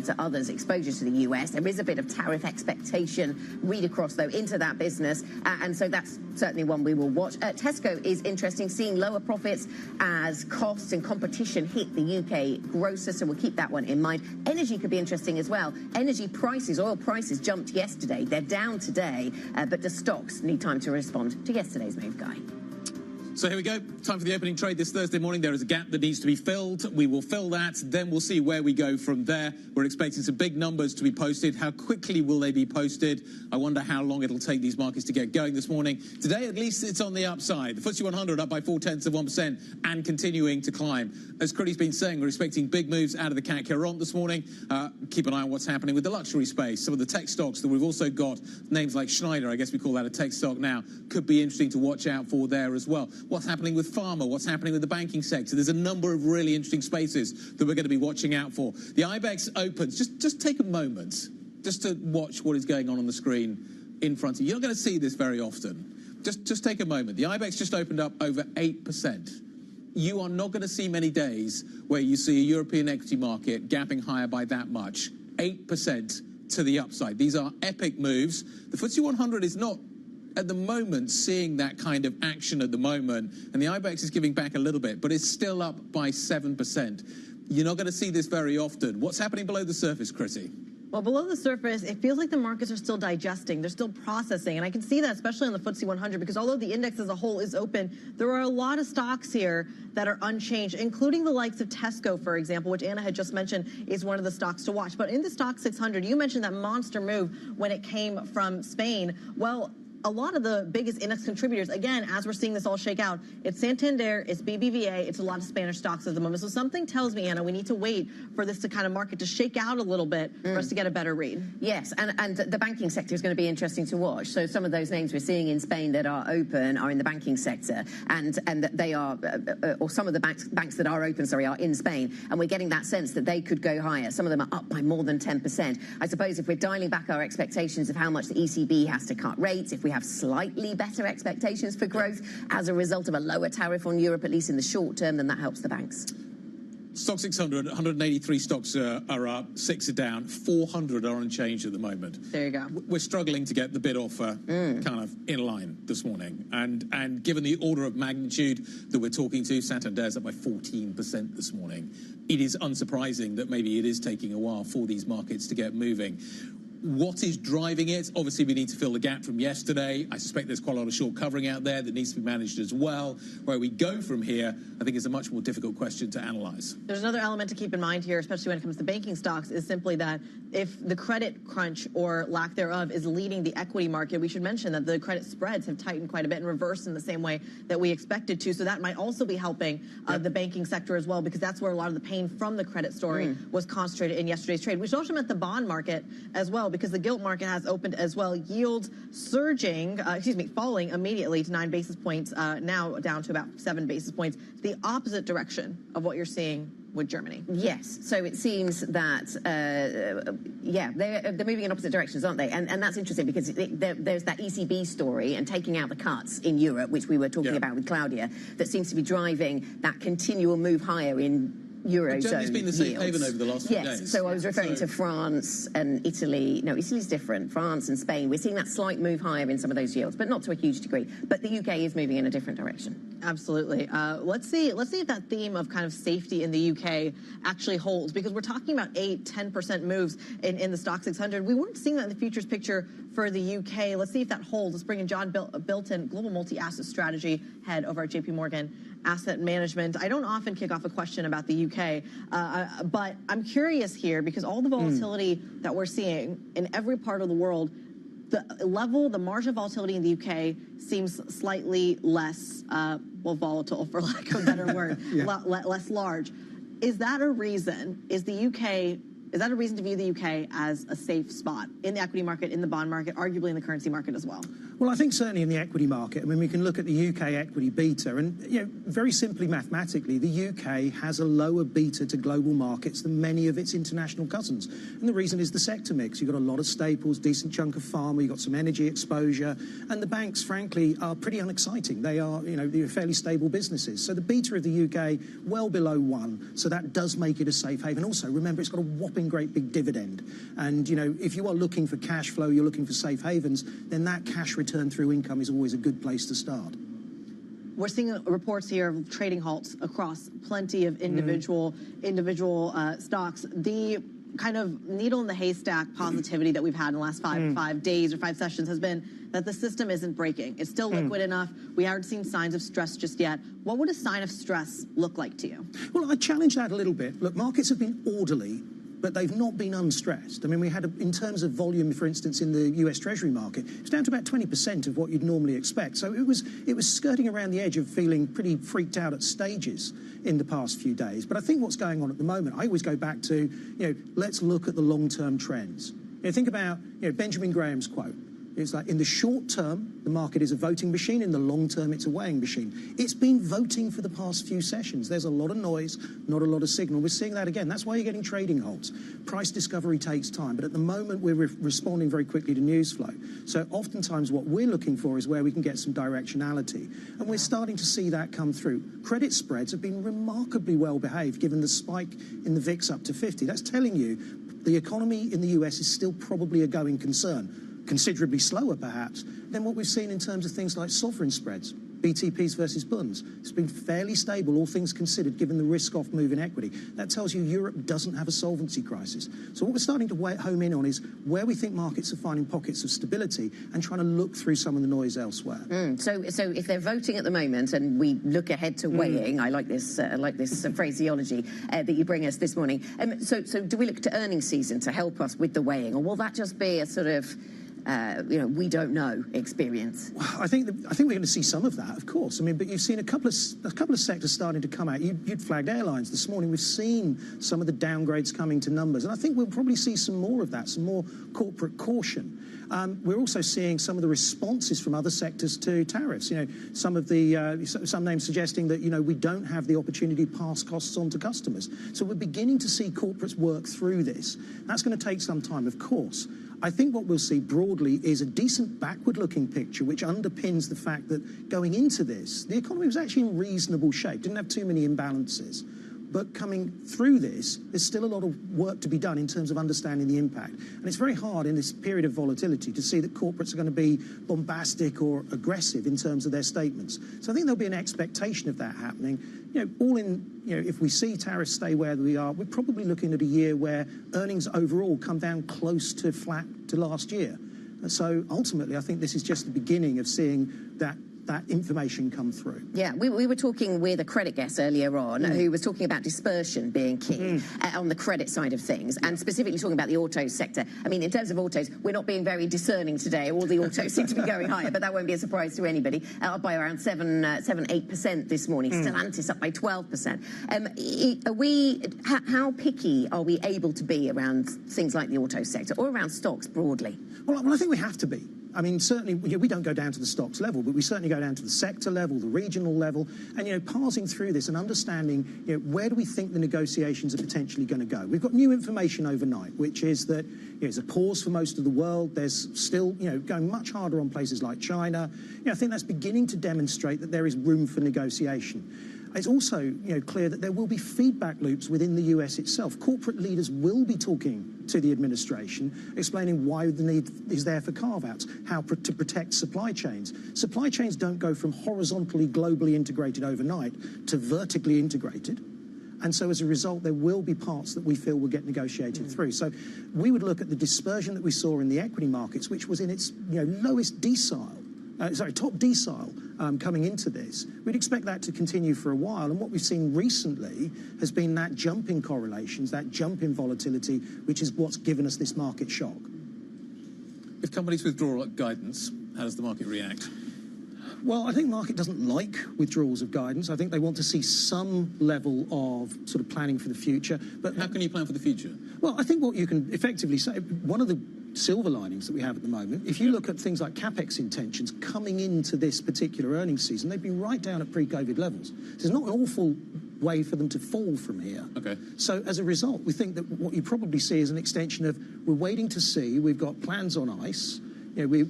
To others' exposure to the US. There is a bit of tariff expectation read across, though, into that business, and so that's certainly one we will watch. Tesco is interesting, seeing lower profits as costs and competition hit the UK grocer, so we'll keep that one in mind. Energy could be interesting as well. Energy prices, oil prices jumped yesterday. They're down today, but the stocks need time to respond to yesterday's move, Guy. So here we go. Time for the opening trade this Thursday morning. There is a gap that needs to be filled. We will fill that. Then we'll see where we go from there. We're expecting some big numbers to be posted. How quickly will they be posted? I wonder how long it'll take these markets to get going this morning. Today, at least, it's on the upside. The FTSE 100 up by 0.4% and continuing to climb. As Critty's been saying, we're expecting big moves out of the CAC 40 this morning. Keep an eye on what's happening with the luxury space. Some of the tech stocks that we've also got, names like Schneider, I guess we call that a tech stock now, could be interesting to watch out for there as well. What's happening with pharma? What's happening with the banking sector? There's a number of really interesting spaces that we're going to be watching out for. The IBEX opens. Just take a moment just to watch what is going on the screen in front of you. You're not going to see this very often. Just take a moment. The IBEX just opened up over 8%. You are not going to see many days where you see a European equity market gapping higher by that much. 8% to the upside. These are epic moves. The FTSE 100 is not at the moment seeing that kind of action at the moment, and the IBEX is giving back a little bit, but it's still up by 7%. You're not going to see this very often. What's happening below the surface, Critty? Well, below the surface, it feels like the markets are still digesting. They're still processing. And I can see that especially on the FTSE 100, because although the index as a whole is open, there are a lot of stocks here that are unchanged, including the likes of Tesco, for example, which Anna had just mentioned is one of the stocks to watch. But in the Stock 600, you mentioned that monster move when it came from Spain. Well, a lot of the biggest index contributors, again, as we're seeing this all shake out, it's Santander, it's BBVA, it's a lot of Spanish stocks at the moment. So something tells me, Anna, we need to wait for this to kind of market to shake out a little bit for us to get a better read. Yes, and the banking sector is going to be interesting to watch. So some of those names we're seeing in Spain that are open are in the banking sector, and they are, or some of the banks that are open, sorry, are in Spain, and we're getting that sense that they could go higher. Some of them are up by more than 10%. I suppose if we're dialing back our expectations of how much the ECB has to cut rates, if we have slightly better expectations for growth as a result of a lower tariff on Europe, at least in the short term, then that helps the banks. Stock 600, 183 stocks are up, 6 are down, 400 are unchanged at the moment. There you go. We're struggling to get the bid offer kind of in line this morning. And given the order of magnitude that we're talking to, Santander's up by 14% this morning. It is unsurprising that maybe it is taking a while for these markets to get moving. What is driving it? Obviously, we need to fill the gap from yesterday. I suspect there's quite a lot of short covering out there that needs to be managed as well. Where we go from here, I think, is a much more difficult question to analyze. There's another element to keep in mind here, especially when it comes to banking stocks, is simply that if the credit crunch or lack thereof is leading the equity market, we should mention that the credit spreads have tightened quite a bit and reversed in the same way that we expected to. So that might also be helping the banking sector as well, because that's where a lot of the pain from the credit story was concentrated in yesterday's trade, which also meant the bond market as well, because the gilt market has opened as well. Yields surging, falling immediately to 9 basis points, now down to about 7 basis points. The opposite direction of what you're seeing with Germany. Yes, so it seems that, they're moving in opposite directions, aren't they? And that's interesting because there's that ECB story and taking out the cuts in Europe, which we were talking about with Claudia, that seems to be driving that continual move higher in Eurozone Germany's been the safe haven over the last few days. Yes, so I was referring to France and Italy. No, Italy's different. France and Spain. We're seeing that slight move higher in some of those yields, but not to a huge degree. But the UK is moving in a different direction. Absolutely. Let's see if that theme of kind of safety in the UK actually holds, because we're talking about 8-10% moves in the Stock 600. We weren't seeing that in the futures picture for the UK. Let's see if that holds. Let's bring in John Bilton, Global Multi-Asset Strategy Head over at JP Morgan Asset Management. I don't often kick off a question about the UK, but I'm curious here because all the volatility that we're seeing in every part of the world, the margin of volatility in the UK seems slightly less, volatile, for lack of a better word, less large. Is that a reason? Is that a reason to view the UK as a safe spot in the equity market, in the bond market, arguably in the currency market as well? Well, I think certainly in the equity market. I mean, we can look at the UK equity beta, and very simply mathematically, the UK has a lower beta to global markets than many of its international cousins. And the reason is the sector mix. You've got a lot of staples, decent chunk of pharma, you've got some energy exposure, and the banks, frankly, are pretty unexciting. They are, they're fairly stable businesses. So the beta of the UK well below 1, so that does make it a safe haven. Also, remember, it's got a whopping great big dividend. And, if you are looking for cash flow, you're looking for safe havens, then that cash return through income is always a good place to start. We're seeing reports here of trading halts across plenty of individual stocks. The kind of needle in the haystack positivity that we've had in the last five days or 5 sessions has been that the system isn't breaking. It's still liquid enough. We haven't seen signs of stress just yet. What would a sign of stress look like to you? Well, I challenge that a little bit. Look, markets have been orderly, but they've not been unstressed. I mean, we had, in terms of volume, for instance, in the US Treasury market, it was down to about 20% of what you'd normally expect. So it was skirting around the edge of feeling pretty freaked out at stages in the past few days. But I think what's going on at the moment, I always go back to, let's look at the long-term trends. Think about, Benjamin Graham's quote. It's like, in the short term, the market is a voting machine. In the long term, it's a weighing machine. It's been voting for the past few sessions. There's a lot of noise, not a lot of signal. We're seeing that again. That's why you're getting trading halts. Price discovery takes time. But at the moment, we're responding very quickly to news flow. So oftentimes what we're looking for is where we can get some directionality. And we're starting to see that come through. Credit spreads have been remarkably well behaved, given the spike in the VIX up to 50. That's telling you the economy in the US is still probably a going concern. Considerably slower, perhaps, than what we've seen in terms of things like sovereign spreads, BTPs versus bunds. It's been fairly stable, all things considered, given the risk-off move in equity. That tells you Europe doesn't have a solvency crisis. So what we're starting to home in on is where we think markets are finding pockets of stability and trying to look through some of the noise elsewhere. So if they're voting at the moment and we look ahead to weighing, I like this phraseology that you bring us this morning. So do we look to earnings season to help us with the weighing, or will that just be a sort of we don't know experience? Well, I think we're going to see some of that, of course. I mean, but you've seen a couple of sectors starting to come out. You'd flagged airlines this morning. We've seen some of the downgrades coming to numbers, and I think we'll probably see some more of that, some more corporate caution. We're also seeing some of the responses from other sectors to tariffs. Some names suggesting that we don't have the opportunity to pass costs on to customers. So we're beginning to see corporates work through this. That's going to take some time, of course. I think what we'll see broadly is a decent backward-looking picture, which underpins the fact that going into this, the economy was actually in reasonable shape, didn't have too many imbalances. But coming through this, there's still a lot of work to be done in terms of understanding the impact. And it's very hard in this period of volatility to see that corporates are going to be bombastic or aggressive in terms of their statements. So I think there'll be an expectation of that happening. If we see tariffs stay where we are, we're probably looking at a year where earnings overall come down close to flat to last year. So ultimately, I think this is just the beginning of seeing that information come through. Yeah, we were talking with a credit guest earlier on who was talking about dispersion being key on the credit side of things, and specifically talking about the auto sector. I mean, in terms of autos, we're not being very discerning today. All the autos seem to be going higher, but that won't be a surprise to anybody. Up by around 7-8% this morning. Stellantis up by 12%. How picky are we able to be around things like the auto sector or around stocks broadly? Well, I think we have to be. I mean, certainly, we don't go down to the stocks level, but we certainly go down to the sector level, the regional level, and, parsing through this and understanding, where do we think the negotiations are potentially going to go? We've got new information overnight, which is that it's a pause for most of the world. There's still, going much harder on places like China. I think that's beginning to demonstrate that there is room for negotiation. It's also clear that there will be feedback loops within the US itself. Corporate leaders will be talking to the administration, explaining why the need is there for carve-outs, how to protect supply chains. Supply chains don't go from horizontally, globally integrated overnight to vertically integrated. And so as a result, there will be parts that we feel will get negotiated through. So we would look at the dispersion that we saw in the equity markets, which was in its lowest decile, top decile coming into this. We'd expect that to continue for a while. And what we've seen recently has been that jump in correlations, that jump in volatility, which is what's given us this market shock. If companies withdraw guidance, how does the market react? Well, I think the market doesn't like withdrawals of guidance. I think they want to see some level of sort of planning for the future. But how can you plan for the future? Well, I think what you can effectively say, one of the silver linings that we have at the moment, if you look at things like CapEx intentions coming into this particular earnings season, they've been right down at pre-COVID levels. There's not an awful way for them to fall from here. Okay. So as a result, we think that what you probably see is an extension of we're waiting to see, we've got plans on ice. We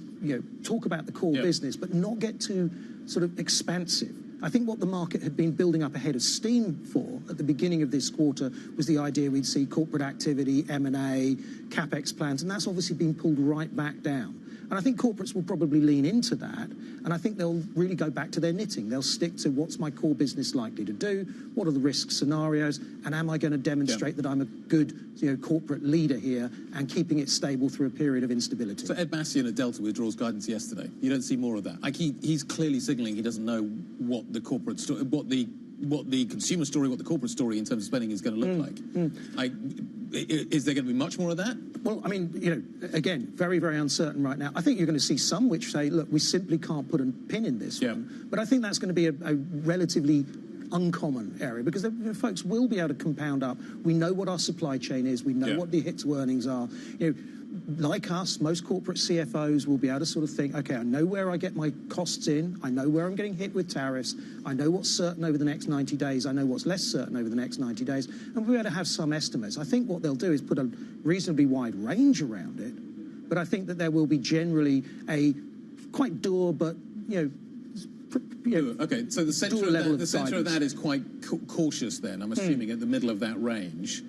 talk about the core business, but not get too sort of expansive. I think what the market had been building up ahead of steam for at the beginning of this quarter was the idea we'd see corporate activity, M&A, CapEx plans, and that's obviously been pulled right back down. And I think corporates will probably lean into that, and I think they'll really go back to their knitting. They'll stick to what's my core business likely to do, what are the risk scenarios, and am I going to demonstrate that I'm a good corporate leader here and keeping it stable through a period of instability. So Ed Bastian at Delta withdraws guidance yesterday. You don't see more of that. Like he's clearly signalling he doesn't know what the corporate story, what the consumer story, what the corporate story in terms of spending is going to look like. Is there going to be much more of that? Well, I mean, again, very, very uncertain right now. I think you're going to see some which say, look, we simply can't put a pin in this one. But I think that's going to be a relatively uncommon area because folks will be able to compound up. We know what our supply chain is. We know what the hit to earnings are. Like us, most corporate CFOs will be able to sort of think, okay, I know where I get my costs in. I know where I'm getting hit with tariffs. I know what's certain over the next 90 days. I know what's less certain over the next 90 days. And we'll be able to have some estimates. I think what they'll do is put a reasonably wide range around it. But I think that there will be generally a quite dour, but, okay, so the centre of that is quite cautious then, I'm assuming, at the middle of that range.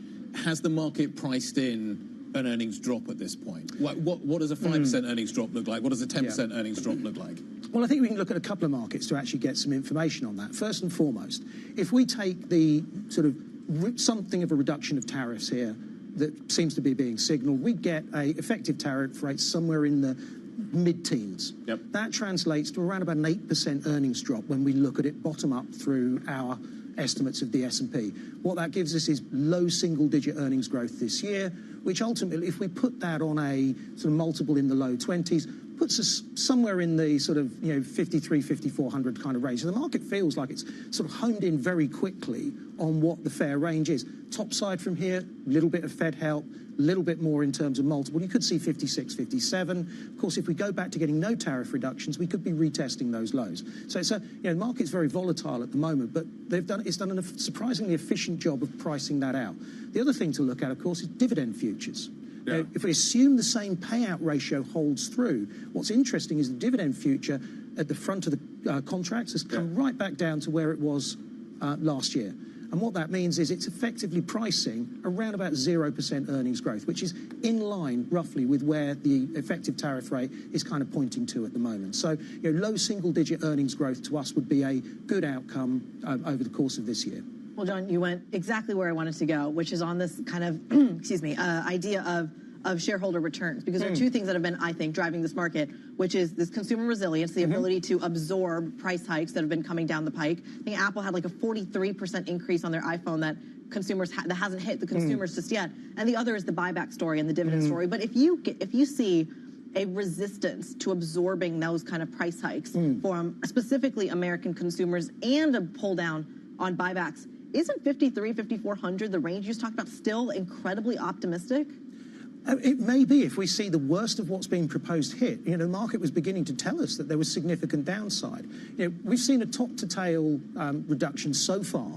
Has the market priced in an earnings drop at this point? What does a 5% earnings drop look like? What does a 10% earnings drop look like? Well, I think we can look at a couple of markets to actually get some information on that. First and foremost, if we take the sort of something of a reduction of tariffs here that seems to be being signalled, we get a effective tariff rate somewhere in the mid-teens. That translates to around about an 8% earnings drop when we look at it bottom up through our estimates of the S&P. What that gives us is low single-digit earnings growth this year, which ultimately, if we put that on a sort of multiple in the low 20s, puts us somewhere in the sort of 53, 5400 kind of range. So the market feels like it's sort of honed in very quickly on what the fair range is. Top side from here, a little bit of Fed help, a little bit more in terms of multiple. You could see 56, 57. Of course, if we go back to getting no tariff reductions, we could be retesting those lows. So it's the market's very volatile at the moment, but it's done a surprisingly efficient job of pricing that out. The other thing to look at, of course, is dividend futures. If we assume the same payout ratio holds through, what's interesting is the dividend future at the front of the contracts has come right back down to where it was last year. And what that means is it's effectively pricing around about 0% earnings growth, which is in line roughly with where the effective tariff rate is kind of pointing to at the moment. So low single-digit earnings growth to us would be a good outcome over the course of this year. Well, John, you went exactly where I wanted to go, which is on this kind of, idea of shareholder returns, because there are two things that have been, I think, driving this market, which is this consumer resilience, the ability to absorb price hikes that have been coming down the pike. I think Apple had like a 43% increase on their iPhone that consumers that hasn't hit the consumers just yet. And the other is the buyback story and the dividend story. But if you see a resistance to absorbing those kind of price hikes from specifically American consumers and a pull down on buybacks, isn't 53, 5400, the range you just talked about, still incredibly optimistic? It may be if we see the worst of what's being proposed hit. The market was beginning to tell us that there was significant downside. We've seen a top-to-tail reduction so far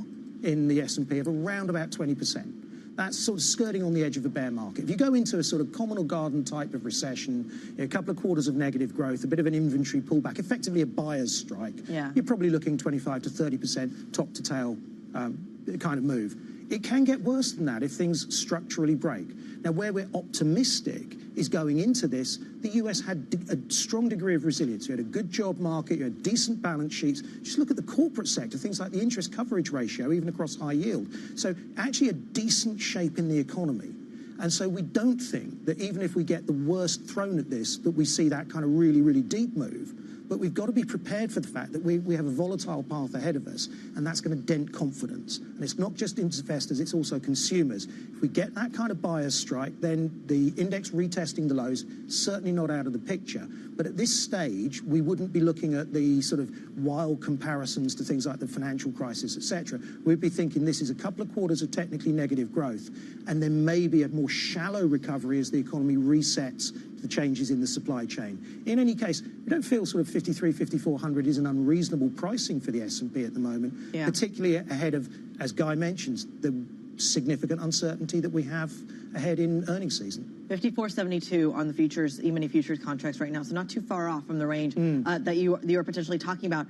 in the S&P of around about 20%. that's sort of skirting on the edge of a bear market. If you go into a sort of common or garden type of recession, a couple of quarters of negative growth, a bit of an inventory pullback, effectively a buyer's strike, you're probably looking 25 to 30% top to tail kind of move. It can get worse than that if things structurally break. Now, where we're optimistic is going into this, the US had a strong degree of resilience. You had a good job market, you had decent balance sheets. Just look at the corporate sector, things like the interest coverage ratio, even across high yield. So actually a decent shape in the economy. And so we don't think that even if we get the worst thrown at this, that we see that kind of really, really deep move. But we've got to be prepared for the fact that we have a volatile path ahead of us, and that's going to dent confidence. And it's not just investors, it's also consumers. If we get that kind of buyer's strike, then the index retesting the lows, certainly not out of the picture. But at this stage, we wouldn't be looking at the sort of wild comparisons to things like the financial crisis, etc. We'd be thinking this is a couple of quarters of technically negative growth, and then maybe a more shallow recovery as the economy resets the changes in the supply chain. In any case, we don't feel sort of 53, 5,400 is an unreasonable pricing for the S&P at the moment, particularly ahead of, as Guy mentions, the significant uncertainty that we have ahead in earnings season. 54.72 on the futures, E-mini futures contracts right now, so not too far off from the range that you are potentially talking about.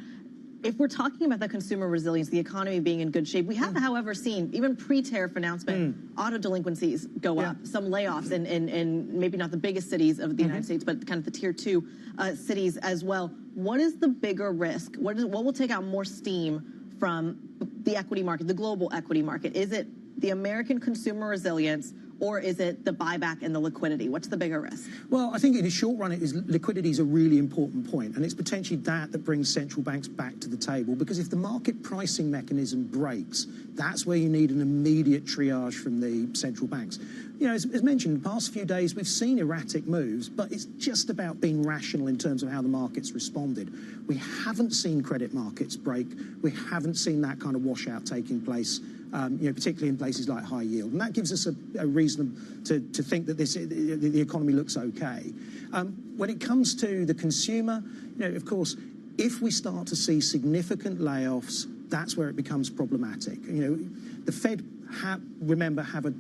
If we're talking about the consumer resilience, the economy being in good shape, we have, however, seen, even pre-tariff announcement, auto delinquencies go up, some layoffs in maybe not the biggest cities of the United States, but kind of the tier 2 cities as well. What is the bigger risk? What will take out more steam from the equity market, the global equity market? Is it the American consumer resilience, or is it the buyback and the liquidity? What's the bigger risk? Well, I think in the short run, liquidity is a really important point, and it's potentially that brings central banks back to the table, because if the market pricing mechanism breaks, that's where you need an immediate triage from the central banks. You know, as mentioned, in the past few days, we've seen erratic moves, but it's just about being rational in terms of how the market's responded. We haven't seen credit markets break. We haven't seen that kind of washout taking place, particularly in places like high yield. And that gives us a reason to think that the economy looks okay. When it comes to the consumer, of course, if we start to see significant layoffs, that's where it becomes problematic. The Fed, remember, have a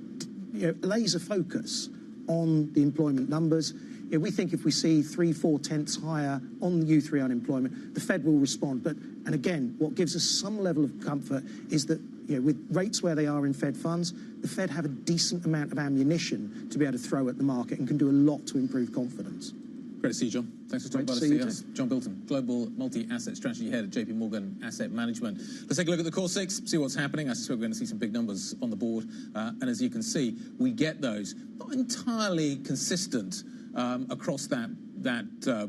laser focus on the employment numbers. We think if we see 3-4 tenths higher on the U3 unemployment, the Fed will respond. And again, what gives us some level of comfort is that with rates where they are in Fed funds, the Fed have a decent amount of ammunition to be able to throw at the market and can do a lot to improve confidence. Great to see you, John. Thanks for talking about us. John Bilton, Global Multi-Asset Strategy Head at JP Morgan Asset Management. Let's take a look at the core six, see what's happening. I suspect we're going to see some big numbers on the board. And as you can see, we get those. Not entirely consistent across that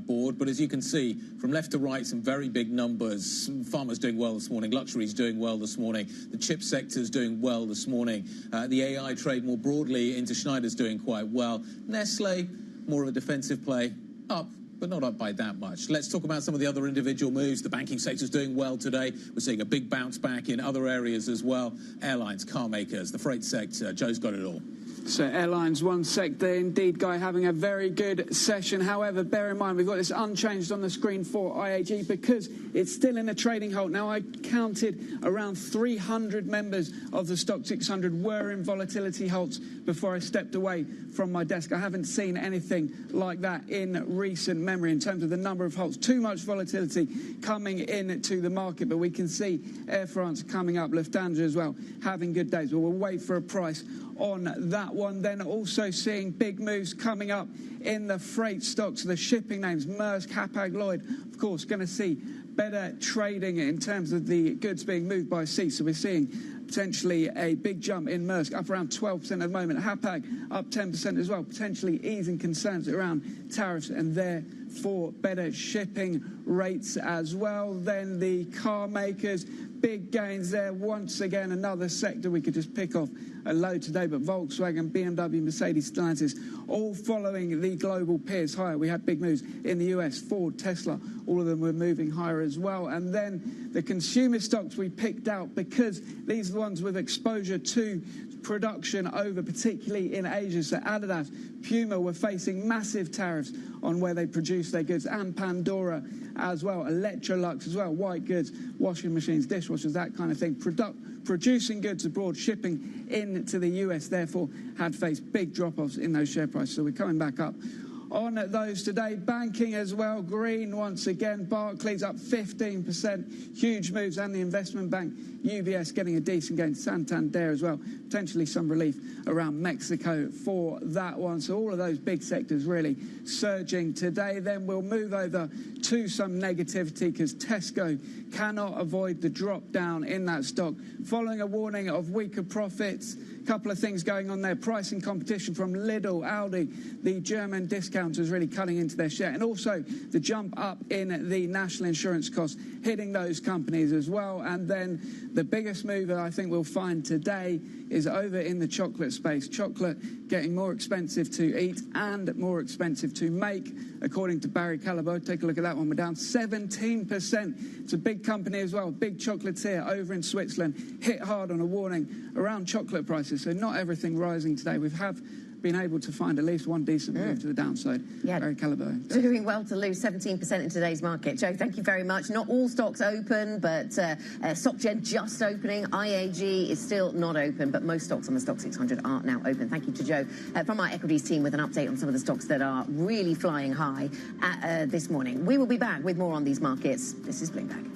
board, but as you can see, from left to right, some very big numbers. Pharma's doing well this morning, luxury's doing well this morning, the chip sector's doing well this morning, the AI trade more broadly into Schneider's doing quite well. Nestle, more of a defensive play, up, but not up by that much. Let's talk about some of the other individual moves. The banking sector's doing well today. We're seeing a big bounce back in other areas as well. Airlines, car makers, the freight sector. Joe's got it all. So airlines, one sector indeed, Guy, having a very good session. However, bear in mind, we've got this unchanged on the screen for IAG because it's still in a trading halt. Now, I counted around 300 members of the Stock 600 were in volatility halts before I stepped away from my desk. I haven't seen anything like that in recent memory in terms of the number of halts. Too much volatility coming into the market, but we can see Air France coming up, Lufthansa as well, having good days. But we'll wait for a price on that one. Then also seeing big moves coming up in the freight stocks, the shipping names, Maersk, Hapag-Lloyd, of course, going to see better trading in terms of the goods being moved by sea. So we're seeing potentially a big jump in Maersk, up around 12% at the moment. Hapag up 10% as well, potentially easing concerns around tariffs and therefore better shipping rates as well. Then the car makers, big gains there. Once again, another sector we could just pick off a low today, but Volkswagen, BMW, Mercedes, Stellantis, all following the global peers higher. We had big moves in the US, Ford, Tesla, all of them were moving higher as well. And then the consumer stocks we picked out because these are the ones with exposure to production over, particularly in Asia. So Adidas, Puma were facing massive tariffs on where they produce their goods, and Pandora as well, Electrolux as well, white goods, washing machines, dishwashers, that kind of thing. producing goods abroad, shipping into the US, therefore had faced big drop-offs in those share prices. So we're coming back up on those today. Banking as well, green once again. Barclays up 15%, huge moves, and the investment bank UBS getting a decent gain. Santander as well, potentially some relief around Mexico for that one. So all of those big sectors really surging today. Then we'll move over to some negativity because Tesco cannot avoid the drop down in that stock following a warning of weaker profits. Couple of things going on there. Pricing competition from Lidl, Aldi, the German discounters really cutting into their share, and also the jump up in the national insurance costs hitting those companies as well. And then the biggest mover I think we'll find today is over in the chocolate space. Chocolate getting more expensive to eat and more expensive to make, according to Barry Callebaut. Take a look at that one. We're down 17%. It's a big company as well. Big chocolatier over in Switzerland hit hard on a warning around chocolate prices. So not everything rising today. We have been able to find at least one decent move to the downside. Yeah, Barry Callebaut. Doing well to lose 17% in today's market. Joe, thank you very much. Not all stocks open, but SocGen just opening. IAG is still not open, but most stocks on the Stock 600 are now open. Thank you to Joe from our equities team with an update on some of the stocks that are really flying high this morning. We will be back with more on these markets. This is Bloomberg.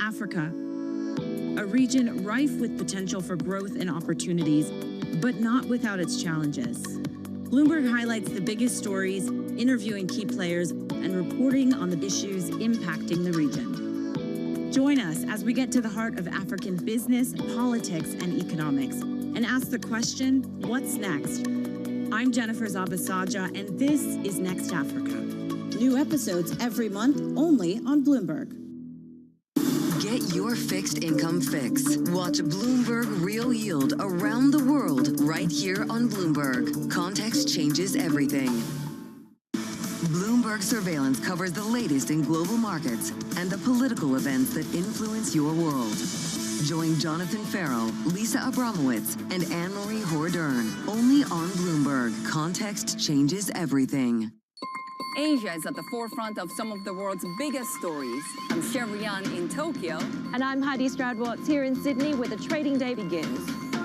Africa, a region rife with potential for growth and opportunities, but not without its challenges. Bloomberg highlights the biggest stories, interviewing key players, and reporting on the issues impacting the region. Join us as we get to the heart of African business, politics, and economics, and ask the question, what's next? I'm Jennifer Zabasaja, and this is Next Africa. New episodes every month, only on Bloomberg. Get your fixed income fix. Watch Bloomberg Real Yield around the world right here on Bloomberg. Context changes everything. Bloomberg Surveillance covers the latest in global markets and the political events that influence your world. Join Jonathan Farrow, Lisa Abramowitz, and Anne-Marie Hordern. Only on Bloomberg. Context changes everything. Asia is at the forefront of some of the world's biggest stories. I'm Sherrian in Tokyo. And I'm Heidi Stroud-Watts here in Sydney, where the trading day begins.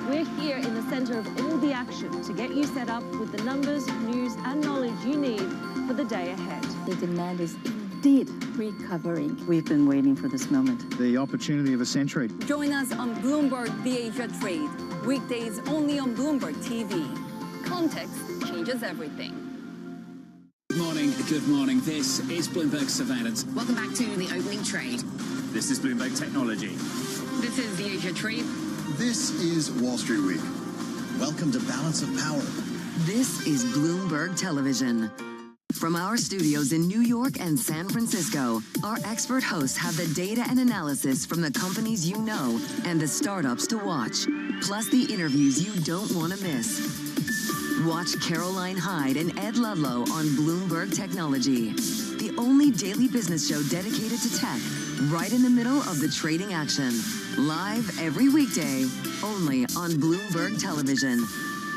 We're here in the center of all the action to get you set up with the numbers, news, and knowledge you need for the day ahead. The demand is indeed recovering. We've been waiting for this moment. The opportunity of a century. Join us on Bloomberg The Asia Trade. Weekdays only on Bloomberg TV. Context changes everything. Good morning. This is Bloomberg Surveillance. Welcome back to the opening trade. This is Bloomberg Technology. This is The Asia Trade. This is Wall Street Week. Welcome to Balance of Power. This is Bloomberg Television. From our studios in New York and San Francisco, our expert hosts have the data and analysis from the companies you know and the startups to watch, plus the interviews you don't want to miss. Watch Caroline Hyde and Ed Ludlow on Bloomberg Technology, the only daily business show dedicated to tech, right in the middle of the trading action. Live every weekday, only on Bloomberg Television.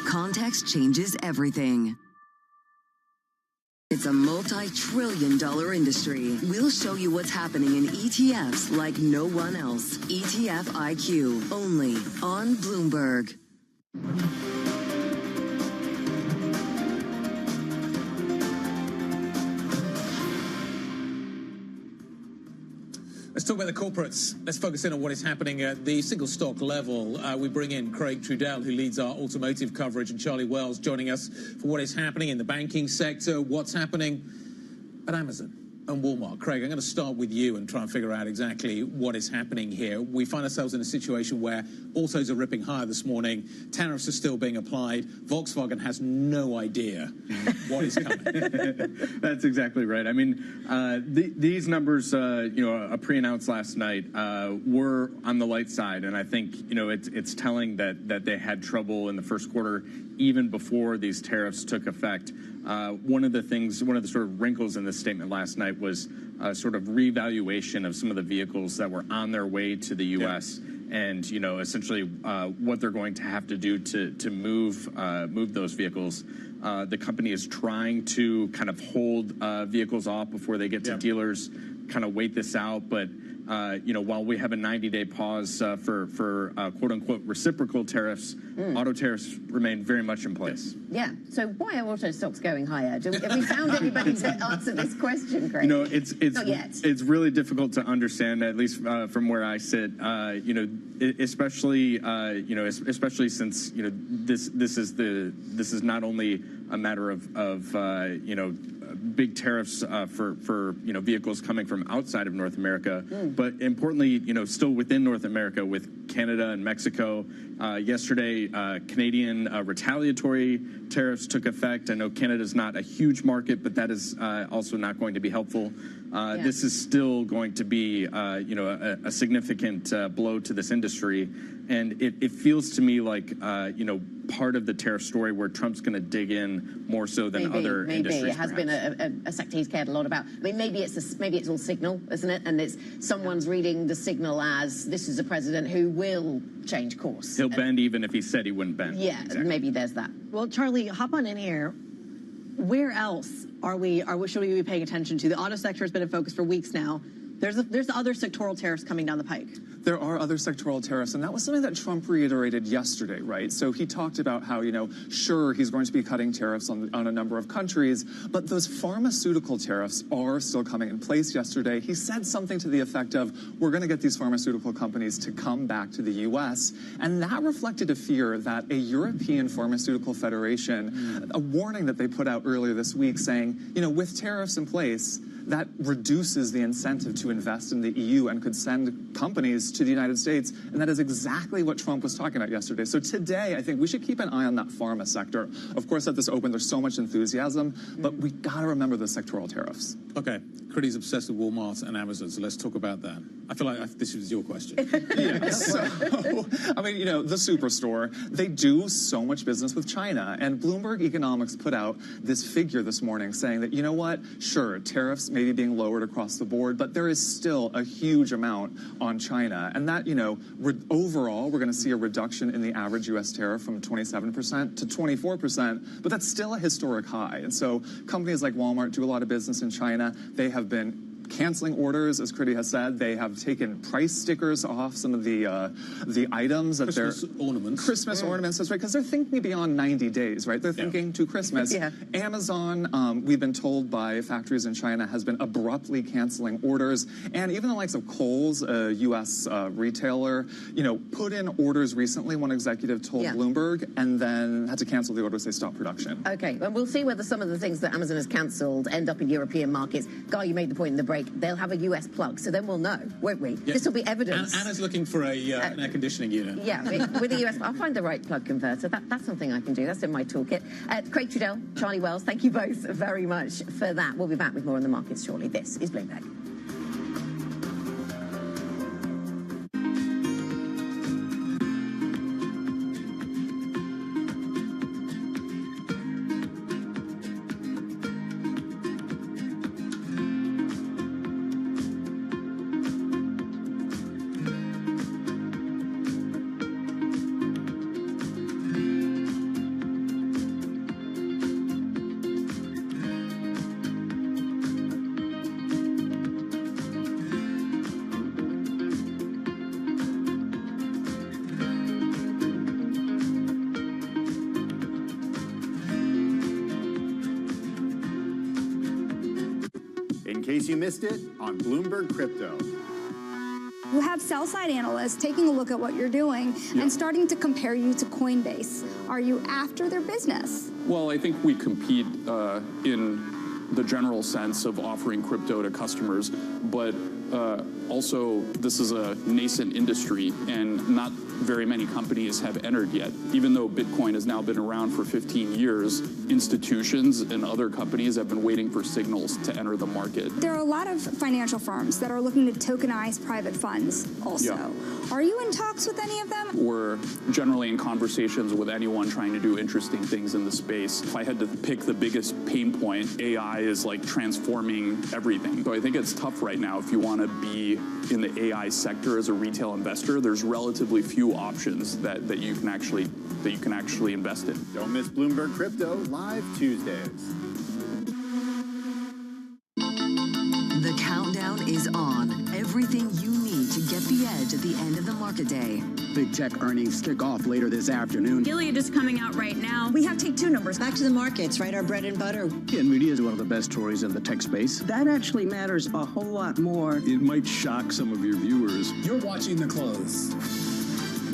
Context changes everything. It's a multi-trillion-dollar industry. We'll show you what's happening in ETFs like no one else. ETF IQ, only on Bloomberg. Let's talk about the corporates. Let's focus in on what is happening at the single stock level. We bring in Craig Trudell, who leads our automotive coverage, and Charlie Wells joining us for what is happening in the banking sector, what's happening at Amazon. and Walmart. Craig, I'm going to start with you and try and figure out exactly what is happening here. We find ourselves in a situation where autos are ripping higher this morning, tariffs are still being applied, Volkswagen has no idea what is coming. That's exactly right. I mean, these numbers, pre-announced last night, were on the light side, and I think, it's telling that they had trouble in the first quarter, even before these tariffs took effect. One of the sort of wrinkles in this statement last night was sort of revaluation of some of the vehicles that were on their way to the U.S. And essentially what they're going to have to do to move those vehicles. The company is trying to kind of hold vehicles off before they get to dealers, kind of wait this out, but. While we have a 90-day pause for quote-unquote reciprocal tariffs, auto tariffs remain very much in place. Yeah. So why are auto stocks going higher? Have we found anybody to answer this question, Craig? Not yet. It's really difficult to understand, at least from where I sit. Especially since this is not only a matter of big tariffs for vehicles coming from outside of North America, but importantly, still within North America with Canada and Mexico. Yesterday, Canadian retaliatory tariffs took effect. I know Canada's not a huge market, but that is also not going to be helpful. This is still going to be, a significant blow to this industry, and it feels to me like, part of the tariff story where Trump's going to dig in more so than other industries. Maybe it has been a sector he's cared a lot about. I mean, maybe it's all signal, isn't it? And it's someone's reading the signal as this is a president who will change course. He'll bend even if he said he wouldn't bend. Yeah, exactly. Maybe there's that. Well, Charlie, hop on in here. Where else should we be paying attention to? The auto sector has been in focus for weeks now. There's other sectoral tariffs coming down the pike. There are other sectoral tariffs, and that was something that Trump reiterated yesterday, right? So he talked about how, sure, he's going to be cutting tariffs on a number of countries, but those pharmaceutical tariffs are still coming in place yesterday. He said something to the effect of, we're going to get these pharmaceutical companies to come back to the U.S., and that reflected a fear that a European Pharmaceutical Federation, a warning that they put out earlier this week saying, with tariffs in place, that reduces the incentive to invest in the EU and could send companies to the United States. And that is exactly what Trump was talking about yesterday. So today, I think we should keep an eye on that pharma sector. Of course, at this open, there's so much enthusiasm, but we got to remember the sectoral tariffs. Okay. Critty's obsessed with Walmart and Amazon, so let's talk about that. I feel like this was your question. Yeah. So, I mean, the superstore, they do so much business with China. And Bloomberg Economics put out this figure this morning saying that, sure, tariffs maybe being lowered across the board, but there is still a huge amount on China. And that, overall, we're going to see a reduction in the average U.S. tariff from 27% to 24%, but that's still a historic high. And so companies like Walmart do a lot of business in China. They have been canceling orders, as Critty has said. They have taken price stickers off some of the items that Christmas ornaments. Christmas ornaments, that's right, because they're thinking beyond 90 days, right? They're thinking to Christmas. Amazon, we've been told by factories in China, has been abruptly canceling orders, and even the likes of Kohl's, a U.S. Retailer, put in orders recently. One executive told Bloomberg, and then had to cancel the orders. They stopped production. Okay, and we'll see whether some of the things that Amazon has cancelled end up in European markets. Guy, you made the point in the break. They'll have a US plug, so then we'll know, won't we? This will be evidence. Anna's looking for an air conditioning unit. Yeah, with a US, I'll find the right plug converter. That's something I can do. That's in my toolkit. Craig Trudell, Charlie Wells, thank you both very much for that. We'll be back with more on the markets shortly. This is Bloomberg. In case you missed it, on Bloomberg Crypto. You have sell-side analysts taking a look at what you're doing and starting to compare you to Coinbase. Are you after their business? Well, I think we compete in the general sense of offering crypto to customers, but also this is a nascent industry and not very many companies have entered yet. Even though Bitcoin has now been around for 15 years, institutions and other companies have been waiting for signals to enter the market. There are a lot of financial firms that are looking to tokenize private funds also. Yeah. Are you in talks with any of them? We're generally in conversations with anyone trying to do interesting things in the space. If I had to pick the biggest pain point, AI is like transforming everything. So I think it's tough right now if you want to be in the AI sector as a retail investor. There's relatively few options that you can actually invest in. Don't miss Bloomberg Crypto live Tuesdays. The countdown is on. Everything you need to get the edge at the end of the market day. Big tech earnings kick off later this afternoon. Gilead is coming out right now. We have Take-Two numbers. Back to the markets, right? Our bread and butter. NVIDIA is one of the best stories in the tech space. That actually matters a whole lot more. It might shock some of your viewers. You're watching The Close.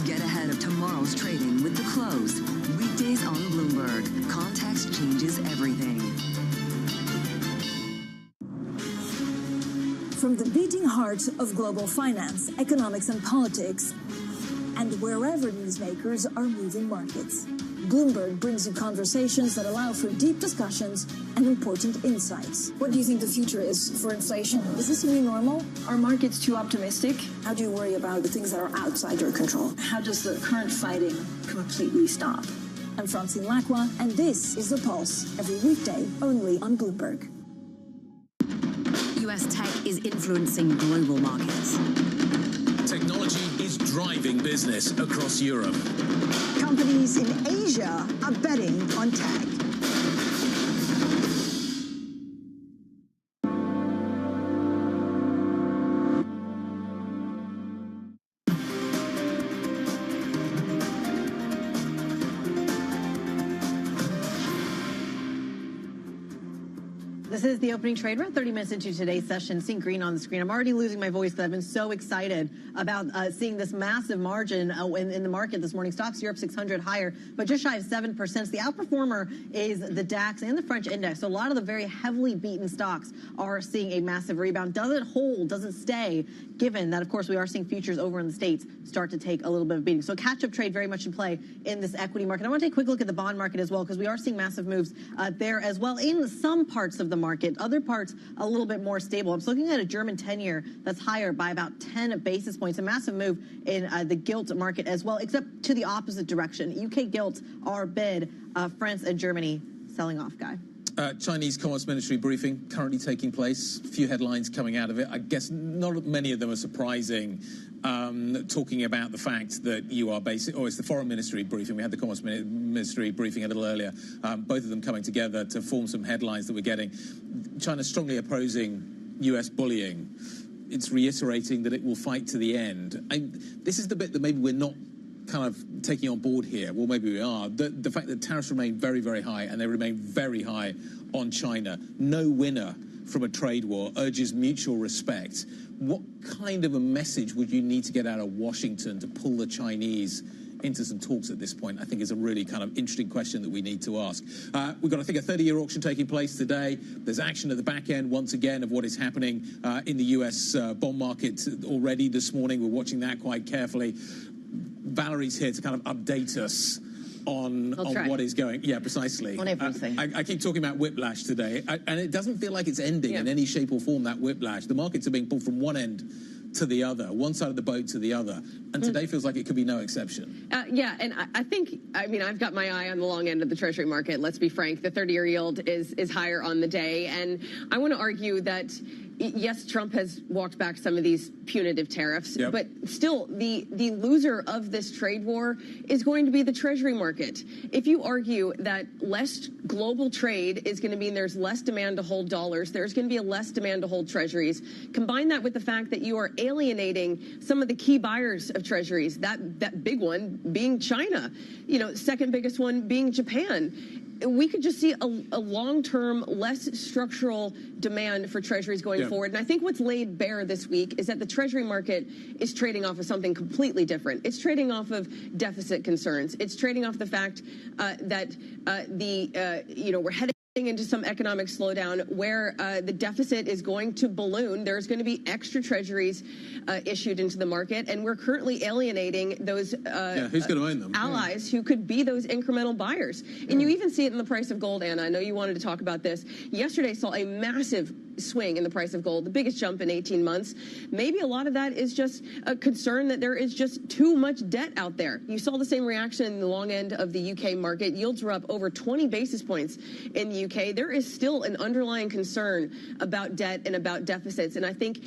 Get ahead of tomorrow's trading with The Close. Weekdays on Bloomberg. Context changes everything. From the beating heart of global finance, economics, and politics, and wherever newsmakers are moving markets, Bloomberg brings you conversations that allow for deep discussions and important insights. What do you think the future is for inflation? Is this a new normal? Are markets too optimistic? How do you worry about the things that are outside your control? How does the current fighting completely stop? I'm Francine Lacqua, and this is The Pulse, every weekday only on Bloomberg. U.S. tech is influencing global markets. Technology is driving business across Europe. Companies in Asia are betting on tech. This is the opening trade. We're 30 minutes into today's session. Seeing green on the screen. I'm already losing my voice because I've been so excited about seeing this massive margin in the market this morning. Stocks Europe 600 higher, but just shy of 7%. The outperformer is the DAX and the French index. So a lot of the very heavily beaten stocks are seeing a massive rebound. Doesn't hold, doesn't stay, given that, of course, we are seeing futures over in the States start to take a little bit of beating. So catch-up trade very much in play in this equity market. I want to take a quick look at the bond market as well, because we are seeing massive moves there as well in some parts of the market. Other parts a little bit more stable. I'm looking at a German 10-year that's higher by about 10 basis points. A massive move in the gilt market as well, except to the opposite direction. UK gilts are bid. France and Germany selling off, Guy. Chinese Commerce Ministry briefing currently taking place. A few headlines coming out of it. I guess not many of them are surprising. Talking about the fact that you are basically, it's the Foreign Ministry briefing. We had the Commerce Ministry briefing a little earlier. Both of them coming together to form some headlines that we're getting. China strongly opposing US bullying. It's reiterating that it will fight to the end. This is the bit that maybe we're not kind of taking on board here. Well, maybe we are. The fact that tariffs remain very, very high, and they remain very high on China. No winner from a trade war, urges mutual respect. What kind of a message would you need to get out of Washington to pull the Chinese into some talks at this point? I think is a really kind of interesting question that we need to ask. We've got, I think, a 30-year auction taking place today. There's action at the back end, once again, of what is happening in the US bond market already this morning. We're watching that quite carefully. Valerie's here to kind of update us on what is going. Yeah, precisely. On everything. I keep talking about whiplash today, and it doesn't feel like it's ending in any shape or form, that whiplash. The markets are being pulled from one end to the other, one side of the boat to the other, and today feels like it could be no exception. Yeah, and I think, I've got my eye on the long end of the Treasury market. Let's be frank, the 30-year yield is higher on the day, and I want to argue that yes, Trump has walked back some of these punitive tariffs, but still, the loser of this trade war is going to be the Treasury market. If you argue that less global trade is going to mean there's less demand to hold dollars, there's going to be a less demand to hold Treasuries. Combine that with the fact that you are alienating some of the key buyers of Treasuries, that big one being China, second biggest one being Japan. We could just see a long-term, less structural demand for Treasuries going forward. And I think what's laid bare this week is that the Treasury market is trading off of something completely different. It's trading off of deficit concerns. It's trading off the fact that we're heading into some economic slowdown where the deficit is going to balloon. There's going to be extra treasuries issued into the market, and we're currently alienating those who's going to own them? Allies who could be those incremental buyers. And you even see it in the price of gold, Anna. I know you wanted to talk about this. Yesterday saw a massive swing in the price of gold, the biggest jump in 18 months. Maybe a lot of that is just a concern that there is just too much debt out there. You saw the same reaction in the long end of the UK market. Yields were up over 20 basis points in the UK. There is still an underlying concern about debt and about deficits. And I think,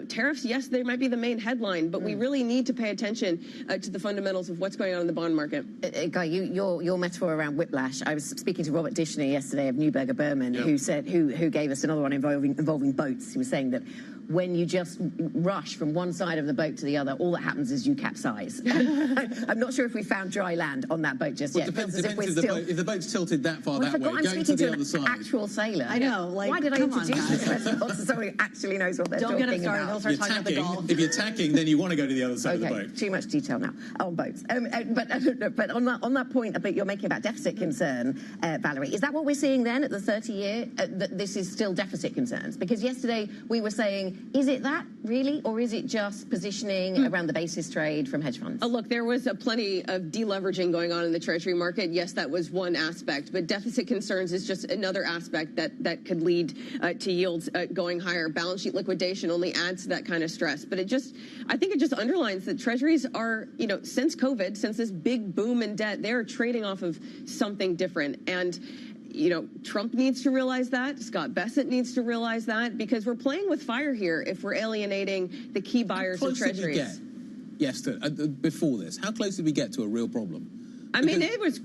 tariffs, yes, they might be the main headline, but we really need to pay attention to the fundamentals of what's going on in the bond market. Guy, your metaphor around whiplash. I was speaking to Robert Dishner yesterday of Neuberger Berman, who gave us another one involving boats. He was saying that when you just rush from one side of the boat to the other, all that happens is you capsize. I'm not sure if we found dry land on that boat just yet. Depends if the boat's tilted that far that way, I'm going to the other side. Actual sailor. I know. Why did I introduce this person to someone who actually knows what they're talking about? Don't get us started. They'll start talking about the golf. If you're tacking, then you want to go to the other side of the boat. Too much detail now on boats. But on that point that you're making about deficit concern, Valerie, is that what we're seeing then at the 30-year? That this is still deficit concerns? Because yesterday we were saying, is it that really, or is it just positioning around the basis trade from hedge funds? Look, there was plenty of deleveraging going on in the Treasury market. Yes, that was one aspect, but deficit concerns is just another aspect that could lead to yields going higher. Balance sheet liquidation only adds to that kind of stress. But I think it just underlines that Treasuries are, since COVID, since this big boom in debt, they're trading off of something different. And Trump needs to realize that. Scott Bessent needs to realize that, because we're playing with fire here if we're alienating the key buyers of treasuries. Before this, how close did we get to a real problem? I mean, it was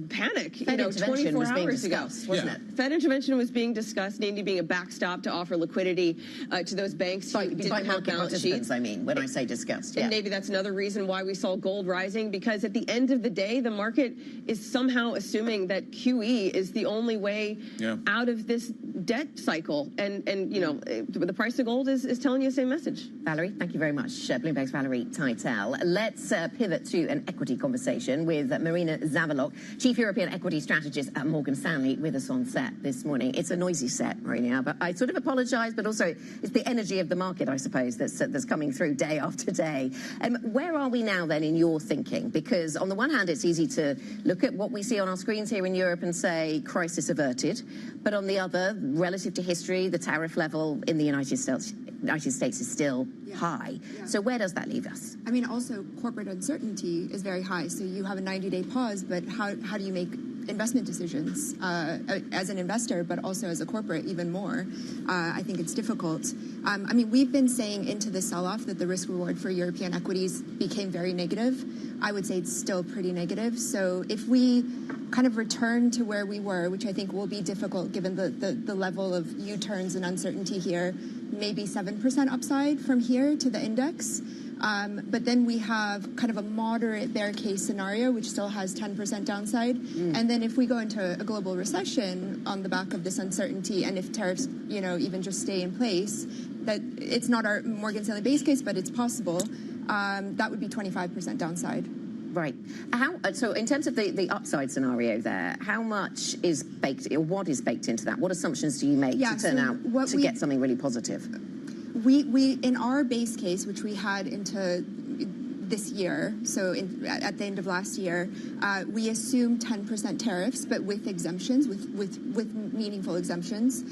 panic. Fed intervention 24 was being hours ago, discussed, wasn't it? Fed intervention was being discussed, needing being a backstop to offer liquidity to those banks who didn't have market balance participants, sheets. I mean, when I say discussed. And maybe that's another reason why we saw gold rising, because at the end of the day, the market is somehow assuming that QE is the only way out of this debt cycle. And the price of gold is telling you the same message. Valerie, thank you very much. Bloomberg's Valerie Teitel. Let's pivot to an equity conversation with Marina Zavalok, Chief European Equity Strategist at Morgan Stanley, with us on set this morning. It's a noisy set, Marina, but I sort of apologise, but also it's the energy of the market, I suppose, that's coming through day after day. Where are we now, then, in your thinking? Because on the one hand, it's easy to look at what we see on our screens here in Europe and say crisis averted, but on the other, relative to history, the tariff level in the United States is still high. So where does that leave us? I mean, also corporate uncertainty is very high. So you have a 90-day pause, but how do you make investment decisions as an investor, but also as a corporate even more? I think it's difficult. I mean, we've been saying into the sell-off that the risk reward for European equities became very negative. I would say it's still pretty negative. So if we kind of return to where we were, which I think will be difficult given the level of U-turns and uncertainty here, maybe 7% upside from here to the index. But then we have kind of a moderate bear case scenario, which still has 10% downside. And then if we go into a global recession on the back of this uncertainty, and if tariffs, even just stay in place, that it's not our Morgan Stanley base case, but it's possible, that would be 25% downside. Right. So in terms of the upside scenario there, how much is baked, or what is baked into that? What assumptions do you make to turn out to get something really positive? We in our base case, which we had into this year, so at the end of last year, we assumed 10% tariffs, but with exemptions, with meaningful exemptions.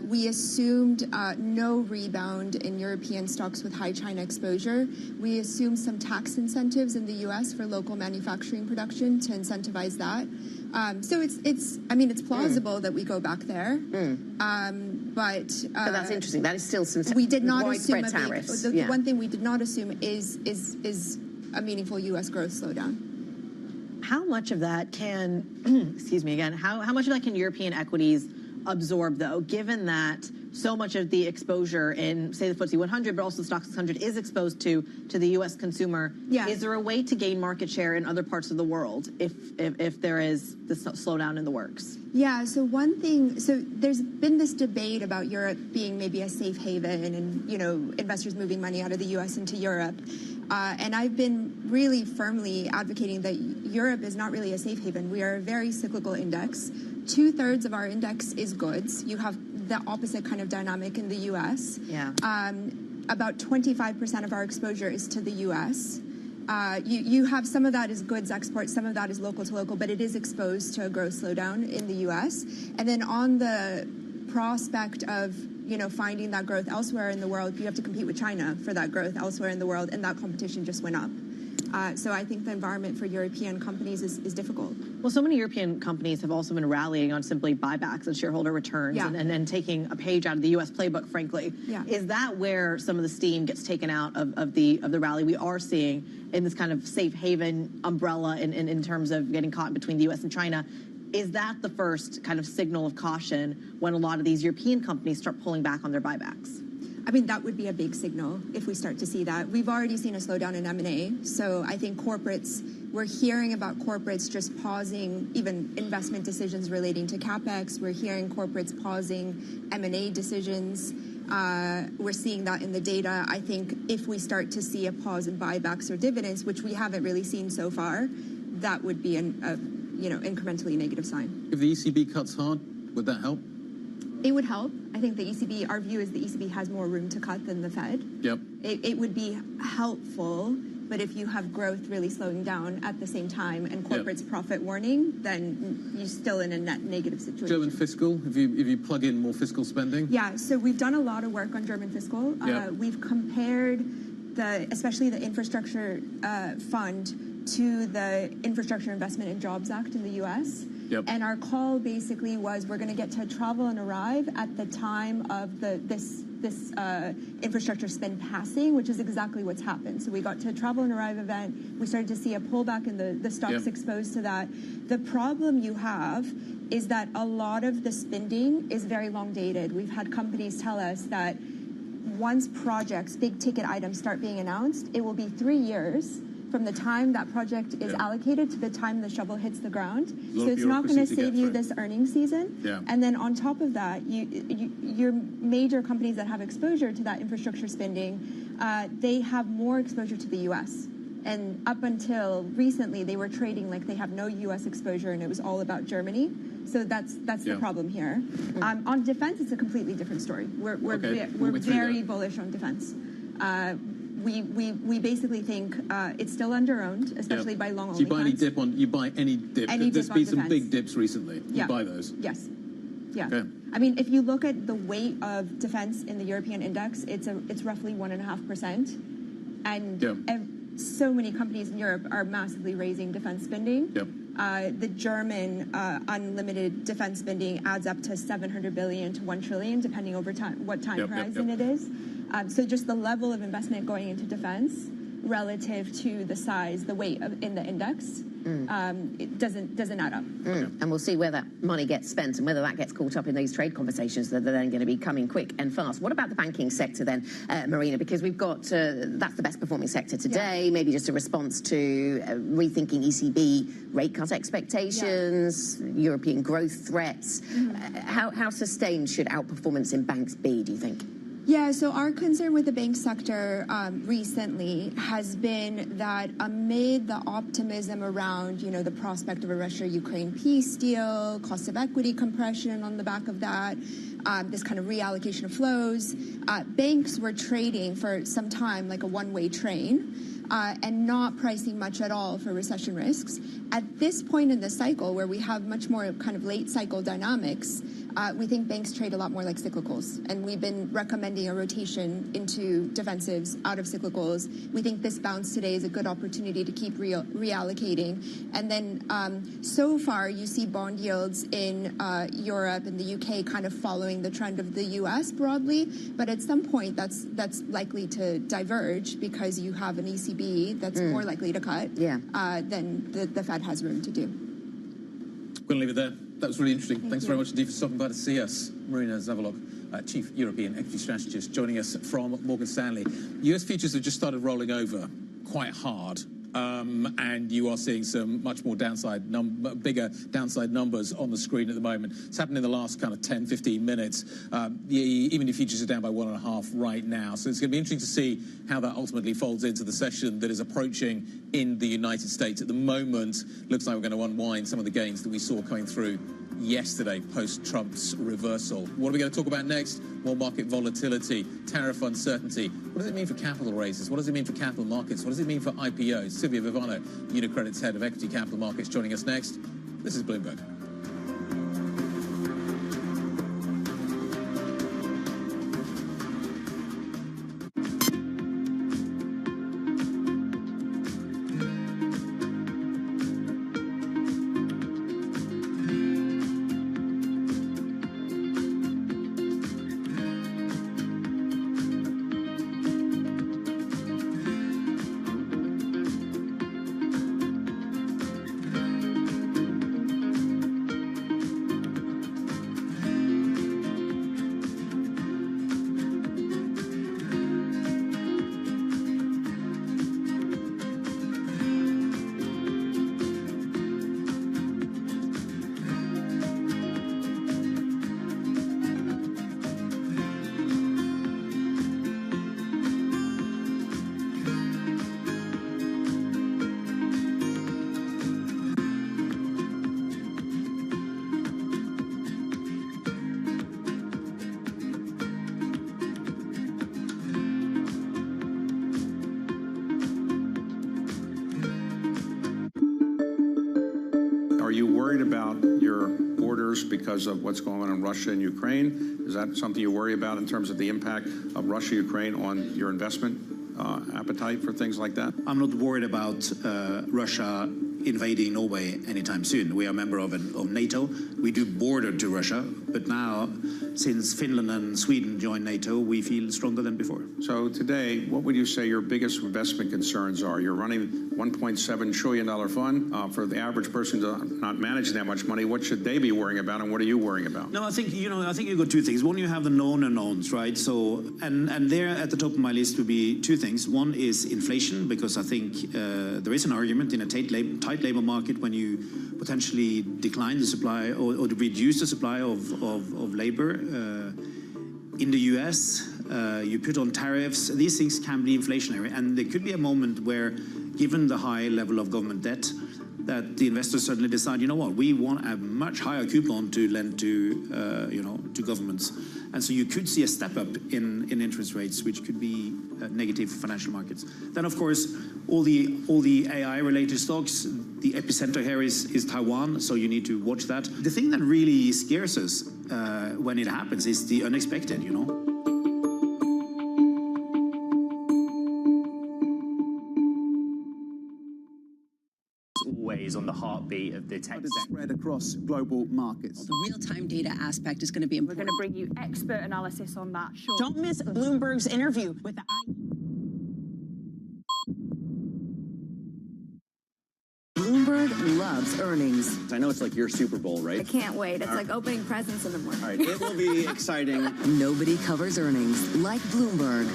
We assumed no rebound in European stocks with high China exposure. We assumed some tax incentives in the U.S. for local manufacturing production to incentivize that. So it's plausible that we go back there. But that's interesting. That is still some we did not assume tariffs. The one thing we did not assume is a meaningful U.S. growth slowdown. How much of that can, excuse me again, how much of that can European equities absorb, though, given that so much of the exposure in, say, the FTSE 100, but also the Stoxx 600 is exposed to the U.S. consumer? Yeah. Is there a way to gain market share in other parts of the world if there is this slowdown in the works? Yeah, so there's been this debate about Europe being maybe a safe haven and, investors moving money out of the U.S. into Europe. And I've been really firmly advocating that Europe is not really a safe haven. We are a very cyclical index. 2/3 of our index is goods. You have the opposite kind of dynamic in the U.S. Yeah. About 25% of our exposure is to the U.S. You have some of that is goods export, some of that is local to local, but it is exposed to a growth slowdown in the U.S. And then on the prospect of finding that growth elsewhere in the world, you have to compete with China for that growth elsewhere in the world, and that competition just went up. So I think the environment for European companies is difficult. Well, so many European companies have also been rallying on simply buybacks and shareholder returns and taking a page out of the U.S. playbook, frankly. Yeah. Is that where some of the steam gets taken out of the rally we are seeing in this kind of safe haven umbrella in terms of getting caught between the U.S. and China? Is that the first kind of signal of caution when a lot of these European companies start pulling back on their buybacks? I mean, that would be a big signal if we start to see that. We've already seen a slowdown in M&A. So I think we're hearing about corporates just pausing even investment decisions relating to CapEx. We're hearing corporates pausing M&A decisions. We're seeing that in the data. I think if we start to see a pause in buybacks or dividends, which we haven't really seen so far, that would be an incrementally negative sign. If the ECB cuts hard, would that help? It would help. I think our view is the ECB has more room to cut than the Fed. Yep. It would be helpful, but if you have growth really slowing down at the same time and corporates profit warning, then you're still in a net negative situation. German fiscal, if you plug in more fiscal spending? Yeah, so we've done a lot of work on German fiscal. We've compared especially the infrastructure fund to the Infrastructure Investment and Jobs Act in the U.S. Yep. And our call basically was we're going to get to travel and arrive at the time of this infrastructure spend passing, which is exactly what's happened. So we got to a travel and arrive event. We started to see a pullback in the stocks exposed to that. The problem you have is that a lot of the spending is very long dated. We've had companies tell us that once projects, big ticket items start being announced, it will be 3 years from the time that project is allocated to the time the shovel hits the ground. So it's not going to save you this earnings season. Yeah. And then on top of that, your major companies that have exposure to that infrastructure spending, they have more exposure to the U.S. And up until recently, they were trading like they have no U.S. exposure, and it was all about Germany. So that's the problem here. On defense, it's a completely different story. We're very bullish on defense. We basically think it's still under-owned, especially by long-only funds. You buy any dip? There's been some big dips recently. You buy those? Yes. Yeah. Okay. I mean, if you look at the weight of defense in the European index, it's roughly 1.5%. And so many companies in Europe are massively raising defense spending. Yep. The German unlimited defense spending adds up to 700 billion to 1 trillion, depending over what time horizon it is. So just the level of investment going into defense relative to the size, the weight in the index, it doesn't add up. And we'll see where that money gets spent and whether that gets caught up in these trade conversations that are then going to be coming quick and fast. What about the banking sector then, Marina? Because we've got, that's the best performing sector today, maybe just a response to rethinking ECB rate cut expectations, European growth threats. How sustained should outperformance in banks be, do you think? Yeah, so our concern with the bank sector recently has been that amid the optimism around, the prospect of a Russia-Ukraine peace deal, cost of equity compression on the back of that, this kind of reallocation of flows, banks were trading for some time like a one-way train and not pricing much at all for recession risks. At this point in the cycle, where we have much more kind of late cycle dynamics, we think banks trade a lot more like cyclicals, and we've been recommending a rotation into defensives out of cyclicals. We think this bounce today is a good opportunity to keep reallocating. And then so far, you see bond yields in Europe and the UK kind of following the trend of the US broadly, but at some point that's likely to diverge because you have an ECB that's more likely to cut than the Fed has room to do. We're going to leave it there. That was really interesting. Thanks very much indeed for stopping by to see us. Marina Zavalok, Chief European Equity Strategist, joining us from Morgan Stanley. US futures have just started rolling over quite hard. And you are seeing some much more bigger downside numbers on the screen at the moment. It's happened in the last kind of 10, 15 minutes. Even the futures are down by 1.5 right now. So it's going to be interesting to see how that ultimately folds into the session that is approaching in the United States. At the moment, looks like we're going to unwind some of the gains that we saw coming through yesterday, post-Trump's reversal. What are we going to talk about next? More market volatility, tariff uncertainty. What does it mean for capital raises? What does it mean for capital markets? What does it mean for IPOs? Silvia Vivano, UniCredit's head of equity capital markets, joining us next. This is Bloomberg. Are you worried about your orders because of what's going on in Russia and Ukraine? Is that something you worry about in terms of the impact of Russia, Ukraine on your investment appetite for things like that? I'm not worried about Russia invading Norway anytime soon. We are a member of NATO. We do border to Russia, but now, since Finland and Sweden joined NATO, we feel stronger than before. So today, what would you say your biggest investment concerns are? You're running $1.7 trillion fund. For the average person to not manage that much money, what should they be worrying about, and what are you worrying about? No, I think you've got two things. One, you have the known unknowns, right? So, and there at the top of my list would be two things. One is inflation, because I think there is an argument in a tight labor market when you potentially decline the supply or reduce the supply of labor. In the US, you put on tariffs. These things can be inflationary, and there could be a moment where, given the high level of government debt, that the investors suddenly decide, you know what, we want a much higher coupon to lend to, to governments. And so you could see a step up in interest rates, which could be negative for financial markets. Then, of course, all the AI-related stocks, the epicenter here is Taiwan, so you need to watch that. The thing that really scares us when it happens is the unexpected, Always on the heartbeat of the tech spread across global markets. The real-time data aspect is going to be important. We're going to bring you expert analysis on that. Sure. Don't miss Bloomberg's interview with the Bloomberg loves earnings. I know it's like your Super Bowl, right? I can't wait. It's like opening presents in the morning. All right, it will be exciting. Nobody covers earnings like Bloomberg.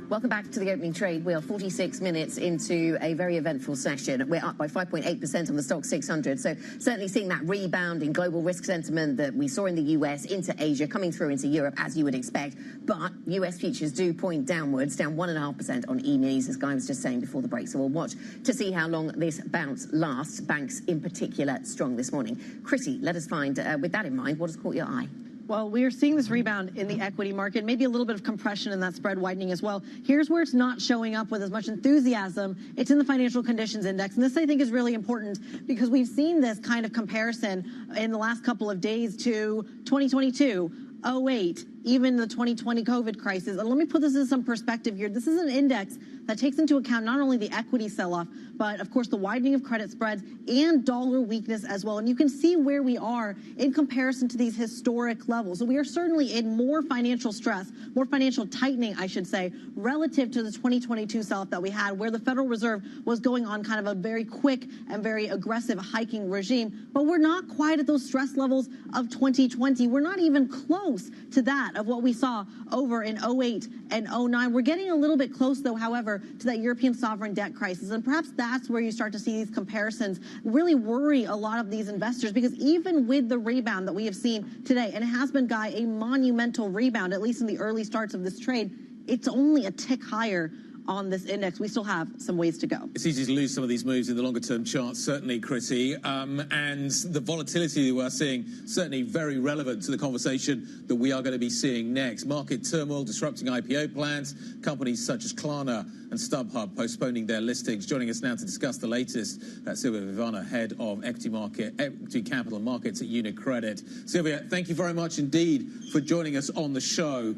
Welcome back to the opening trade. We are 46 minutes into a very eventful session. We're up by 5.8% on the stock 600. So certainly seeing that rebound in global risk sentiment that we saw in the US into Asia, coming through into Europe, as you would expect. But US futures do point downwards, down 1.5% on E-minis, as Guy was just saying before the break. So we'll watch to see how long this bounce lasts. Banks in particular strong this morning. Chrissy, let us find, with that in mind, what has caught your eye? Well, we are seeing this rebound in the equity market, maybe a little bit of compression in that spread widening as well. Here's where it's not showing up with as much enthusiasm. It's in the financial conditions index. And this, I think, is really important because we've seen this kind of comparison in the last couple of days to 2022, 08, even the 2020 COVID crisis. And let me put this in some perspective here. This is an index that takes into account not only the equity sell-off, but of course the widening of credit spreads and dollar weakness as well. And you can see where we are in comparison to these historic levels. So we are certainly in more financial stress, more financial tightening, I should say, relative to the 2022 sell-off that we had, where the Federal Reserve was going on kind of a very quick and very aggressive hiking regime. But we're not quite at those stress levels of 2020. We're not even close to that of what we saw over in 08 and 09. We're getting a little bit close, though, however, to that European sovereign debt crisis. And perhaps that's where you start to see these comparisons really worry a lot of these investors, because even with the rebound that we have seen today, and it has been, Guy, a monumental rebound, at least in the early starts of this trade, it's only a tick higher on this index. We still have some ways to go. It's easy to lose some of these moves in the longer term charts, certainly, Chrissy. And the volatility that we're seeing, certainly very relevant to the conversation that we are going to be seeing next. Market turmoil disrupting IPO plans, companies such as Klarna and StubHub postponing their listings. Joining us now to discuss the latest, Sylvia Vivana, Head of Equity Capital Markets at UniCredit. Sylvia, thank you very much indeed for joining us on the show.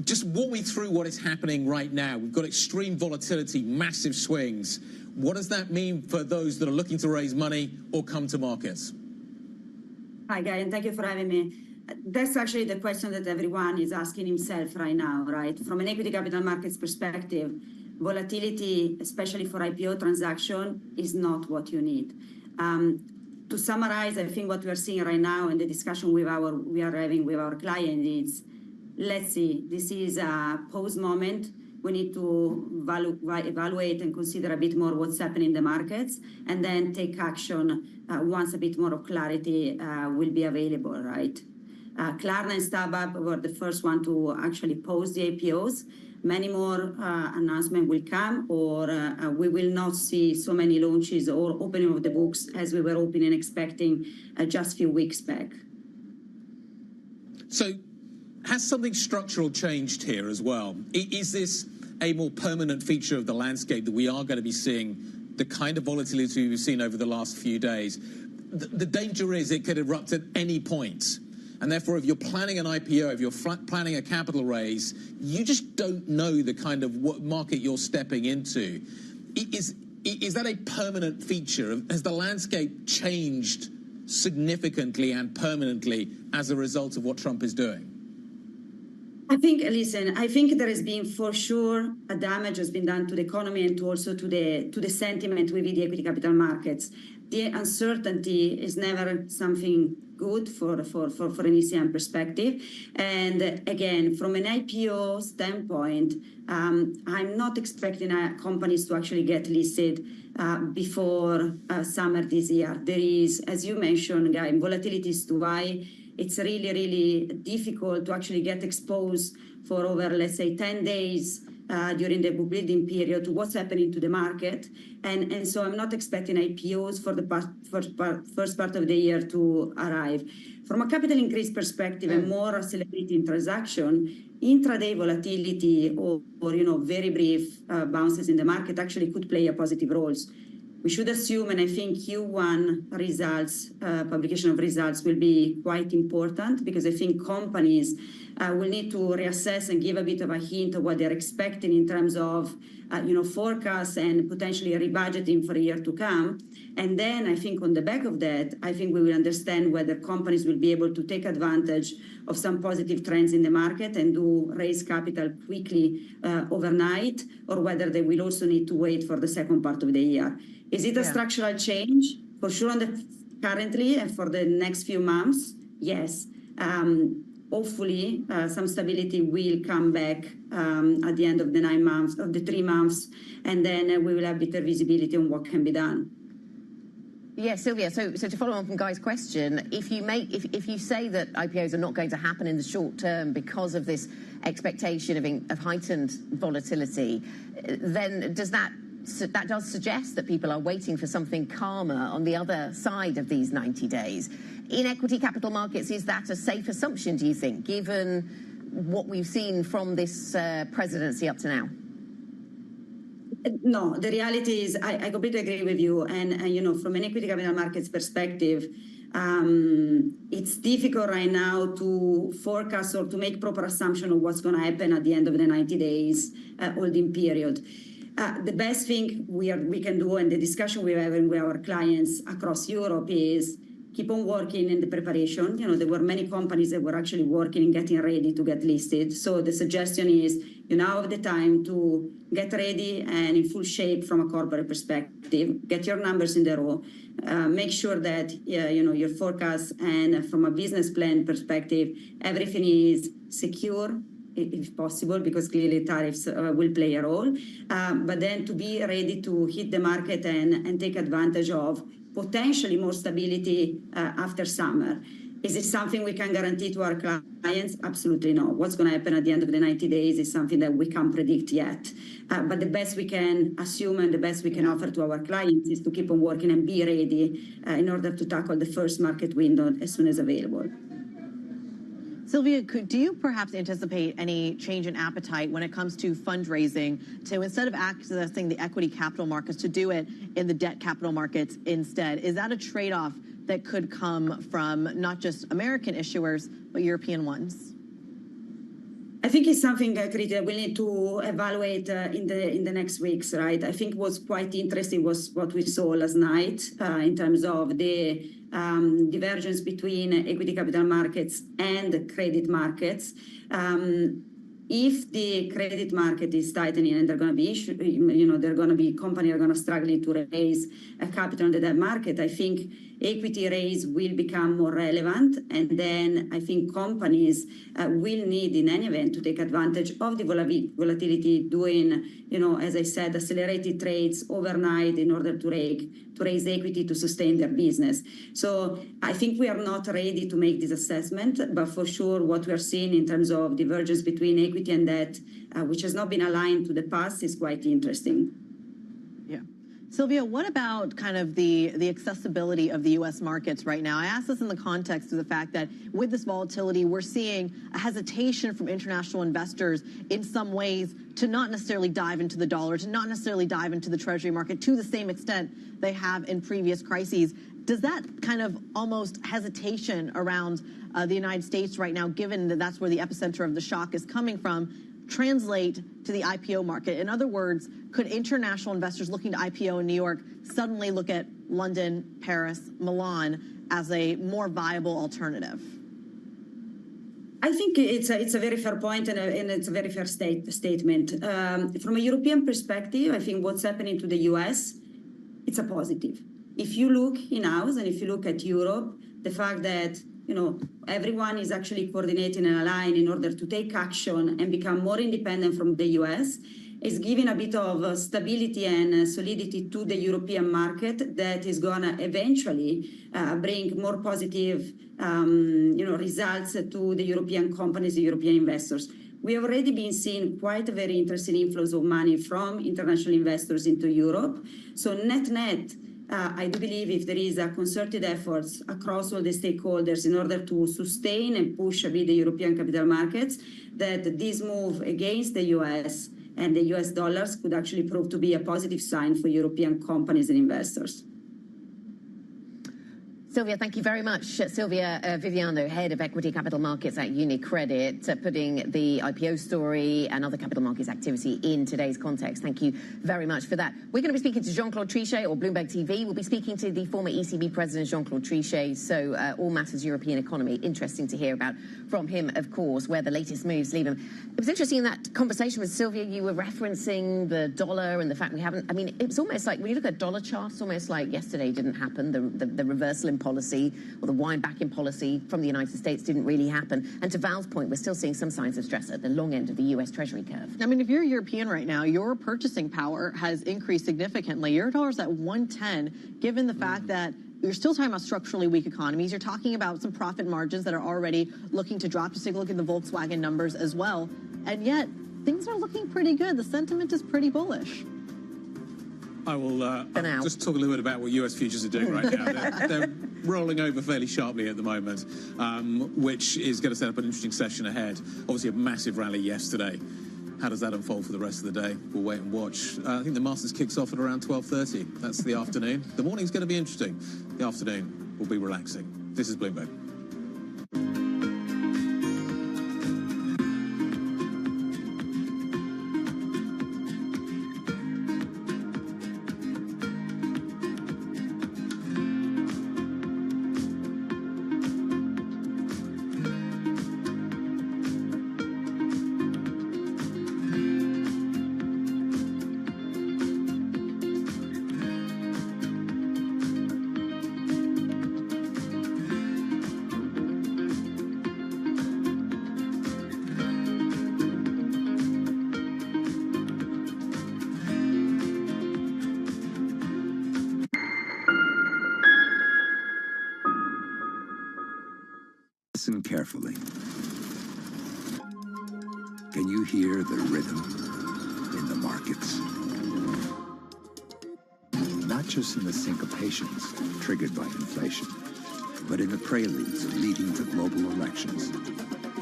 Just walk me through what is happening right now. We've got extreme volatility, massive swings. What does that mean for those that are looking to raise money or come to markets? Hi, Guy, and thank you for having me. That's actually the question that everyone is asking himself right now, right? From an equity capital markets perspective, volatility, especially for IPO transaction, is not what you need. To summarize, I think what we are seeing right now in the discussion we are having with our client is, let's see, this is a pause moment. We need to evaluate and consider a bit more what's happening in the markets and then take action once a bit more of clarity will be available, right? Klarna and StubHub were the first one to actually pause the IPOs. Many more announcements will come, or we will not see so many launches or opening of the books as we were hoping and expecting just a few weeks back. So, has something structural changed here as well? Is this a more permanent feature of the landscape that we are going to be seeing the kind of volatility we've seen over the last few days? The danger is it could erupt at any point. And therefore, if you're planning an IPO, if you're planning a capital raise, you just don't know the kind of what market you're stepping into. Is that a permanent feature? Has the landscape changed significantly and permanently as a result of what Trump is doing? I think there has been, for sure, a damage has been done to the economy and also to the sentiment within the equity capital markets. The uncertainty is never something good for an ECM perspective. And again, from an IPO standpoint, I'm not expecting companies to actually get listed before summer this year. There is, as you mentioned, Guy, volatility is too high. It's really, really difficult to actually get exposed for over, let's say, 10 days during the book building period to what's happening to the market. And so I'm not expecting IPOs for the first part of the year to arrive. From a capital increase perspective and more accelerating transaction, intraday volatility or very brief bounces in the market actually could play a positive role. We should assume, and I think Q1 results, publication of results will be quite important because I think companies will need to reassess and give a bit of a hint of what they're expecting in terms of, forecasts and potentially rebudgeting for a year to come. And then I think on the back of that, I think we will understand whether companies will be able to take advantage of some positive trends in the market and raise capital quickly overnight, or whether they will also need to wait for the second part of the year. Is it a structural change? For sure, currently and for the next few months, yes. Hopefully, some stability will come back at the end of the 9 months, of the 3 months, and then we will have better visibility on what can be done. Yeah, Sylvia, so to follow on from Guy's question, if you say that IPOs are not going to happen in the short term because of this expectation of heightened volatility, then that does suggest that people are waiting for something calmer on the other side of these 90 days. In equity capital markets, is that a safe assumption, do you think, given what we've seen from this presidency up to now? No, the reality is I completely agree with you. And from an equity capital markets perspective, it's difficult right now to forecast or to make proper assumption of what's going to happen at the end of the 90 days holding period. The best thing we can do, and the discussion we're having with our clients across Europe, is keep on working in the preparation. There were many companies that were actually working and getting ready to get listed. So the suggestion is you now have the time to get ready and in full shape from a corporate perspective. Get your numbers in the row. Make sure that your forecast and from a business plan perspective, everything is secure, if possible, because clearly tariffs will play a role. But then to be ready to hit the market and take advantage of potentially more stability after summer. Is it something we can guarantee to our clients? Absolutely not. What's going to happen at the end of the 90 days is something that we can't predict yet. But the best we can assume and the best we can offer to our clients is to keep on working and be ready in order to tackle the first market window as soon as available. Sylvia, do you perhaps anticipate any change in appetite when it comes to fundraising to, instead of accessing the equity capital markets, to do it in the debt capital markets instead? Is that a trade-off that could come from not just American issuers, but European ones? I think it's something, Kriti, that we need to evaluate in the next weeks, right? I think what's quite interesting was what we saw last night in terms of the divergence between equity capital markets and credit markets. If the credit market is tightening and there are going to be issues, there are going to be companies are going to struggle to raise capital in the debt market, I think equity raise will become more relevant. And then I think companies will need, in any event, to take advantage of the volatility, doing, as I said, accelerated trades overnight in order to raise equity to sustain their business. So I think we are not ready to make this assessment, but for sure what we are seeing in terms of divergence between equity and debt, which has not been aligned to the past, is quite interesting. Yeah. Sylvia, what about kind of the accessibility of the U.S. markets right now? I ask this in the context of the fact that with this volatility, we're seeing a hesitation from international investors in some ways to not necessarily dive into the dollar, to not necessarily dive into the treasury market to the same extent they have in previous crises. Does that kind of almost hesitation around the United States right now, given that that's where the epicenter of the shock is coming from, translate to the IPO market? In other words, could international investors looking to IPO in New York suddenly look at London, Paris, Milan as a more viable alternative? I think it's a very fair point and it's a very fair statement. From a European perspective, I think what's happening to the US, it's a positive. If you look in-house and if you look at Europe, the fact that everyone is actually coordinating and aligned in order to take action and become more independent from the US is giving a bit of stability and solidity to the European market that is going to eventually bring more positive results to the European companies, the European investors. We have already been seeing quite a very interesting inflows of money from international investors into Europe. So net-net, I do believe if there is a concerted efforts across all the stakeholders in order to sustain and push a bit the European capital markets, that this move against the US and the US dollars could actually prove to be a positive sign for European companies and investors. Sylvia, thank you very much. Sylvia Viviano, Head of Equity Capital Markets at UniCredit, putting the IPO story and other capital markets activity in today's context. Thank you very much for that. We're going to be speaking to Jean-Claude Trichet, or Bloomberg TV. We'll be speaking to the former ECB President, Jean-Claude Trichet. So all matters European economy. Interesting to hear about from him, of course, where the latest moves leave him. It was interesting in that conversation with Sylvia, you were referencing the dollar and the fact we haven't, I mean, it's almost like when you look at dollar charts, almost like yesterday didn't happen, the reversal in policy or the wind back in policy from the United States didn't really happen. And to Val's point, we're still seeing some signs of stress at the long end of the US Treasury curve. I mean, if you're European right now, your purchasing power has increased significantly. Your dollar's at 110, given the fact that you're still talking about structurally weak economies. You're talking about some profit margins that are already looking to drop. Just take a look at the Volkswagen numbers as well. And yet, things are looking pretty good. The sentiment is pretty bullish. I will just talk a little bit about what US futures are doing right now. They're rolling over fairly sharply at the moment, which is going to set up an interesting session ahead. Obviously, a massive rally yesterday. How does that unfold for the rest of the day? We'll wait and watch. I think the Masters kicks off at around 12:30. That's the afternoon. The morning's going to be interesting. The afternoon will be relaxing. This is Bloomberg. Listen carefully. Can you hear the rhythm in the markets? Not just in the syncopations triggered by inflation, but in the preludes leading to global elections,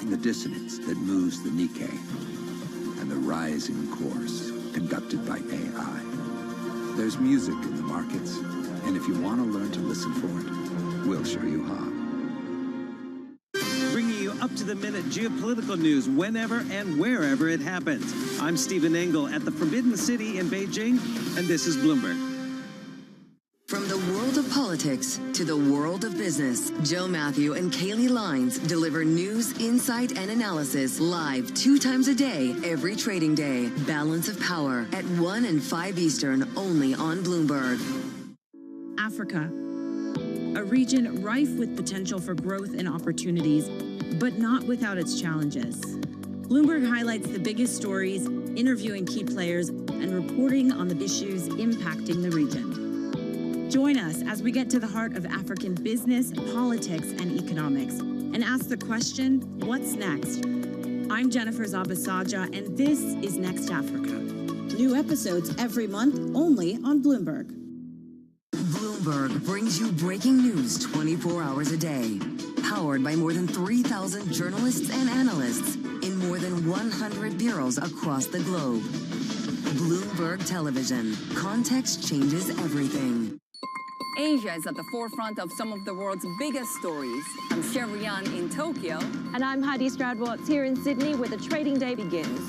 in the dissonance that moves the Nikkei, and the rising course conducted by AI. There's music in the markets, and if you want to learn to listen for it, we'll show you how. Bringing you up-to-the-minute geopolitical news whenever and wherever it happens. I'm Stephen Engel at the Forbidden City in Beijing, and this is Bloomberg. From the world of politics to the world of business, Joe Matthew and Kaylee Lines deliver news, insight, and analysis live 2 times a day, every trading day. Balance of Power at 1 and 5 Eastern, only on Bloomberg. Africa, a region rife with potential for growth and opportunities, but not without its challenges. Bloomberg highlights the biggest stories, interviewing key players, and reporting on the issues impacting the region. Join us as we get to the heart of African business, politics, and economics, and ask the question, what's next? I'm Jennifer Zabasaja, and this is Next Africa. New episodes every month, only on Bloomberg. Bloomberg brings you breaking news 24 hours a day. Powered by more than 3,000 journalists and analysts in more than 100 bureaus across the globe. Bloomberg Television. Context changes everything. Asia is at the forefront of some of the world's biggest stories. I'm Sherrian in Tokyo. And I'm Heidi Stroud-Watts here in Sydney, where the trading day begins.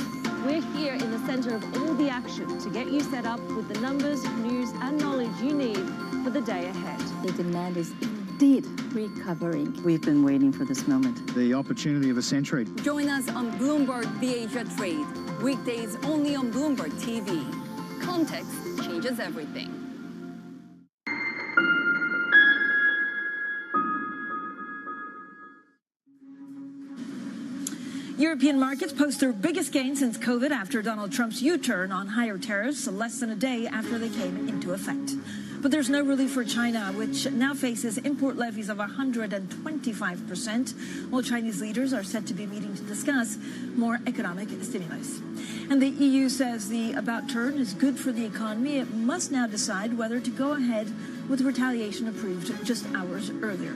We're here in the center of all the action to get you set up with the numbers, news, and knowledge you need for the day ahead. The demand is indeed recovering. We've been waiting for this moment. The opportunity of a century. Join us on Bloomberg The Asia Trade. Weekdays only on Bloomberg TV. Context changes everything. European markets post their biggest gain since COVID after Donald Trump's U-turn on higher tariffs less than a day after they came into effect. But there's no relief for China, which now faces import levies of 125%, while Chinese leaders are set to be meeting to discuss more economic stimulus. And the EU says the about turn is good for the economy. It must now decide whether to go ahead with retaliation approved just hours earlier.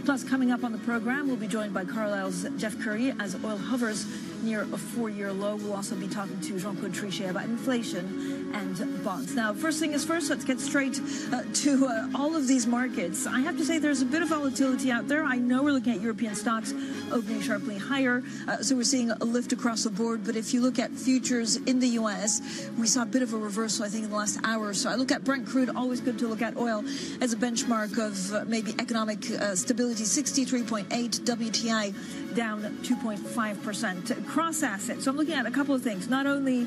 Plus, coming up on the program, we'll be joined by Carlyle's Jeff Curry as oil hovers near a 4-year low. We'll also be talking to Jean-Claude Trichet about inflation and bonds. Now, first thing is first, let's get straight to all of these markets. I have to say there's a bit of volatility out there. I know we're looking at European stocks opening sharply higher, so we're seeing a lift across the board. But if you look at futures in the U.S., we saw a bit of a reversal, I think, in the last hour or so. I look at Brent crude, always good to look at oil as a benchmark of maybe economic stability, 63.8, WTI down 2.5%. Cross assets. So I'm looking at a couple of things. Not only,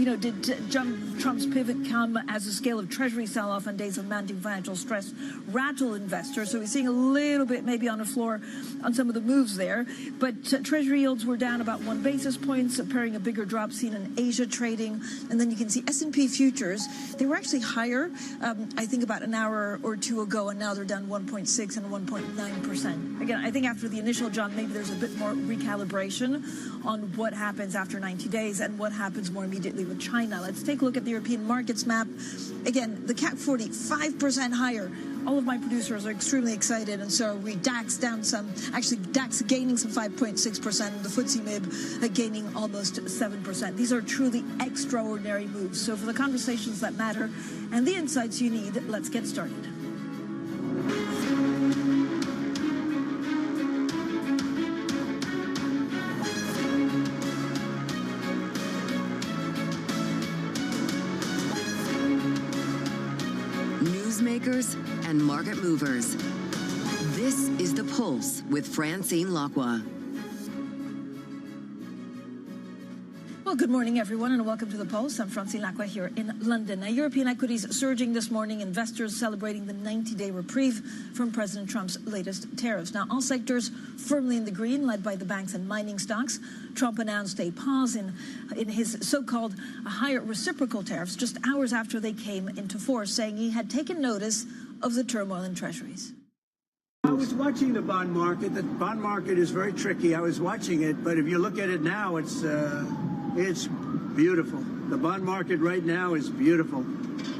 did Trump's pivot come as a scale of Treasury sell-off on days of mounting financial stress rattle investors. So we're seeing a little bit maybe on the floor on some of the moves there. But Treasury yields were down about 1 basis point, pairing a bigger drop seen in Asia trading. And then you can see S&P futures. They were actually higher, I think, about an hour or two ago, and now they're down 1.6 and 1.9%. Again, I think after the initial jump, maybe there's a bit more recalibration on what happens after 90 days and what happens more immediately with China. Let's take a look at the European markets map. Again, the CAC 40, 5% higher. All of my producers are extremely excited, and so are we. DAX down some. Actually, DAX gaining some 5.6%, and the FTSE MIB gaining almost 7%. These are truly extraordinary moves. So for the conversations that matter and the insights you need, let's get started. Newsmakers and market movers. This is The Pulse with Francine Lacqua. Well, good morning, everyone, and welcome to The Pulse. I'm Francine Lacqua here in London. Now, European equities surging this morning, investors celebrating the 90-day reprieve from President Trump's latest tariffs. Now, all sectors firmly in the green, led by the banks and mining stocks. Trump announced a pause in his so-called higher reciprocal tariffs just hours after they came into force, saying he had taken notice of the turmoil in treasuries. was watching the bond market. The bond market is very tricky. I was watching it, but if you look at it now, it's beautiful. The bond market right now is beautiful.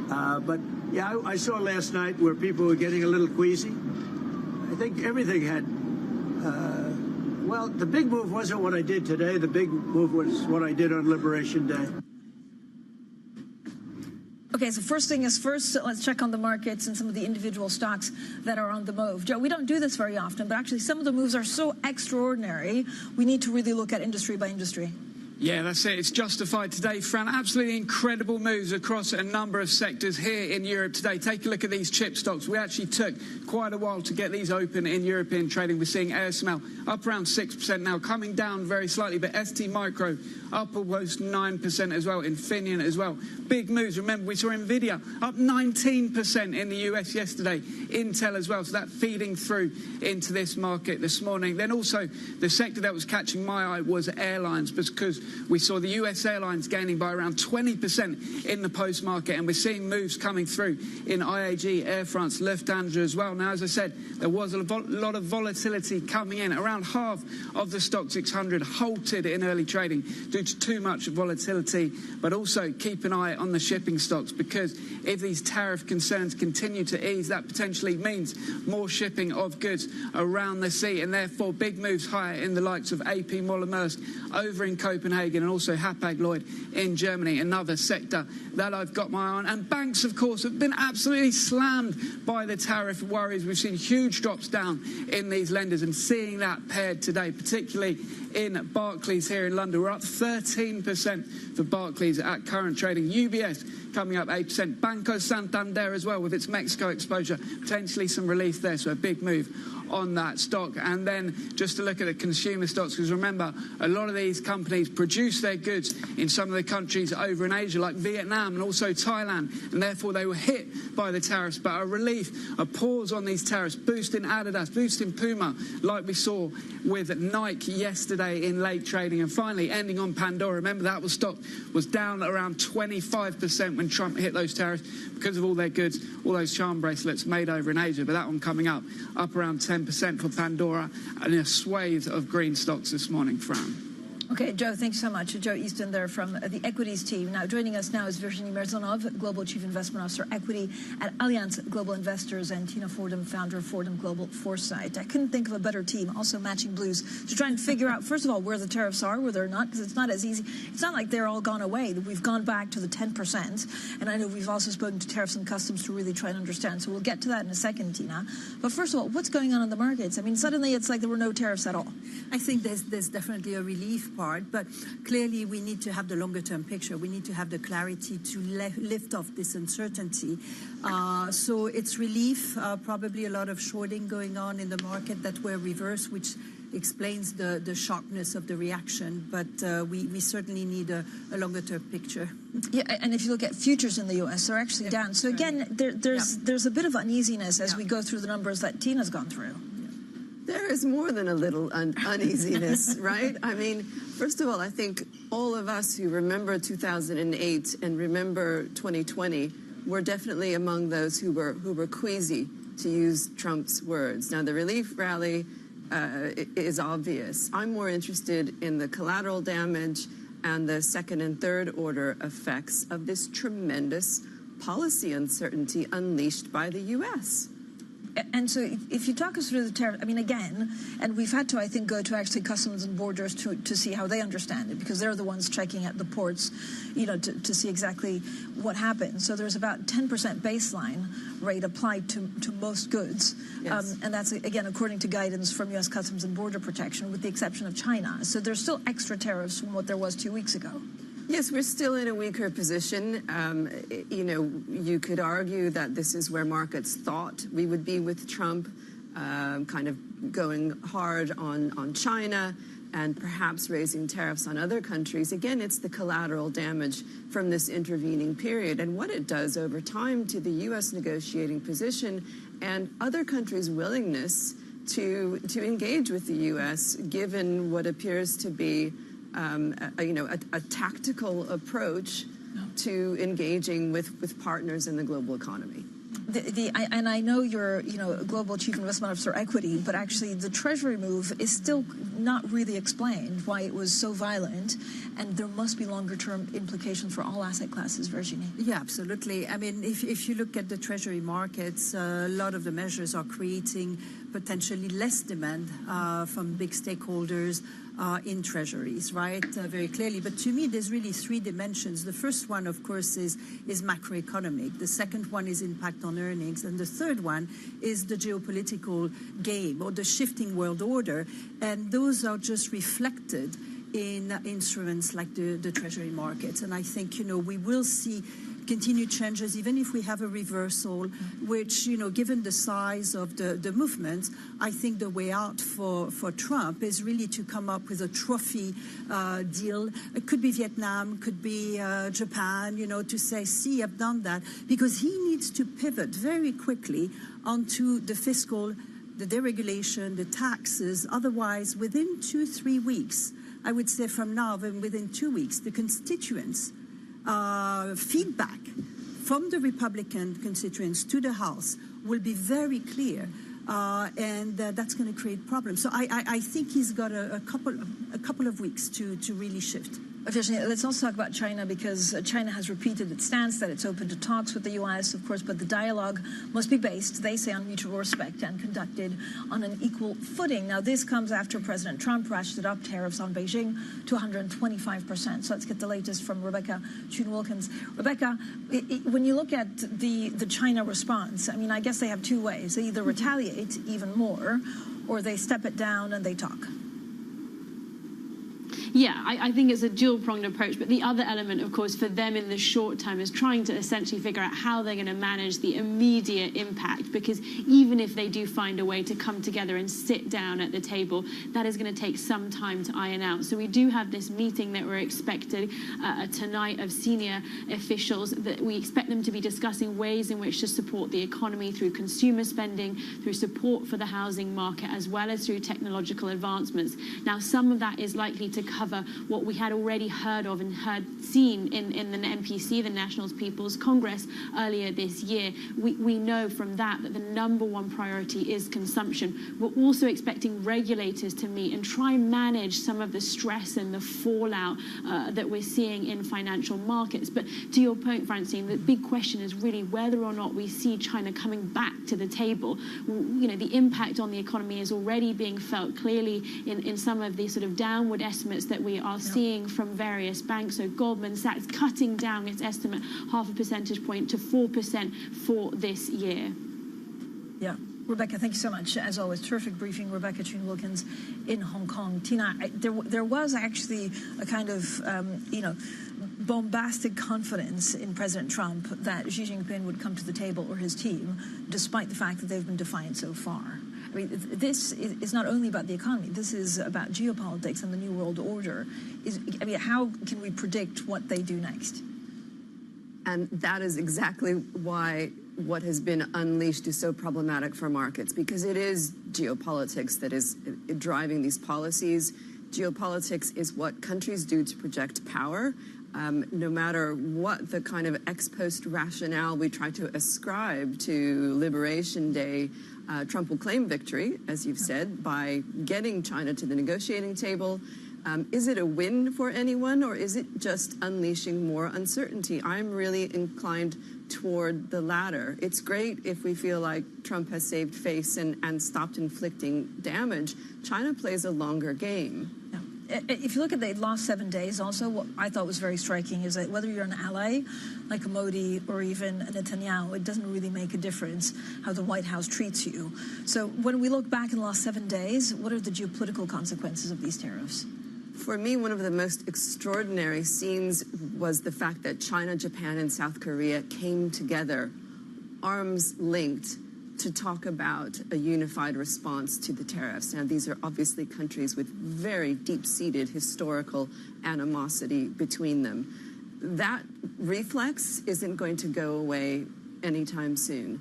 But yeah, I saw last night where people were getting a little queasy. I think everything had. Well, the big move wasn't what I did today. The big move was what I did on Liberation Day. Okay, so first thing is first, let's check on the markets and some of the individual stocks that are on the move. Joe, we don't do this very often, but actually some of the moves are so extraordinary, we need to really look at industry by industry. Yeah, that's it. It's justified today, Fran. Absolutely incredible moves across a number of sectors here in Europe today. Take a look at these chip stocks. We actually took quite a while to get these open in European trading. We're seeing ASML up around 6% now, coming down very slightly, but ST Micro up almost 9% as well, Infineon as well. Big moves. Remember, we saw Nvidia up 19% in the US yesterday, Intel as well, so that feeding through into this market this morning. Then also the sector that was catching my eye was airlines, because we saw the US airlines gaining by around 20% in the post-market, and we're seeing moves coming through in IAG, Air France, Lufthansa as well. Now, as I said, there was a lot of volatility coming in. Around half of the Stock 600 halted in early trading due to too much volatility, but also keep an eye on the shipping stocks, because if these tariff concerns continue to ease, that potentially means more shipping of goods around the sea, and therefore big moves higher in the likes of AP Moller Maersk over in Copenhagen, and also Hapag-Lloyd in Germany, another sector that I've got my eye on. And banks, of course, have been absolutely slammed by the tariff worries. We've seen huge drops down in these lenders, and seeing that paired today, particularly in Barclays here in London. We're up 13% for Barclays at current trading. UBS coming up 8%. Banco Santander as well with its Mexico exposure. Potentially some relief there, so a big move on that stock. And then just to look at the consumer stocks, because remember, a lot of these companies produce their goods in some of the countries over in Asia, like Vietnam and also Thailand, and therefore they were hit by the tariffs. But a relief, a pause on these tariffs, boosting Adidas, boosting Puma, like we saw with Nike yesterday in late trading. And finally, ending on Pandora. Remember, that stock was down around 25% when Trump hit those tariffs because of all their goods, all those charm bracelets made over in Asia. But that one coming up around 10% for Pandora, and a swathe of green stocks this morning, Fran. Okay, Joe, thanks so much. Joe Easton there from the equities team. Now, joining us now is Virginie Merzanov, Global Chief Investment Officer, Equity at Allianz Global Investors, and Tina Fordham, founder of Fordham Global Foresight. I couldn't think of a better team, also matching blues, to try and figure out, first of all, where the tariffs are, where they're not, because it's not as easy. It's not like they're all gone away. We've gone back to the 10%, and I know we've also spoken to Tariffs and Customs to really try and understand. So we'll get to that in a second, Tina. But first of all, what's going on in the markets? I mean, suddenly it's like there were no tariffs at all. I think there's definitely a relief part, but clearly we need to have the longer term picture. We need to have the clarity to lift off this uncertainty. So it's relief, probably a lot of shorting going on in the market that were reversed, which explains the sharpness of the reaction, but we certainly need a longer term picture. Yeah, and if you look at futures in the U.S., they're actually down. So again, there's a bit of uneasiness as we go through the numbers that Tina's gone through. There is more than a little uneasiness, right? I mean, first of all, I think all of us who remember 2008 and remember 2020 were definitely among those who were queasy, to use Trump's words. Now, the relief rally is obvious. I'm more interested in the collateral damage and the second and third order effects of this tremendous policy uncertainty unleashed by the U.S. And so if you talk us through the tariff, I mean, again, and we've had to, I think, go to actually Customs and Borders to see how they understand it, because they're the ones checking at the ports, you know, to see exactly what happened. So there's about 10% baseline rate applied to most goods. Yes. And that's, again, according to guidance from U.S. Customs and Border Protection, with the exception of China. So there's still extra tariffs from what there was 2 weeks ago. Yes, we're still in a weaker position. You know, you could argue that this is where markets thought we would be with Trump, kind of going hard on China and perhaps raising tariffs on other countries. Again, it's the collateral damage from this intervening period and what it does over time to the U.S. negotiating position and other countries' willingness to engage with the U.S., given what appears to be a tactical approach to engaging with partners in the global economy. And I know you're, Global Chief Investment Officer Equity, but actually the Treasury move is still not really explained why it was so violent, and there must be longer-term implications for all asset classes, Virginie. Yeah, absolutely. I mean, if you look at the Treasury markets, a lot of the measures are creating potentially less demand from big stakeholders in treasuries, right? Very clearly. But to me, there's really three dimensions. The first one, of course, is macroeconomic. The second one is impact on earnings. And the third one is the geopolitical game or the shifting world order. And those are just reflected in instruments like the treasury markets. And I think, we will see continued changes, even if we have a reversal, which, given the size of the movement, I think the way out for Trump is really to come up with a trophy deal. It could be Vietnam, could be Japan, to say, see, I've done that, because he needs to pivot very quickly onto the fiscal, the deregulation, the taxes. Otherwise, within 2-3 weeks, I would say from now, then within 2 weeks, the constituents' feedback from the Republican constituents to the House will be very clear, and that's going to create problems. So I think he's got a couple of weeks to really shift. Virginie, let's also talk about China, because China has repeated its stance that it's open to talks with the U.S., of course, but the dialogue must be based, they say, on mutual respect and conducted on an equal footing. Now, this comes after President Trump ratcheted up tariffs on Beijing to 125%. So let's get the latest from Rebecca Chun-Wilkins. Rebecca, when you look at the China response, I mean, I guess they have two ways. They either retaliate even more, or they step it down and they talk. Yeah, I think it's a dual-pronged approach, but the other element, of course, for them in the short term is trying to essentially figure out how they're going to manage the immediate impact, because even if they do find a way to come together and sit down at the table, that is going to take some time to iron out. So we do have this meeting that we're expecting tonight of senior officials, that we expect them to be discussing ways in which to support the economy through consumer spending, through support for the housing market, as well as through technological advancements. Now, some of that is likely to cover what we had already heard of and seen in the NPC, the National People's Congress, earlier this year. We know from that the number one priority is consumption. We're also expecting regulators to meet and try and manage some of the stress and the fallout that we're seeing in financial markets. But to your point, Francine, the big question is really whether or not we see China coming back to the table. The impact on the economy is already being felt clearly in some of the sort of downward estimates that we are seeing from various banks. So Goldman Sachs cutting down its estimate 0.5 percentage point to 4% for this year. Yeah. Rebecca, thank you so much. As always, terrific briefing. Rebecca Chun-Wilkins in Hong Kong. Tina, there was actually a kind of, bombastic confidence in President Trump that Xi Jinping would come to the table, or his team, despite the fact that they've been defiant so far. I mean, this is not only about the economy. This is about geopolitics and the New World Order. How can we predict what they do next? And that is exactly why what has been unleashed is so problematic for markets, because it is geopolitics that is driving these policies. Geopolitics is what countries do to project power. No matter what the kind of ex post rationale we try to ascribe to Liberation Day, Trump will claim victory, as you've said, by getting China to the negotiating table. Is it a win for anyone, or is it just unleashing more uncertainty? I'm really inclined toward the latter. It's great if we feel like Trump has saved face and stopped inflicting damage. China plays a longer game. If you look at the last 7 days also, what I thought was very striking is that whether you're an ally like a Modi or even a Netanyahu, it doesn't really make a difference how the White House treats you. So when we look back in the last 7 days, what are the geopolitical consequences of these tariffs? For me, one of the most extraordinary scenes was the fact that China, Japan, and South Korea came together, arms linked, to talk about a unified response to the tariffs. Now, these are obviously countries with very deep-seated historical animosity between them. That reflex isn't going to go away anytime soon.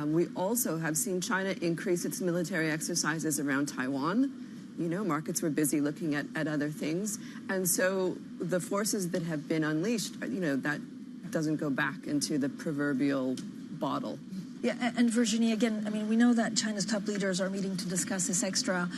We also have seen China increase its military exercises around Taiwan. Markets were busy looking at other things. And so the forces that have been unleashed, that doesn't go back into the proverbial bottle. Yeah, and Virginie, again, I mean, we know that China's top leaders are meeting to discuss this extra,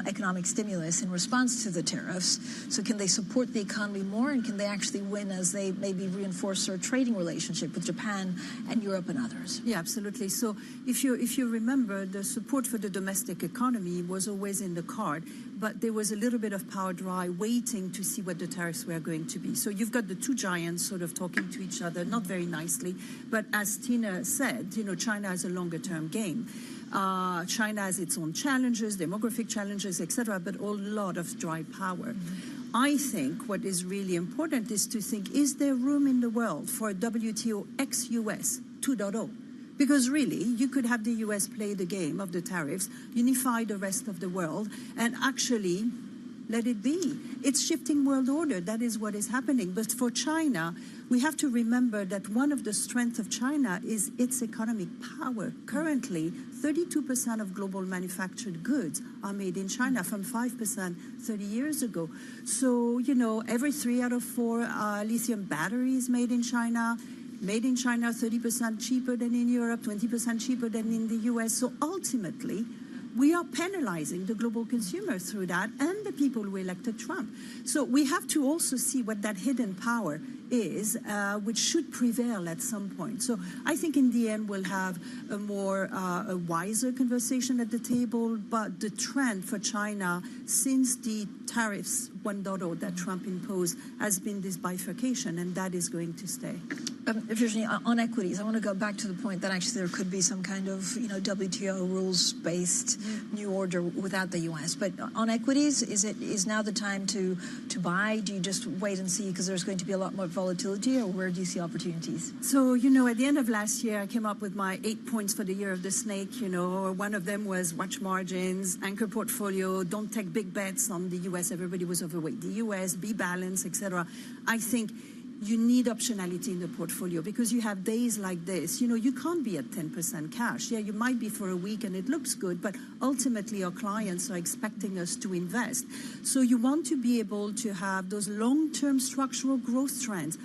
economic stimulus in response to the tariffs. So can they support the economy more, and can they actually win as they maybe reinforce their trading relationship with Japan and Europe and others? Yeah, absolutely. So if you remember, the support for the domestic economy was always in the card, but there was a little bit of power dry waiting to see what the tariffs were going to be. So you've got the two giants sort of talking to each other, not very nicely, but as Tina said, China has a longer-term game. China has its own challenges, demographic challenges, etc., but a lot of dry power. I think what is really important is to think, is there room in the world for a WTO ex-US 2.0? Because really, you could have the US play the game of the tariffs, unify the rest of the world, and actually let it be. It's shifting world order. That is what is happening. But for China, we have to remember that one of the strengths of China is its economic power. Currently, 32% of global manufactured goods are made in China, from 5% 30 years ago. So, every 3 out of 4 lithium batteries made in China. Made in China, 30% cheaper than in Europe, 20% cheaper than in the US. So ultimately, we are penalizing the global consumer through that, and the people who elected Trump. So we have to also see what that hidden power is, which should prevail at some point. So I think in the end we'll have a wiser conversation at the table, but the trend for China since the tariffs 1.0 that Trump imposed has been this bifurcation, and that is going to stay. Virginie, on equities, I want to go back to the point that actually there could be some kind of, WTO rules-based new order without the U.S. But on equities, is now the time to buy? Do you just wait and see because there's going to be a lot more volatility, or where do you see opportunities? So, at the end of last year, I came up with my 8 points for the year of the snake. One of them was watch margins, anchor portfolio, don't take big bets on the U.S. Everybody was overweight the U.S., be balanced, etc. I think you need optionality in the portfolio because you have days like this. You can't be at 10% cash. Yeah, you might be for a week and it looks good, but ultimately our clients are expecting us to invest. So you want to be able to have those long-term structural growth trends.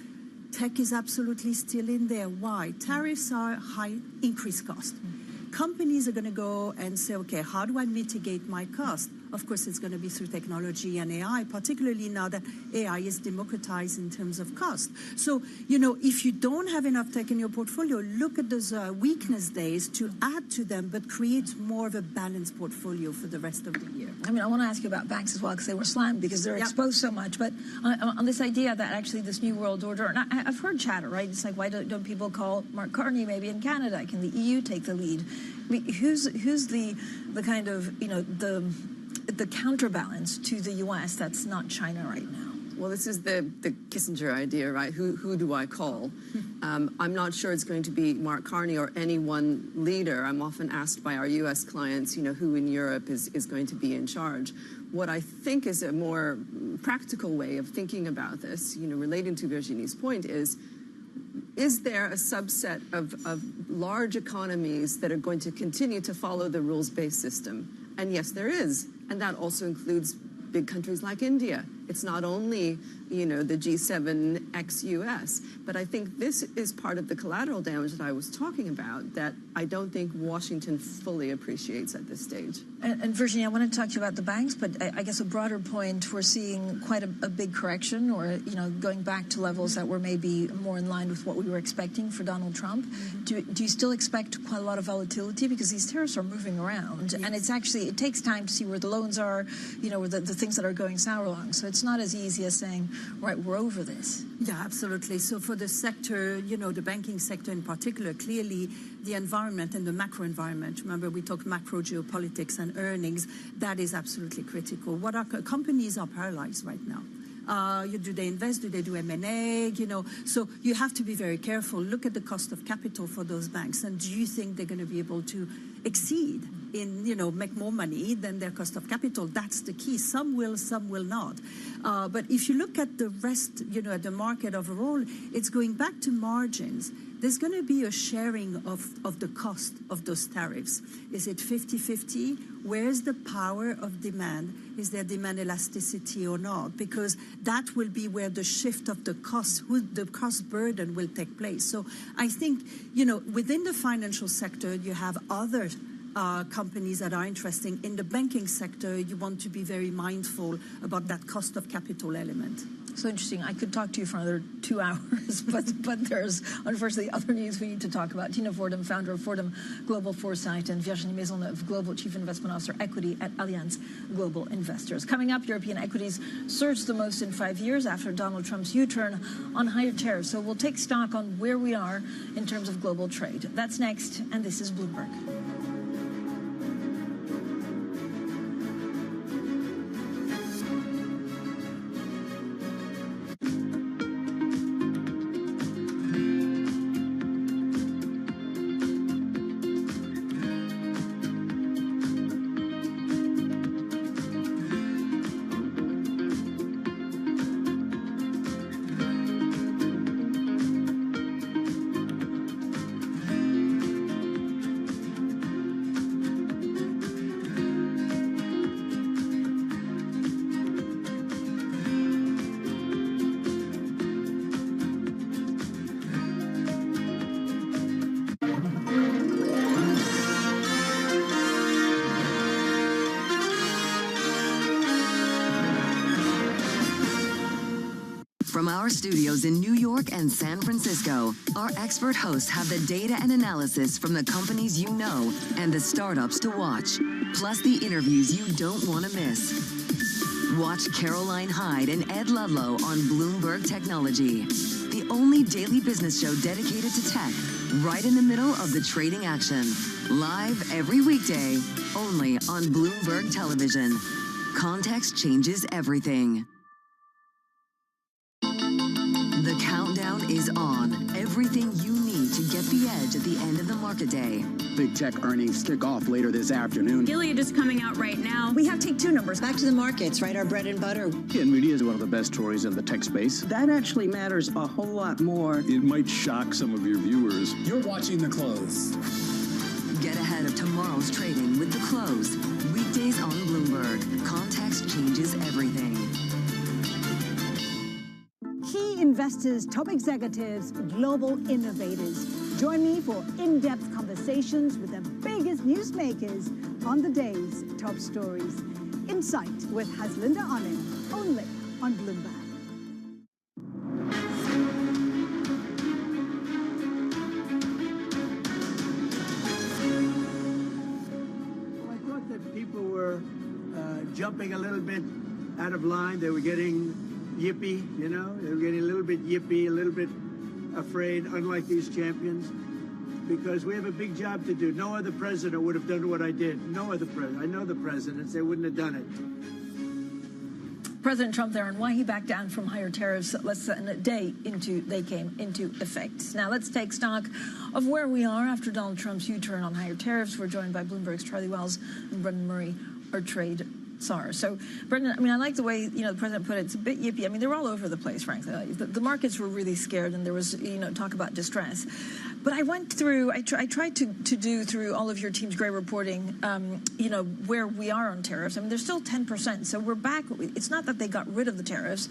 Tech is absolutely still in there. Why? Tariffs are high increased cost. Companies are going to go and say, okay, how do I mitigate my cost? Of course, it's going to be through technology and AI, particularly now that AI is democratized in terms of cost. So, if you don't have enough tech in your portfolio, look at those weakness days to add to them, but create more of a balanced portfolio for the rest of the year. I want to ask you about banks as well, because they were slammed because they're exposed so much. But on this idea that actually this new world order, and I've heard chatter, right? It's like, why don't people call Mark Carney maybe in Canada? Can the EU take the lead? Who's the kind of, the counterbalance to the U.S. that's not China right now? Well, this is the Kissinger idea, right? Who do I call? I'm not sure it's going to be Mark Carney or any one leader. I'm often asked by our U.S. clients, who in Europe is going to be in charge. What I think is a more practical way of thinking about this, relating to Virginie's point, is there a subset of large economies that are going to continue to follow the rules-based system? And yes, there is. And that also includes big countries like India. It's not only, the G7 ex-US, but I think this is part of the collateral damage that I was talking about that I don't think Washington fully appreciates at this stage. And Virginie, I want to talk to you about the banks, but I guess a broader point, we're seeing quite a big correction, or, going back to levels that were maybe more in line with what we were expecting for Donald Trump. Do you still expect quite a lot of volatility? Because these tariffs are moving around, and it takes time to see where the loans are, where the things that are going sour along. So it's not as easy as saying, right, we're over this. Yeah, absolutely. So for the sector, the banking sector in particular, clearly the environment and the macro environment, remember we talked macro geopolitics and earnings, that is absolutely critical. What our companies are paralyzed right now. Do they invest? Do they do M&A? So you have to be very careful. Look at the cost of capital for those banks. And do you think they're going to be able to exceed make more money than their cost of capital. That's the key. Some will not. But if you look at the rest, at the market overall, it's going back to margins. There's going to be a sharing of the cost of those tariffs. Is it 50-50? Where's the power of demand? Is there demand elasticity or not? Because that will be where the shift of the cost burden will take place. So I think, within the financial sector, you have other companies that are interesting. In the banking sector, you want to be very mindful about that cost of capital element. So interesting. I could talk to you for another 2 hours, but there's unfortunately other news we need to talk about. Tina Fordham, founder of Fordham Global Foresight, and Virginie Maisonneuve, Global Chief Investment Officer, Equity at Allianz Global Investors. Coming up, European equities surged the most in 5 years after Donald Trump's U-turn on higher tariffs. So we'll take stock on where we are in terms of global trade. That's next, and this is Bloomberg. From our studios in New York and San Francisco, our expert hosts have the data and analysis from the companies you know and the startups to watch, plus the interviews you don't want to miss. Watch Caroline Hyde and Ed Ludlow on Bloomberg Technology, the only daily business show dedicated to tech, right in the middle of the trading action. Live every weekday, only on Bloomberg Television. Context changes everything. The countdown is on. Everything you need to get the edge at the end of the market day. Big tech earnings kick off later this afternoon. Gilead is coming out right now. We have take two numbers. Back to the markets, right? Our bread and butter. NVIDIA is one of the best stories in the tech space. That actually matters a whole lot more. It might shock some of your viewers. You're watching The Close. Get ahead of tomorrow's trading with The Close. Weekdays on Bloomberg. Context changes everything. Key investors, top executives, global innovators. Join me for in-depth conversations with the biggest newsmakers on the day's top stories. Insight with Haslinda Onen, only on Bloomberg. Well, I thought that people were jumping a little bit out of line. They were getting yippy, you know? They were getting a little bit yippy, a little bit afraid, unlike these champions, because we have a big job to do. No other president would have done what I did. No other president. I know the presidents. They wouldn't have done it. President Trump there on why he backed down from higher tariffs less than a day into they came into effect. Now let's take stock of where we are after Donald Trump's U-turn on higher tariffs. We're joined by Bloomberg's Charlie Wells and Brendan Murray, our trade czar. So, Brendan, I mean, I like the way, the president put it. It's a bit yippy. I mean, they were all over the place, frankly. The markets were really scared, and there was, talk about distress. But I went through, I tried to do through all of your team's great reporting, where we are on tariffs. I mean, they're still 10%. So we're back. It's not that they got rid of the tariffs.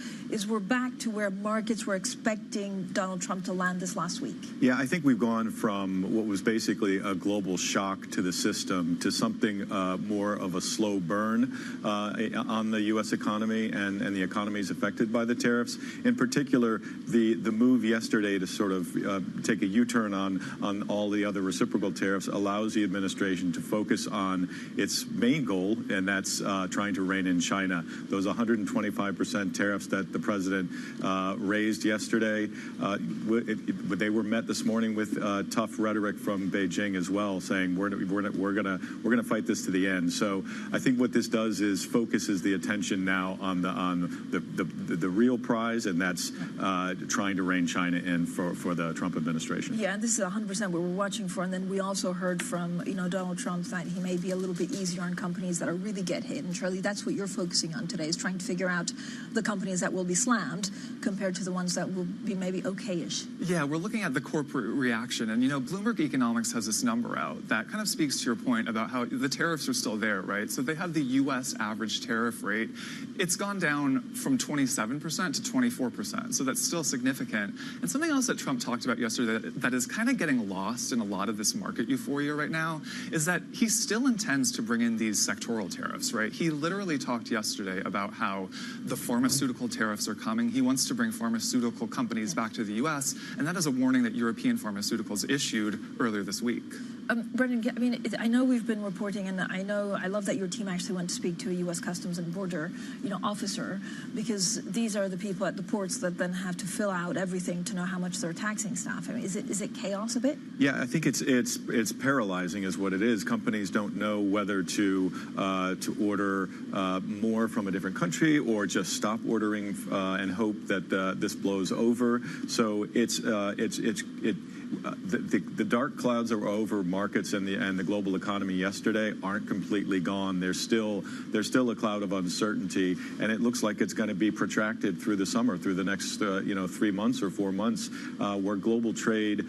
We're back to where markets were expecting Donald Trump to land this last week. Yeah, I think we've gone from what was basically a global shock to the system to something more of a slow burn on the U.S. economy and the economies affected by the tariffs. In particular, the move yesterday to sort of take a U-turn on all the other reciprocal tariffs allows the administration to focus on its main goal, and that's trying to rein in China. Those 125% tariffs that the president raised yesterday, they were met this morning with tough rhetoric from Beijing as well, saying we're gonna fight this to the end. So I think what this does is focuses the attention now on the real prize, and that's trying to rein China in for the Trump administration. Yeah, and this is 100% what we're watching for. And then we also heard from Donald Trump that he may be a little bit easier on companies that are really get hit. And Charlie, that's what you're focusing on today, is trying to figure out the companies that will be slammed compared to the ones that will be maybe okay-ish. Yeah, we're looking at the corporate reaction. And, Bloomberg Economics has this number out that kind of speaks to your point about how the tariffs are still there, right? So they have the U.S. average tariff rate. It's gone down from 27% to 24%. So that's still significant. And something else that Trump talked about yesterday that is kind of getting lost in a lot of this market euphoria right now is that he still intends to bring in these sectoral tariffs, right? He literally talked yesterday about how the pharmaceutical tariffs are coming. He wants to bring pharmaceutical companies back to the U.S., and that is a warning that European pharmaceuticals issued earlier this week. Brendan, I know we've been reporting, and I love that your team actually went to speak to a U.S. Customs and Border, officer, because these are the people at the ports that then have to fill out everything to know how much they're taxing staff. Is it chaos a bit? Yeah, I think it's paralyzing, is what it is. Companies don't know whether to order more from a different country or just stop ordering and hope that this blows over. So the dark clouds that were over markets and the global economy yesterday aren't completely gone. There's still a cloud of uncertainty, and it looks like it's going to be protracted through the summer, through the next 3 months or 4 months, where global trade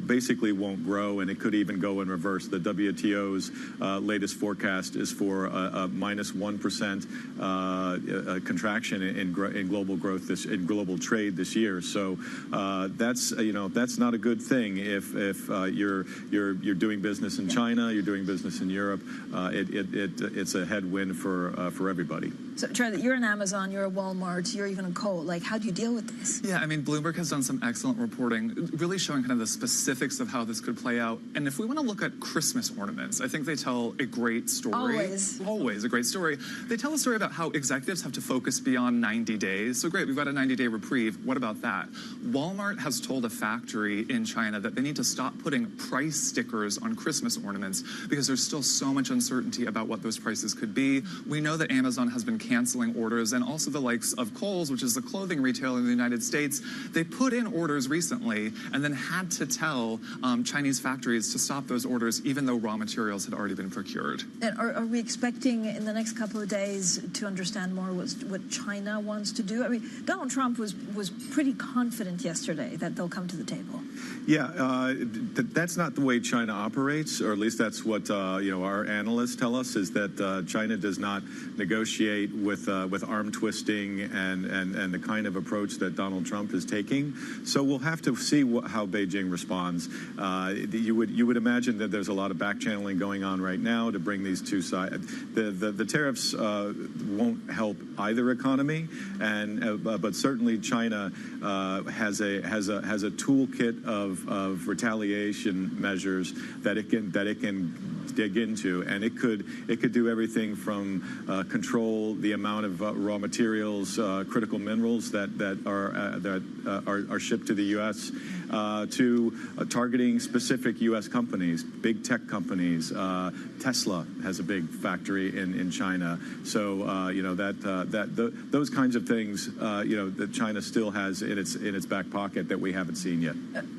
basically won't grow, and it could even go in reverse. The WTO's latest forecast is for a minus 1% contraction in global growth in global trade this year. So that's not a good thing. If you're doing business in China, you're doing business in Europe, it's a headwind for everybody. So, Charlie, you're an Amazon, you're a Walmart, you're even a Kohl. How do you deal with this? Yeah, Bloomberg has done some excellent reporting, really showing kind of the specifics of how this could play out. And if we want to look at Christmas ornaments, I think they tell a great story. Always a great story. They tell a story about how executives have to focus beyond 90 days. So great, we've got a 90-day reprieve. What about that? Walmart has told a factory in China that they need to stop putting price stickers on Christmas ornaments because there's still so much uncertainty about what those prices could be. We know that Amazon has been canceling orders, and also the likes of Kohl's, which is the clothing retailer in the United States. They put in orders recently and then had to tell Chinese factories to stop those orders even though raw materials had already been procured. And are we expecting in the next couple of days to understand more what China wants to do? Donald Trump was pretty confident yesterday that they'll come to the table. Yeah, that's not the way China operates, or at least that's what our analysts tell us, is that China does not negotiate with arm twisting and the kind of approach that Donald Trump is taking. So we'll have to see how Beijing responds. You would imagine that there's a lot of back channeling going on right now to bring these two sides. The tariffs won't help either economy, but certainly China has a toolkit of retaliation measures that it can dig into, and it could do everything from control the amount of raw materials, critical minerals that are shipped to the U.S. To targeting specific U.S. companies, big tech companies. Tesla has a big factory in China, so those kinds of things that China still has in its back pocket that we haven't seen yet.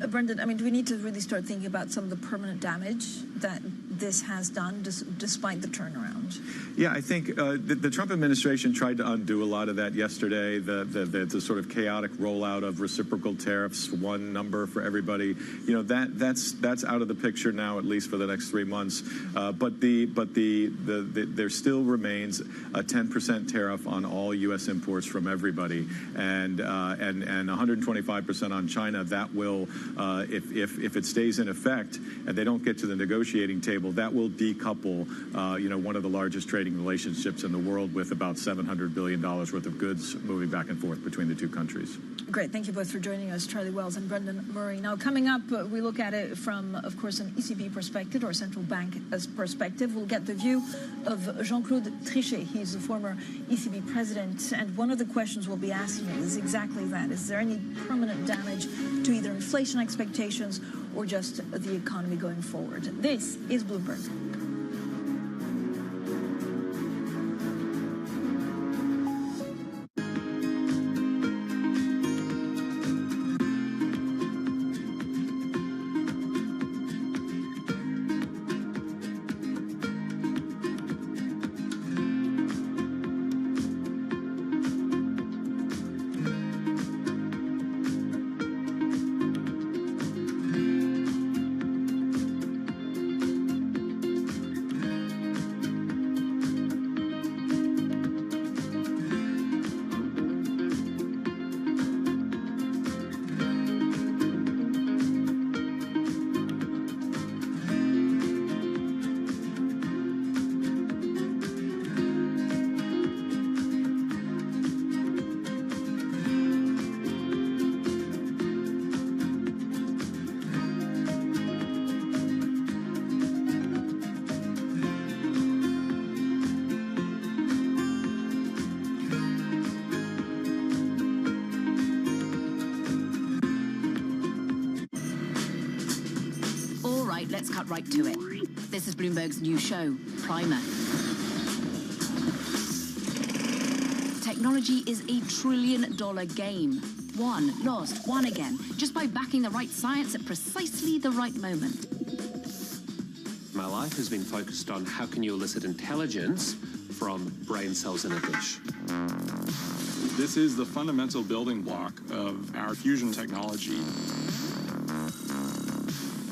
Brendan, do we need to really start thinking about some of the permanent damage that this has done despite the turnaround? Yeah, I think the Trump administration tried to undo a lot of that yesterday. The sort of chaotic rollout of reciprocal tariffs, one number for everybody. That's out of the picture now, at least for the next 3 months. But there still remains a 10% tariff on all U.S. imports from everybody, and 125% on China. That will, if it stays in effect and they don't get to the negotiating table, that will decouple one of the largest trading relationships in the world, with about $700 billion worth of goods moving back and forth between the two countries. Great. Thank you both for joining us, Charlie Wells and Brendan Murray. Now, coming up, we look at it from, of course, an ECB perspective, or central bank perspective. We'll get the view of Jean-Claude Trichet. He's the former ECB president. And one of the questions we'll be asking is exactly that. Is there any permanent damage to either inflation expectations or just the economy going forward? This is Bloomberg. let's cut right to it. This is Bloomberg's new show, Primer. Technology is $1 trillion game. Won, lost, won again, just by backing the right science at precisely the right moment. My life has been focused on how can you elicit intelligence from brain cells in a dish. This is the fundamental building block of our fusion technology.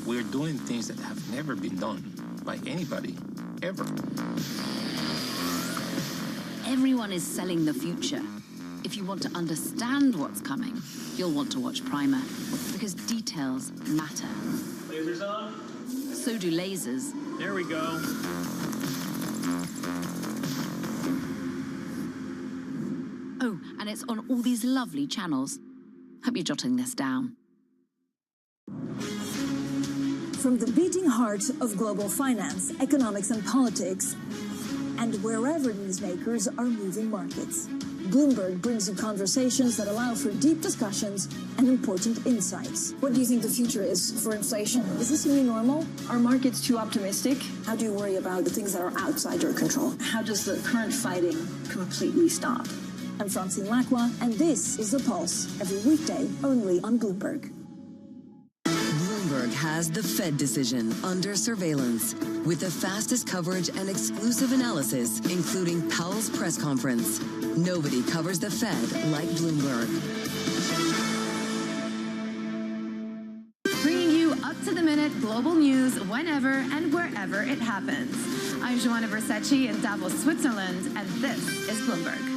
We're doing things that have never been done by anybody, ever. Everyone is selling the future. If you want to understand what's coming, you'll want to watch Primer, because details matter. Lasers on? So do lasers. There we go. Oh, and it's on all these lovely channels. Hope you're jotting this down. From the beating heart of global finance, economics and politics, and wherever newsmakers are moving markets, Bloomberg brings you conversations that allow for deep discussions and important insights. What do you think the future is for inflation? Is this a new normal? Are markets too optimistic? How do you worry about the things that are outside your control? How does the current fighting completely stop? I'm Francine Lacqua, and this is The Pulse, every weekday only on Bloomberg. Bloomberg has the Fed decision under surveillance with the fastest coverage and exclusive analysis, including Powell's press conference. Nobody covers the Fed like Bloomberg. Bringing you up-to-the-minute global news whenever and wherever it happens. I'm Joanna Versace in Davos, Switzerland, and this is Bloomberg.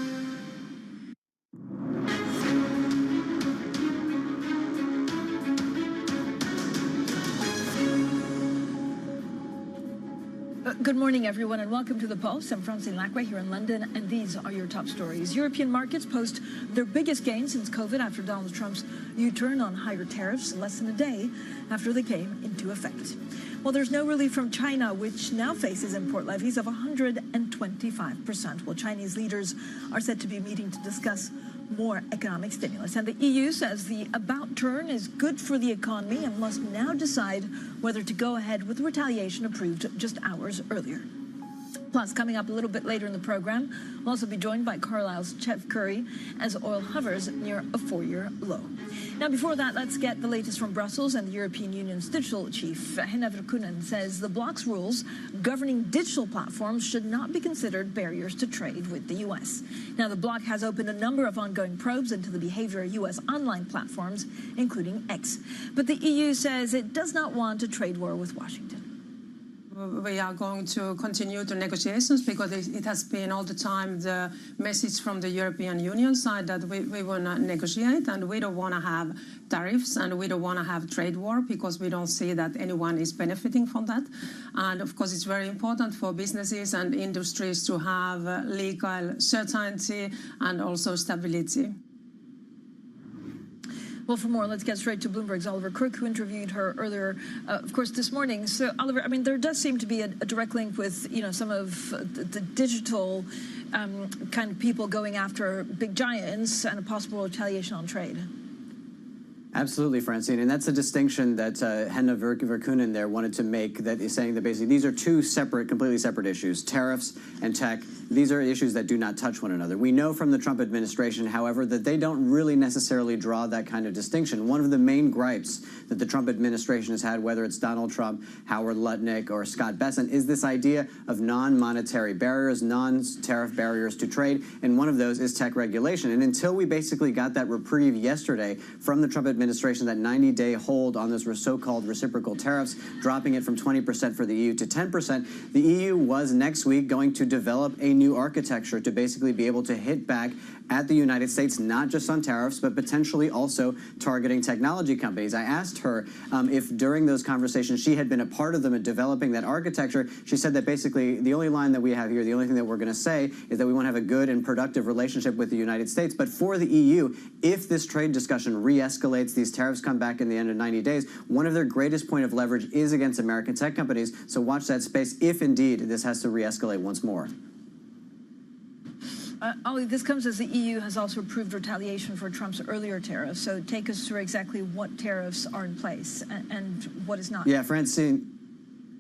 Good morning, everyone, and welcome to The Pulse. I'm Francine Lacqua here in London, and these are your top stories. European markets post their biggest gain since COVID after Donald Trump's U-turn on higher tariffs less than a day after they came into effect. Well, there's no relief from China, which now faces import levies of 125%. Well, Chinese leaders are said to be meeting to discuss more economic stimulus. And the EU says the about turn is good for the economy and must now decide whether to go ahead with retaliation approved just hours earlier. Plus, coming up a little bit later in the program, we'll also be joined by Carlisle's Jeff Curry as oil hovers near a 4-year low. Now, before that, let's get the latest from Brussels, and the European Union's digital chief, Henna Verkunen, says the bloc's rules governing digital platforms should not be considered barriers to trade with the U.S. Now, the bloc has opened a number of ongoing probes into the behavior of U.S. online platforms, including X. But the EU says it does not want a trade war with Washington. We are going to continue the negotiations because it has been all the time the message from the European Union side that we want to negotiate and we don't want to have tariffs and we don't want to have trade war because we don't see that anyone is benefiting from that. And of course, it's very important for businesses and industries to have legal certainty and also stability. Well, for more, let's get straight to Bloomberg's Oliver Crook, who interviewed her earlier, of course, this morning. So, Oliver, I mean, there does seem to be a direct link with, you know, some of the digital kind of people going after big giants and a possible retaliation on trade. Absolutely, Francine, and that's a distinction that Henna Verkunen there wanted to make, that is saying that basically these are two separate, completely separate issues, tariffs and tech. These are issues that do not touch one another. We know from the Trump administration, however, that they don't really necessarily draw that kind of distinction. One of the main gripes that the Trump administration has had, whether it's Donald Trump, Howard Lutnick, or Scott Bessent, is this idea of non-monetary barriers, non-tariff barriers to trade, and one of those is tech regulation. And until we basically got that reprieve yesterday from the Trump administration, that 90-day hold on those so-called reciprocal tariffs, dropping it from 20% for the EU to 10%, the EU was next week going to develop a new architecture to basically be able to hit back at the United States, not just on tariffs, but potentially also targeting technology companies. I asked her if during those conversations she had been a part of them in developing that architecture. She said that basically the only line that we have here, the only thing that we're going to say is that we want to have a good and productive relationship with the United States. But for the EU, if this trade discussion re-escalates, these tariffs come back in the end of 90 days, one of their greatest point of leverage is against American tech companies. So watch that space if indeed this has to re-escalate once more. Ollie, this comes as the EU has also approved retaliation for Trump's earlier tariffs. So take us through exactly what tariffs are in place and what is not. Yeah, Francine.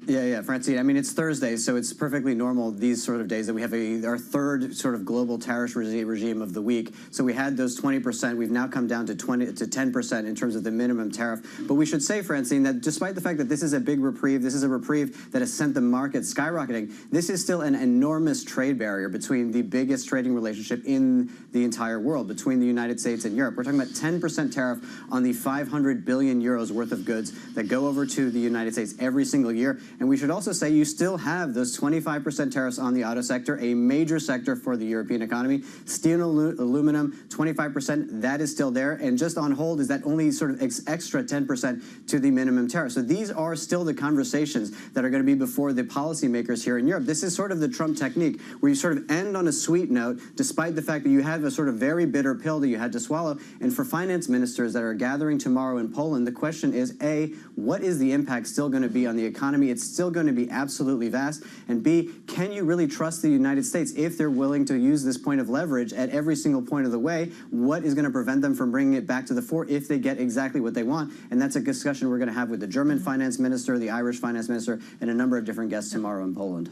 Yeah, Francine. I mean, it's Thursday, so it's perfectly normal these sort of days that we have our third sort of global tariff regime of the week. So we had those 20%. We've now come down to 10% in terms of the minimum tariff. But we should say, Francine, that despite the fact that this is a big reprieve, this is a reprieve that has sent the market skyrocketing, this is still an enormous trade barrier between the biggest trading relationship in the entire world, between the United States and Europe. We're talking about 10% tariff on the 500 billion euros worth of goods that go over to the United States every single year. And we should also say you still have those 25% tariffs on the auto sector, a major sector for the European economy. Steel and aluminum, 25%, that is still there. And just on hold is that only sort of extra 10% to the minimum tariff. So these are still the conversations that are going to be before the policymakers here in Europe. This is sort of the Trump technique, where you sort of end on a sweet note, despite the fact that you have a sort of very bitter pill that you had to swallow. And for finance ministers that are gathering tomorrow in Poland, the question is, A, what is the impact still going to be on the economy? It's still going to be absolutely vast. And B, can you really trust the United States if they're willing to use this point of leverage at every single point of the way? What is going to prevent them from bringing it back to the fore if they get exactly what they want? And that's a discussion we're going to have with the German finance minister, the Irish finance minister, and a number of different guests tomorrow in Poland.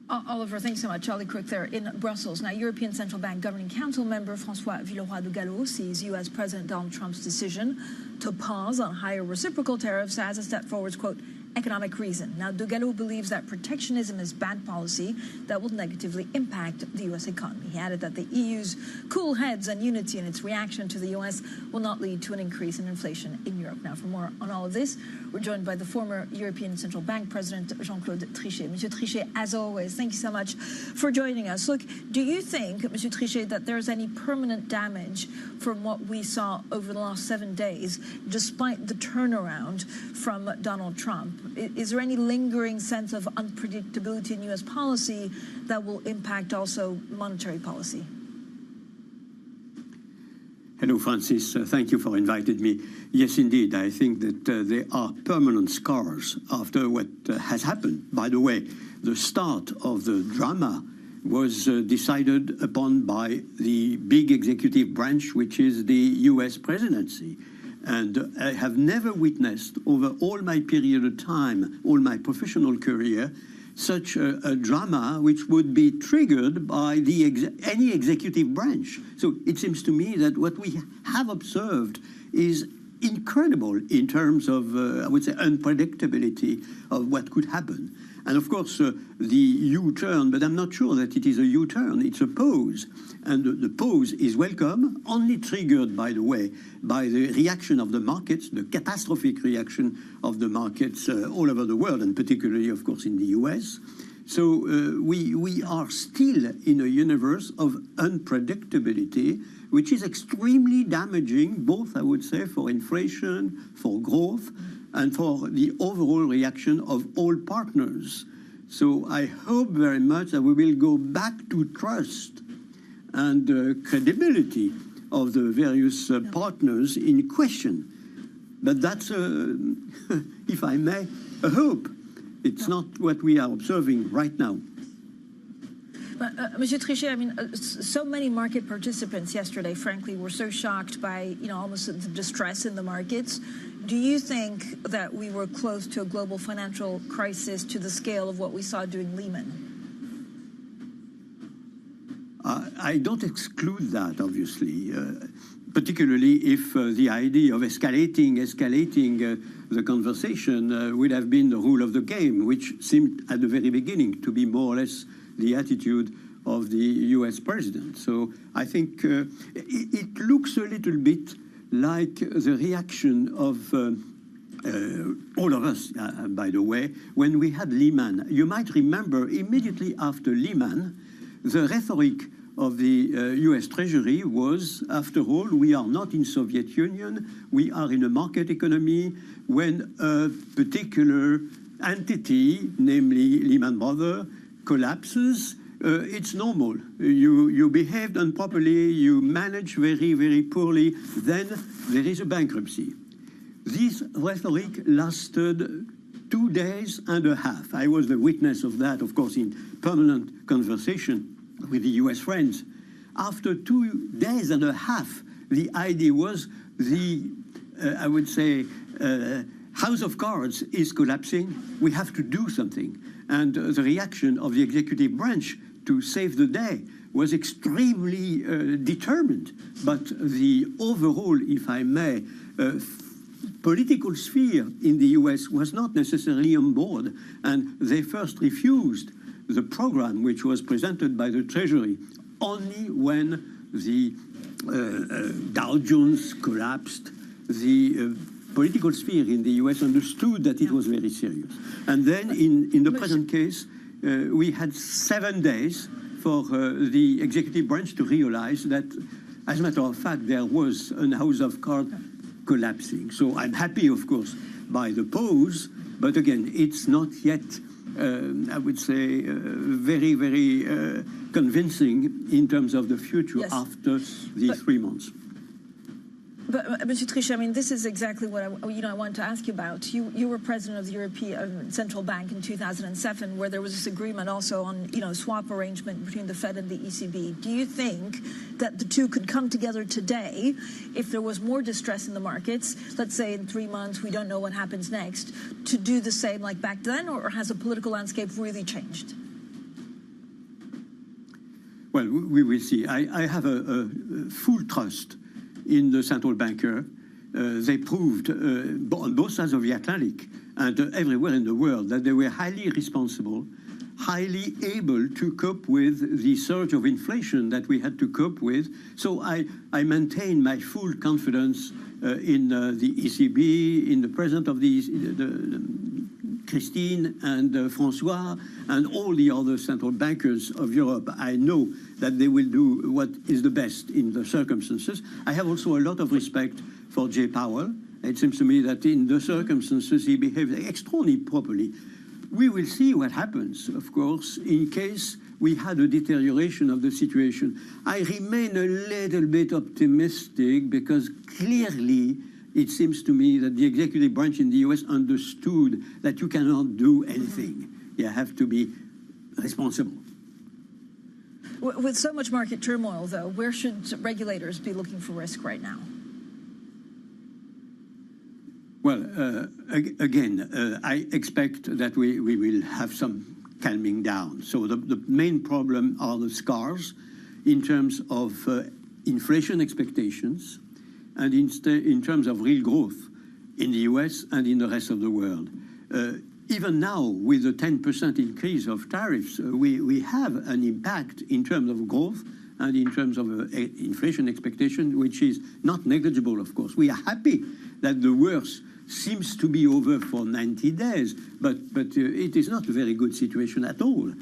Oliver, thanks so much. Charlie Crook there in Brussels. Now, European Central Bank Governing Council member François Villeroy de Galhau sees U.S. President Donald Trump's decision to pause on higher reciprocal tariffs as a step forward, quote, economic reason. Now, de Galhau believes that protectionism is bad policy that will negatively impact the U.S. economy. He added that the EU's cool heads and unity in its reaction to the U.S. will not lead to an increase in inflation in Europe. Now, for more on all of this, we're joined by the former European Central Bank President, Jean-Claude Trichet. Monsieur Trichet, as always, thank you so much for joining us. Look, do you think, Monsieur Trichet, that there's any permanent damage from what we saw over the last 7 days, despite the turnaround from Donald Trump? Is there any lingering sense of unpredictability in U.S. policy that will impact also monetary policy? Hello, Francis. Thank you for inviting me. Yes, indeed. I think that there are permanent scars after what has happened. By the way, the start of the drama was decided upon by the big executive branch, which is the U.S. presidency. And I have never witnessed over all my period of time, all my professional career, such a drama which would be triggered by any executive branch. So it seems to me that what we have observed is incredible in terms of, I would say, unpredictability of what could happen. And of course, the U-turn, but I'm not sure that it is a U-turn, it's a pause. And the pause is welcome, only triggered, by the way, by the reaction of the markets, the catastrophic reaction of the markets all over the world, and particularly, of course, in the US. So we are still in a universe of unpredictability, which is extremely damaging, both, I would say, for inflation, for growth, and for the overall reaction of all partners. So I hope very much that we will go back to trust and credibility of the various partners in question. But that's, if I may, a hope. It's not what we are observing right now. Monsieur Trichet, I mean, so many market participants yesterday, frankly, were so shocked by, almost the distress in the markets. Do you think that we were close to a global financial crisis to the scale of what we saw during Lehman? I don't exclude that, obviously, particularly if the idea of escalating the conversation would have been the rule of the game, which seemed at the very beginning to be more or less the attitude of the U.S. president. So I think it looks a little bit like the reaction of all of us, by the way, when we had Lehman. You might remember immediately after Lehman, the rhetoric of the U.S. Treasury was, after all, we are not in Soviet Union, we are in a market economy. When a particular entity, namely Lehman Brothers, collapses, it's normal. You behaved improperly, you manage very, very poorly, then there is a bankruptcy. This rhetoric lasted 2 days and a half. I was the witness of that, of course, in permanent conversation with the US friends. After 2 days and a half, the idea was I would say, house of cards is collapsing. We have to do something. And the reaction of the executive branch to save the day was extremely determined. But the overall, if I may, political sphere in the US was not necessarily on board. And they first refused the program which was presented by the Treasury only when the Dow Jones collapsed. The political sphere in the US understood that it was very serious. And then in the present case, we had 7 days for the executive branch to realize that, as a matter of fact, there was a house of cards collapsing. So I'm happy, of course, by the pause, but again, it's not yet, I would say, very, very convincing in terms of the future after these 3 months. But, Monsieur Trichet, I mean, this is exactly what I wanted to ask you about. You were president of the European Central Bank in 2007, where there was this agreement also on, swap arrangement between the Fed and the ECB. Do you think that the two could come together today if there was more distress in the markets, let's say in 3 months, we don't know what happens next, to do the same like back then, or has the political landscape really changed? Well, we will see. I have a full trust in the central banker. They proved on both sides of the Atlantic and everywhere in the world that they were highly responsible, highly able to cope with the surge of inflation that we had to cope with. So I maintain my full confidence in the ECB, in the president of the Christine and François and all the other central bankers of Europe. I know that they will do what is the best in the circumstances. I have also a lot of respect for Jay Powell. It seems to me that in the circumstances he behaved extremely properly. We will see what happens, of course, in case we had a deterioration of the situation. I remain a little bit optimistic because clearly it seems to me that the executive branch in the US understood that you cannot do anything. You have to be responsible. With so much market turmoil, though, where should regulators be looking for risk right now? Well, again, I expect that we will have some calming down. So the main problem are the scars in terms of inflation expectations and in terms of real growth in the US and in the rest of the world. Even now, with a 10% increase of tariffs, we have an impact in terms of growth and in terms of inflation expectation, which is not negligible, of course. We are happy that the worst seems to be over for 90 days, but it is not a very good situation at all.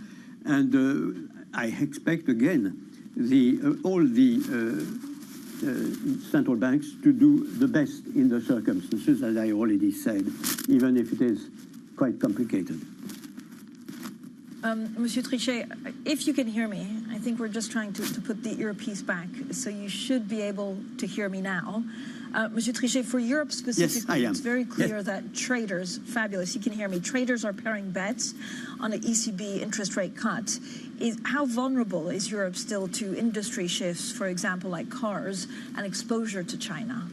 And I expect, again, all the central banks to do the best in the circumstances, as I already said, even if it is quite complicated. Monsieur Trichet, if you can hear me, I think we're just trying to put the earpiece back, so you should be able to hear me now. Monsieur Trichet, for Europe specifically, yes, it's very clear that traders, fabulous, you can hear me, traders are paring bets on an ECB interest rate cut. How vulnerable is Europe still to industry shifts, for example, like cars, and exposure to China?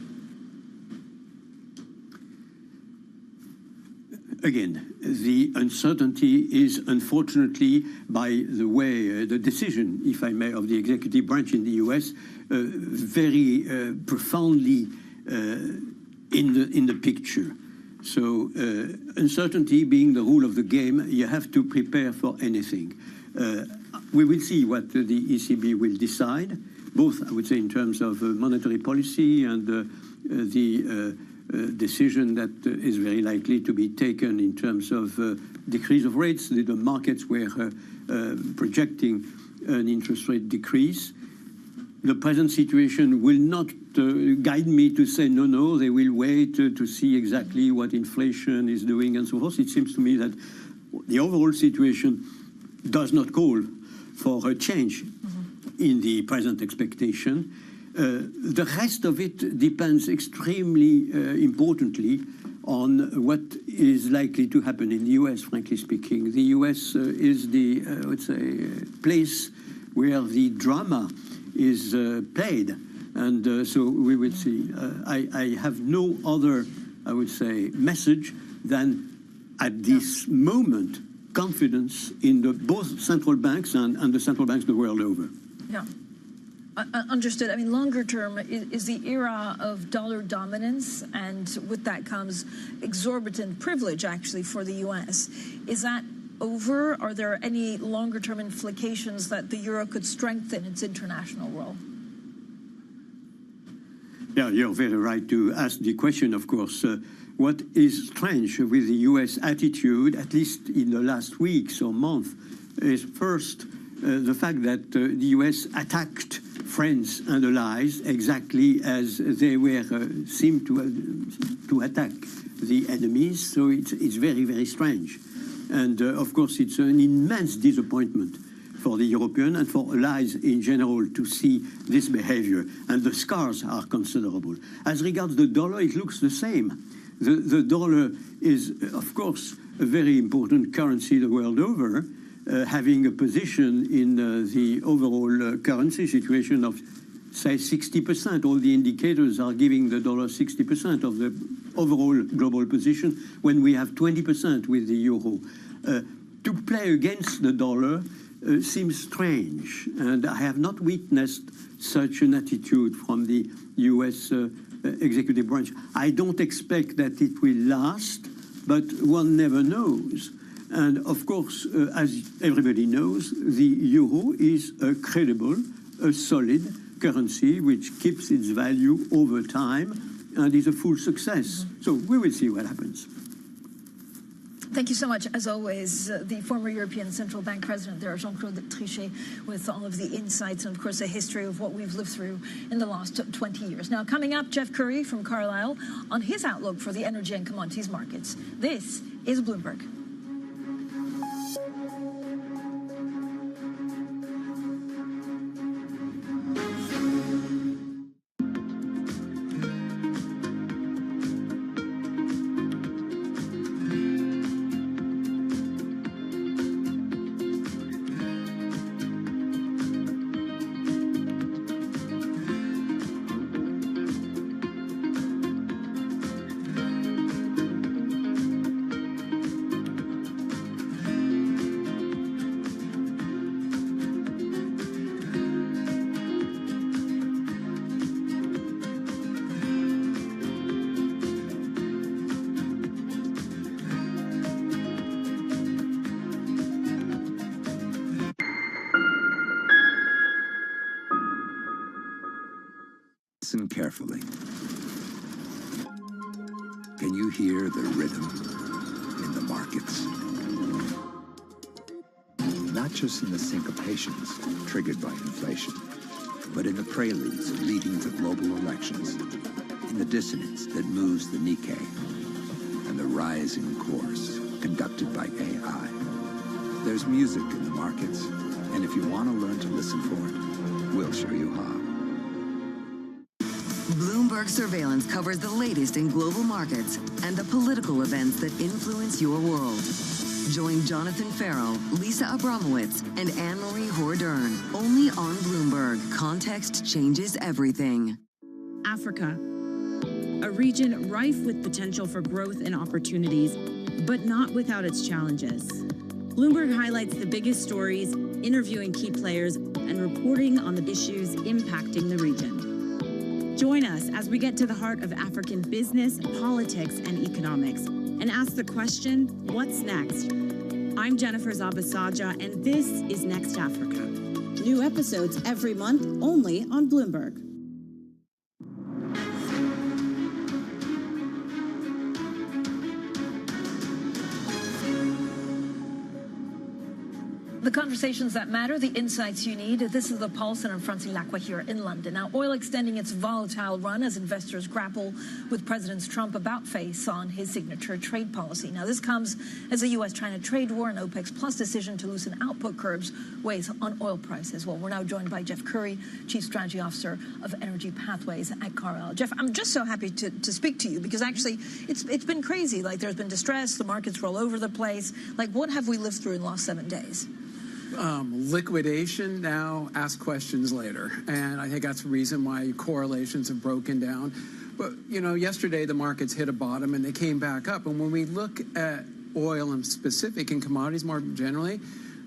Again, the uncertainty is unfortunately, by the way, the decision, if I may, of the executive branch in the US, very profoundly in the picture. So uncertainty being the rule of the game, you have to prepare for anything. We will see what the ECB will decide, both, I would say, in terms of monetary policy and the decision that is very likely to be taken in terms of decrease of rates. The markets were projecting an interest rate decrease. The present situation will not guide me to say, no, they will wait to see exactly what inflation is doing and so forth. It seems to me that the overall situation does not call for a change in the present expectation. The rest of it depends extremely importantly on what is likely to happen in the US, frankly speaking. The US is the, I would say, place where the drama is played. And so we will see. I have no other I would say, message than at this moment confidence in both central banks and the central banks the world over. Yeah. Understood. I mean, longer term is the era of dollar dominance, and with that comes exorbitant privilege, actually, for the U.S. Is that over? Are there any longer term implications that the euro could strengthen its international role? Yeah, you're very right to ask the question, of course. What is strange with the U.S. attitude, at least in the last weeks or month, is first the fact that the U.S. attacked friends and allies exactly as they were seemed to attack the enemies. So it's very, very strange. And of course, it's an immense disappointment for the European and for allies in general to see this behavior. And the scars are considerable. As regards the dollar, it looks the same. The dollar is, of course, a very important currency the world over, having a position in the overall currency situation of, say, 60%. All the indicators are giving the dollar 60% of the overall global position, when we have 20% with the euro. To play against the dollar seems strange, and I have not witnessed such an attitude from the U.S. Executive branch. I don't expect that it will last, but one never knows. And of course, as everybody knows, the euro is a credible, a solid currency which keeps its value over time and is a full success. So we will see what happens. Thank you so much, as always, the former European Central Bank President there, Jean-Claude Trichet, with all of the insights and, of course, a history of what we've lived through in the last 20 years. Now, coming up, Jeff Curry from Carlyle on his outlook for the energy and commodities markets. This is Bloomberg. Listen carefully. Can you hear the rhythm in the markets? Not just in the syncopations triggered by inflation, but in the preludes leading to global elections, in the dissonance that moves the Nikkei, and the rising course conducted by AI. There's music in the markets, and if you want to learn to listen for it, we'll show you how. Bloomberg Surveillance covers the latest in global markets and the political events that influence your world. Join Jonathan Farrow, Lisa Abramowitz, and Anne-Marie Hordern. Only on Bloomberg. Context changes everything. Africa, a region rife with potential for growth and opportunities, but not without its challenges. Bloomberg highlights the biggest stories, interviewing key players, and reporting on the issues impacting the region. Join us as we get to the heart of African business, politics, and economics, and ask the question, what's next? I'm Jennifer Zabasaja, and this is Next Africa. New episodes every month, only on Bloomberg. The conversations that matter, the insights you need. This is The Pulse, and I'm Francine Lacqua here in London. Now, oil extending its volatile run as investors grapple with President Trump about face on his signature trade policy. Now, this comes as the U.S.-China trade war and OPEC's Plus decision to loosen output curbs weighs on oil prices. Well, we're now joined by Jeff Curry, Chief Strategy Officer of Energy Pathways at Carlyle. Jeff, I'm just so happy to speak to you because actually it's been crazy. Like, there's been distress, the markets roll over the place. Like, what have we lived through in the last 7 days? Liquidation now, ask questions later. And I think that's the reason why correlations have broken down. But, yesterday the markets hit a bottom and they came back up. And when we look at oil in specific and commodities more generally,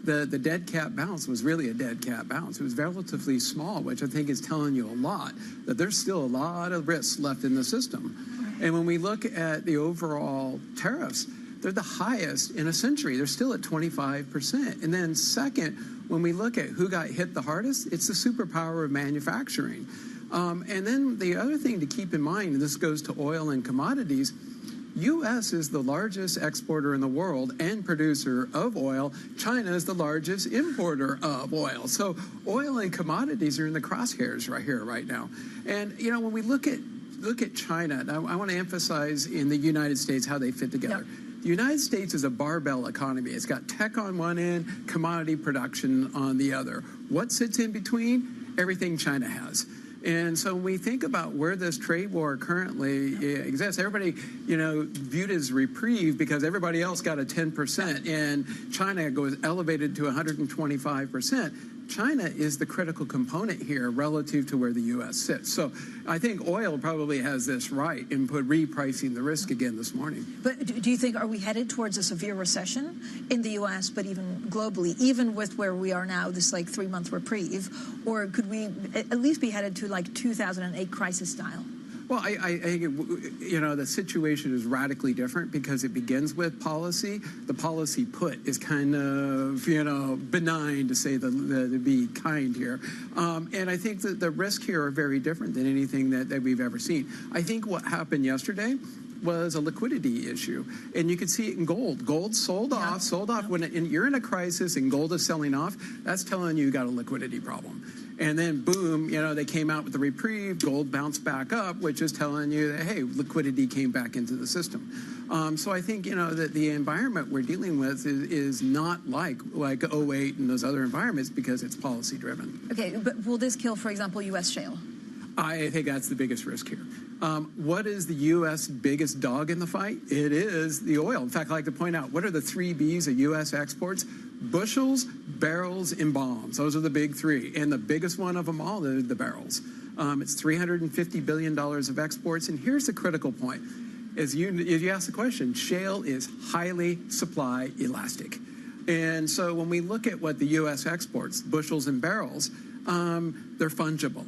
the dead cat bounce was really a dead cat bounce. It was relatively small, which I think is telling you a lot, that there's still a lot of risks left in the system. And when we look at the overall tariffs, they're the highest in a century. They're still at 25%. And then second, when we look at who got hit the hardest, it's the superpower of manufacturing. And then the other thing to keep in mind, and this goes to oil and commodities, U.S. is the largest exporter in the world and producer of oil. China is the largest importer of oil. So oil and commodities are in the crosshairs right here, right now. And, when we look at China, I want to emphasize in the United States how they fit together. Yep. The United States is a barbell economy. It's got tech on one end, commodity production on the other. What sits in between? Everything China has. And so when we think about where this trade war currently exists, everybody, viewed as reprieve because everybody else got a 10% and China goes elevated to 125%. China is the critical component here relative to where the U.S. sits. So I think oil probably has this right in repricing the risk again this morning. But do you think, are we headed towards a severe recession in the U.S., but even globally, even with where we are now, this 3-month reprieve? Or could we at least be headed to 2008 crisis style? Well, I think, the situation is radically different because it begins with policy. The policy put is kind of, benign, to say to be kind here. And I think that the risks here are very different than anything that we've ever seen. I think what happened yesterday was a liquidity issue. And you can see it in gold. Gold sold off. When you're in a crisis and gold is selling off, that's telling you got a liquidity problem. And then, boom, they came out with the reprieve, gold bounced back up, which is telling you that, hey, liquidity came back into the system. So I think, that the environment we're dealing with is not like 08 and those other environments because it's policy-driven. Okay, but will this kill, for example, U.S. shale? I think that's the biggest risk here. What is the U.S. biggest dog in the fight? It is the oil. In fact, I like to point out, what are the 3 Bs of U.S. exports? Bushels, barrels, and bombs. Those are the big 3. And the biggest one of them all is the barrels. It's $350 billion of exports. And here's the critical point. As you ask the question, shale is highly supply elastic. And so when we look at what the U.S. exports, bushels and barrels, they're fungible.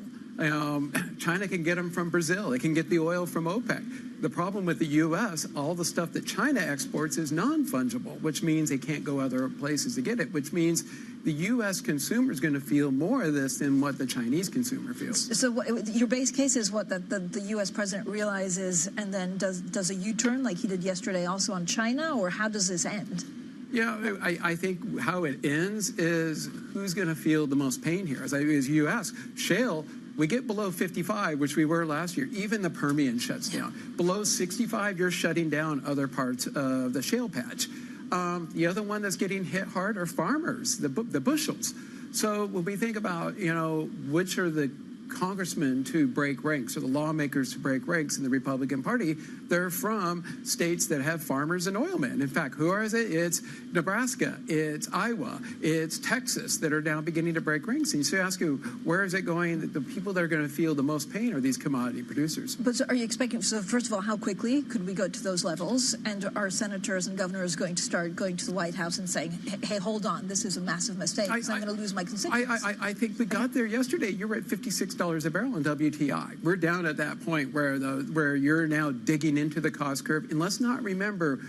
China can get them from Brazil. They can get the oil from OPEC. The problem with the U.S., all the stuff that China exports is non-fungible, which means they can't go other places to get it, which means the U.S. consumer is going to feel more of this than what the Chinese consumer feels. So your base case is what, that the U.S. president realizes and then does a U-turn like he did yesterday also on China, or how does this end? I think how it ends is who's going to feel the most pain here. As you ask, shale, we get below 55, which we were last year. Even the Permian shuts down. Below 65, you're shutting down other parts of the shale patch. The other one that's getting hit hard are farmers, the bushels. So when we think about, which are the congressmen to break ranks or the lawmakers to break ranks in the Republican Party, they're from states that have farmers and oilmen. In fact, who is it? It's Nebraska, it's Iowa, it's Texas that are now beginning to break ranks. And so you ask you, where is it going? The people that are going to feel the most pain are these commodity producers. But so are you expecting, so first of all, how quickly could we go to those levels? And are senators and governors going to start going to the White House and saying, hey, hold on, this is a massive mistake because I'm going to lose my constituents? I think we got there yesterday. You were at $56 a barrel in WTI. We're down at that point where you're now digging into the cost curve. And let's not remember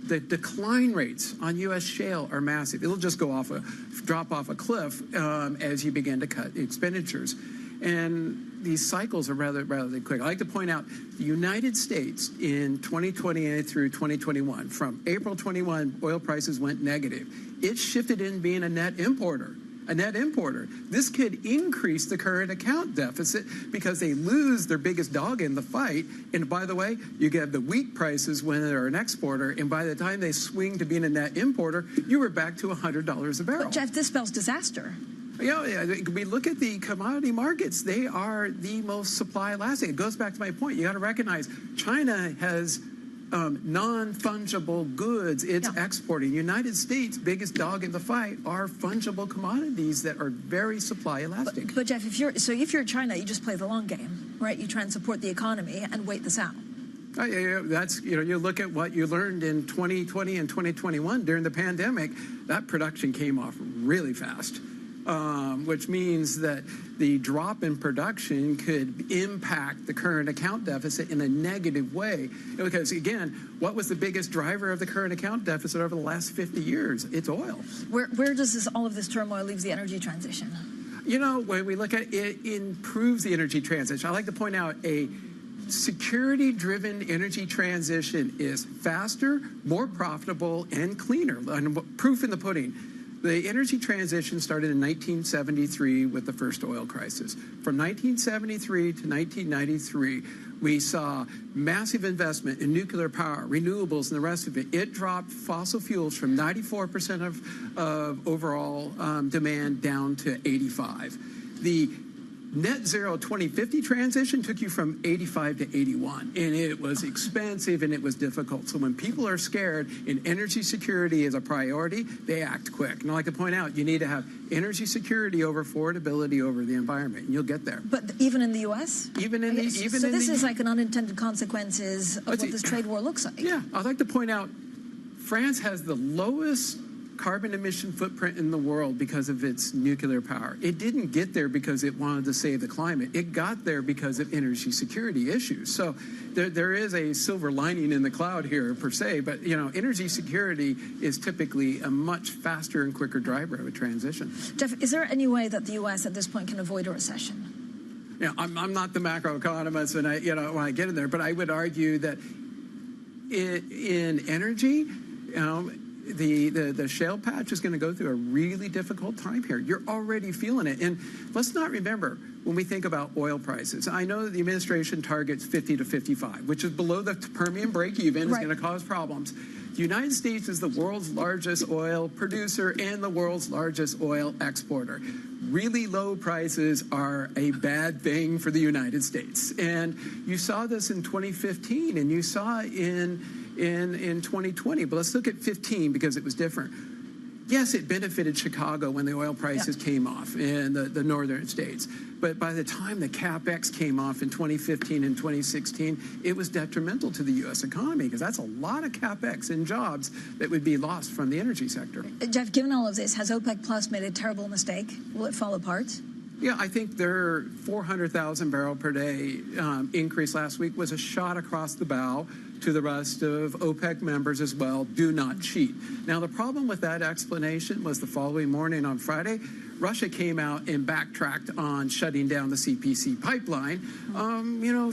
the decline rates on U.S. shale are massive. It'll just drop off a cliff as you begin to cut expenditures. And these cycles are rather quick. I like to point out the United States in 2020 through 2021, from April 21, oil prices went negative. It shifted in being a net importer. This could increase the current account deficit because they lose their biggest dog in the fight. And by the way, you get the wheat prices when they're an exporter, and by the time they swing to being a net importer, you were back to $100 a barrel. But Jeff, this spells disaster. We look at the commodity markets. They are the most supply elastic. It goes back to my point. You got to recognize China has non-fungible goods it's exporting. United States' biggest dog in the fight are fungible commodities that are very supply elastic. But Jeff, if you're China, you just play the long game. right? You try and support the economy and wait this out. That's, you look at what you learned in 2020 and 2021 during the pandemic, that production came off really fast, which means that the drop in production could impact the current account deficit in a negative way. Because again, what was the biggest driver of the current account deficit over the last 50 years? It's oil. Where does all of this turmoil leave the energy transition? When we look at it, improves the energy transition. I like to point out a security-driven energy transition is faster, more profitable, and cleaner. And proof in the pudding. The energy transition started in 1973 with the first oil crisis. From 1973 to 1993, we saw massive investment in nuclear power, renewables, and the rest of it. It dropped fossil fuels from 94% of overall demand down to 85%. The net zero 2050 transition took you from 85 to 81, and it was expensive and it was difficult. So when people are scared and energy security is a priority, they act quick. And I like to point out, you need to have energy security over affordability over the environment, and you'll get there. But even in the U.S.? So this is like an unintended consequences of what this trade war looks like. Yeah, I'd like to point out, France has the lowest carbon emission footprint in the world because of its nuclear power. It didn't get there because it wanted to save the climate. It got there because of energy security issues. So there is a silver lining in the cloud here per se, but energy security is typically a much faster and quicker driver of a transition. Jeff, is there any way that the U.S. at this point can avoid a recession? I'm not the macroeconomist when I get in there, but I would argue that in energy, the shale patch is going to go through a really difficult time here. You're already feeling it. And let's not remember, when we think about oil prices, I know that the administration targets 50 to 55, which is below the Permian break-even, is going to cause problems. The United States is the world's largest oil producer and the world's largest oil exporter. Really low prices are a bad thing for the United States. And you saw this in 2015, and you saw in 2020, but let's look at 15 because it was different. Yes, it benefited Chicago when the oil prices came off in the northern states. But by the time the CapEx came off in 2015 and 2016, it was detrimental to the U.S. economy because that's a lot of CapEx and jobs that would be lost from the energy sector. Jeff, given all of this, has OPEC Plus made a terrible mistake? Will it fall apart? Yeah, I think their 400,000 barrel per day increase last week was a shot across the bow to the rest of OPEC members as well. Do not cheat. Now, the problem with that explanation was the following morning on Friday, Russia came out and backtracked on shutting down the CPC pipeline.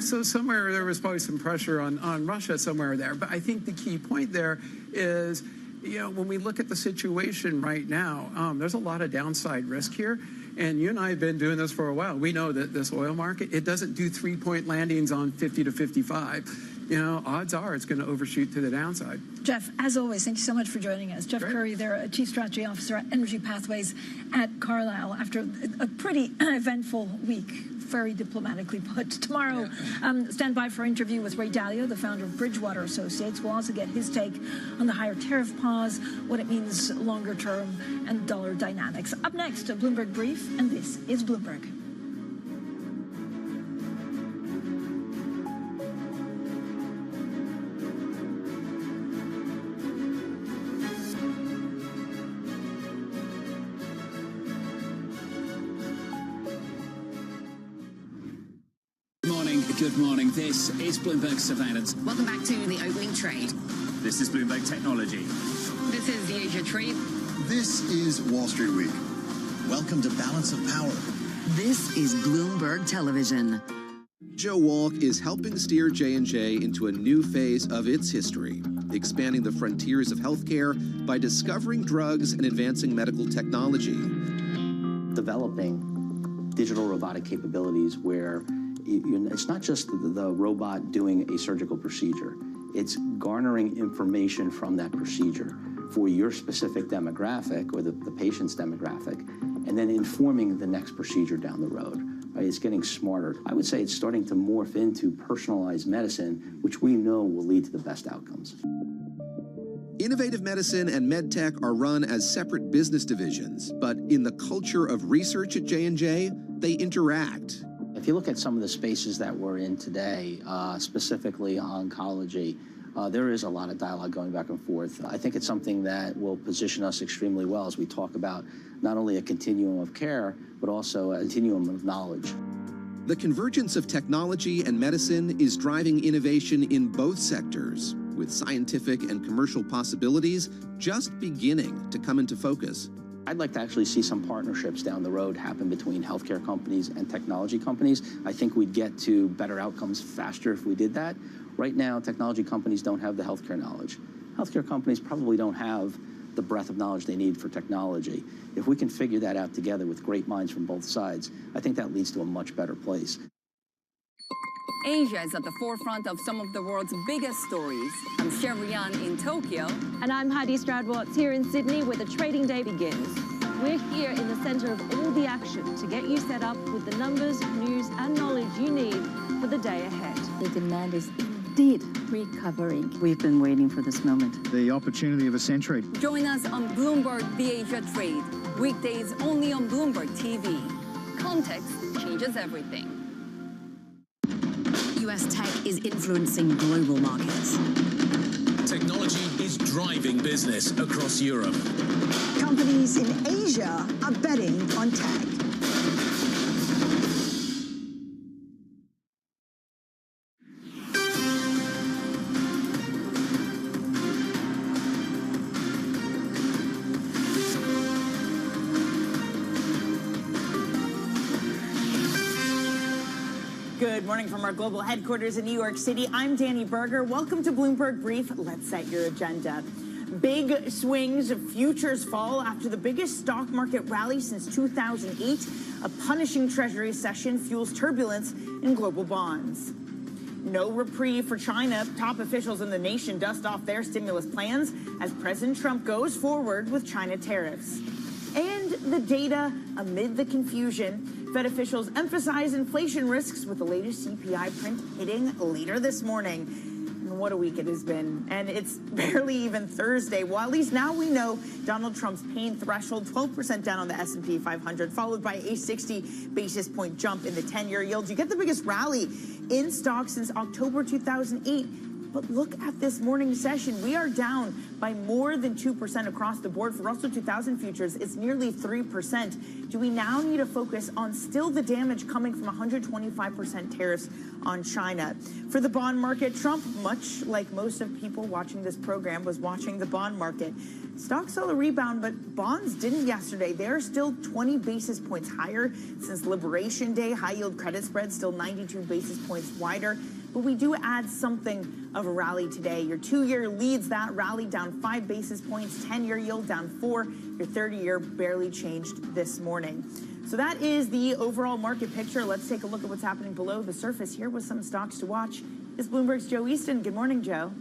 So somewhere there was probably some pressure on Russia somewhere there. But I think the key point there is, when we look at the situation right now, there's a lot of downside risk here. And you and I have been doing this for a while. We know that this oil market, it doesn't do three-point landings on 50 to 55. Odds are it's going to overshoot to the downside. Jeff, as always, thank you so much for joining us. Jeff Curry, they're Chief Strategy Officer at Energy Pathways at Carlyle after a pretty eventful week, very diplomatically put. Tomorrow, stand by for an interview with Ray Dalio, the founder of Bridgewater Associates. We'll also get his take on the higher tariff pause, what it means longer term, and dollar dynamics. Up next, a Bloomberg Brief, and this is Bloomberg. Good morning. This is Bloomberg Surveillance. Welcome back to the opening trade. This is Bloomberg Technology. This is the Asia trade. This is Wall Street Week. Welcome to Balance of Power. This is Bloomberg Television. Joe Walk is helping steer J&J into a new phase of its history, expanding the frontiers of healthcare by discovering drugs and advancing medical technology. Developing digital robotic capabilities where it's not just the robot doing a surgical procedure. It's garnering information from that procedure for your specific demographic or the patient's demographic, and then informing the next procedure down the road. Right? It's getting smarter. I would say it's starting to morph into personalized medicine, which we know will lead to the best outcomes. Innovative medicine and medtech are run as separate business divisions, but in the culture of research at J&J, they interact. If you look at some of the spaces that we're in today, specifically oncology, there is a lot of dialogue going back and forth. I think it's something that will position us extremely well as we talk about not only a continuum of care, but also a continuum of knowledge. The convergence of technology and medicine is driving innovation in both sectors, with scientific and commercial possibilities just beginning to come into focus. I'd like to actually see some partnerships down the road happen between healthcare companies and technology companies. I think we'd get to better outcomes faster if we did that. Right now, technology companies don't have the healthcare knowledge. Healthcare companies probably don't have the breadth of knowledge they need for technology. If we can figure that out together with great minds from both sides, I think that leads to a much better place. Asia is at the forefront of some of the world's biggest stories. I'm Sherrian in Tokyo. And I'm Heidi Stroud-Watts here in Sydney, where the trading day begins. We're here in the center of all the action to get you set up with the numbers, news, and knowledge you need for the day ahead. The demand is indeed recovering. We've been waiting for this moment. The opportunity of a century. Join us on Bloomberg The Asia Trade. Weekdays only on Bloomberg TV. Context changes everything. US tech is influencing global markets. Technology is driving business across Europe. Companies in Asia are betting on tech. Good morning from our global headquarters in New York City. I'm Danny Berger. Welcome to Bloomberg Brief. Let's set your agenda. Big swings, futures fall after the biggest stock market rally since 2008. A punishing Treasury session fuels turbulence in global bonds. No reprieve for China. Top officials in the nation dust off their stimulus plans as President Trump goes forward with China tariffs. And the data amid the confusion. Fed officials emphasize inflation risks with the latest CPI print hitting later this morning. And what a week it has been. And it's barely even Thursday. Well, at least now we know Donald Trump's pain threshold, 12% down on the S&P 500, followed by a 60 basis point jump in the 10-year yield. You get the biggest rally in stocks since October 2008. But look at this morning session. We are down by more than 2% across the board. For Russell 2000 futures, it's nearly 3%. Do we now need to focus on still the damage coming from 125% tariffs on China? For the bond market, Trump, much like most of people watching this program, was watching the bond market. Stocks saw a rebound, but bonds didn't yesterday. They're still 20 basis points higher since Liberation Day. High-yield credit spread still 92 basis points wider. But we do add something of a rally today. Your 2-year leads that rally down 5 basis points, 10-year yield down 4. Your 30-year barely changed this morning. So that is the overall market picture. Let's take a look at what's happening below the surface here with some stocks to watch. It's Bloomberg's Joe Easton. Good morning, Joe.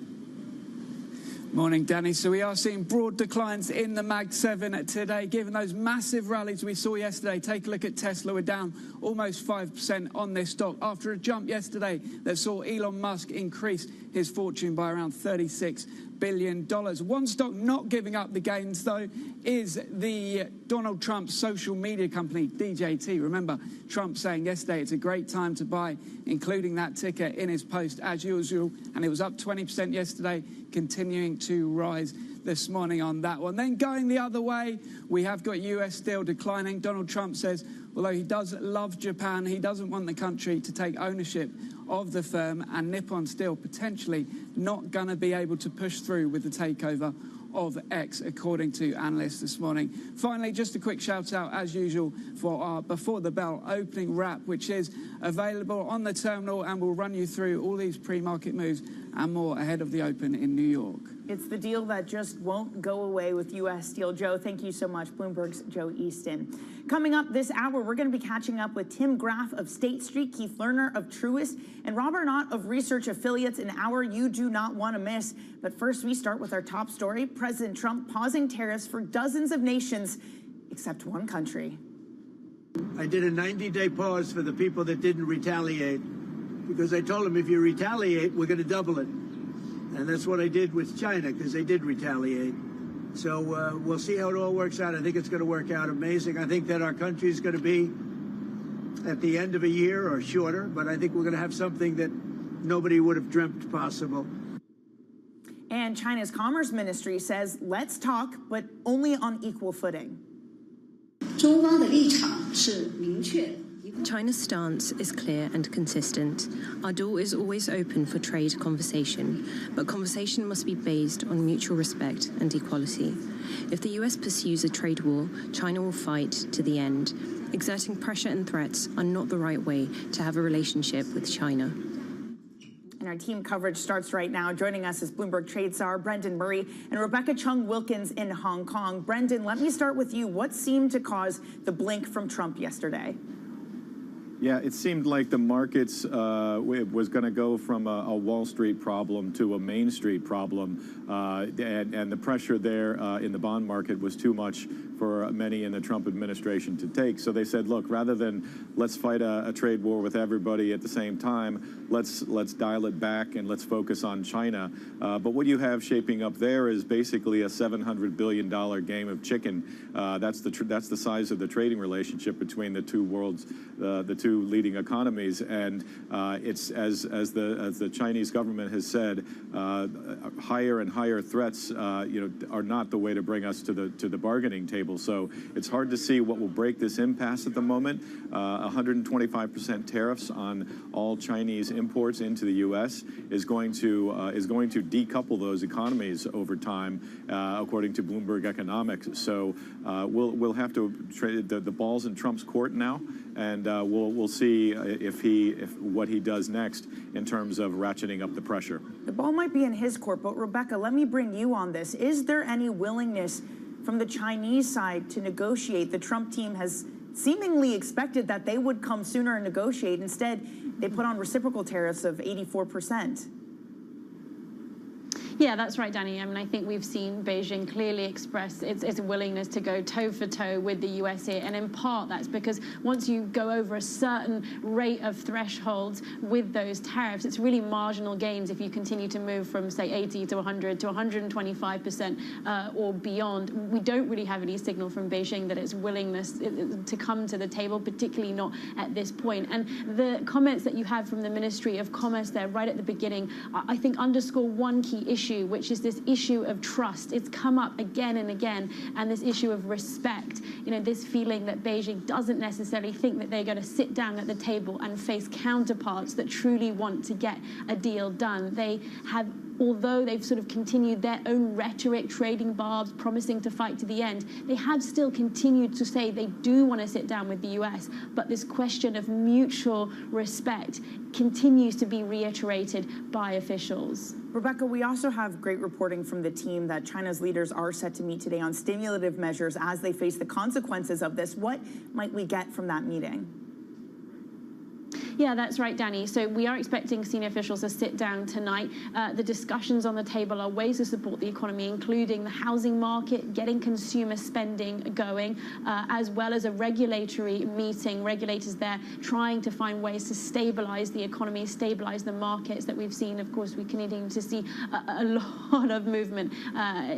Morning, Danny. So we are seeing broad declines in the Mag 7 today, given those massive rallies we saw yesterday. Take a look at Tesla. We're down almost 5% on this stock after a jump yesterday that saw Elon Musk increase his fortune by around $36 billion. One stock not giving up the gains, though, is the Donald Trump social media company, DJT. Remember, Trump saying yesterday it's a great time to buy, including that ticker in his post as usual, and it was up 20% yesterday, continuing to rise this morning on that one. Then going the other way, we have got US Steel declining. Donald Trump says, although he does love Japan, he doesn't want the country to take ownership of the firm, and Nippon Steel potentially not going to be able to push through with the takeover of X, according to analysts this morning. Finally, just a quick shout out, as usual, for our Before the Bell opening wrap, which is available on the terminal, and we'll run you through all these pre-market moves and more ahead of the open in New York. It's the deal that just won't go away with U.S. Steel. Joe, thank you so much. Bloomberg's Joe Easton. Coming up this hour, we're going to be catching up with Tim Graff of State Street, Keith Lerner of Truist, and Robert Knott of Research Affiliates, an hour you do not want to miss. But first, we start with our top story. President Trump pausing tariffs for dozens of nations, except one country. I did a 90-day pause for the people that didn't retaliate, because I told them if you retaliate, we're going to double it. And that's what I did with China, because they did retaliate. So we'll see how it all works out. I think it's going to work out amazing. I think that our country is going to be at the end of a year or shorter, but I think we're going to have something that nobody would have dreamt possible. And China's Commerce Ministry says, let's talk, but only on equal footing. China's stance is clear and consistent. Our door is always open for trade conversation, but conversation must be based on mutual respect and equality. If the US pursues a trade war, China will fight to the end. Exerting pressure and threats are not the right way to have a relationship with China. And our team coverage starts right now. Joining us is Bloomberg trade czar Brendan Murray and Rebecca Chung-Wilkins in Hong Kong. Brendan, let me start with you. What seemed to cause the blink from Trump yesterday? Yeah, it seemed like the markets was going to go from a Wall Street problem to a Main Street problem, and the pressure there in the bond market was too much for many in the Trump administration to take. So they said, look, rather than let's fight a trade war with everybody at the same time, let's dial it back and let's focus on China. But what you have shaping up there is basically a $700 billion game of chicken. That's the size of the trading relationship between the two worlds, the two leading economies, and it's as the Chinese government has said, higher and higher threats, are not the way to bring us to the bargaining table. So it's hard to see what will break this impasse at the moment. 125% tariffs on all Chinese imports into the U.S. is going to decouple those economies over time, according to Bloomberg Economics. So we'll have to trade the ball's in Trump's court now, and we'll see what he does next in terms of ratcheting up the pressure. The ball might be in his court, but Rebecca, let me bring you on this. Is there any willingness from the Chinese side to negotiate? The Trump team has seemingly expected that they would come sooner and negotiate. Instead, they put on reciprocal tariffs of 84%. Yeah, that's right, Danny. I mean, I think we've seen Beijing clearly express its willingness to go toe for toe with the US here. And in part, that's because once you go over a certain rate of thresholds with those tariffs, it's really marginal gains if you continue to move from, say, 80 to 100 to 125% or beyond. We don't really have any signal from Beijing that its willingness to come to the table, particularly not at this point. And the comments that you had from the Ministry of Commerce there right at the beginning, I think underscore one key issue, which is this issue of trust. It's come up again and again, and this issue of respect, this feeling that Beijing doesn't necessarily think that they're going to sit down at the table and face counterparts that truly want to get a deal done. They have, although they've sort of continued their own rhetoric, trading barbs, promising to fight to the end, they have still continued to say they do want to sit down with the US, but this question of mutual respect continues to be reiterated by officials. Rebecca, we also have great reporting from the team that China's leaders are set to meet today on stimulative measures as they face the consequences of this. What might we get from that meeting? Yeah, that's right, Danny. So we are expecting senior officials to sit down tonight. The discussions on the table are ways to support the economy, including the housing market, getting consumer spending going, as well as a regulatory meeting, regulators there trying to find ways to stabilize the economy, stabilize the markets that we've seen. Of course, we continue to see a lot of movement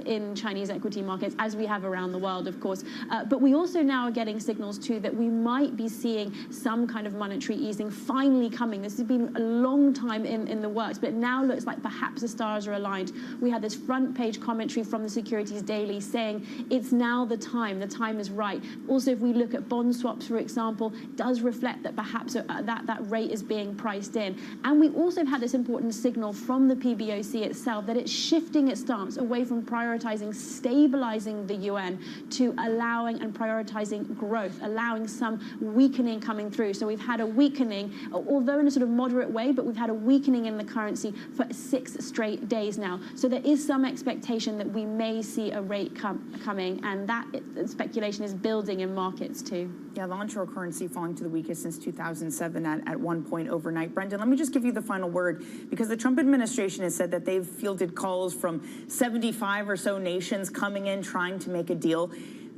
in Chinese equity markets, as we have around the world, of course. But we also now are getting signals, too, that we might be seeing some kind of monetary easing finally coming. This has been a long time in the works, but it now looks like perhaps the stars are aligned. We had this front page commentary from the Securities Daily saying it's now the time is right. Also, if we look at bond swaps, for example, does reflect that perhaps that rate is being priced in. And we also had this important signal from the PBOC itself that it's shifting its stance away from prioritizing stabilizing the yuan to allowing and prioritizing growth, allowing some weakening coming through. So we've had a weakening, although in a sort of moderate way, but we've had a weakening in the currency for 6 straight days now. So there is some expectation that we may see a rate coming, and that speculation is building in markets too. Yeah, the onshore currency falling to the weakest since 2007 at one point overnight. Brendan, let me just give you the final word, because the Trump administration has said that they've fielded calls from 75 or so nations coming in trying to make a deal.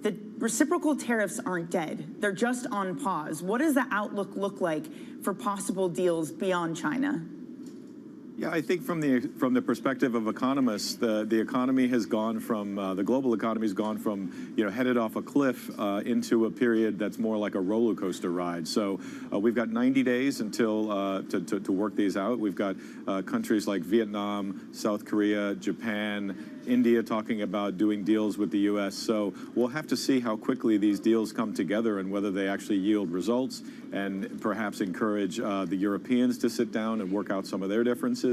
The reciprocal tariffs aren't dead. They're just on pause. What does the outlook look like for possible deals beyond China? Yeah, I think from the perspective of economists, the economy has gone from the global economy has gone from headed off a cliff into a period that's more like a roller coaster ride. So we've got 90 days until to work these out. We've got countries like Vietnam, South Korea, Japan, India talking about doing deals with the U.S. So we'll have to see how quickly these deals come together and whether they actually yield results and perhaps encourage the Europeans to sit down and work out some of their differences.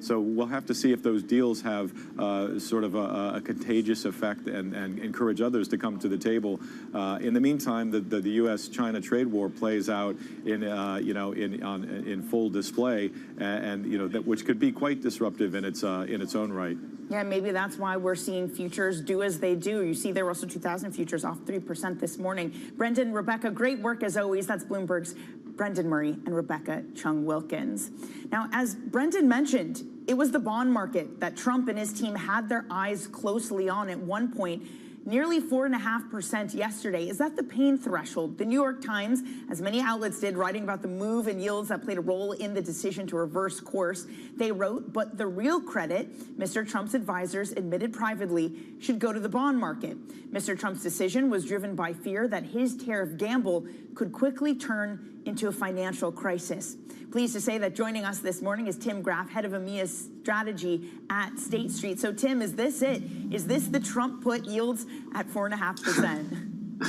So we'll have to see if those deals have sort of a contagious effect and encourage others to come to the table. In the meantime, the U.S.-China trade war plays out in full display, and which could be quite disruptive in its own right. Yeah, maybe that's why we're seeing futures do as they do. You see there Russell 2000 futures off 3% this morning. Brendan, Rebecca, great work as always. That's Bloomberg's Brendan Murray and Rebecca Chung-Wilkins. Now, as Brendan mentioned, it was the bond market that Trump and his team had their eyes closely on at one point. Nearly 4.5% yesterday. Is that the pain threshold? The New York Times, as many outlets did, writing about the move in yields that played a role in the decision to reverse course. They wrote, but the real credit, Mr. Trump's advisors admitted privately, should go to the bond market. Mr. Trump's decision was driven by fear that his tariff gamble could quickly turn into a financial crisis. Pleased to say that joining us this morning is Tim Graff, head of EMEA strategy at State Street. So, Tim, is this it? Is this the Trump put yields at 4.5%?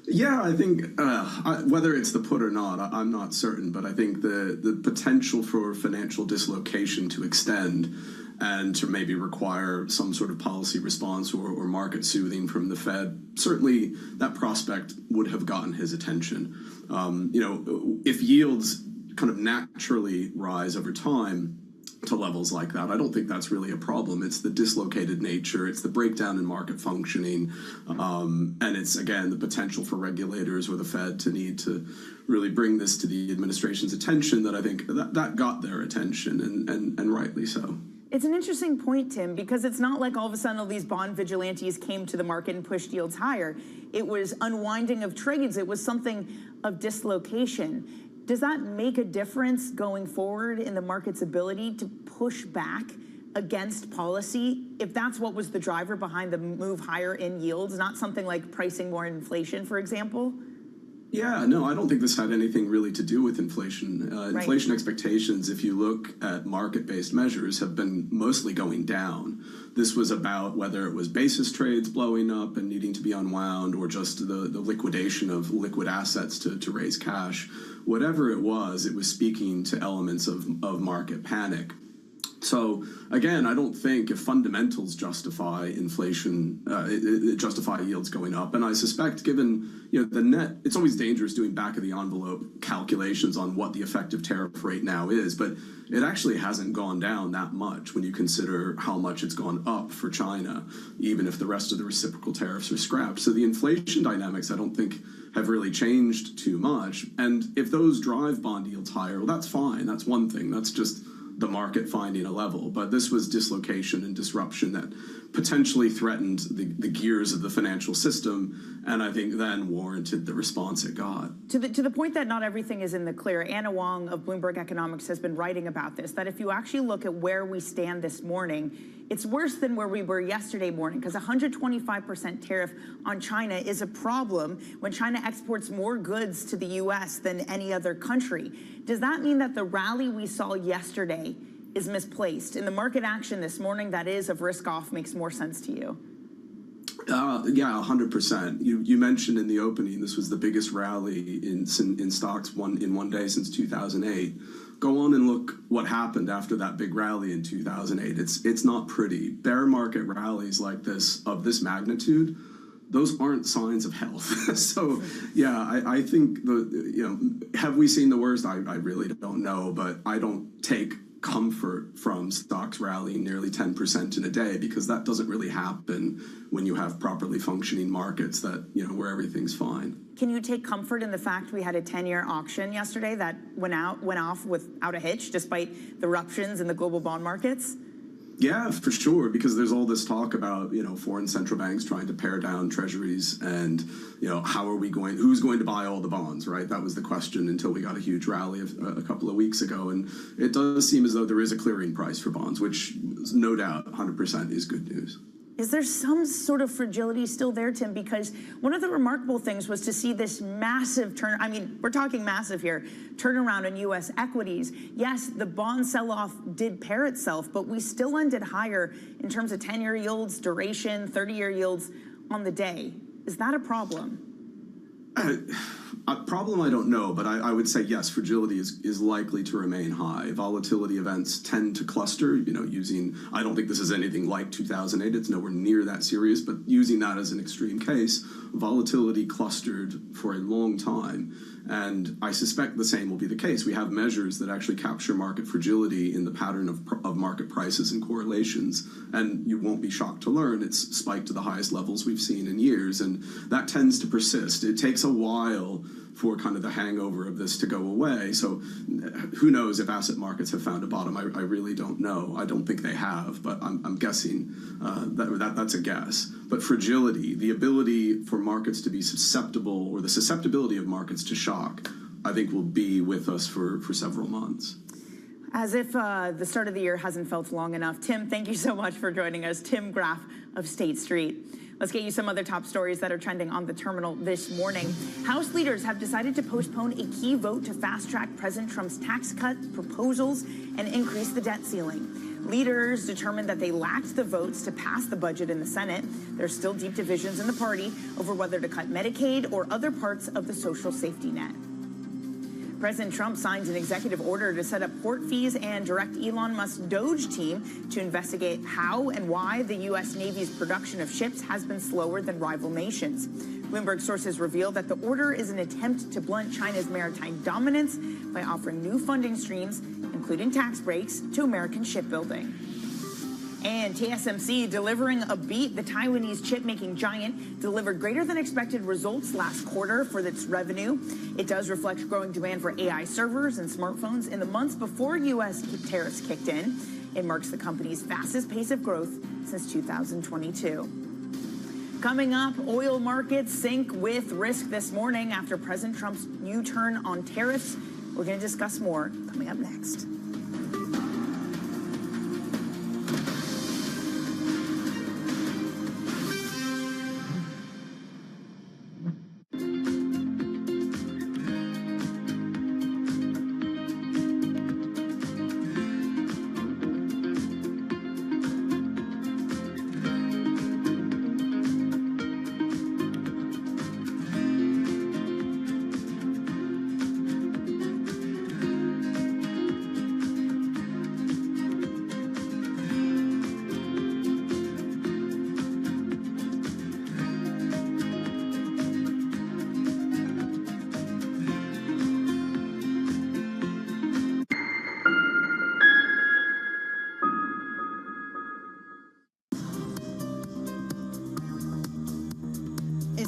Yeah, I think whether it's the put or not, I'm not certain. But I think the potential for financial dislocation to extend and to maybe require some sort of policy response or market soothing from the Fed, certainly that prospect would have gotten his attention. If yields kind of naturally rise over time to levels like that, I don't think that's really a problem. It's the dislocated nature, it's the breakdown in market functioning, and it's, again, the potential for regulators or the Fed to need to really bring this to the administration's attention that I think that got their attention, and rightly so. It's an interesting point, Tim, because it's not like all of a sudden all these bond vigilantes came to the market and pushed yields higher. It was unwinding of trades. It was something of dislocation. Does that make a difference going forward in the market's ability to push back against policy, if that's what was the driver behind the move higher in yields, not something like pricing more inflation, for example? Yeah, no, I don't think this had anything really to do with inflation. Inflation expectations, if you look at market-based measures, have been mostly going down. This was about whether it was basis trades blowing up and needing to be unwound or just the liquidation of liquid assets to raise cash. Whatever it was speaking to elements of market panic. So, again, I don't think if fundamentals justify inflation, justify yields going up. And I suspect, given the net, it's always dangerous doing back-of-the-envelope calculations on what the effective tariff rate now is. But it actually hasn't gone down that much when you consider how much it's gone up for China, even if the rest of the reciprocal tariffs are scrapped. So the inflation dynamics, I don't think, have really changed too much. And if those drive bond yields higher, well, that's fine. That's one thing. That's just the market finding a level. But this was dislocation and disruption that potentially threatened the gears of the financial system, and I think then warranted the response it got. To the point that not everything is in the clear, Anna Wong of Bloomberg Economics has been writing about this, that if you actually look at where we stand this morning, it's worse than where we were yesterday morning, because 125% tariff on China is a problem when China exports more goods to the U.S. than any other country. Does that mean that the rally we saw yesterday is misplaced? In the market action this morning, that is of risk off, makes more sense to you? Yeah, 100%. You mentioned in the opening this was the biggest rally in stocks in one day since 2008. Go on and look what happened after that big rally in 2008. It's not pretty. Bear market rallies like this, of this magnitude, those aren't signs of health. So, yeah, I think have we seen the worst? I really don't know, but I don't take comfort from stocks rallying nearly 10% in a day, because that doesn't really happen when you have properly functioning markets that, where everything's fine. Can you take comfort in the fact we had a 10-year auction yesterday that went off without a hitch, despite the eruptions in the global bond markets? Yeah, for sure, because there's all this talk about, foreign central banks trying to pare down treasuries and, who's going to buy all the bonds, right? That was the question until we got a huge rally a couple of weeks ago. And it does seem as though there is a clearing price for bonds, which no doubt 100% is good news. Is there some sort of fragility still there, Tim? Because one of the remarkable things was to see this massive we're talking massive here, turnaround in U.S. equities. Yes, the bond sell-off did pair itself, but we still ended higher in terms of 10-year yields, duration, 30-year yields on the day. Is that a problem? A problem, I don't know, but I would say yes, fragility is likely to remain high. Volatility events tend to cluster, I don't think this is anything like 2008, it's nowhere near that serious, but using that as an extreme case, volatility clustered for a long time. And I suspect the same will be the case. We have measures that actually capture market fragility in the pattern of market prices and correlations. And you won't be shocked to learn it's spiked to the highest levels we've seen in years. And that tends to persist. It takes a while for kind of the hangover of this to go away. So who knows if asset markets have found a bottom? I really don't know. I don't think they have, but I'm guessing that's a guess. But fragility, the ability for markets to be susceptible, or the susceptibility of markets to shock, I think will be with us for several months. As if the start of the year hasn't felt long enough. Tim, thank you so much for joining us. Tim Graff of State Street. Let's get you some other top stories that are trending on the terminal this morning. House leaders have decided to postpone a key vote to fast-track President Trump's tax cut proposals and increase the debt ceiling. Leaders determined that they lacked the votes to pass the budget in the Senate. There's still deep divisions in the party over whether to cut Medicaid or other parts of the social safety net. President Trump signed an executive order to set up port fees and direct Elon Musk's Doge team to investigate how and why the U.S. Navy's production of ships has been slower than rival nations. Bloomberg sources reveal that the order is an attempt to blunt China's maritime dominance by offering new funding streams, including tax breaks, to American shipbuilding. And TSMC delivering a beat. The Taiwanese chip-making giant delivered greater than expected results last quarter for its revenue. It does reflect growing demand for AI servers and smartphones in the months before U.S. tariffs kicked in. It marks the company's fastest pace of growth since 2022. Coming up, oil markets sink with risk this morning after President Trump's U-turn on tariffs. We're going to discuss more coming up next.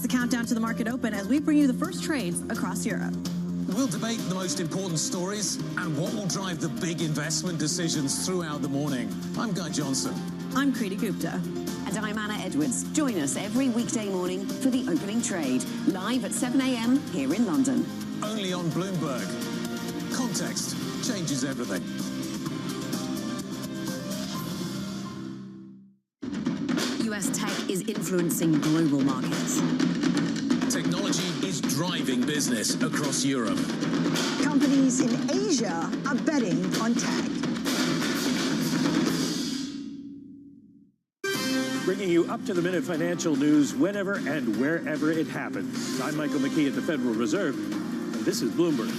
Countdown to the market open as we bring you the first trades across Europe. We'll debate the most important stories and what will drive the big investment decisions throughout the morning. I'm Guy Johnson. I'm Kriti Gupta. And I'm Anna Edwards. Join us every weekday morning for the opening trade, live at 7 a.m. here in London. Only on Bloomberg. Context changes everything. US tech is influencing global markets. Technology is driving business across Europe. Companies in Asia are betting on tech. Bringing you up-to-the-minute financial news whenever and wherever it happens. I'm Michael McKee at the Federal Reserve, and this is Bloomberg.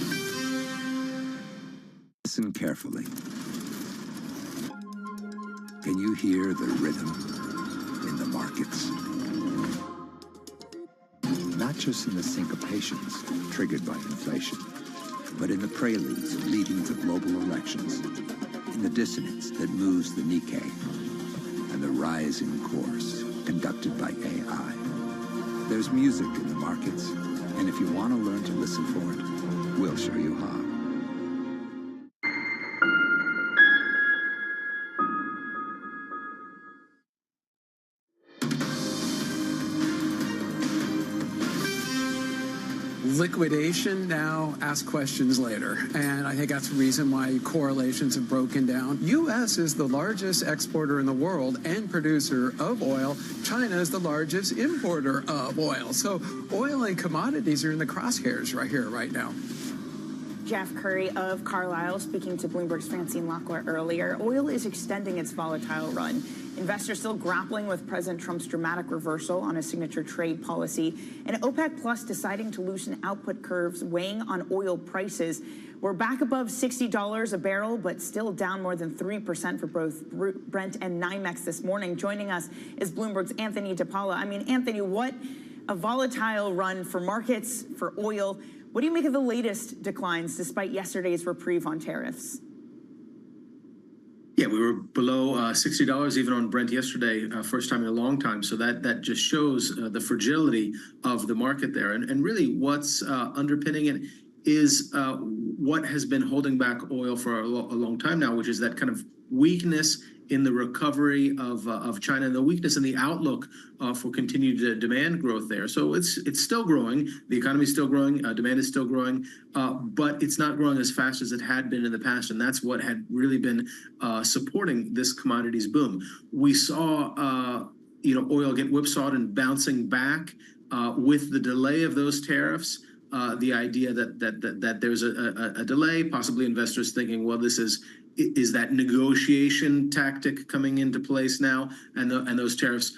Listen carefully. Can you hear the rhythm in the markets? Not just in the syncopations triggered by inflation, but in the preludes leading to global elections, in the dissonance that moves the Nikkei, and the rising course conducted by AI. There's music in the markets, and if you want to learn to listen for it, we'll show you how. liquidation now, ask questions later. And I think that's the reason why correlations have broken down. U.S. is the largest exporter in the world and producer of oil. China is the largest importer of oil. So oil and commodities are in the crosshairs right here, right now. Jeff Curry of Carlisle speaking to Bloomberg's Francine Lockwood earlier. Oil is extending its volatile run. Investors still grappling with President Trump's dramatic reversal on a signature trade policy, and OPEC Plus deciding to loosen output curves, weighing on oil prices. We're back above $60 a barrel, but still down more than 3% for both Brent and NYMEX this morning. Joining us is Bloomberg's Anthony DePaula. I mean, Anthony, what a volatile run for markets, for oil. What do you make of the latest declines despite yesterday's reprieve on tariffs? Yeah, we were below $60 even on Brent yesterday, first time in a long time. So that just shows the fragility of the market there. And really what's underpinning it is what has been holding back oil for a long time now, which is that kind of weakness in the recovery of China and the weakness in the outlook for continued demand growth there. So it's still growing. The economy is still growing. Demand is still growing, but it's not growing as fast as it had been in the past. And that's what had really been supporting this commodities boom. We saw oil get whipsawed and bouncing back with the delay of those tariffs. The idea that there's a delay, possibly investors thinking, well, this is that negotiation tactic coming into place now, and those tariffs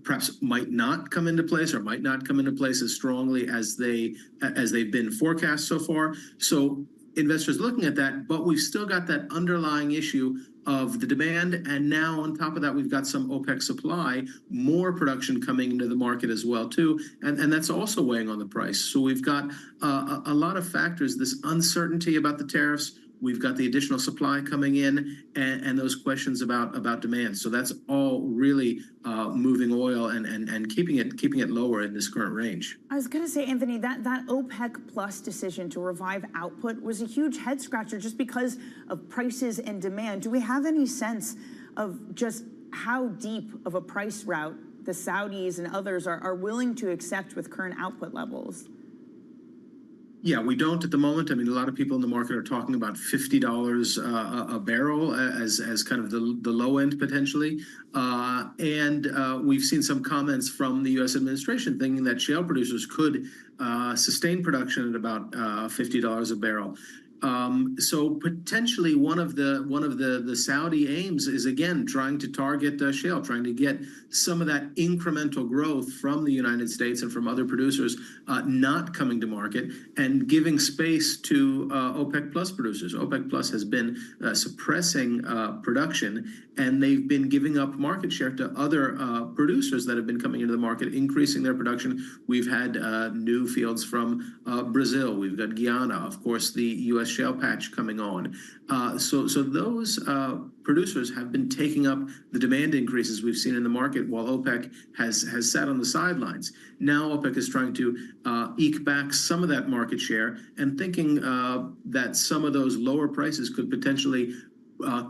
perhaps might not come into place or might not come into place as strongly as they've been forecast so far. So investors looking at that, but we've still got that underlying issue of the demand, and now on top of that, we've got some OPEC supply, more production coming into the market as well too, and that's also weighing on the price. So we've got a lot of factors, this uncertainty about the tariffs. We've got the additional supply coming in, and those questions about demand. So that's all really moving oil and keeping it lower in this current range. I was going to say, Anthony, that OPEC Plus decision to revive output was a huge head scratcher just because of prices and demand. Do we have any sense of just how deep of a price route the Saudis and others are willing to accept with current output levels? Yeah, we don't at the moment. I mean, a lot of people in the market are talking about $50 a barrel as kind of the low end potentially. And we've seen some comments from the U.S. administration thinking that shale producers could sustain production at about $50 a barrel. So potentially one of the Saudi aims is again trying to target shale, trying to get some of that incremental growth from the United States and from other producers not coming to market and giving space to OPEC Plus producers. OPEC Plus has been suppressing production, and they've been giving up market share to other producers that have been coming into the market, increasing their production. We've had new fields from Brazil. We've got Guyana, of course, the U.S. shale patch coming on. So those producers have been taking up the demand increases we've seen in the market while OPEC has sat on the sidelines. Now OPEC is trying to eke back some of that market share and thinking that some of those lower prices could potentially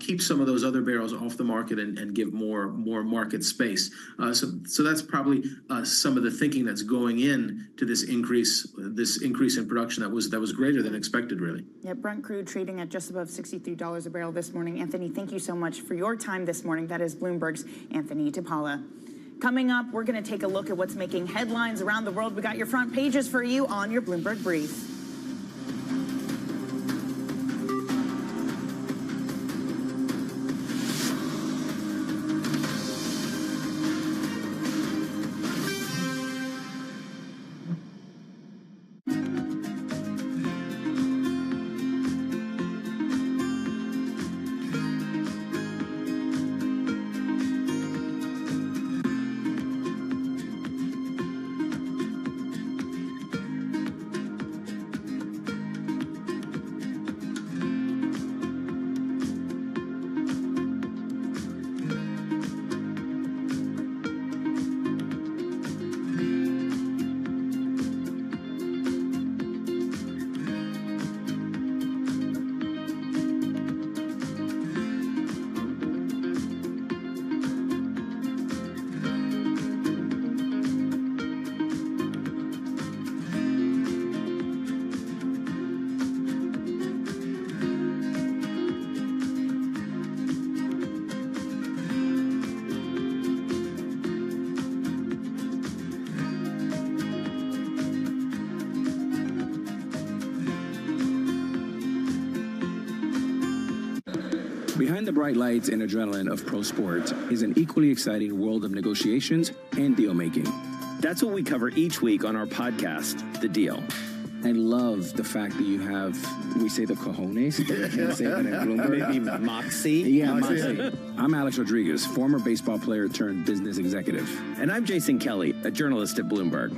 keep some of those other barrels off the market and give more market space. So that's probably some of the thinking that's going in to this increase in production that was greater than expected, really. Yeah, Brent crude trading at just above $63 a barrel this morning. Anthony, thank you so much for your time this morning. That is Bloomberg's Anthony DePaula. Coming up, we're going to take a look at what's making headlines around the world. We got your front pages for you on your Bloomberg Brief. Behind the bright lights and adrenaline of pro sports is an equally exciting world of negotiations and deal making. That's what we cover each week on our podcast, The Deal. I love the fact that you have, we say the cojones. I can't say that in Bloomberg. Maybe moxie. Yeah, moxie. I'm Alex Rodriguez, former baseball player turned business executive. And I'm Jason Kelly, a journalist at Bloomberg.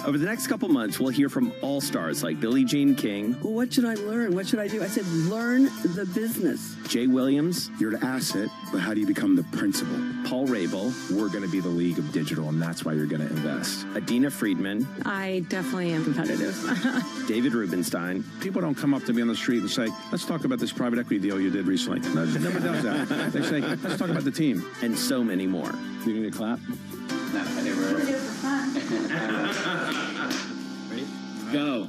Over the next couple months, we'll hear from all-stars like Billie Jean King. Well, what should I learn? What should I do? I said, learn the business. Jay Williams. You're an asset, but how do you become the principal? Paul Rabel. We're going to be the league of digital, and that's why you're going to invest. Adina Friedman. I definitely am competitive. David Rubenstein. People don't come up to me on the street and say, let's talk about this private equity deal you did recently. No, nobody does that. They say, let's talk about the team. And so many more. You need a clap? No, I never Ready? Go.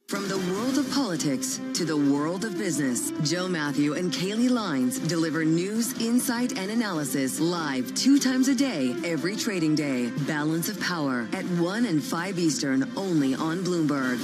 From the world of politics to the world of business, Joe Matthew and Kaylee Lines deliver news, insight, and analysis live 2 times a day, every trading day. Balance of Power at 1 and 5 Eastern, only on Bloomberg.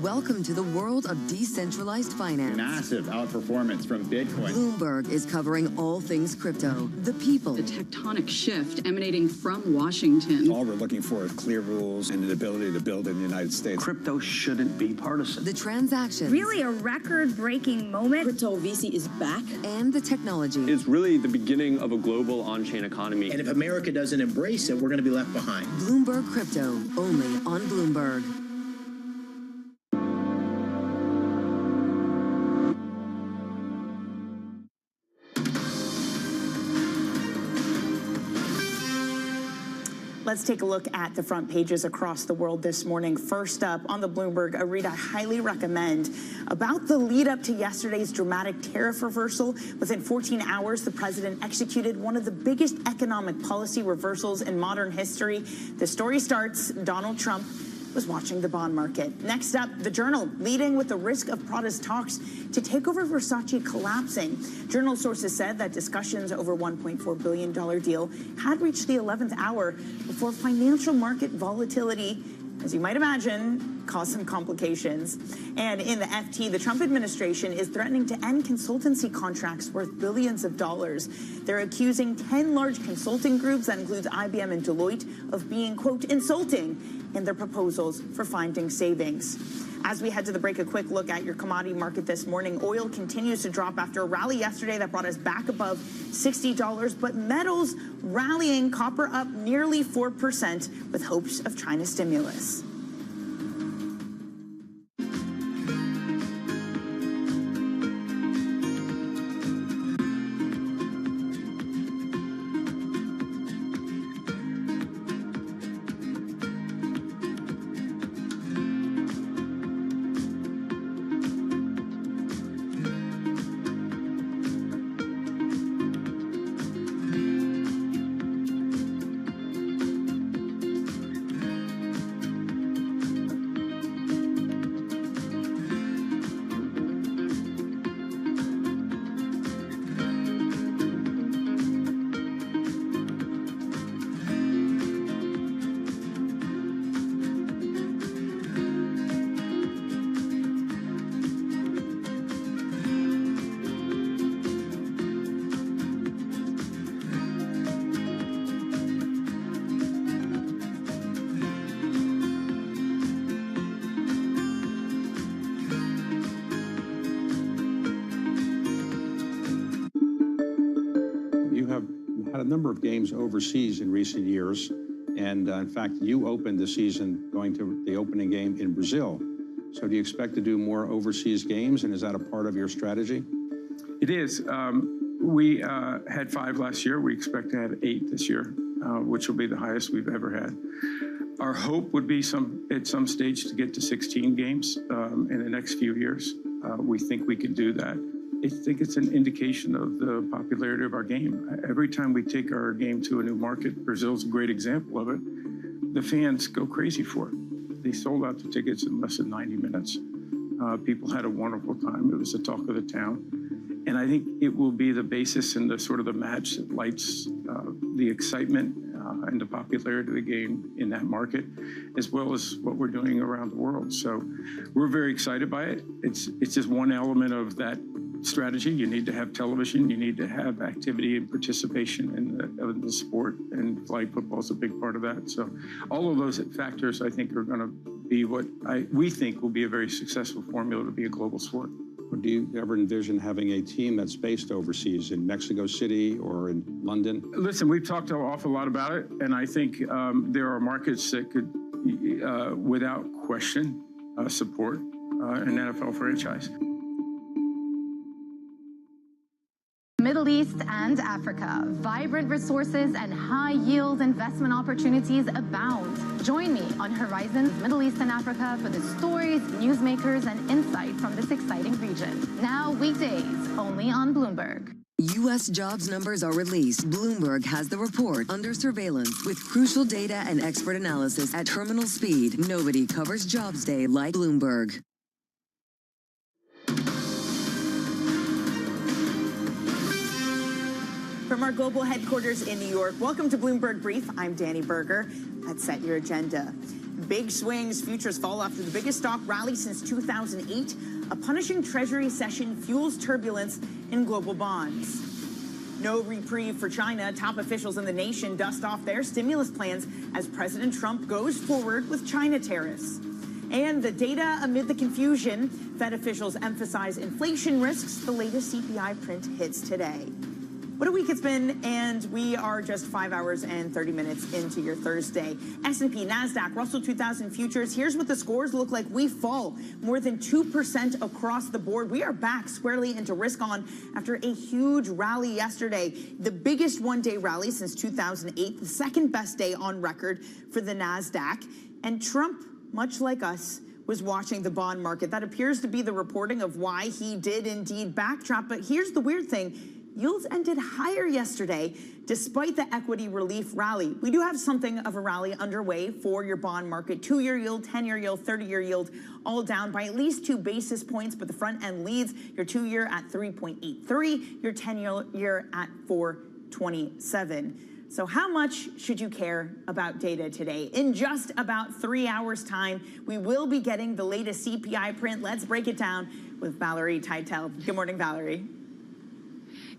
Welcome to the world of decentralized finance. Massive outperformance from Bitcoin. Bloomberg is covering all things crypto, the people. The tectonic shift emanating from Washington. All we're looking for is clear rules and an ability to build in the United States. Crypto shouldn't be partisan. The transactions. Really a record-breaking moment. Crypto VC is back. And the technology. It's really the beginning of a global on-chain economy. And if America doesn't embrace it, we're going to be left behind. Bloomberg Crypto, only on Bloomberg. Let's take a look at the front pages across the world this morning. First up, on the Bloomberg, a read I highly recommend about the lead up to yesterday's dramatic tariff reversal. Within 14 hours, the president executed one of the biggest economic policy reversals in modern history. The story starts, Donald Trump was watching the bond market. Next up, the Journal, leading with the risk of Prada's talks to take over Versace collapsing. Journal sources said that discussions over $1.4 billion deal had reached the 11th hour before financial market volatility, as you might imagine, caused some complications. And in the FT, the Trump administration is threatening to end consultancy contracts worth billions of dollars. They're accusing 10 large consulting groups, that includes IBM and Deloitte, of being, quote, insulting in their proposals for finding savings. As we head to the break, a quick look at your commodity market this morning. Oil continues to drop after a rally yesterday that brought us back above $60, but metals rallying, copper up nearly 4% with hopes of China's stimulus. Number of games overseas in recent years, and in fact, you opened the season going to the opening game in Brazil. So do you expect to do more overseas games, and is that a part of your strategy? It is. We had 5 last year. We expect to have 8 this year, which will be the highest we've ever had. Our hope would be at some stage to get to 16 games in the next few years. We think we can do that. I think it's an indication of the popularity of our game. Every time we take our game to a new market, Brazil's a great example of it, the fans go crazy for it. They sold out the tickets in less than 90 minutes. People had a wonderful time. It was the talk of the town. And I think it will be the basis and the sort of the match that lights the excitement and the popularity of the game in that market, as well as what we're doing around the world. So we're very excited by it. It's just one element of that strategy. You need to have television, you need to have activity and participation in the sport, and flag football is a big part of that. So all of those factors, I think, are going to be what we think will be a very successful formula to be a global sport. Do you ever envision having a team that's based overseas in Mexico City or in London? Listen, we've talked an awful lot about it, and I think there are markets that could, without question, support an NFL franchise. Middle East and Africa. Vibrant resources and high-yield investment opportunities abound. Join me on Horizons Middle East and Africa for the stories, newsmakers, and insight from this exciting region. Now weekdays, only on Bloomberg. U.S. jobs numbers are released. Bloomberg has the report under surveillance with crucial data and expert analysis at terminal speed. Nobody covers Jobs Day like Bloomberg. From our global headquarters in New York, welcome to Bloomberg Brief. I'm Danny Berger. Let's set your agenda. Big swings, futures fall after the biggest stock rally since 2008. A punishing Treasury session fuels turbulence in global bonds. No reprieve for China. Top officials in the nation dust off their stimulus plans as President Trump goes forward with China tariffs. And the data amid the confusion. Fed officials emphasize inflation risks. The latest CPI print hits today. What a week it's been, and we are just 5 hours and 30 minutes into your Thursday. S&P, NASDAQ, Russell 2000 futures. Here's what the scores look like. We fall more than 2% across the board. We are back squarely into risk on after a huge rally yesterday. The biggest one-day rally since 2008, the second best day on record for the NASDAQ. And Trump, much like us, was watching the bond market. That appears to be the reporting of why he did indeed backdrop. But here's the weird thing. Yields ended higher yesterday, despite the equity relief rally. We do have something of a rally underway for your bond market. 2-year yield, 10-year yield, 30-year yield, all down by at least 2 basis points, but the front end leads. Your 2-year at 3.83, your 10-year at 4.27. So how much should you care about data today? In just about 3 hours' time, we will be getting the latest CPI print. Let's break it down with Valerie Teitel. Good morning, Valerie.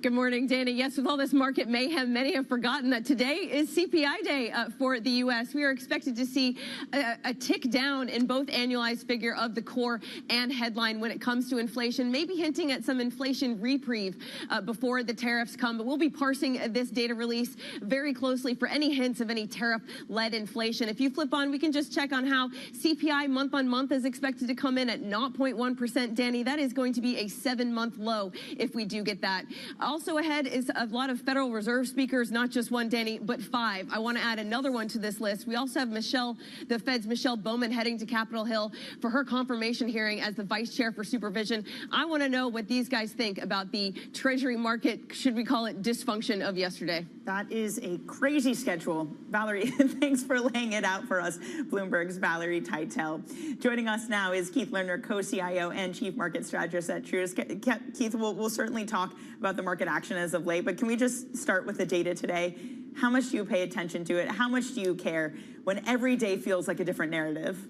Good morning, Dana. Yes, with all this market mayhem, many have forgotten that today is CPI day for the U.S. We are expected to see a tick down in both annualized figure of the core and headline when it comes to inflation, maybe hinting at some inflation reprieve before the tariffs come. But we'll be parsing this data release very closely for any hints of any tariff-led inflation. If you flip on, we can just check on how CPI month on month is expected to come in at 0.1%. Danny, that is going to be a 7-month low if we do get that. Also ahead is a lot of Federal Reserve speakers, not just one, Danny, but 5. I want to add another one to this list. We also have the Fed's Michelle Bowman heading to Capitol Hill for her confirmation hearing as the vice chair for supervision. I want to know what these guys think about the Treasury market, should we call it dysfunction, of yesterday. That is a crazy schedule. Valerie, thanks for laying it out for us. Bloomberg's Valerie Teitel. Joining us now is Keith Lerner, co-CIO and chief market strategist at Truist. Keith, we'll certainly talk about the market action as of late, but can we just start with the data today? How much do you pay attention to it? How much do you care when every day feels like a different narrative?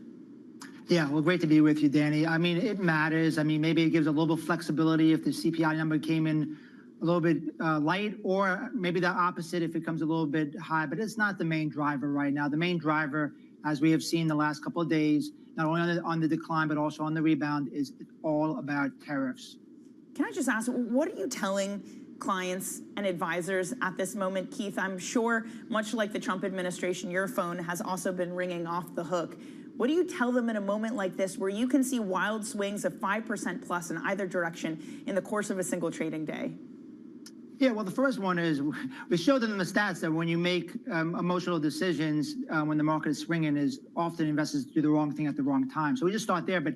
Yeah, well, great to be with you, Danny. I mean, it matters. I mean, maybe it gives a little bit of flexibility if the CPI number came in a little bit light, or maybe the opposite if it comes a little bit high, but it's not the main driver right now. The main driver, as we have seen the last couple of days, not only on the decline, but also on the rebound, is all about tariffs. Can I just ask, what are you telling clients and advisors at this moment, Keith? I'm sure, much like the Trump administration, your phone has also been ringing off the hook. What do you tell them in a moment like this where you can see wild swings of 5% plus in either direction in the course of a single trading day? Yeah, well, the first one is we showed them in the stats that when you make emotional decisions, when the market is swinging, is often investors do the wrong thing at the wrong time. So we just start there. But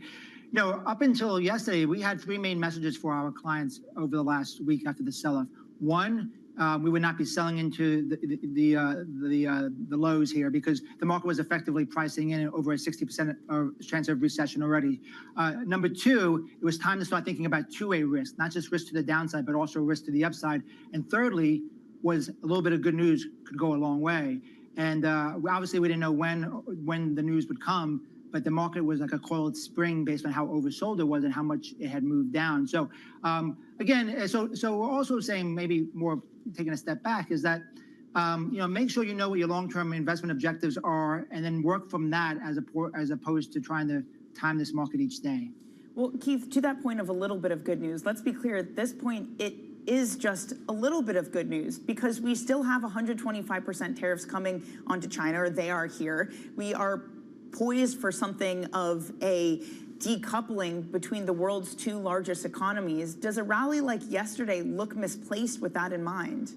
you know, up until yesterday, we had 3 main messages for our clients over the last week after the sell-off. One, we would not be selling into the lows here because the market was effectively pricing in over a 60% chance of recession already. Number 2, it was time to start thinking about two-way risk, not just risk to the downside, but also risk to the upside. And thirdly, was a little bit of good news could go a long way. And obviously, we didn't know when the news would come, but the market was like a coiled spring based on how oversold it was and how much it had moved down. So again, so we're also saying maybe more taking a step back is that make sure you know what your long-term investment objectives are, and then work from that as opposed to trying to time this market each day. Well, Keith, to that point of a little bit of good news, let's be clear, at this point, it is just a little bit of good news because we still have 125% tariffs coming onto China, or they are here. We are poised for something of a decoupling between the world's two largest economies. Does a rally like yesterday look misplaced with that in mind?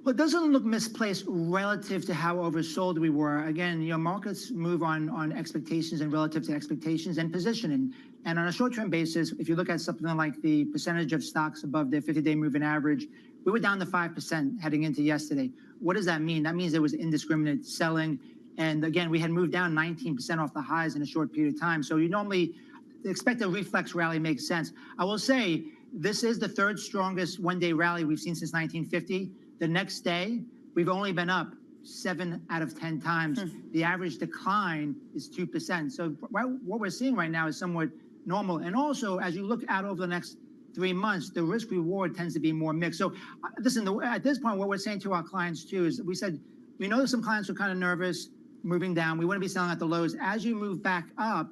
Well, it doesn't look misplaced relative to how oversold we were. Again, markets move on expectations and relative to expectations and positioning. And on a short-term basis, if you look at something like the percentage of stocks above their 50-day moving average, we were down to 5% heading into yesterday. What does that mean? That means there was indiscriminate selling. And again, we had moved down 19% off the highs in a short period of time. So you normally expect a reflex rally makes sense. I will say this is the third strongest one-day rally we've seen since 1950. The next day, we've only been up 7 out of 10 times. The average decline is 2%. So what we're seeing right now is somewhat normal. And also, as you look out over the next 3 months, the risk reward tends to be more mixed. So listen, at this point, what we're saying to our clients too is we said, we know some clients are kind of nervous moving down. We want to be selling at the lows. As you move back up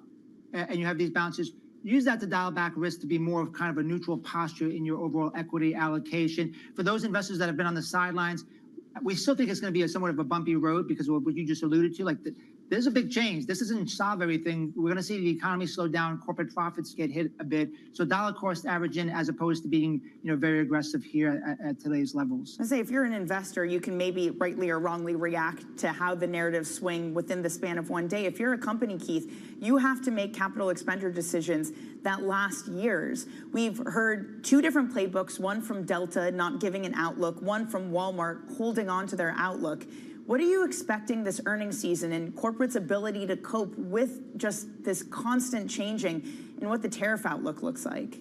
and you have these bounces, use that to dial back risk to be more of kind of a neutral posture in your overall equity allocation. For those investors that have been on the sidelines, we still think it's going to be somewhat of a bumpy road because of what you just alluded to. There's a big change. This doesn't solve everything. We're going to see the economy slow down, corporate profits get hit a bit. So dollar cost average in as opposed to being very aggressive here at today's levels. I say if you're an investor, you can maybe rightly or wrongly react to how the narratives swing within the span of one day. If you're a company, Keith, you have to make capital expenditure decisions that last years. We've heard two different playbooks, one from Delta not giving an outlook, one from Walmart holding on to their outlook. What are you expecting this earnings season and corporate's ability to cope with just this constant changing and what the tariff outlook looks like?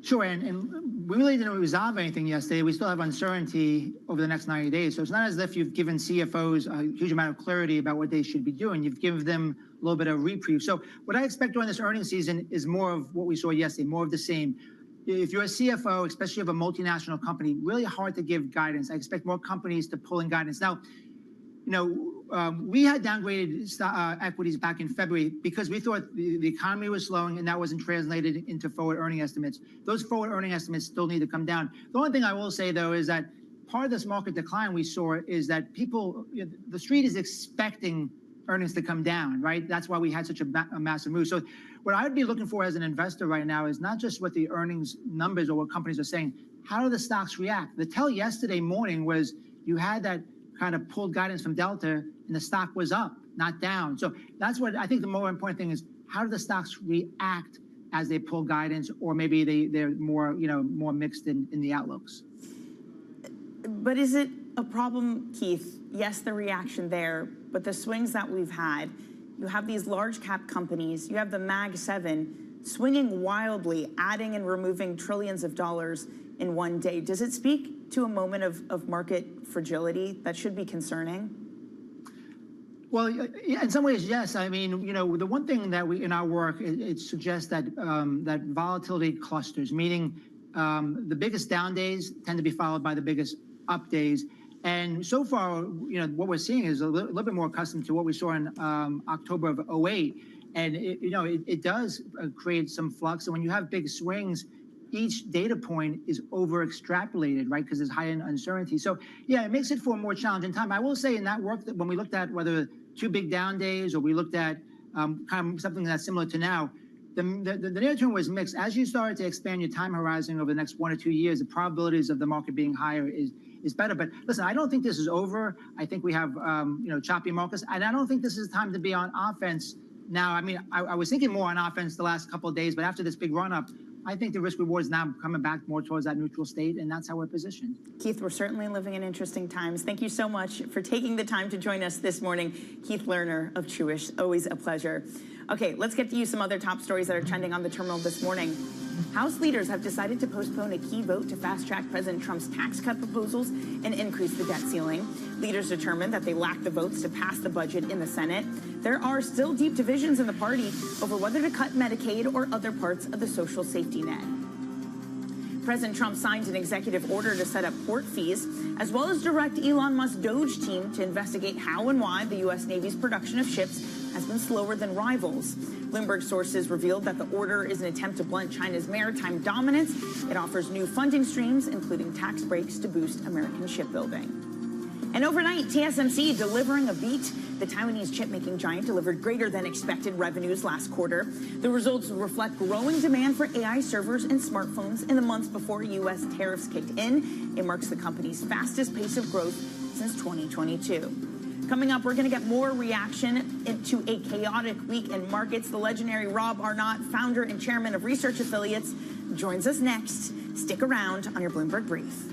Sure, and we really didn't resolve anything yesterday. We still have uncertainty over the next 90 days. So it's not as if you've given CFOs a huge amount of clarity about what they should be doing. You've given them a little bit of reprieve. So what I expect during this earnings season is more of what we saw yesterday, more of the same. If you're a CFO, especially of a multinational company, really hard to give guidance. I expect more companies to pull in guidance. Now, we had downgraded equities back in February because we thought the economy was slowing and that wasn't translated into forward earning estimates. Those forward earning estimates still need to come down. The only thing I will say, though, is that part of this market decline we saw is that people, the street is expecting earnings to come down, right? That's why we had such a massive move. So what I would be looking for as an investor right now is not just what the earnings numbers or what companies are saying, how do the stocks react? The tell yesterday morning was you had that kind of pulled guidance from Delta and the stock was up, not down. So that's what I think the more important thing is, how do the stocks react as they pull guidance, or maybe they're more, more mixed in the outlooks. But is it a problem, Keith? Yes, the reaction there, but the swings that we've had, you have these large cap companies, you have the Mag 7 swinging wildly, adding and removing trillions of dollars in one day. Does it speak to a moment of market fragility that should be concerning? Well, in some ways, yes. I mean, the one thing that we in our work, it suggests that that volatility clusters, meaning the biggest down days tend to be followed by the biggest up days. And so far, what we're seeing is a little bit more accustomed to what we saw in October of 2008. And it does create some flux. And when you have big swings, each data point is over extrapolated, right? Because there's high uncertainty. So yeah, it makes it for a more challenging time. I will say in that work that when we looked at whether 2 big down days or we looked at kind of something that's similar to now, the near term was mixed. As you started to expand your time horizon over the next 1 or 2 years, the probabilities of the market being higher is better. But listen, I don't think this is over. I think we have choppy markets, and I don't think this is time to be on offense now. I mean, I was thinking more on offense the last couple of days, but after this big run up, I think the risk reward is now coming back more towards that neutral state, and that's how we're positioned. Keith, we're certainly living in interesting times. Thank you so much for taking the time to join us this morning. Keith Lerner of Truist, always a pleasure. Okay, let's get to you some other top stories that are trending on the terminal this morning. House leaders have decided to postpone a key vote to fast-track President Trump's tax cut proposals and increase the debt ceiling. Leaders determined that they lack the votes to pass the budget in the Senate. There are still deep divisions in the party over whether to cut Medicaid or other parts of the social safety net. President Trump signed an executive order to set up port fees, as well as direct Elon Musk's Doge team to investigate how and why the U.S. Navy's production of ships has been slower than rivals. Bloomberg sources revealed that the order is an attempt to blunt China's maritime dominance. It offers new funding streams, including tax breaks to boost American shipbuilding. And overnight, TSMC delivering a beat. The Taiwanese chip-making giant delivered greater than expected revenues last quarter. The results reflect growing demand for AI servers and smartphones in the months before U.S. tariffs kicked in. It marks the company's fastest pace of growth since 2022. Coming up, we're going to get more reaction into a chaotic week in markets. The legendary Rob Arnott, founder and chairman of Research Affiliates, joins us next. Stick around on your Bloomberg Brief.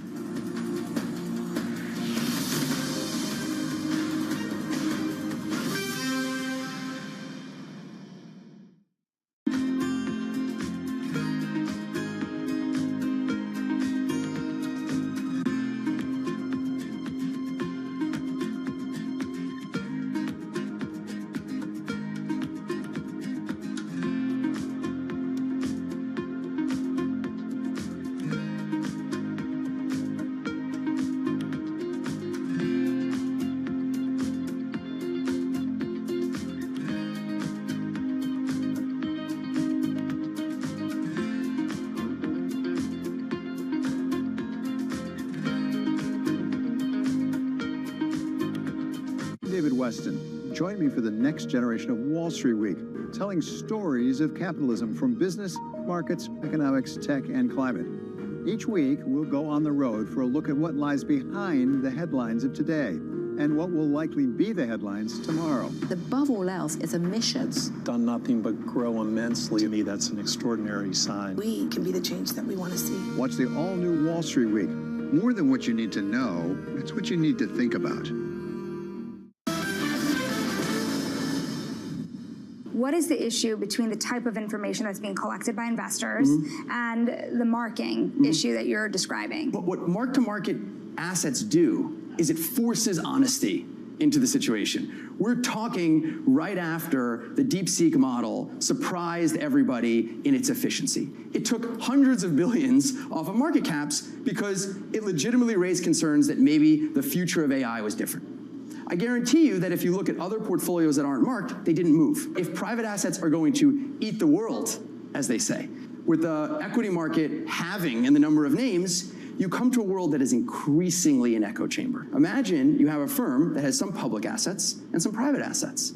Join me for the next generation of Wall Street Week, telling stories of capitalism from business, markets, economics, tech, and climate. Each week, we'll go on the road for a look at what lies behind the headlines of today and what will likely be the headlines tomorrow. The bubble lens is emissions. Done nothing but grow immensely. To me, that's an extraordinary sign. We can be the change that we want to see. Watch the all-new Wall Street Week. More than what you need to know, it's what you need to think about. What is the issue between the type of information that's being collected by investors and the marking issue that you're describing? But what mark-to-market assets do is it forces honesty into the situation. We're talking right after the DeepSeek model surprised everybody in its efficiency. It took hundreds of billions off of market caps because it legitimately raised concerns that maybe the future of AI was different. I guarantee you that if you look at other portfolios that aren't marked, they didn't move. If private assets are going to eat the world, as they say, with the equity market halving in the number of names, you come to a world that is increasingly an echo chamber. Imagine you have a firm that has some public assets and some private assets.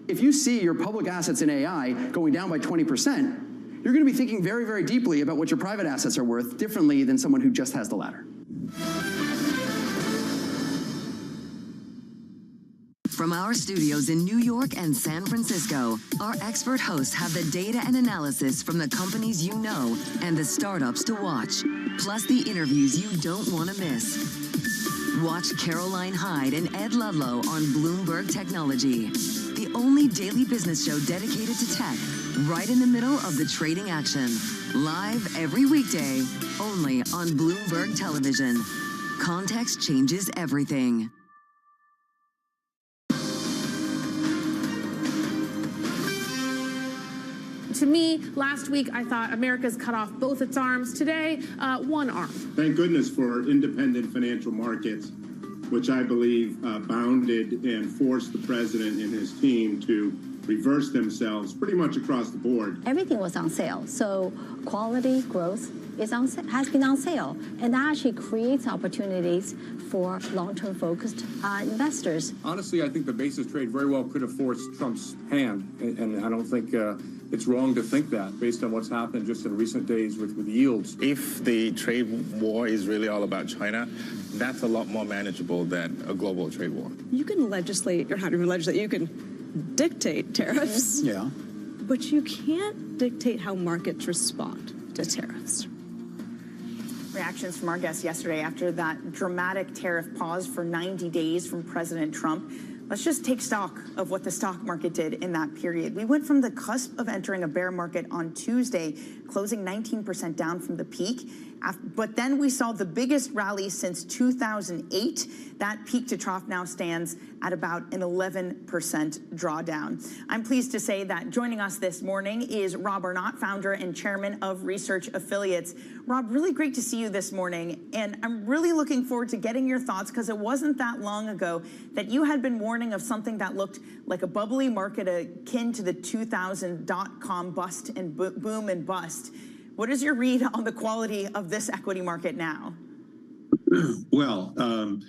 If you see your public assets in AI going down by 20%, you're going to be thinking very, very deeply about what your private assets are worth differently than someone who just has the latter. From our studios in New York and San Francisco, our expert hosts have the data and analysis from the companies you know and the startups to watch, plus the interviews you don't want to miss. Watch Caroline Hyde and Ed Ludlow on Bloomberg Technology, the only daily business show dedicated to tech, right in the middle of the trading action. Live every weekday, only on Bloomberg Television. Context changes everything. To me, last week, I thought America's cut off both its arms. Today, one arm. Thank goodness for independent financial markets, which I believe bounded and forced the president and his team to reverse themselves pretty much across the board. Everything was on sale, so quality growth is has been on sale, and that actually creates opportunities for long-term focused investors. Honestly, I think the basis trade very well could have forced Trump's hand, and I don't think it's wrong to think that based on what's happened just in recent days with yields. If the trade war is really all about China, that's a lot more manageable than a global trade war. You can legislate, or how do you legislate? You can dictate tariffs. Yeah. But you can't dictate how markets respond to tariffs. Reactions from our guests yesterday after that dramatic tariff pause for 90 days from President Trump. Let's just take stock of what the stock market did in that period. We went from the cusp of entering a bear market on Tuesday, closing 19% down from the peak. But then we saw the biggest rally since 2008. That peak to trough now stands at about an 11% drawdown. I'm pleased to say that joining us this morning is Rob Arnott, founder and chairman of Research Affiliates. Rob, really great to see you this morning. And I'm really looking forward to getting your thoughts, because it wasn't that long ago that you had been warning of something that looked like a bubbly market akin to the 2000 dot-com bust and boom and bust. What is your read on the quality of this equity market now? Well, an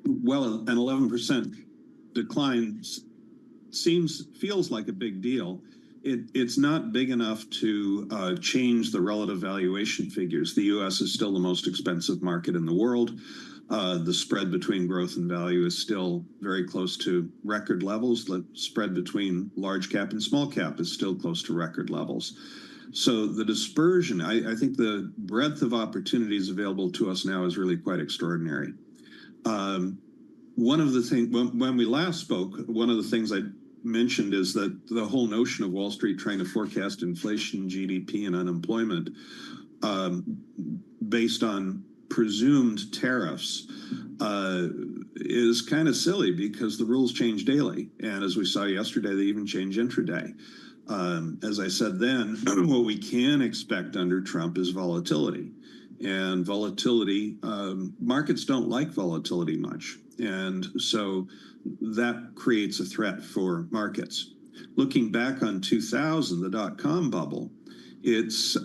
11% decline feels like a big deal. It's not big enough to change the relative valuation figures. The U.S. is still the most expensive market in the world. The spread between growth and value is still very close to record levels. The spread between large cap and small cap is still close to record levels. So the dispersion, I think the breadth of opportunities available to us now is really quite extraordinary. One of the things, when we last spoke, one of the things I mentioned is that the whole notion of Wall Street trying to forecast inflation, GDP, and unemployment based on presumed tariffs is kind of silly, because the rules change daily. And as we saw yesterday, they even change intraday. As I said then, what we can expect under Trump is volatility. And volatility, markets don't like volatility much. And so that creates a threat for markets. Looking back on 2000, the dot-com bubble, it's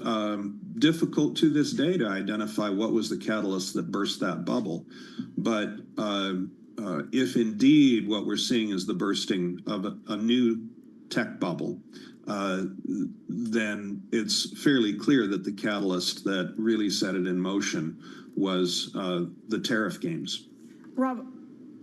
difficult to this day to identify what was the catalyst that burst that bubble. But if indeed what we're seeing is the bursting of a new tech bubble, then it's fairly clear that the catalyst that really set it in motion was the tariff games. Rob,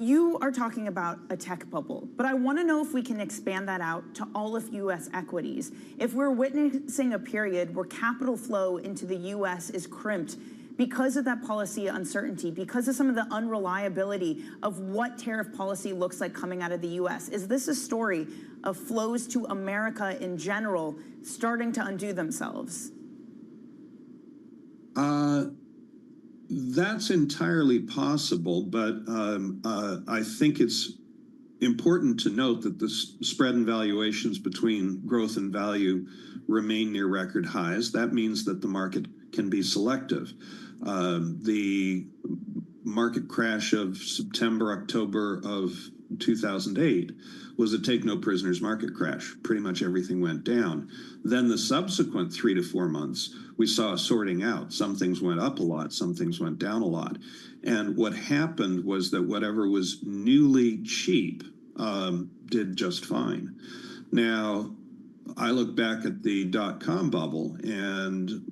you are talking about a tech bubble, but I want to know if we can expand that out to all of U.S. equities. If we're witnessing a period where capital flow into the U.S. is crimped because of that policy uncertainty, because of some of the unreliability of what tariff policy looks like coming out of the U.S., is this a story of flows to America in general starting to undo themselves? That's entirely possible, but I think it's important to note that the spread in valuations between growth and value remain near record highs. That means that the market can be selective. The market crash of September, October of 2008 was a take no prisoners market crash. Pretty much everything went down. Then the subsequent 3 to 4 months, we saw a sorting out. Some things went up a lot, some things went down a lot. And what happened was that whatever was newly cheap did just fine. Now, I look back at the dot-com bubble, and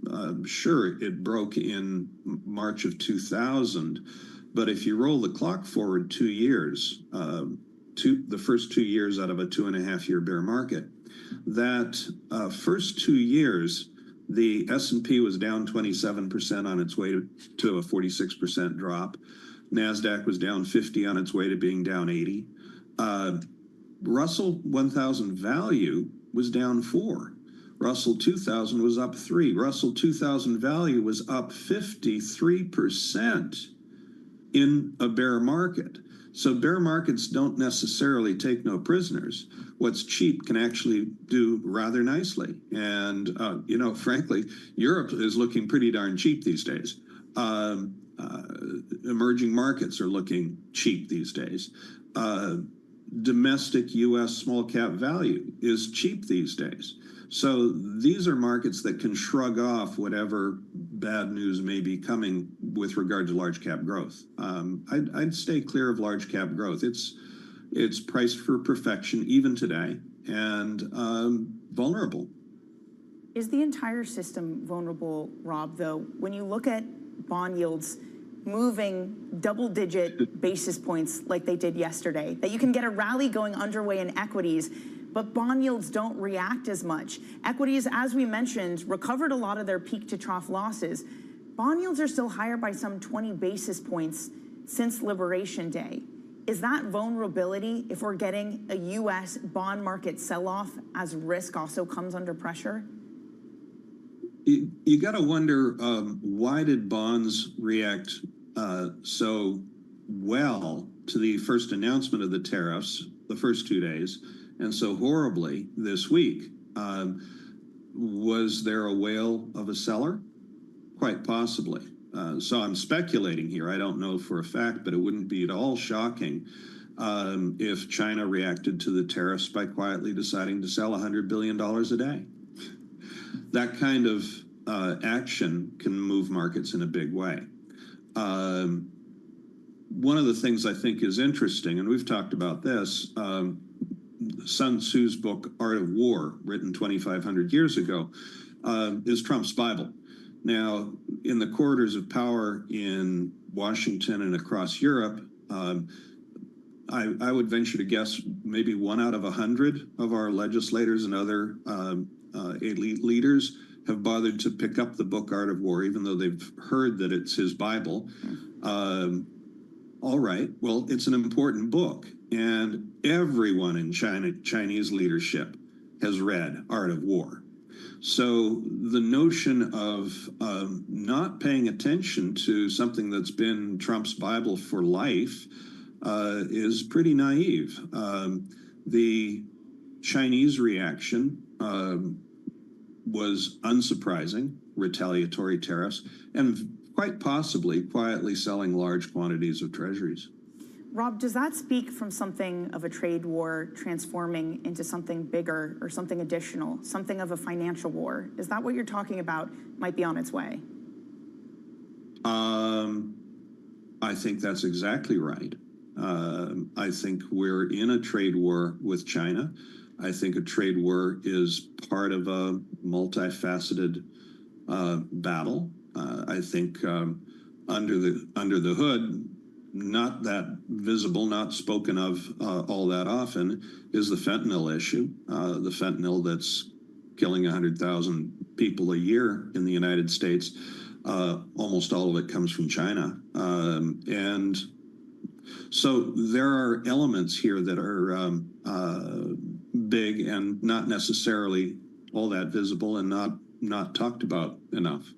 sure, it broke in March of 2000. But if you roll the clock forward 2 years, the first 2 years out of a 2.5-year bear market, that first 2 years, the S&P was down 27% on its way to a 46% drop. NASDAQ was down 50 on its way to being down 80. Russell 1000 value was down 4. Russell 2000 was up 3. Russell 2000 value was up 53% in a bear market. So bear markets don't necessarily take no prisoners. What's cheap can actually do rather nicely. And, frankly, Europe is looking pretty darn cheap these days. Emerging markets are looking cheap these days. Domestic U.S. small cap value is cheap these days. So these are markets that can shrug off whatever bad news may be coming with regard to large cap growth. I'd stay clear of large cap growth. It's priced for perfection even today, and vulnerable. Is the entire system vulnerable, Rob, though, when you look at bond yields moving double-digit basis points like they did yesterday, that you can get a rally going underway in equities, but bond yields don't react as much. Equities, as we mentioned, recovered a lot of their peak-to-trough losses. Bond yields are still higher by some 20 basis points since Liberation Day. Is that vulnerability, if we're getting a U.S. bond market sell-off as risk also comes under pressure? You got to wonder, why did bonds react so well to the first announcement of the tariffs, the first 2 days, and so horribly this week? Was there a whale of a seller? Quite possibly. So I'm speculating here. I don't know for a fact, but it wouldn't be at all shocking if China reacted to the tariffs by quietly deciding to sell $100 billion a day. That kind of action can move markets in a big way. One of the things I think is interesting, and we've talked about this, Sun Tzu's book, Art of War, written 2,500 years ago, is Trump's Bible. Now, in the corridors of power in Washington and across Europe, I would venture to guess maybe 1 out of 100 of our legislators and other elite leaders have bothered to pick up the book Art of War, even though they've heard that it's his Bible. All right, well, it's an important book, and everyone in Chinese leadership has read Art of War. So the notion of not paying attention to something that's been Trump's Bible for life is pretty naive. The Chinese reaction was unsurprising, retaliatory tariffs, and quite possibly quietly selling large quantities of treasuries. Rob, does that speak from something of a trade war transforming into something bigger or something additional, something of a financial war? Is that what you're talking about might be on its way? I think that's exactly right. I think we're in a trade war with China. I think a trade war is part of a multifaceted battle. I think under the hood, not that visible, not spoken of all that often, is the fentanyl issue. The fentanyl that's killing 100,000 people a year in the United States. Almost all of it comes from China. And so there are elements here that are big and not necessarily all that visible and not talked about enough.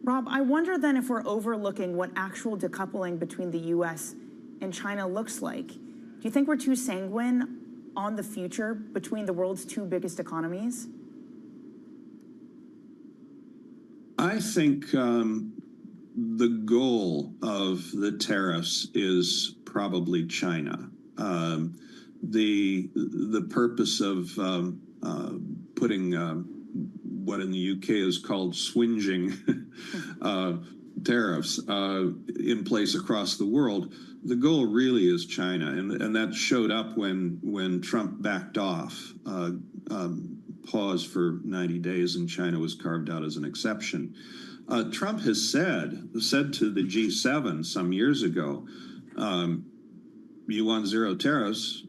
Rob, I wonder then if we're overlooking what actual decoupling between the U.S. and China looks like. Do you think we're too sanguine on the future between the world's 2 biggest economies? I think the goal of the tariffs is probably China. The purpose of putting what in the UK is called swinging tariffs in place across the world, the goal really is China. And that showed up when Trump backed off, paused for 90 days, and China was carved out as an exception. Trump has said to the G7 some years ago, you want zero tariffs,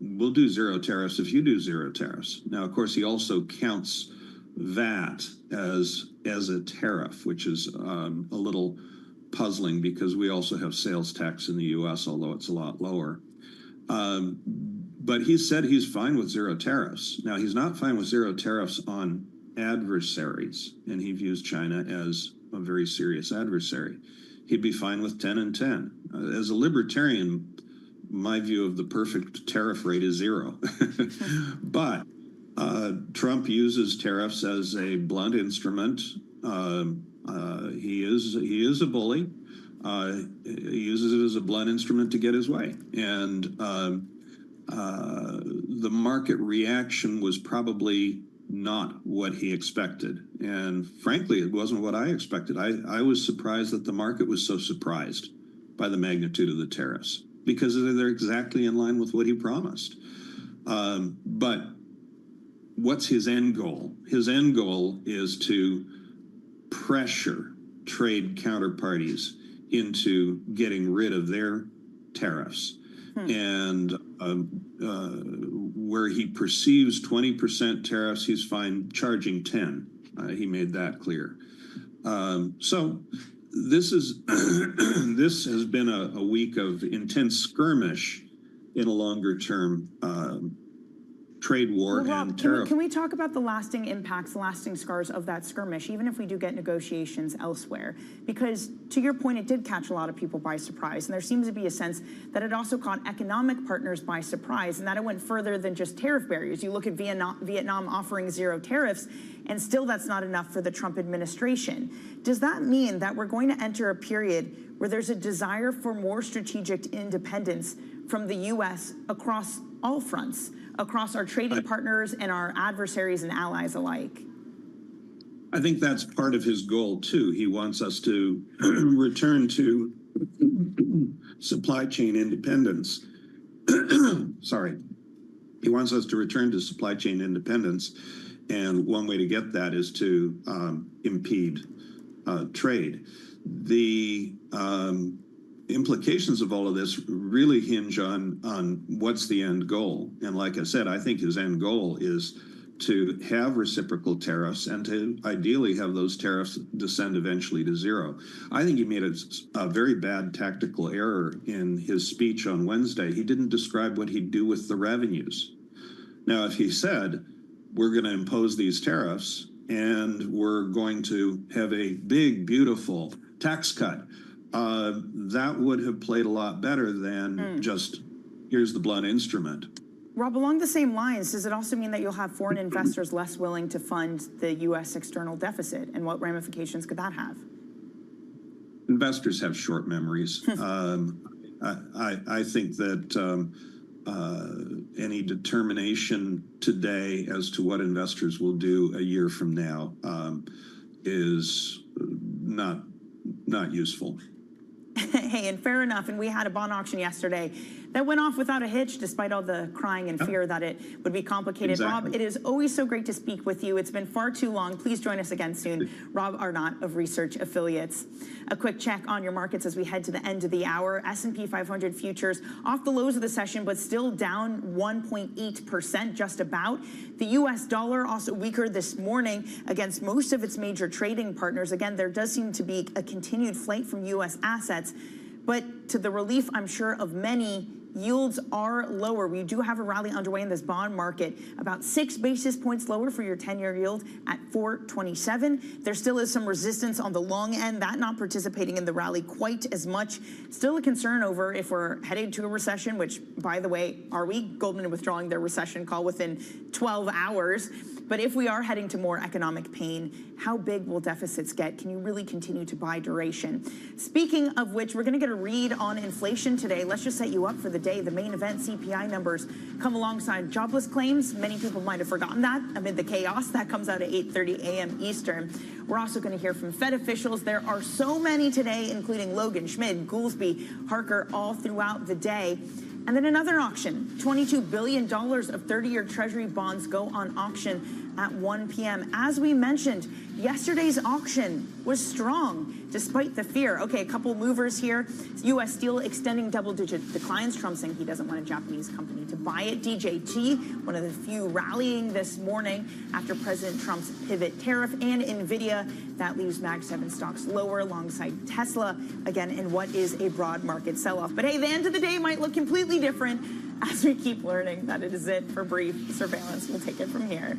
we'll do zero tariffs if you do zero tariffs. Now, of course, he also counts VAT as a tariff, which is a little puzzling because we also have sales tax in the U.S., although it's a lot lower. But he said he's fine with zero tariffs. Now, he's not fine with zero tariffs on adversaries, and he views China as a very serious adversary. He'd be fine with 10 and 10. As a libertarian, my view of the perfect tariff rate is 0. But Trump uses tariffs as a blunt instrument. He is a bully. He uses it as a blunt instrument to get his way. And the market reaction was probably not what he expected. And frankly, it wasn't what I expected. I was surprised that the market was so surprised by the magnitude of the tariffs because they're exactly in line with what he promised. But what's his end goal? His end goal is to pressure trade counterparties into getting rid of their tariffs. And where he perceives 20% tariffs, he's fine charging 10. He made that clear. So this is this has been a week of intense skirmish in a longer term trade war Well, Rob, and tariff. can we talk about the lasting impacts, the lasting scars of that skirmish, even if we do get negotiations elsewhere? Because to your point, it did catch a lot of people by surprise. And there seems to be a sense that it also caught economic partners by surprise, and that it went further than just tariff barriers. You look at Vietnam offering zero tariffs, and still that's not enough for the Trump administration. Does that mean that we're going to enter a period where there's a desire for more strategic independence from the U.S. across all fronts, across our trading partners and our adversaries and allies alike? I think that's part of his goal, too. He wants us to return to supply chain independence. Sorry. He wants us to return to supply chain independence. And one way to get that is to impede trade. The implications of all of this really hinge on what's the end goal. And like I said, I think his end goal is to have reciprocal tariffs and to ideally have those tariffs descend eventually to zero. I think he made a very bad tactical error in his speech on Wednesday. He didn't describe what he'd do with the revenues. Now, if he said, we're going to impose these tariffs and we're going to have a big, beautiful tax cut, that would have played a lot better than just, here's the blunt instrument. Rob, along the same lines, does it also mean that you'll have foreign investors less willing to fund the U.S. external deficit? And what ramifications could that have? Investors have short memories. I think that any determination today as to what investors will do a year from now is not useful. Hey, and fair enough. And we had a bond auction yesterday that went off without a hitch, despite all the crying and fear that it would be complicated. Exactly. Rob, it is always so great to speak with you. It's been far too long. Please join us again soon. Rob Arnott of Research Affiliates. A quick check on your markets as we head to the end of the hour. S&P 500 futures off the lows of the session, but still down 1.8%, just about. The U.S. dollar also weaker this morning against most of its major trading partners. Again, there does seem to be a continued flight from U.S. assets, but to the relief, I'm sure, of many, yields are lower. We do have a rally underway in this bond market, about 6 basis points lower for your 10-year yield at 4.27. There still is some resistance on the long end, that not participating in the rally quite as much. Still a concern over if we're headed to a recession, which, by the way, are we? Goldman withdrawing their recession call within 12 hours. But if we are heading to more economic pain, how big will deficits get? Can you really continue to buy duration? Speaking of which, we're going to get a read on inflation today. Let's just set you up for the day. The main event, CPI numbers, come alongside jobless claims. Many people might have forgotten that amid the chaos. That comes out at 8:30 a.m. Eastern. We're also going to hear from Fed officials. There are so many today, including Logan, Schmid, Goolsbee, Harker, all throughout the day. And then another auction, $22 billion of 30-year Treasury bonds go on auction at 1 p.m. As we mentioned, yesterday's auction was strong despite the fear. Okay, a couple movers here. U.S. Steel extending double-digit declines. Trump saying he doesn't want a Japanese company to buy it. DJT, one of the few rallying this morning after President Trump's pivot tariff. And NVIDIA, that leaves Mag 7 stocks lower alongside Tesla, again, in what is a broad market sell-off. But hey, the end of the day might look completely different as we keep learning that it is it for Brief Surveillance. We'll take it from here.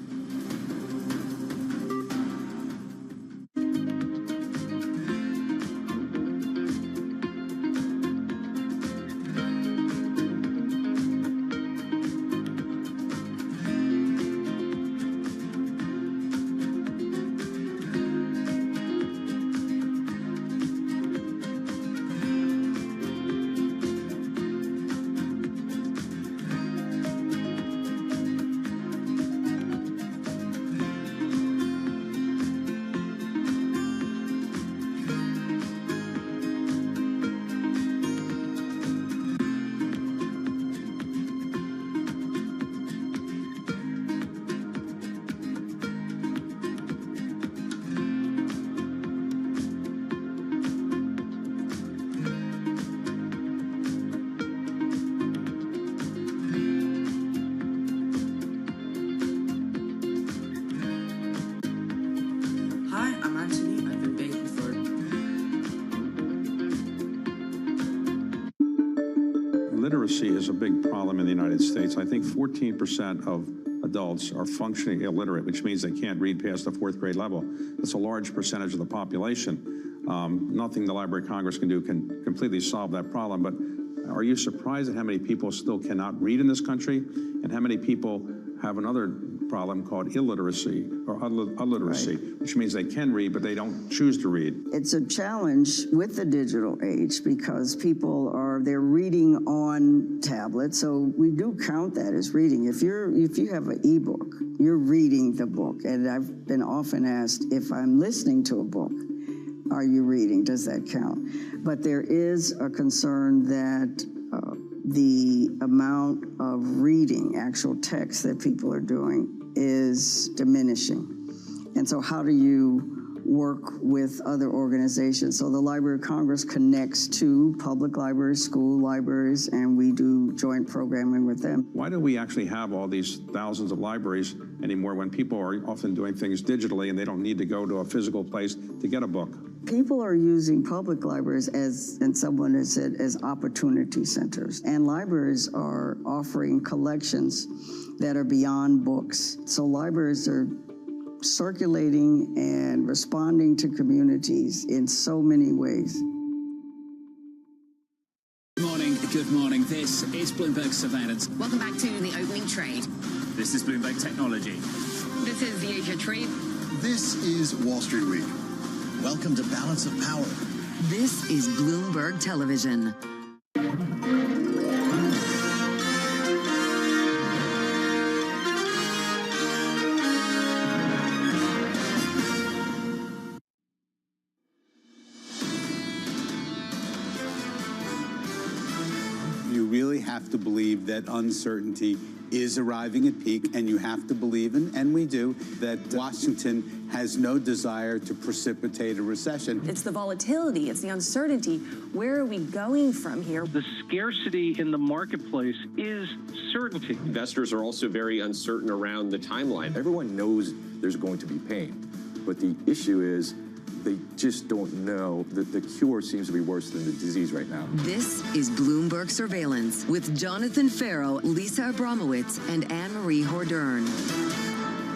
Literacy is a big problem in the United States. I think 14% of adults are functioning illiterate, which means they can't read past the 4th grade level. That's a large percentage of the population. Nothing the Library of Congress can do can completely solve that problem, but are you surprised at how many people still cannot read in this country, and how many people have another problem called illiteracy or illiteracy, which means they can read, but they don't choose to read? It's a challenge with the digital age because they're reading on tablets, so we do count that as reading. If you have an ebook, you're reading the book, and I've been often asked if I'm listening to a book, are you reading? Does that count? But there is a concern that the amount of reading, actual text that people are doing, is diminishing. And so how do you work with other organizations? So the Library of Congress connects to public libraries, school libraries, and we do joint programming with them. Why do we actually have all these thousands of libraries anymore when people are often doing things digitally and they don't need to go to a physical place to get a book? People are using public libraries and someone has said, as opportunity centers. And libraries are offering collections that are beyond books. So libraries are circulating and responding to communities in so many ways. Good morning. This is Bloomberg Surveillance. Welcome back to the opening trade. This is Bloomberg Technology. This is the Asia Trade. This is Wall Street Week. Welcome to Balance of Power. This is Bloomberg Television. You really have to believe that uncertainty is arriving at peak, and you have to believe, and we do, that Washington has no desire to precipitate a recession. It's the volatility, it's the uncertainty. Where are we going from here? The scarcity in the marketplace is certainty. Investors are also very uncertain around the timeline. Everyone knows there's going to be pain, but the issue is they just don't know that the cure seems to be worse than the disease right now. This is Bloomberg Surveillance with Jonathan Farrow, Lisa Abramowitz, and Anne-Marie Hordern.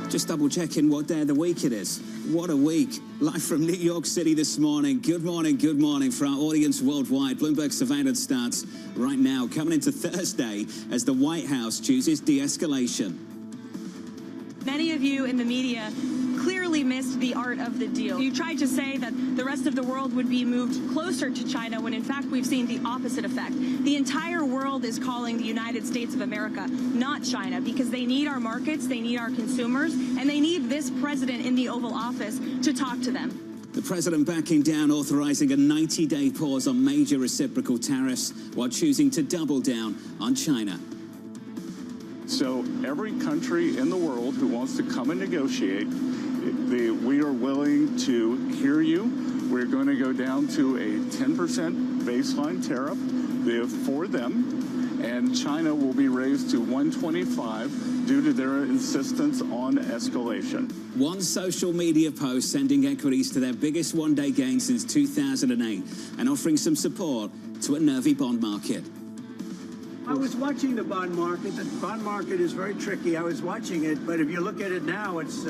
Just double checking what day of the week it is. What a week. Live from New York City this morning. Good morning for our audience worldwide. Bloomberg Surveillance starts right now, coming into Thursday as the White House chooses de-escalation. Many of you in the media clearly missed the art of the deal. You tried to say that the rest of the world would be moved closer to China when in fact we've seen the opposite effect. The entire world is calling the United States of America, not China, because they need our markets, they need our consumers, and they need this president in the Oval Office to talk to them. The president backing down, authorizing a 90-day pause on major reciprocal tariffs while choosing to double down on China. So every country in the world who wants to come and negotiate, we are willing to hear you. We're going to go down to a 10% baseline tariff for them, and China will be raised to 125 due to their insistence on escalation. One social media post sending equities to their biggest one-day gain since 2008 and offering some support to a nervy bond market. I was watching the bond market. The bond market is very tricky. I was watching it, but if you look at it now, it's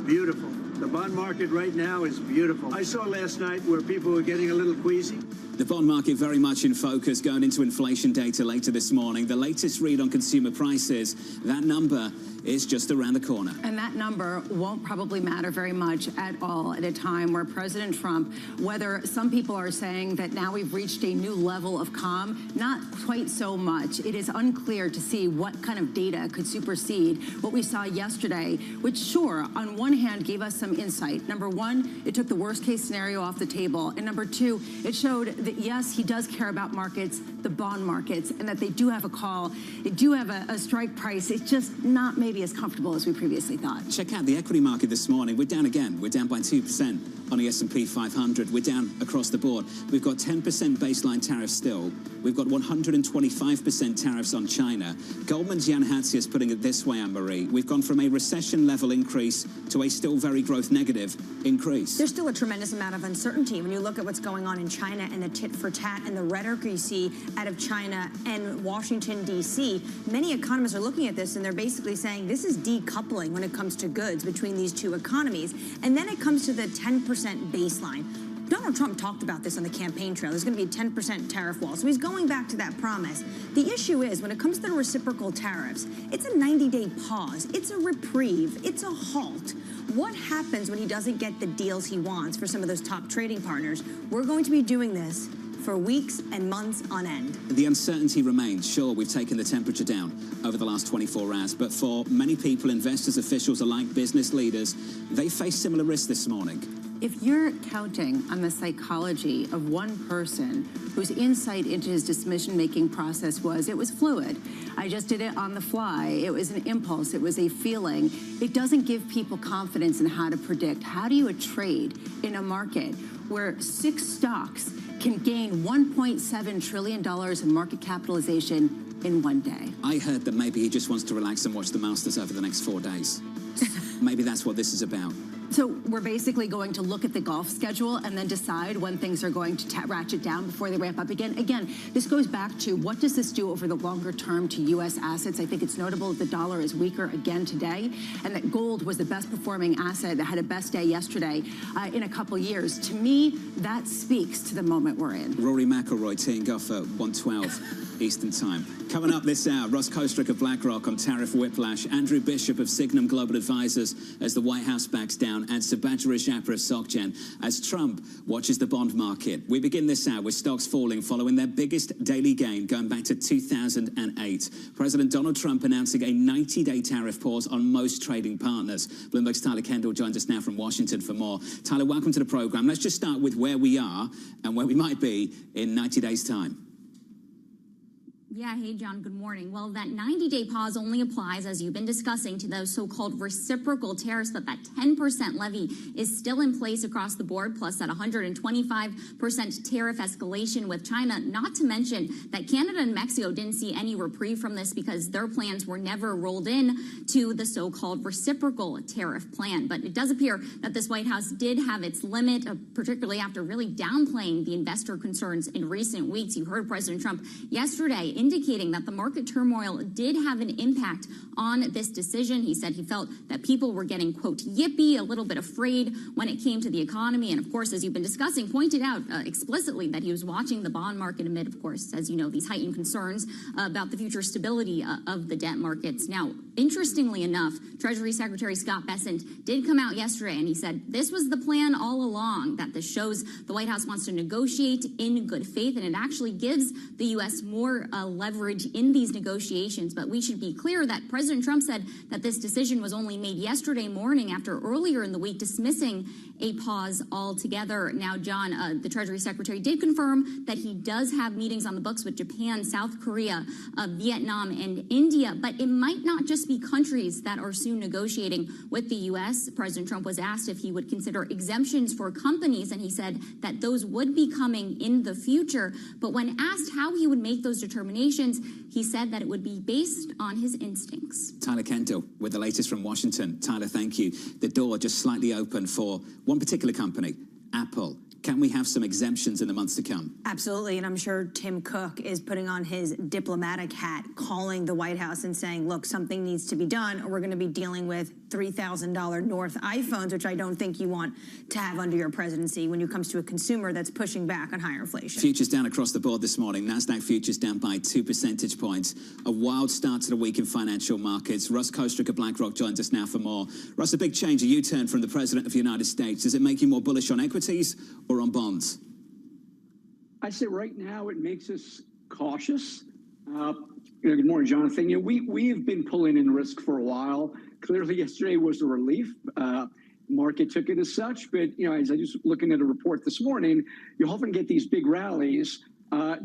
beautiful. The bond market right now is beautiful. I saw last night where people were getting a little queasy. The bond market very much in focus going into inflation data later this morning. The latest read on consumer prices, that number is just around the corner. And that number won't probably matter very much at all at a time where President Trump, whether some people are saying that now we've reached a new level of calm, not quite so much. It is unclear to see what kind of data could supersede what we saw yesterday, which sure, on one hand, gave us some insight. Number one, it took the worst case scenario off the table. And number two, it showed that yes, he does care about markets, the bond markets, and that they do have a call. They do have a strike price. It's just not made maybe as comfortable as we previously thought. Check out the equity market this morning. We're down again. We're down by 2% on the S&P 500. We're down across the board. We've got 10% baseline tariffs still. We've got 125% tariffs on China. Goldman's Jan Hatzius is putting it this way, Anne-Marie. We've gone from a recession-level increase to a still very growth negative increase. There's still a tremendous amount of uncertainty when you look at what's going on in China and the tit-for-tat and the rhetoric you see out of China and Washington, D.C. Many economists are looking at this and they're basically saying this is decoupling when it comes to goods between these two economies. And then it comes to the 10% baseline. Donald Trump talked about this on the campaign trail. There's going to be a 10% tariff wall. So he's going back to that promise. The issue is when it comes to the reciprocal tariffs, it's a 90-day pause. It's a reprieve. It's a halt. What happens when he doesn't get the deals he wants for some of those top trading partners? We're going to be doing this for weeks and months on end. The uncertainty remains. Sure, we've taken the temperature down over the last 24 hours, but for many people, investors, officials alike, business leaders, they face similar risks this morning. If you're counting on the psychology of one person whose insight into his decision-making process was, it was fluid. I just did it on the fly. It was an impulse. It was a feeling. It doesn't give people confidence in how to predict. How do you trade in a market where 6 stocks can gain $1.7 trillion in market capitalization in one day? I heard that maybe he just wants to relax and watch the Masters over the next 4 days. Maybe that's what this is about. So we're basically going to look at the golf schedule and then decide when things are going to ratchet down before they ramp up again. Again, this goes back to what does this do over the longer term to U.S. assets? I think it's notable that the dollar is weaker again today and that gold was the best performing asset that had a best day yesterday in a couple years. To me, that speaks to the moment we're in. Rory McIlroy teeing off at 1:12 Eastern Time. Coming up this hour, Ross Kostrick of BlackRock on tariff whiplash, Andrew Bishop of Signum Global Advisors as the White House backs down, and Subhadra Jayapura of SocGen as Trump watches the bond market. We begin this hour with stocks falling following their biggest daily gain going back to 2008. President Donald Trump announcing a 90-day tariff pause on most trading partners. Bloomberg's Tyler Kendall joins us now from Washington for more. Tyler, welcome to the program. Let's just start with where we are and where we might be in 90 days' time. Yeah, hey, John, good morning. Well, that 90-day pause only applies, as you've been discussing, to those so-called reciprocal tariffs, but that 10% levy is still in place across the board, plus that 125% tariff escalation with China, not to mention that Canada and Mexico didn't see any reprieve from this because their plans were never rolled in to the so-called reciprocal tariff plan. But it does appear that this White House did have its limit, particularly after really downplaying the investor concerns in recent weeks. You heard President Trump yesterday indicating that the market turmoil did have an impact on this decision. He said he felt that people were getting, quote, yippy, a little bit afraid when it came to the economy. And of course, as you've been discussing, pointed out explicitly that he was watching the bond market amid, of course, as you know, these heightened concerns about the future stability of the debt markets. Now, interestingly enough, Treasury Secretary Scott Bessent did come out yesterday and he said this was the plan all along, that this shows the White House wants to negotiate in good faith, and it actually gives the U.S. more leverage in these negotiations. But we should be clear that President Trump said that this decision was only made yesterday morning after earlier in the week dismissing a pause altogether. Now, John, the Treasury Secretary did confirm that he does have meetings on the books with Japan, South Korea, Vietnam, and India. But it might not just be countries that are soon negotiating with the U.S. President Trump was asked if he would consider exemptions for companies, and he said that those would be coming in the future. But when asked how he would make those determinations, he said that it would be based on his instincts. Tyler Kendall with the latest from Washington. Tyler, thank you. The door just slightly open for one particular company, Apple. Can we have some exemptions in the months to come? Absolutely, and I'm sure Tim Cook is putting on his diplomatic hat, calling the White House and saying, look, something needs to be done, or we're going to be dealing with $3,000 North iPhones, which I don't think you want to have under your presidency when it comes to a consumer that's pushing back on higher inflation. Futures down across the board this morning. NASDAQ futures down by 2 percentage points. A wild start to the week in financial markets. Russ Kostrick of BlackRock joins us now for more. Russ, a big change, a U-turn from the President of the United States. Does it make you more bullish on equities or on bonds? I say right now it makes us cautious. Good morning, Jonathan. We've been pulling in risk for a while. Clearly, yesterday was a relief. Market took it as such, but as I was looking at a report this morning, you often get these big rallies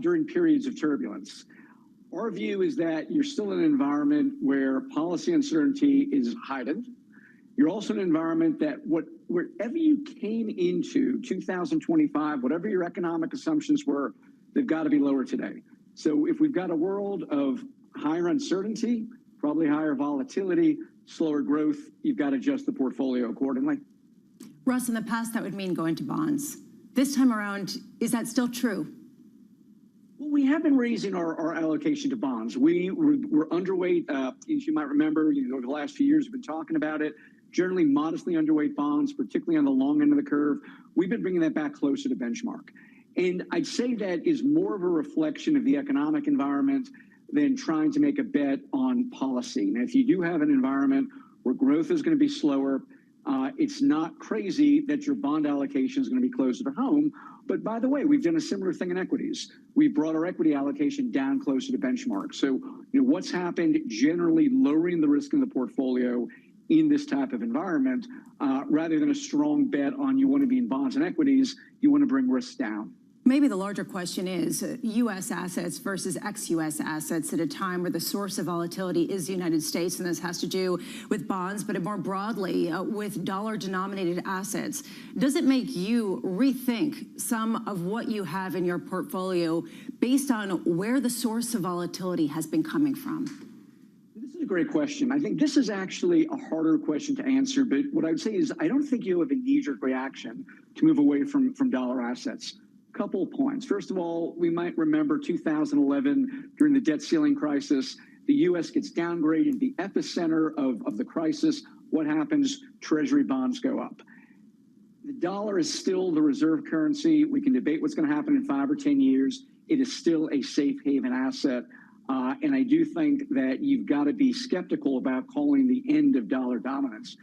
during periods of turbulence. Our view is that you're still in an environment where policy uncertainty is heightened. You're also in an environment that wherever you came into 2025, whatever your economic assumptions were, they've got to be lower today. So if we've got a world of higher uncertainty, probably higher volatility, slower growth, you've got to adjust the portfolio accordingly. Russ, in the past, that would mean going to bonds. This time around, is that still true? Well, we have been raising our allocation to bonds. We're underweight, as you might remember, over the last few years, we've been talking about it. Generally modestly underweight bonds, particularly on the long end of the curve. We've been bringing that back closer to benchmark. And I'd say that is more of a reflection of the economic environment than trying to make a bet on policy. Now, if you do have an environment where growth is going to be slower, it's not crazy that your bond allocation is going to be closer to home. But by the way, we've done a similar thing in equities. We've brought our equity allocation down closer to benchmark. So what's happened, generally lowering the risk in the portfolio in this type of environment, rather than a strong bet on you want to be in bonds and equities, you want to bring risks down. Maybe the larger question is U.S. assets versus ex-U.S. assets at a time where the source of volatility is the United States, and this has to do with bonds, but more broadly with dollar-denominated assets. Does it make you rethink some of what you have in your portfolio based on where the source of volatility has been coming from? This is a great question. I think this is actually a harder question to answer, but what I would say is I don't think you have a knee-jerk reaction to move away from dollar assets. Couple of points. First of all, we might remember 2011 during the debt ceiling crisis. The U.S. gets downgraded, the epicenter of the crisis. What happens? Treasury bonds go up. The dollar is still the reserve currency. We can debate what's going to happen in 5 or 10 years. It is still a safe haven asset. And I do think that you've got to be skeptical about calling the end of dollar dominance.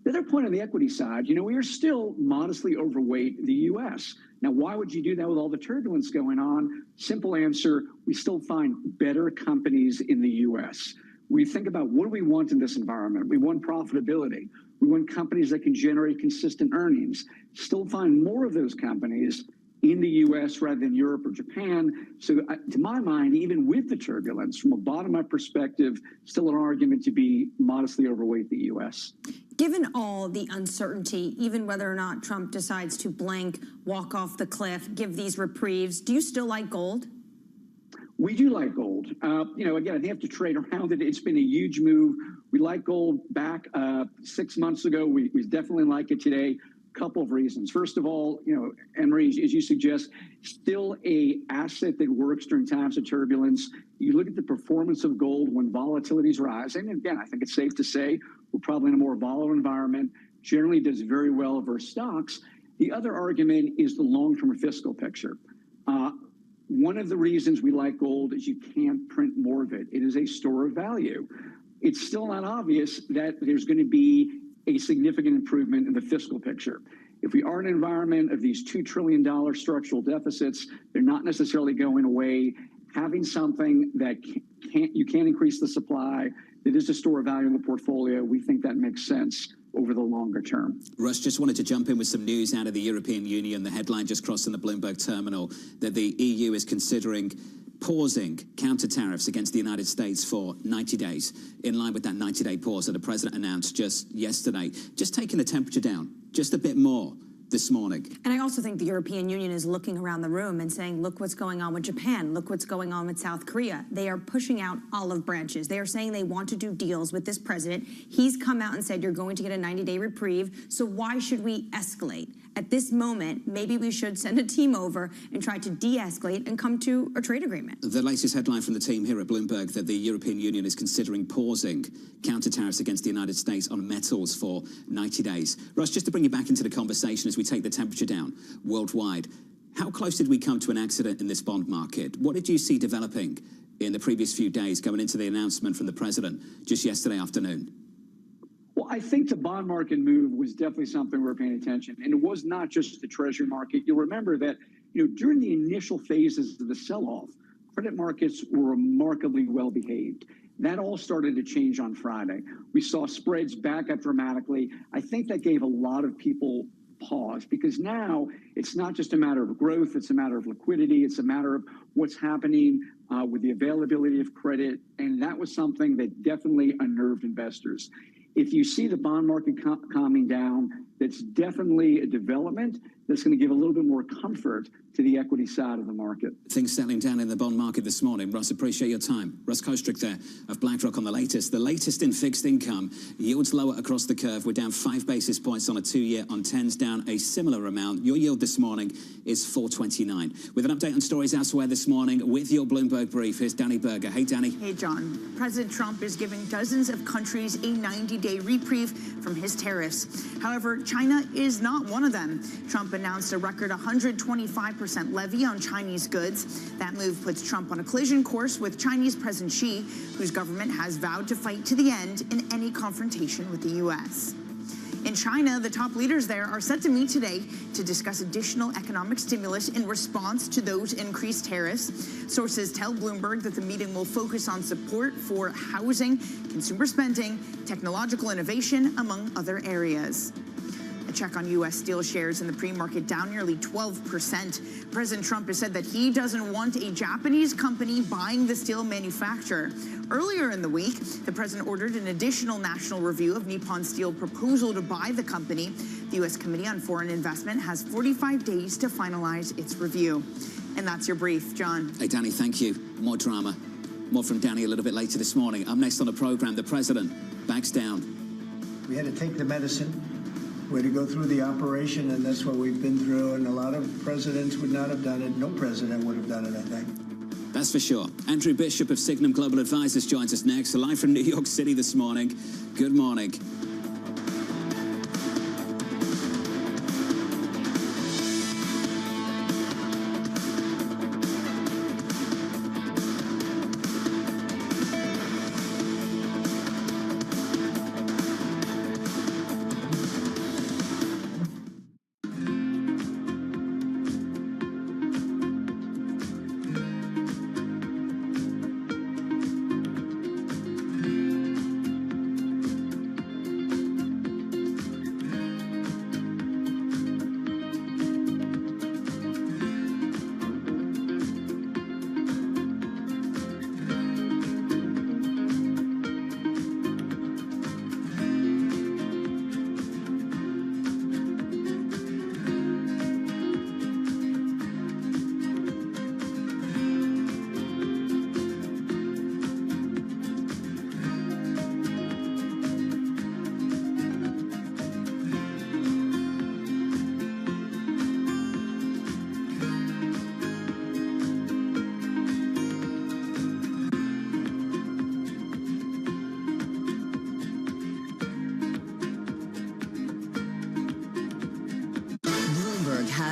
The other point on the equity side, we are still modestly overweight the U.S. Now, why would you do that with all the turbulence going on? Simple answer, we still find better companies in the U.S. We think about what do we want in this environment? We want profitability. We want companies that can generate consistent earnings. Still find more of those companies in the U.S. rather than Europe or Japan. So to my mind, even with the turbulence, from a bottom-up perspective, still an argument to be modestly overweight the U.S. Given all the uncertainty, even whether or not Trump decides to blank, walk off the cliff, give these reprieves, do you still like gold? We do like gold. Again, I think you have to trade around it. It's been a huge move. We like gold back 6 months ago. We definitely like it today. Couple of reasons. First of all, Emery, as you suggest, still a asset that works during times of turbulence. You look at the performance of gold when volatility is rising. And again, I think it's safe to say we're probably in a more volatile environment. Generally does very well versus stocks. The other argument is the long-term fiscal picture. One of the reasons we like gold is you can't print more of it. It is a store of value. It's still not obvious that there's going to be a significant improvement in the fiscal picture. If we are in an environment of these $2 trillion structural deficits, they're not necessarily going away. Having something that you can't increase the supply, that is a store of value in the portfolio, we think that makes sense over the longer term. Russ, just wanted to jump in with some news out of the European Union. The headline just crossed in the Bloomberg terminal that the EU is considering pausing counter tariffs against the United States for 90 days, in line with that 90-day pause that the president announced just yesterday. Just taking the temperature down just a bit more this morning. And I also think the European Union is looking around the room and saying, look what's going on with Japan. Look what's going on with South Korea. They are pushing out olive branches. They are saying they want to do deals with this president. He's come out and said you're going to get a 90-day reprieve. So why should we escalate? At this moment, maybe we should send a team over and try to de-escalate and come to a trade agreement. The latest headline from the team here at Bloomberg that the European Union is considering pausing counter tariffs against the United States on metals for 90 days. Russ, just to bring you back into the conversation as we take the temperature down worldwide, how close did we come to an accident in this bond market? What did you see developing in the previous few days going into the announcement from the president just yesterday afternoon? Well, I think the bond market move was definitely something we're paying attention. And it was not just the Treasury market. You'll remember that during the initial phases of the sell-off, credit markets were remarkably well behaved. That all started to change on Friday. We saw spreads back up dramatically. I think that gave a lot of people pause, because now it's not just a matter of growth, it's a matter of liquidity, it's a matter of what's happening with the availability of credit, and that was something that definitely unnerved investors. If you see the bond market calming down, that's definitely a development that's going to give a little bit more comfort to the equity side of the market. Things settling down in the bond market this morning. Russ, appreciate your time. Russ Kostrick there of BlackRock on the latest. The latest in fixed income. Yields lower across the curve. We're down 5 basis points on a 2-year, on 10s down a similar amount. Your yield this morning is 4.29. With an update on stories elsewhere this morning with your Bloomberg brief, here's Danny Berger. Hey, Danny. Hey, John. President Trump is giving dozens of countries a 90-day reprieve from his tariffs. However, China is not one of them. Trump announced a record 125% levy on Chinese goods. That move puts Trump on a collision course with Chinese President Xi, whose government has vowed to fight to the end in any confrontation with the U.S. In China, the top leaders there are set to meet today to discuss additional economic stimulus in response to those increased tariffs. Sources tell Bloomberg that the meeting will focus on support for housing, consumer spending, technological innovation, among other areas. A check on U.S. steel shares in the pre-market down nearly 12%. President Trump has said that he doesn't want a Japanese company buying the steel manufacturer. Earlier in the week, the president ordered an additional national review of Nippon Steel's proposal to buy the company. The U.S. Committee on Foreign Investment has 45 days to finalize its review. And that's your brief, John. Hey, Danny, thank you. More drama. More from Danny a little bit later this morning. Up next on the program, the president backs down. We had to take the medicine. We had to go through the operation, and that's what we've been through. And a lot of presidents would not have done it. No president would have done it, I think. That's for sure. Andrew Bishop of Signum Global Advisors joins us next, live from New York City this morning. Good morning.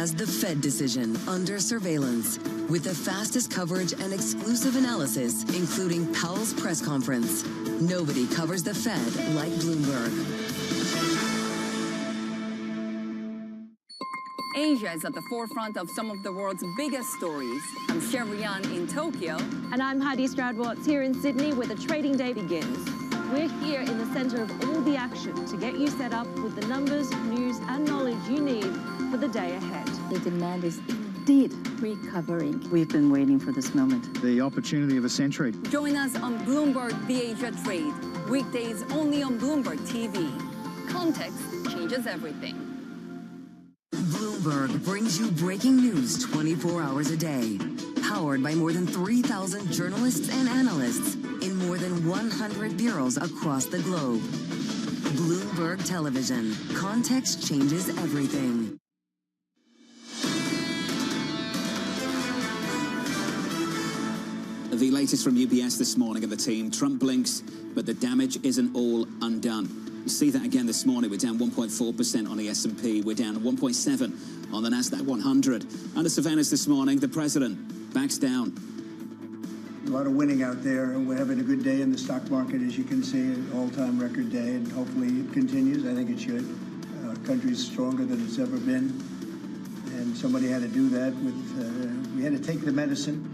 has the Fed decision under surveillance with the fastest coverage and exclusive analysis, including Powell's press conference. Nobody covers the Fed like Bloomberg. Asia is at the forefront of some of the world's biggest stories. I'm Sherrian in Tokyo. And I'm Heidi Stroud-Watts here in Sydney, where the trading day begins. We're here in the center of all the action to get you set up with the numbers, news, and knowledge you need for the day ahead. The demand is indeed recovering. We've been waiting for this moment. The opportunity of a century. Join us on Bloomberg The Asia Trade. Weekdays only on Bloomberg TV. Context changes everything. Bloomberg brings you breaking news 24 hours a day. Powered by more than 3,000 journalists and analysts in more than 100 bureaus across the globe. Bloomberg Television. Context changes everything. The latest from UBS this morning and the team. Trump blinks, but the damage isn't all undone. You see that again this morning. We're down 1.4% on the S&P. We're down 1.7% on the NASDAQ 100. Under surveillance this morning, the president backs down. A lot of winning out there. We're having a good day in the stock market, as you can see, an all-time record day, and hopefully it continues. I think it should. Our country's stronger than it's ever been, and somebody had to do that. We had to take the medicine.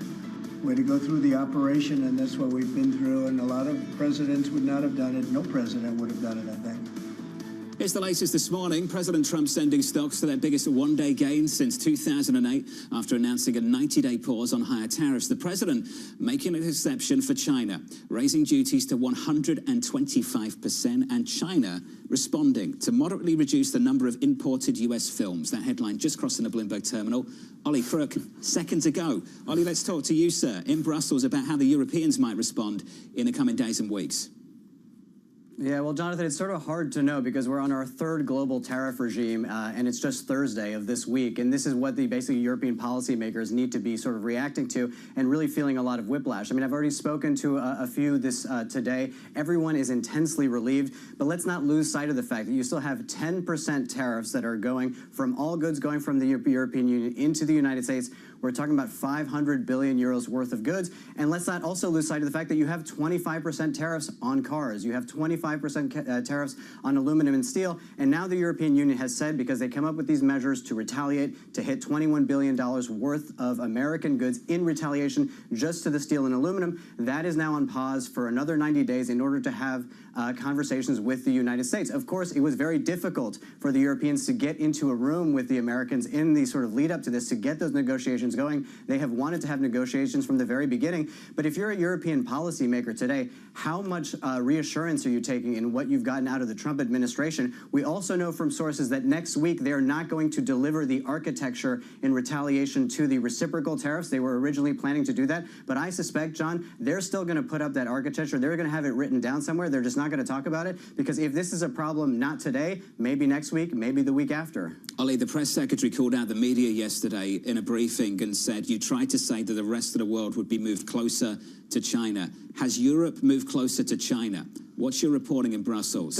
We had to go through the operation, and that's what we've been through, and a lot of presidents would not have done it. No president would have done it, I think. Here's the latest this morning. President Trump sending stocks to their biggest one-day gain since 2008 after announcing a 90-day pause on higher tariffs. The president making an exception for China, raising duties to 125%, and China responding to moderately reduce the number of imported U.S. films. That headline just crossing the Bloomberg terminal. Ollie Crook, seconds ago. Ollie, let's talk to you, sir, in Brussels about how the Europeans might respond in the coming days and weeks. Yeah, well, Jonathan, it's sort of hard to know because we're on our third global tariff regime, and it's just Thursday of this week. And this is what the basically European policymakers need to be sort of reacting to and really feeling a lot of whiplash. I mean, I've already spoken to a few this today. Everyone is intensely relieved, but let's not lose sight of the fact that you still have 10% tariffs that are going from all goods going from the European Union into the United States. We're talking about 500 billion euros worth of goods. And let's not also lose sight of the fact that you have 25% tariffs on cars. You have 25% tariffs on aluminum and steel. And now the European Union has said, because they come up with these measures to retaliate, to hit $21 billion worth of American goods in retaliation just to the steel and aluminum, that is now on pause for another 90 days in order to have conversations with the United States. Of course, it was very difficult for the Europeans to get into a room with the Americans in the sort of lead up to this to get those negotiations going. They have wanted to have negotiations from the very beginning. But if you're a European policymaker today, how much reassurance are you taking in what you've gotten out of the Trump administration? We also know from sources that next week they're not going to deliver the architecture in retaliation to the reciprocal tariffs. They were originally planning to do that. But I suspect, John, they're still going to put up that architecture. They're going to have it written down somewhere. They're just not going to talk about it, because if this is a problem not today, maybe next week, maybe the week after. Ollie, the press secretary called out the media yesterday in a briefing and said you tried to say that the rest of the world would be moved closer to China. Has Europe moved closer to China? What's your reporting in Brussels?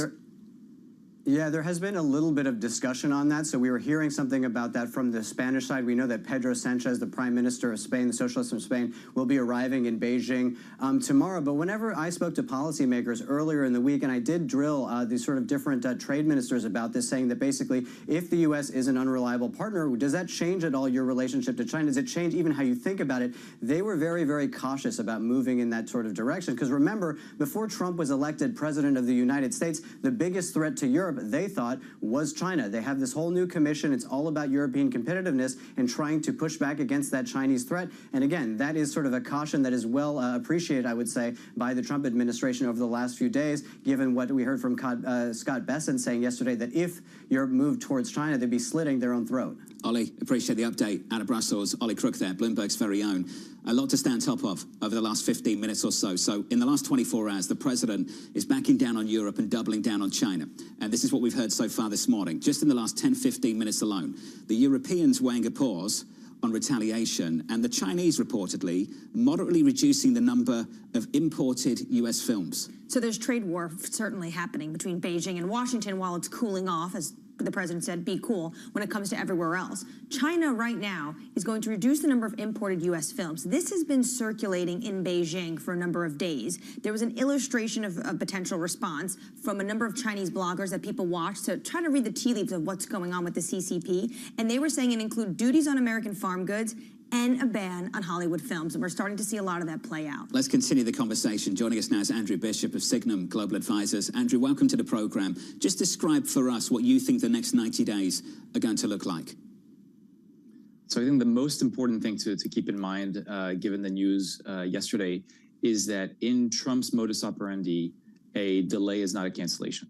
Yeah, there has been a little bit of discussion on that. So we were hearing something about that from the Spanish side. We know that Pedro Sanchez, the Prime Minister of Spain, the Socialist of Spain, will be arriving in Beijing tomorrow. But whenever I spoke to policymakers earlier in the week, and I did drill these sort of different trade ministers about this, saying that basically if the U.S. is an unreliable partner, does that change at all your relationship to China? Does it change even how you think about it? They were very, very cautious about moving in that sort of direction. Because remember, before Trump was elected president of the United States, the biggest threat to Europe, they thought, was China. They have this whole new commission. It's all about European competitiveness and trying to push back against that Chinese threat. And again, that is sort of a caution that is well appreciated, I would say, by the Trump administration over the last few days, given what we heard from Scott Bessent saying yesterday, that if Europe moved towards China, they'd be slitting their own throat. Ollie, appreciate the update out of Brussels. Ollie Crook there, Bloomberg's very own. A lot to stay on top of over the last 15 minutes or so. So in the last 24 hours, the president is backing down on Europe and doubling down on China. And this is what we've heard so far this morning. Just in the last 10, 15 minutes alone, the Europeans weighing a pause on retaliation, and the Chinese reportedly moderately reducing the number of imported U.S. films. So there's trade war certainly happening between Beijing and Washington while it's cooling off, as the president said, be cool, when it comes to everywhere else. China right now is going to reduce the number of imported U.S. films. This has been circulating in Beijing for a number of days. There was an illustration of a potential response from a number of Chinese bloggers that people watched to try to read the tea leaves of what's going on with the CCP. And they were saying it include duties on American farm goods and a ban on Hollywood films. And we're starting to see a lot of that play out. Let's continue the conversation. Joining us now is Andrew Bishop of Signum Global Advisors. Andrew, welcome to the program. Just describe for us what you think the next 90 days are going to look like. So I think the most important thing to keep in mind, given the news yesterday, is that in Trump's modus operandi, a delay is not a cancellation.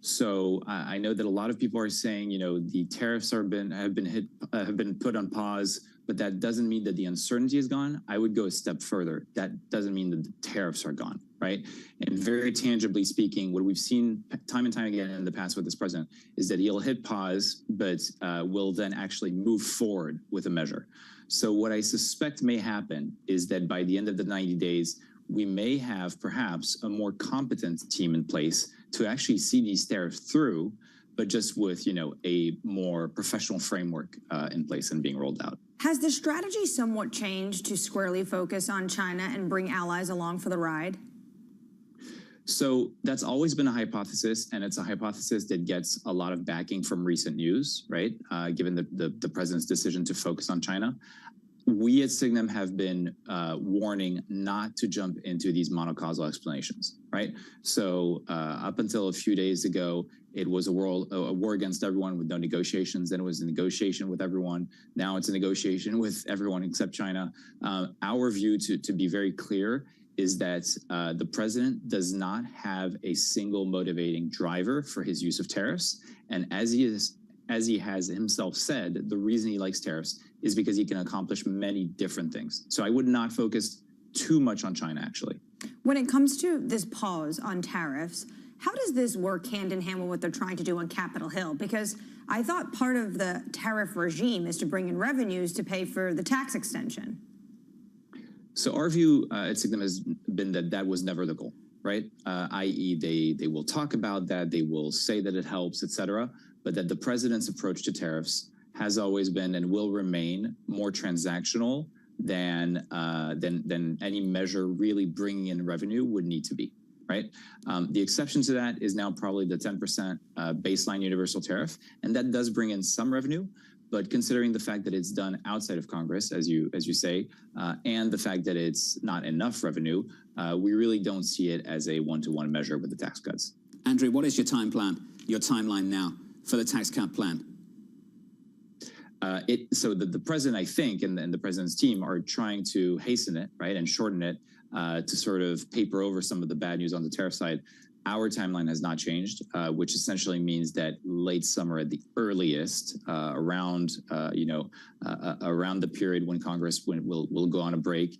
So I know that a lot of people are saying, you know, the tariffs have been put on pause, but that doesn't mean that the uncertainty is gone. I would go a step further. That doesn't mean that the tariffs are gone, right? And very tangibly speaking, what we've seen time and time again in the past with this president is that he'll hit pause, but will then actually move forward with a measure. So what I suspect may happen is that by the end of the 90 days, we may have perhaps a more competent team in place to actually see these tariffs through, but just with, you know, a more professional framework in place and being rolled out. Has the strategy somewhat changed to squarely focus on China and bring allies along for the ride? So that's always been a hypothesis, and it's a hypothesis that gets a lot of backing from recent news, right? Given the president's decision to focus on China. We at Signum have been warning not to jump into these monocausal explanations, right? So up until a few days ago, it was a war against everyone with no negotiations. Then it was a negotiation with everyone. Now it's a negotiation with everyone except China. Our view, to be very clear, is that the president does not have a single motivating driver for his use of tariffs. And as he has himself said, the reason he likes tariffs is because he can accomplish many different things. So I would not focus too much on China, actually. When it comes to this pause on tariffs, how does this work hand in hand with what they're trying to do on Capitol Hill? Because I thought part of the tariff regime is to bring in revenues to pay for the tax extension. So our view at Signum has been that that was never the goal, right? I.e., they will talk about that, they will say that it helps, et cetera, but that the president's approach to tariffs has always been and will remain more transactional than any measure really bringing in revenue would need to be, right? The exception to that is now probably the 10% baseline universal tariff, and that does bring in some revenue. But considering the fact that it's done outside of Congress, as you say, and the fact that it's not enough revenue, we really don't see it as a one-to-one measure with the tax cuts. Andrew, what is your timeline now for the tax cut plan? So the president, I think, and the president's team are trying to hasten it, right, and shorten it to sort of paper over some of the bad news on the tariff side. Our timeline has not changed, which essentially means that late summer at the earliest, around the period when Congress will go on a break,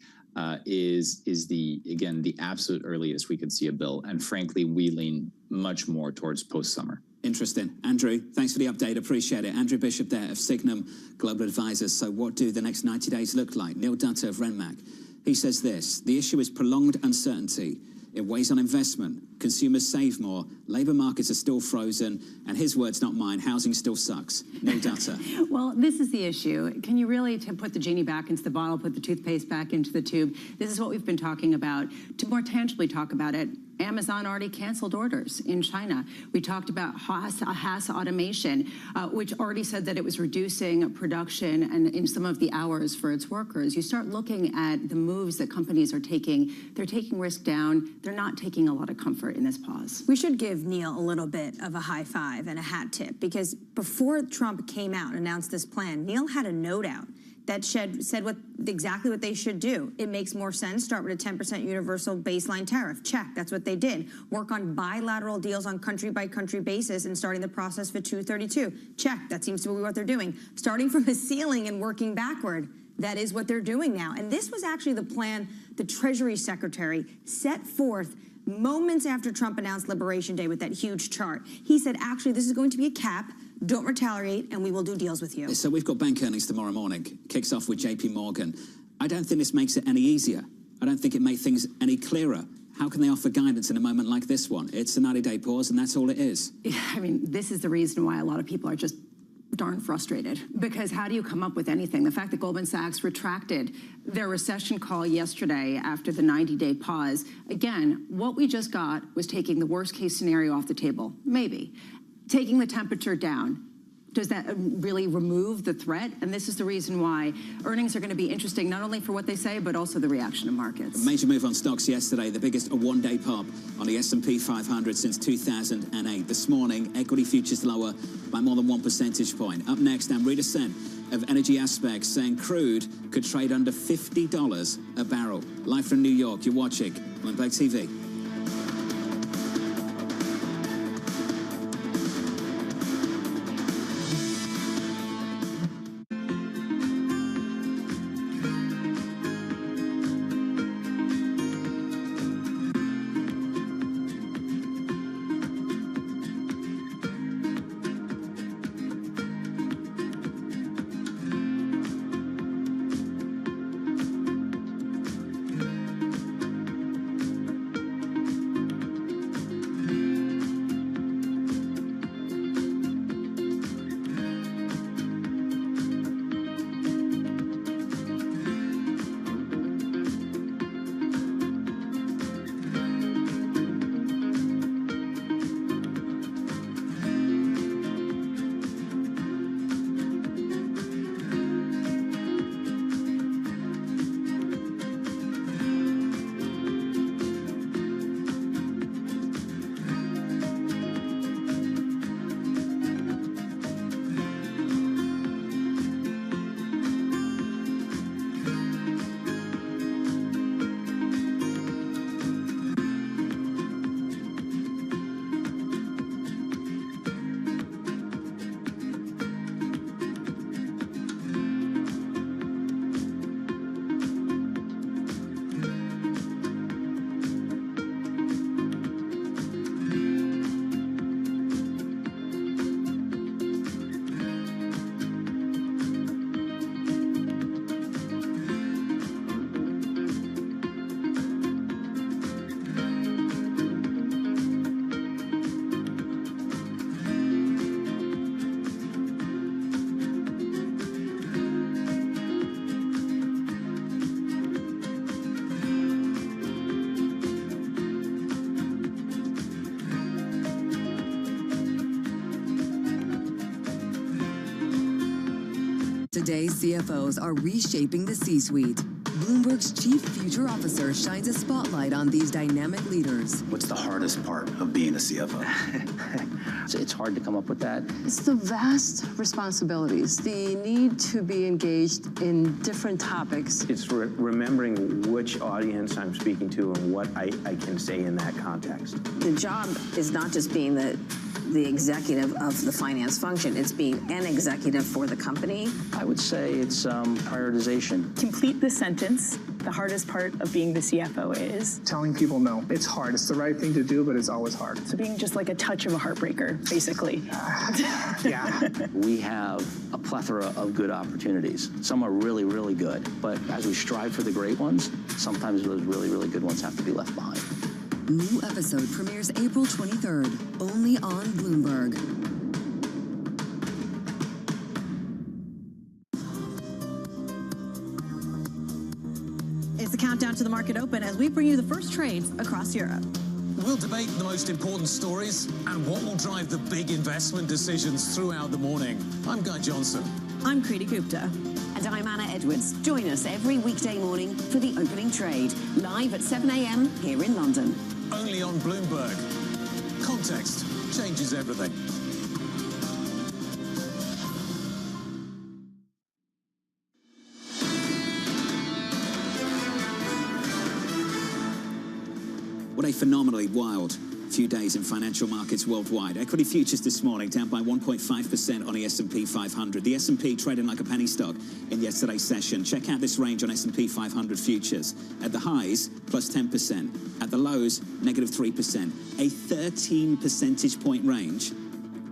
is the absolute earliest we could see a bill. And frankly, we lean much more towards post-summer. Interesting. Andrew, thanks for the update. Appreciate it. Andrew Bishop there of Signum Global Advisors. So what do the next 90 days look like? Neil Dutta of Renmac. He says this: the issue is prolonged uncertainty. It weighs on investment. Consumers save more. Labour markets are still frozen. And his words, not mine, housing still sucks. No data. Well, this is the issue. Can you really put the genie back into the bottle, put the toothpaste back into the tube? This is what we've been talking about. To more tangibly talk about it, Amazon already canceled orders in China. We talked about Haas Automation, which already said that it was reducing production and in some of the hours for its workers. You start looking at the moves that companies are taking. They're taking risk down. They're not taking a lot of comfort in this pause. We should give Neil a little bit of a high five and a hat tip, because before Trump came out and announced this plan, Neil had a note out that said exactly what they should do. It makes more sense. Start with a 10% universal baseline tariff. Check. That's what they did. Work on bilateral deals on country-by-country basis and starting the process for 232. Check. That seems to be what they're doing. Starting from a ceiling and working backward. That is what they're doing now. And this was actually the plan the Treasury Secretary set forth moments after Trump announced Liberation Day with that huge chart. He said, actually, this is going to be a cap. Don't retaliate, and we will do deals with you. So we've got bank earnings tomorrow morning. Kicks off with JP Morgan. I don't think this makes it any easier. I don't think it makes things any clearer. How can they offer guidance in a moment like this one? It's a 90-day pause, and that's all it is. Yeah, I mean, this is the reason why a lot of people are just darn frustrated, because how do you come up with anything? The fact that Goldman Sachs retracted their recession call yesterday after the 90-day pause, again, what we just got was taking the worst case scenario off the table, maybe. Taking the temperature down. Does that really remove the threat? And this is the reason why earnings are going to be interesting, not only for what they say, but also the reaction of markets. A major move on stocks yesterday, the biggest one-day pop on the S&P 500 since 2008. This morning, equity futures lower by more than 1 percentage point. Up next, Amrita Sen of Energy Aspects saying crude could trade under $50 a barrel. Live from New York, you're watching Bloomberg TV. Today's CFOs are reshaping the C-suite. Bloomberg's chief future officer shines a spotlight on these dynamic leaders. What's the hardest part of being a CFO? It's hard to come up with that. It's the vast responsibilities, the need to be engaged in different topics. It's remembering which audience I'm speaking to and what I can say in that context. The job is not just being the executive of the finance function, it's being an executive for the company. I would say it's prioritization. Complete the sentence. The hardest part of being the CFO is telling people no. It's hard. It's the right thing to do, but it's always hard. So being just like a touch of a heartbreaker, basically. Yeah. We have a plethora of good opportunities. Some are really, really good, but as we strive for the great ones, sometimes those really, really good ones have to be left behind. New episode premieres April 23rd, only on Bloomberg. It's the countdown to the market open as we bring you the first trades across Europe. We'll debate the most important stories and what will drive the big investment decisions throughout the morning. I'm Guy Johnson. I'm Kriti Gupta. And I'm Anna Edwards. Join us every weekday morning for the opening trade, live at 7 a.m. here in London. Only on Bloomberg. Context changes everything. What a phenomenally wild few days in financial markets worldwide. Equity futures this morning down by 1.5% on the S&P 500. The S&P trading like a penny stock in yesterday's session. Check out this range on S&P 500 futures. At the highs, plus 10%. At the lows, negative 3%. A 13 percentage point range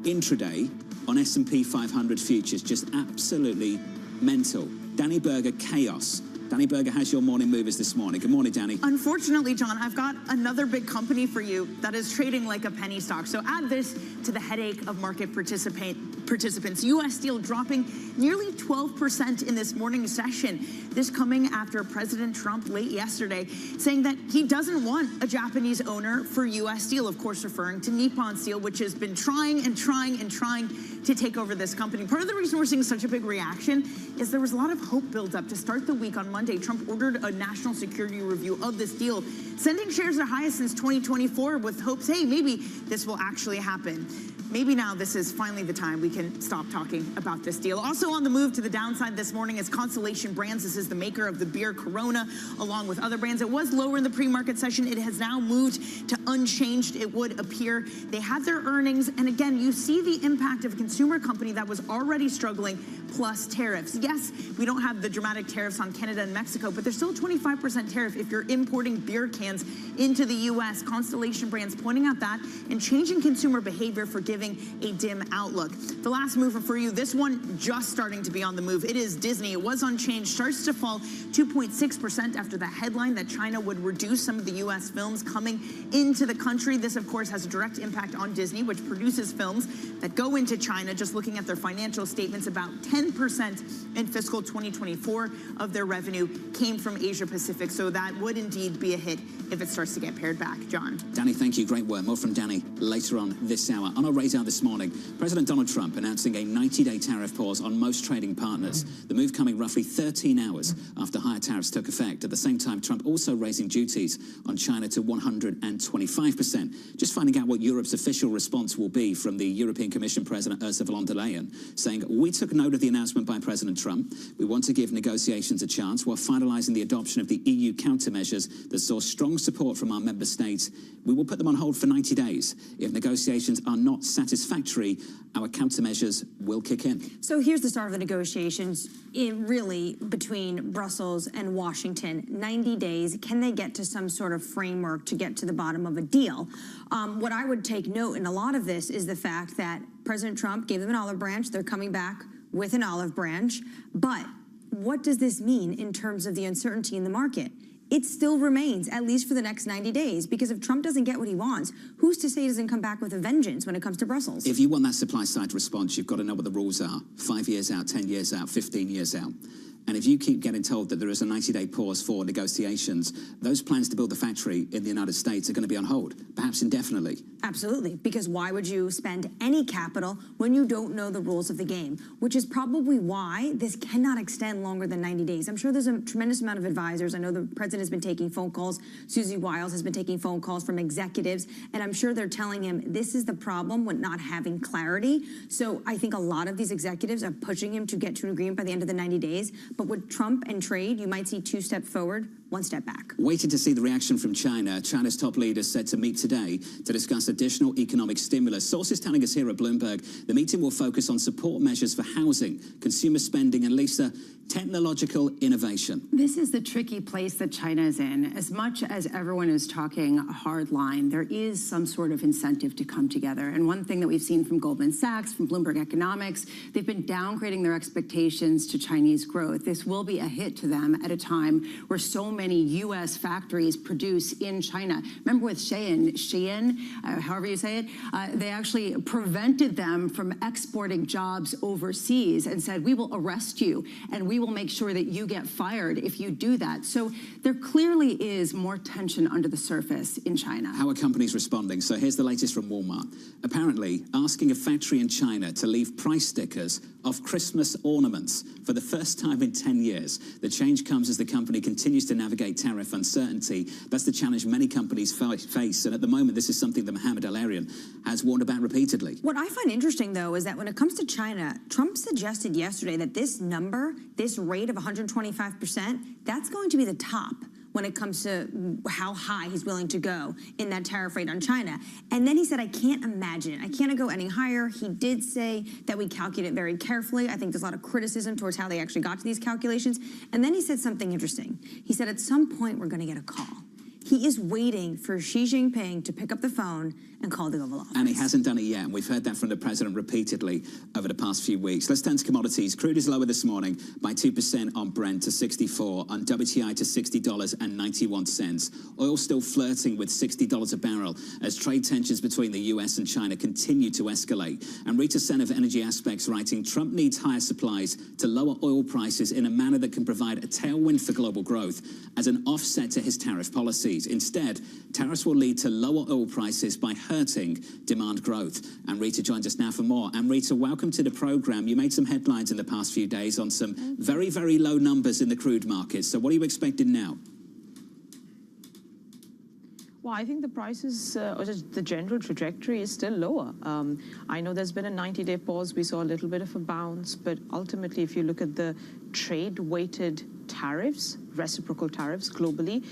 intraday on S&P 500 futures. Just absolutely mental. Danny Berger, chaos. Danny Berger has your morning movers this morning. Good morning, Danny. Unfortunately, John, I've got another big company for you that is trading like a penny stock. So add this to the headache of market participants. U.S. Steel dropping nearly 12% in this morning's session. This coming after President Trump late yesterday saying that he doesn't want a Japanese owner for U.S. Steel, of course referring to Nippon Steel, which has been trying to take over this company. Part of the reason we're seeing such a big reaction is there was a lot of hope built up to start the week. On Monday, Trump ordered a national security review of this deal, sending shares their highest since 2024 with hopes, hey, maybe this will actually happen. Maybe now this is finally the time we can stop talking about this deal. Also on the move to the downside this morning is Constellation Brands. This is the maker of the beer Corona, along with other brands. It was lower in the pre-market session. It has now moved to unchanged, it would appear. They had their earnings, and again, you see the impact of a consumer company that was already struggling, plus tariffs. Yes, we don't have the dramatic tariffs on Canada and Mexico, but there's still a 25% tariff if you're importing beer cans into the U.S. Constellation Brands pointing out that and changing consumer behavior for giving a dim outlook. The last mover for you, this one just starting to be on the move. It is Disney. It was unchanged, starts to fall 2.6% after the headline that China would reduce some of the U.S. films coming into the country. This, of course, has a direct impact on Disney, which produces films that go into China. Just looking at their financial statements, about 10% in fiscal 2024 of their revenue came from Asia Pacific. So that would indeed be a hit if it starts to get pared back. John. Danny, thank you. Great work. More from Danny later on this hour. On our radar this morning, President Donald Trump announcing a 90-day tariff pause on most trading partners. The move coming roughly 13 hours after higher tariffs took effect. At the same time, Trump also raising duties on China to 125%. Just finding out what Europe's official response will be from the European Commission President Ursula von der Leyen, saying, we took note of the announcement by President Trump. We want to give negotiations a chance while finalizing the adoption of the EU countermeasures that saw strong support from our member states. We will put them on hold for 90 days. If negotiations are not satisfactory, our countermeasures will kick in. So here's the start of the negotiations really between Brussels and Washington. 90 days. Can they get to some sort of framework to get to the bottom of a deal? What I would take note in a lot of this is the fact that President Trump gave them an olive branch. They're coming back with an olive branch. But what does this mean in terms of the uncertainty in the market? It still remains, at least for the next 90 days, because if Trump doesn't get what he wants, who's to say he doesn't come back with a vengeance when it comes to Brussels? If you want that supply side response, you've got to know what the rules are. 5 years out, 10 years out, 15 years out. And if you keep getting told that there is a 90-day pause for negotiations, those plans to build the factory in the United States are going to be on hold, perhaps indefinitely. Absolutely, because why would you spend any capital when you don't know the rules of the game? Which is probably why this cannot extend longer than 90 days. I'm sure there's a tremendous amount of advisors. I know the president has been taking phone calls. Susie Wiles has been taking phone calls from executives, and I'm sure they're telling him this is the problem with not having clarity. So I think a lot of these executives are pushing him to get to an agreement by the end of the 90 days. But with Trump and trade, you might see 2 steps forward, 1 step back. Waiting to see the reaction from China, China's top leader said to meet today to discuss additional economic stimulus. Sources telling us here at Bloomberg the meeting will focus on support measures for housing, consumer spending, and Lisa, technological innovation. This is the tricky place that China is in. As much as everyone is talking a hard line, there is some sort of incentive to come together. And one thing that we've seen from Goldman Sachs, from Bloomberg Economics, they've been downgrading their expectations to Chinese growth. This will be a hit to them at a time where so many U.S. factories produce in China. Remember with Shein, however you say it, they actually prevented them from exporting jobs overseas and said, we will arrest you and we will make sure that you get fired if you do that. So there clearly is more tension under the surface in China. How are companies responding? So here's the latest from Walmart. Apparently, asking a factory in China to leave price stickers off Christmas ornaments for the first time in 10 years. The change comes as the company continues to navigate tariff uncertainty. That's the challenge many companies face. And at the moment, this is something that Mohamed El-Erian has warned about repeatedly. What I find interesting, though, is that when it comes to China, Trump suggested yesterday that this number, this rate of 125%, that's going to be the top when it comes to how high he's willing to go in that tariff rate on China. And then he said, I can't imagine it. I can't go any higher. He did say that we calculate it very carefully. I think there's a lot of criticism towards how they actually got to these calculations. And then he said something interesting. He said, at some point, we're going to get a call. He is waiting for Xi Jinping to pick up the phone and call the Oval Office. And he hasn't done it yet. And we've heard that from the president repeatedly over the past few weeks. Let's turn to commodities. Crude is lower this morning by 2% on Brent to 64, on WTI to $60.91. Oil still flirting with $60 a barrel as trade tensions between the US and China continue to escalate. And Rita Sen of Energy Aspects writing, Trump needs higher supplies to lower oil prices in a manner that can provide a tailwind for global growth as an offset to his tariff policies. Instead, tariffs will lead to lower oil prices by hurting demand growth. And Rita joins us now for more. And Rita, welcome to the program. You made some headlines in the past few days on some very, very low numbers in the crude market. So what are you expecting now? Well, I think the prices, or just the general trajectory is still lower. I know there's been a 90-day pause. We saw a little bit of a bounce, but ultimately, if you look at the trade-weighted tariffs, reciprocal tariffs globally,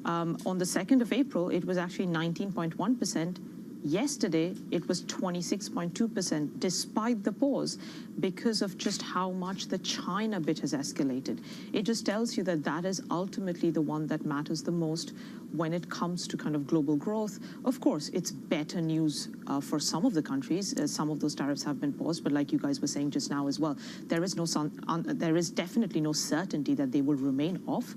on the 2nd of April, it was actually 19.1%. Yesterday, it was 26.2%, despite the pause, because of just how much the China bit has escalated. It just tells you that that is ultimately the one that matters the most when it comes to kind of global growth. Of course, it's better news for some of the countries. Some of those tariffs have been paused, but like you guys were saying just now as well, there is definitely no certainty that they will remain off.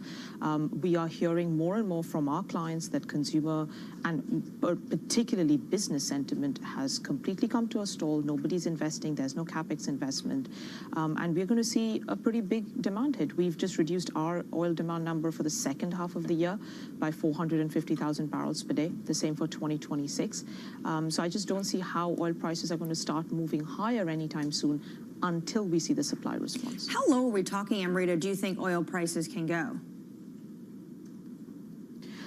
We are hearing more and more from our clients that consumer and particularly business sentiment has completely come to a stall. Nobody's investing. There's no capex investment. And we're going to see a pretty big demand hit. We've just reduced our oil demand number for the second half of the year by 450,000 barrels per day, the same for 2026. So I just don't see how oil prices are going to start moving higher anytime soon until we see the supply response. How low are we talking, Amrita, do you think oil prices can go?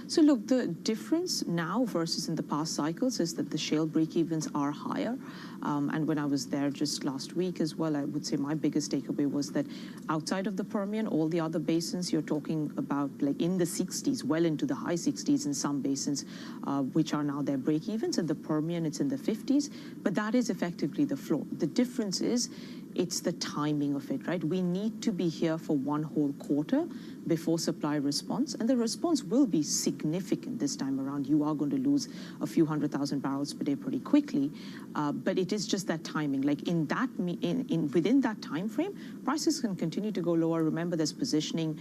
So look, the difference now versus in the past cycles is that the shale break-evens are higher. And when I was there just last week as well, I would say my biggest takeaway was that outside of the Permian, all the other basins, you're talking about like in the 60s, well into the high 60s in some basins, which are now their break-evens. In the Permian, it's in the 50s. But that is effectively the floor. The difference is it's the timing of it, right? We need to be here for one whole quarter before supply response, and the response will be significant this time around. You are going to lose a few 100,000 barrels per day pretty quickly, but it is just that timing. Like within that time frame, prices can continue to go lower. Remember, there's positioning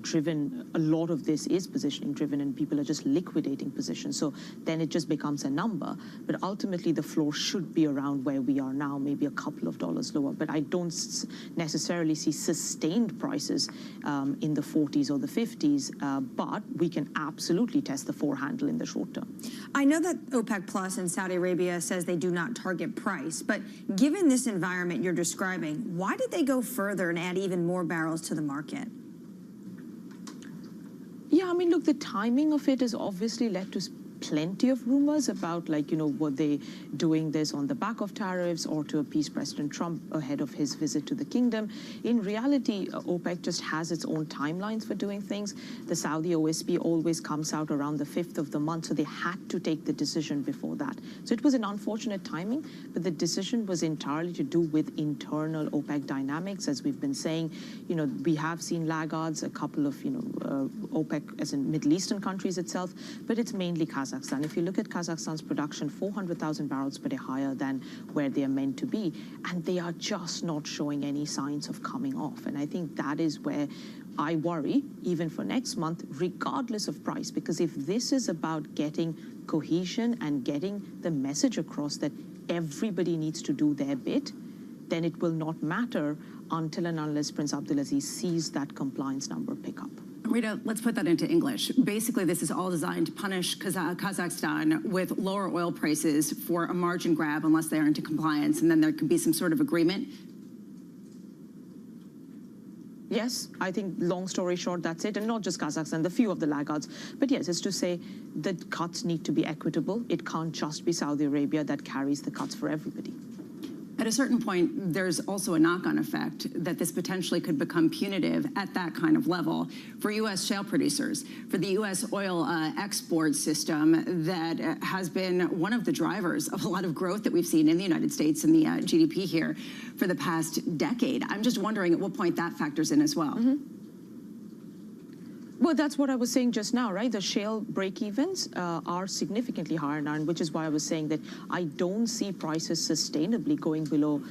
driven. A lot of this is positioning driven, and people are just liquidating positions. So then it just becomes a number. But ultimately, the floor should be around where we are now, maybe a couple of dollars lower. But I don't necessarily see sustained prices in the 40s or the 50s, but we can absolutely test the 4 handle in the short term. I know that OPEC Plus and Saudi Arabia says they do not target price, but given this environment you're describing, why did they go further and add even more barrels to the market? Yeah, I mean, look, the timing of it has obviously led to plenty of rumors about, like, you know, were they doing this on the back of tariffs or to appease President Trump ahead of his visit to the kingdom. In reality, OPEC just has its own timelines for doing things. The Saudi OSP always comes out around the 5th of the month, so they had to take the decision before that. So it was an unfortunate timing, but the decision was entirely to do with internal OPEC dynamics. As we've been saying, you know, we have seen laggards, a couple of, you know, OPEC as in Middle Eastern countries itself, but it's mainly Kazakhstan. If you look at Kazakhstan's production, 400,000 barrels per day higher than where they are meant to be, and they are just not showing any signs of coming off. And I think that is where I worry, even for next month, regardless of price, because if this is about getting cohesion and getting the message across that everybody needs to do their bit, then it will not matter until and unless Prince Abdulaziz sees that compliance number pick up. Rita, let's put that into English. Basically, this is all designed to punish Kazakhstan with lower oil prices for a margin grab unless they are into compliance, and then there could be some sort of agreement. Yes, I think long story short, that's it. And not just Kazakhstan, the few of the laggards. But yes, it's to say that cuts need to be equitable. It can't just be Saudi Arabia that carries the cuts for everybody. At a certain point, there's also a knock-on effect that this potentially could become punitive at that kind of level for U.S. shale producers, for the U.S. oil export system that has been one of the drivers of a lot of growth that we've seen in the United States and the GDP here for the past decade. I'm just wondering at what point that factors in as well. Mm-hmm. Well, that's what I was saying just now, right? The shale break-evens are significantly higher now, which is why I was saying that I don't see prices sustainably going below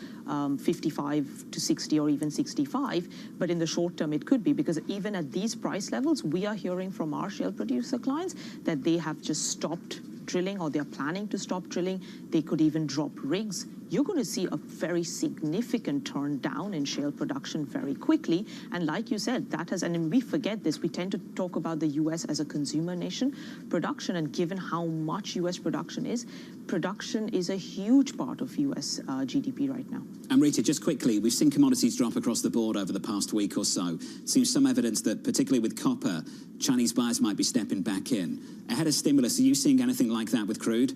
55 to 60 or even 65. But in the short term, it could be, because even at these price levels, we are hearing from our shale producer clients that they have just stopped drilling, or they're planning to stop drilling. They could even drop rigs. You're going to see a very significant turn down in shale production very quickly. And like you said, that has, and we forget this, we tend to talk about the U.S. as a consumer nation. Production, and given how much U.S. production is a huge part of U.S. GDP right now. And Rita, just quickly, we've seen commodities drop across the board over the past week or so. Seems some evidence that, particularly with copper, Chinese buyers might be stepping back in. Ahead of stimulus, are you seeing anything like that with crude?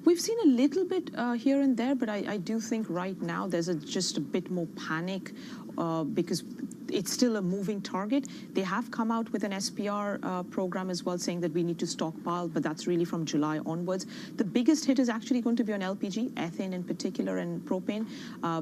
We've seen a little bit here and there, but I do think right now there's just a bit more panic because it's still a moving target. They have come out with an SPR program as well, saying that we need to stockpile, but that's really from July onwards. The biggest hit is actually going to be on LPG, ethane in particular, and propane.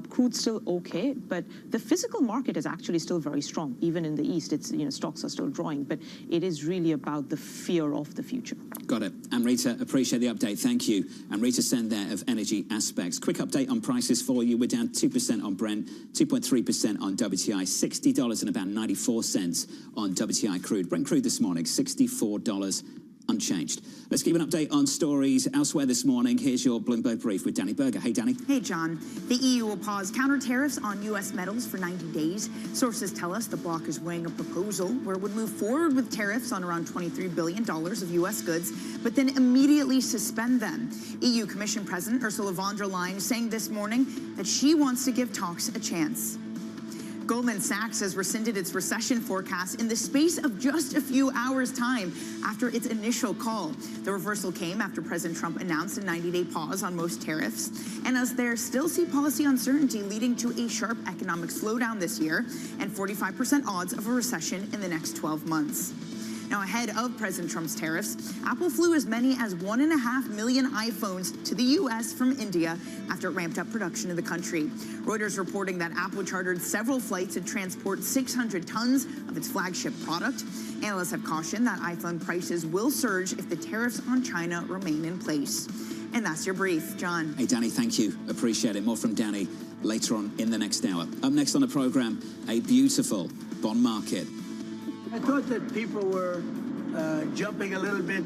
Crude's still okay, but the physical market is actually still very strong. Even in the East, it's, you know, stocks are still drawing, but it is really about the fear of the future. Got it. Amrita, appreciate the update. Thank you. Amrita Sen there of Energy Aspects. Quick update on prices for you. We're down 2% on Brent, 2.3% on WTI, $60 and about 94 cents on WTI crude. Brent crude this morning, $64 unchanged. Let's give an update on stories elsewhere this morning. Here's your Bloomberg Brief with Danny Berger. Hey, Danny. Hey, John. The EU will pause counter tariffs on U.S. metals for 90 days. Sources tell us the bloc is weighing a proposal where it would move forward with tariffs on around $23 billion of U.S. goods, but then immediately suspend them. EU Commission President Ursula von der Leyen saying this morning that she wants to give talks a chance. Goldman Sachs has rescinded its recession forecast in the space of just a few hours' time after its initial call. The reversal came after President Trump announced a 90-day pause on most tariffs, and as there still see policy uncertainty leading to a sharp economic slowdown this year and 45% odds of a recession in the next 12 months. Now, ahead of President Trump's tariffs, Apple flew as many as 1.5 million iPhones to the U.S. from India after it ramped up production in the country. Reuters reporting that Apple chartered several flights to transport 600 tons of its flagship product. Analysts have cautioned that iPhone prices will surge if the tariffs on China remain in place. And that's your brief, John. Hey, Danny, thank you. Appreciate it. More from Danny later on in the next hour. Up next on the program, a beautiful bond market. I thought that people were jumping a little bit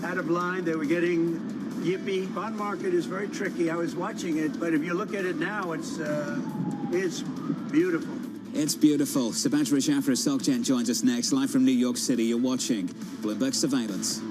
out of line. They were getting yippee. Bond market is very tricky. I was watching it, but if you look at it now, it's beautiful. It's beautiful. Subhadra Jaffer, SocGen, joins us next, live from New York City. You're watching Bloomberg Surveillance.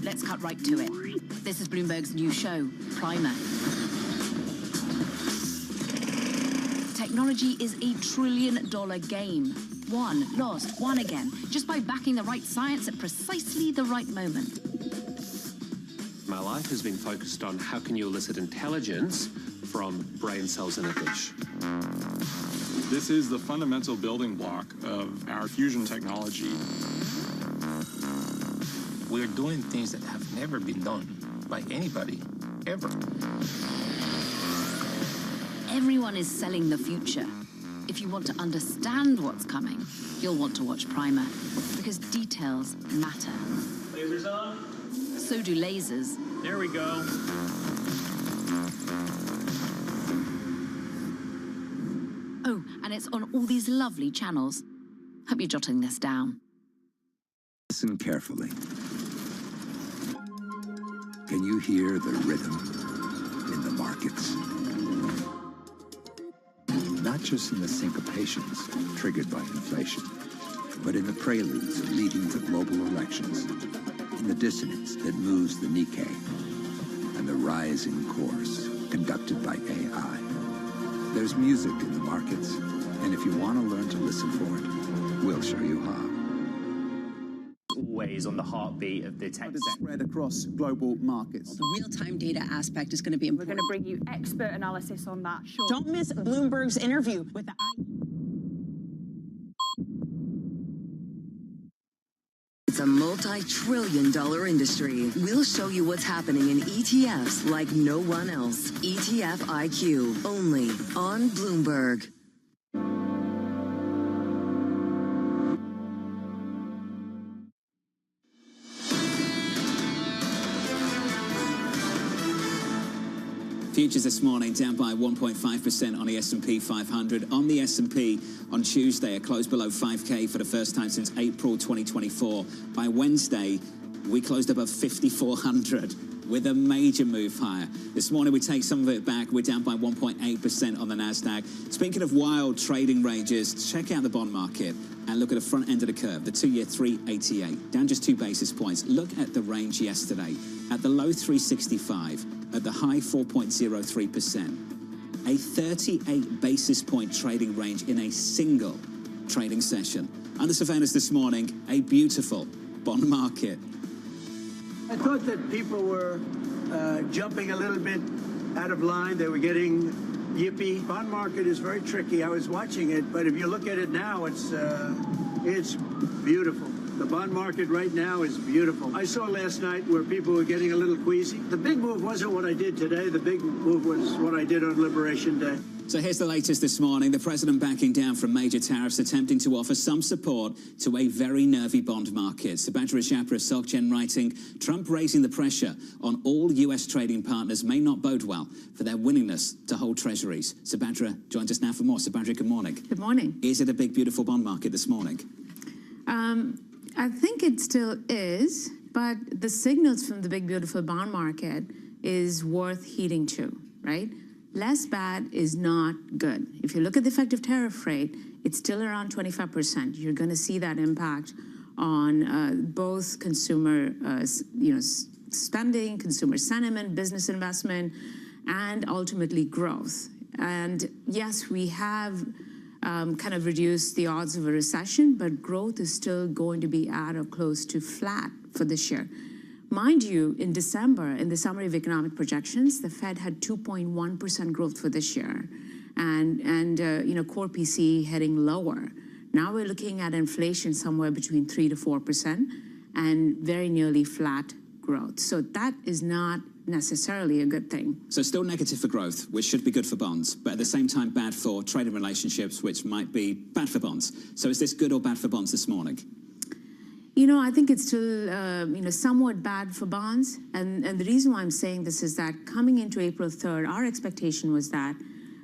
Let's cut right to it. This is Bloomberg's new show, Primer. Technology is a $1 trillion game. Won, lost, won again, just by backing the right science at precisely the right moment. My life has been focused on how can you elicit intelligence from brain cells in a dish. This is the fundamental building block of our fusion technology. We're doing things that have never been done by anybody, ever. Everyone is selling the future. If you want to understand what's coming, you'll want to watch Primer, because details matter. Lasers on? So do lasers. There we go. Oh, and it's on all these lovely channels. Hope you're jotting this down. Listen carefully. Can you hear the rhythm in the markets? Not just in the syncopations triggered by inflation, but in the preludes leading to global elections, in the dissonance that moves the Nikkei, and the rising course conducted by AI. There's music in the markets, and if you want to learn to listen for it, we'll show you how. Always on the heartbeat of the tech spread across global markets. The real-time data aspect is going to be important. We're going to bring you expert analysis on that. Sure. Don't miss Bloomberg's interview with the... It's a multi-trillion-dollar industry. We'll show you what's happening in ETFs like no one else. ETF IQ, only on Bloomberg. Futures this morning down by 1.5% on the S&P 500. On the S&P on Tuesday, it closed below 5K for the first time since April 2024. By Wednesday, we closed above 5,400 with a major move higher. This morning, we take some of it back. We're down by 1.8% on the NASDAQ. Speaking of wild trading ranges, check out the bond market and look at the front end of the curve, the 2-year 388, down just 2 basis points. Look at the range yesterday. At the low 365, at the high 4.03%. A 38 basis point trading range in a single trading session. Under surveillance this morning, a beautiful bond market. I thought that people were jumping a little bit out of line. They were getting yippy. Bond market is very tricky. I was watching it, but if you look at it now, it's beautiful. The bond market right now is beautiful. I saw last night where people were getting a little queasy. The big move wasn't what I did today. The big move was what I did on Liberation Day. So here's the latest this morning. The president backing down from major tariffs, attempting to offer some support to a very nervy bond market. Subhadra Jaffer of SocGen writing, Trump raising the pressure on all U.S. trading partners may not bode well for their willingness to hold treasuries. Subhadra joins us now for more. Subhadra, good morning. Good morning. Is it a big, beautiful bond market this morning? I think it still is. But the signals from the big, beautiful bond market is worth heeding to, right? Less bad is not good. If you look at the effective tariff rate, it's still around 25%. You're going to see that impact on both consumer, spending, consumer sentiment, business investment, and ultimately growth. And yes, we have kind of reduced the odds of a recession, but growth is still going to be at or close to flat for this year. Mind you, in December, in the summary of economic projections, the Fed had 2.1% growth for this year, and core PCE heading lower. Now we're looking at inflation somewhere between 3 to 4%, and very nearly flat growth. So that is not necessarily a good thing. So still negative for growth, which should be good for bonds, but at the same time bad for trading relationships, which might be bad for bonds. So is this good or bad for bonds this morning? I think it's still, somewhat bad for bonds. And the reason why I'm saying this is that coming into April 3rd, our expectation was that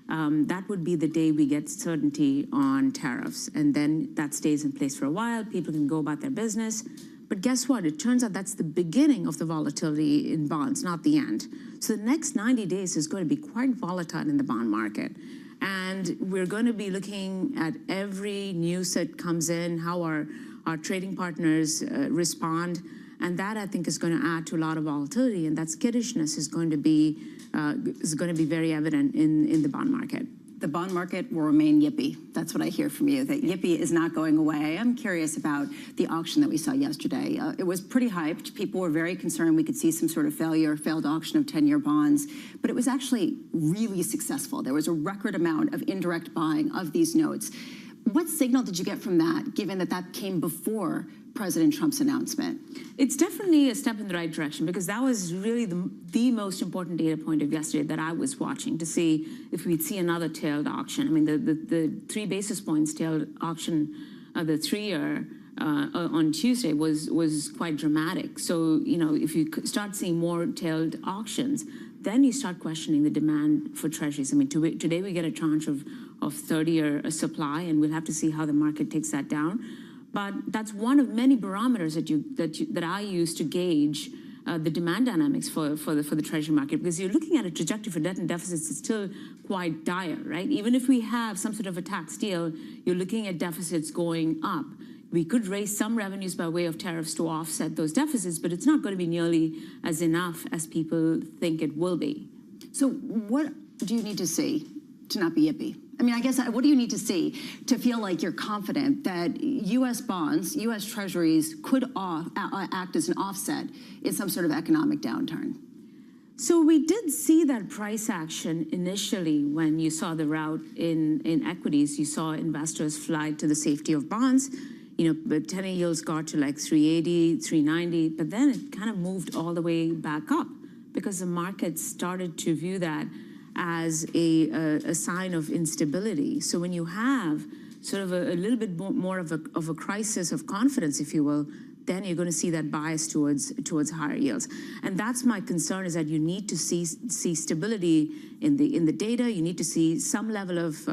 that would be the day we get certainty on tariffs. And then that stays in place for a while. People can go about their business. But guess what? It turns out that's the beginning of the volatility in bonds, not the end. So the next 90 days is going to be quite volatile in the bond market. And we're going to be looking at every news that comes in, how our trading partners respond. And that, I think, is going to add to a lot of volatility. And that skittishness is going to be very evident in the bond market. The bond market will remain yippy. That's what I hear from you, that yippy is not going away. I'm curious about the auction that we saw yesterday. It was pretty hyped. People were very concerned we could see some sort of failed auction of 10-year bonds. But it was actually really successful. There was a record amount of indirect buying of these notes. What signal did you get from that, given that that came before President Trump's announcement? It's definitely a step in the right direction, because that was really the most important data point of yesterday that I was watching to see if we'd see another tailed auction. I mean, the 3 basis points tailed auction, the 3-year on Tuesday was quite dramatic. So, if you start seeing more tailed auctions, then you start questioning the demand for treasuries. I mean, today we get a tranche of 30-year supply, and we'll have to see how the market takes that down. But that's one of many barometers that I use to gauge the demand dynamics for the treasury market, because you're looking at a trajectory for debt and deficits that's still quite dire, right? Even if we have some sort of a tax deal, you're looking at deficits going up. We could raise some revenues by way of tariffs to offset those deficits, but it's not going to be nearly as enough as people think it will be. So what do you need to see to not be yippy? I mean, I guess, what do you need to see to feel like you're confident that U.S. bonds, U.S. treasuries could act as an offset in some sort of economic downturn? So we did see that price action initially when you saw the rout in equities. You saw investors fly to the safety of bonds. The 10-year yields got to like 380, 390, but then it kind of moved all the way back up because the market started to view that as a sign of instability. So when you have sort of a little bit more of a crisis of confidence, if you will, then you're going to see that bias towards higher yields. And that's my concern, is that you need to see stability in the data. You need to see some level of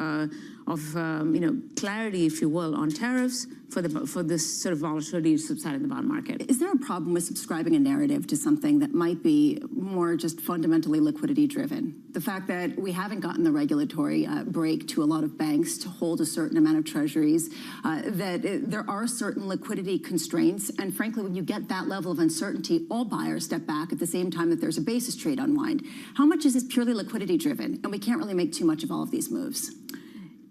clarity, if you will, on tariffs for this sort of volatility to subside in the bond market. Is there a problem with subscribing a narrative to something that might be more just fundamentally liquidity driven? The fact that we haven't gotten the regulatory break to a lot of banks to hold a certain amount of treasuries, that there are certain liquidity constraints, and frankly, when you get that level of uncertainty, all buyers step back at the same time that there's a basis trade unwind. How much is this purely liquidity driven, and we can't really make too much of all of these moves?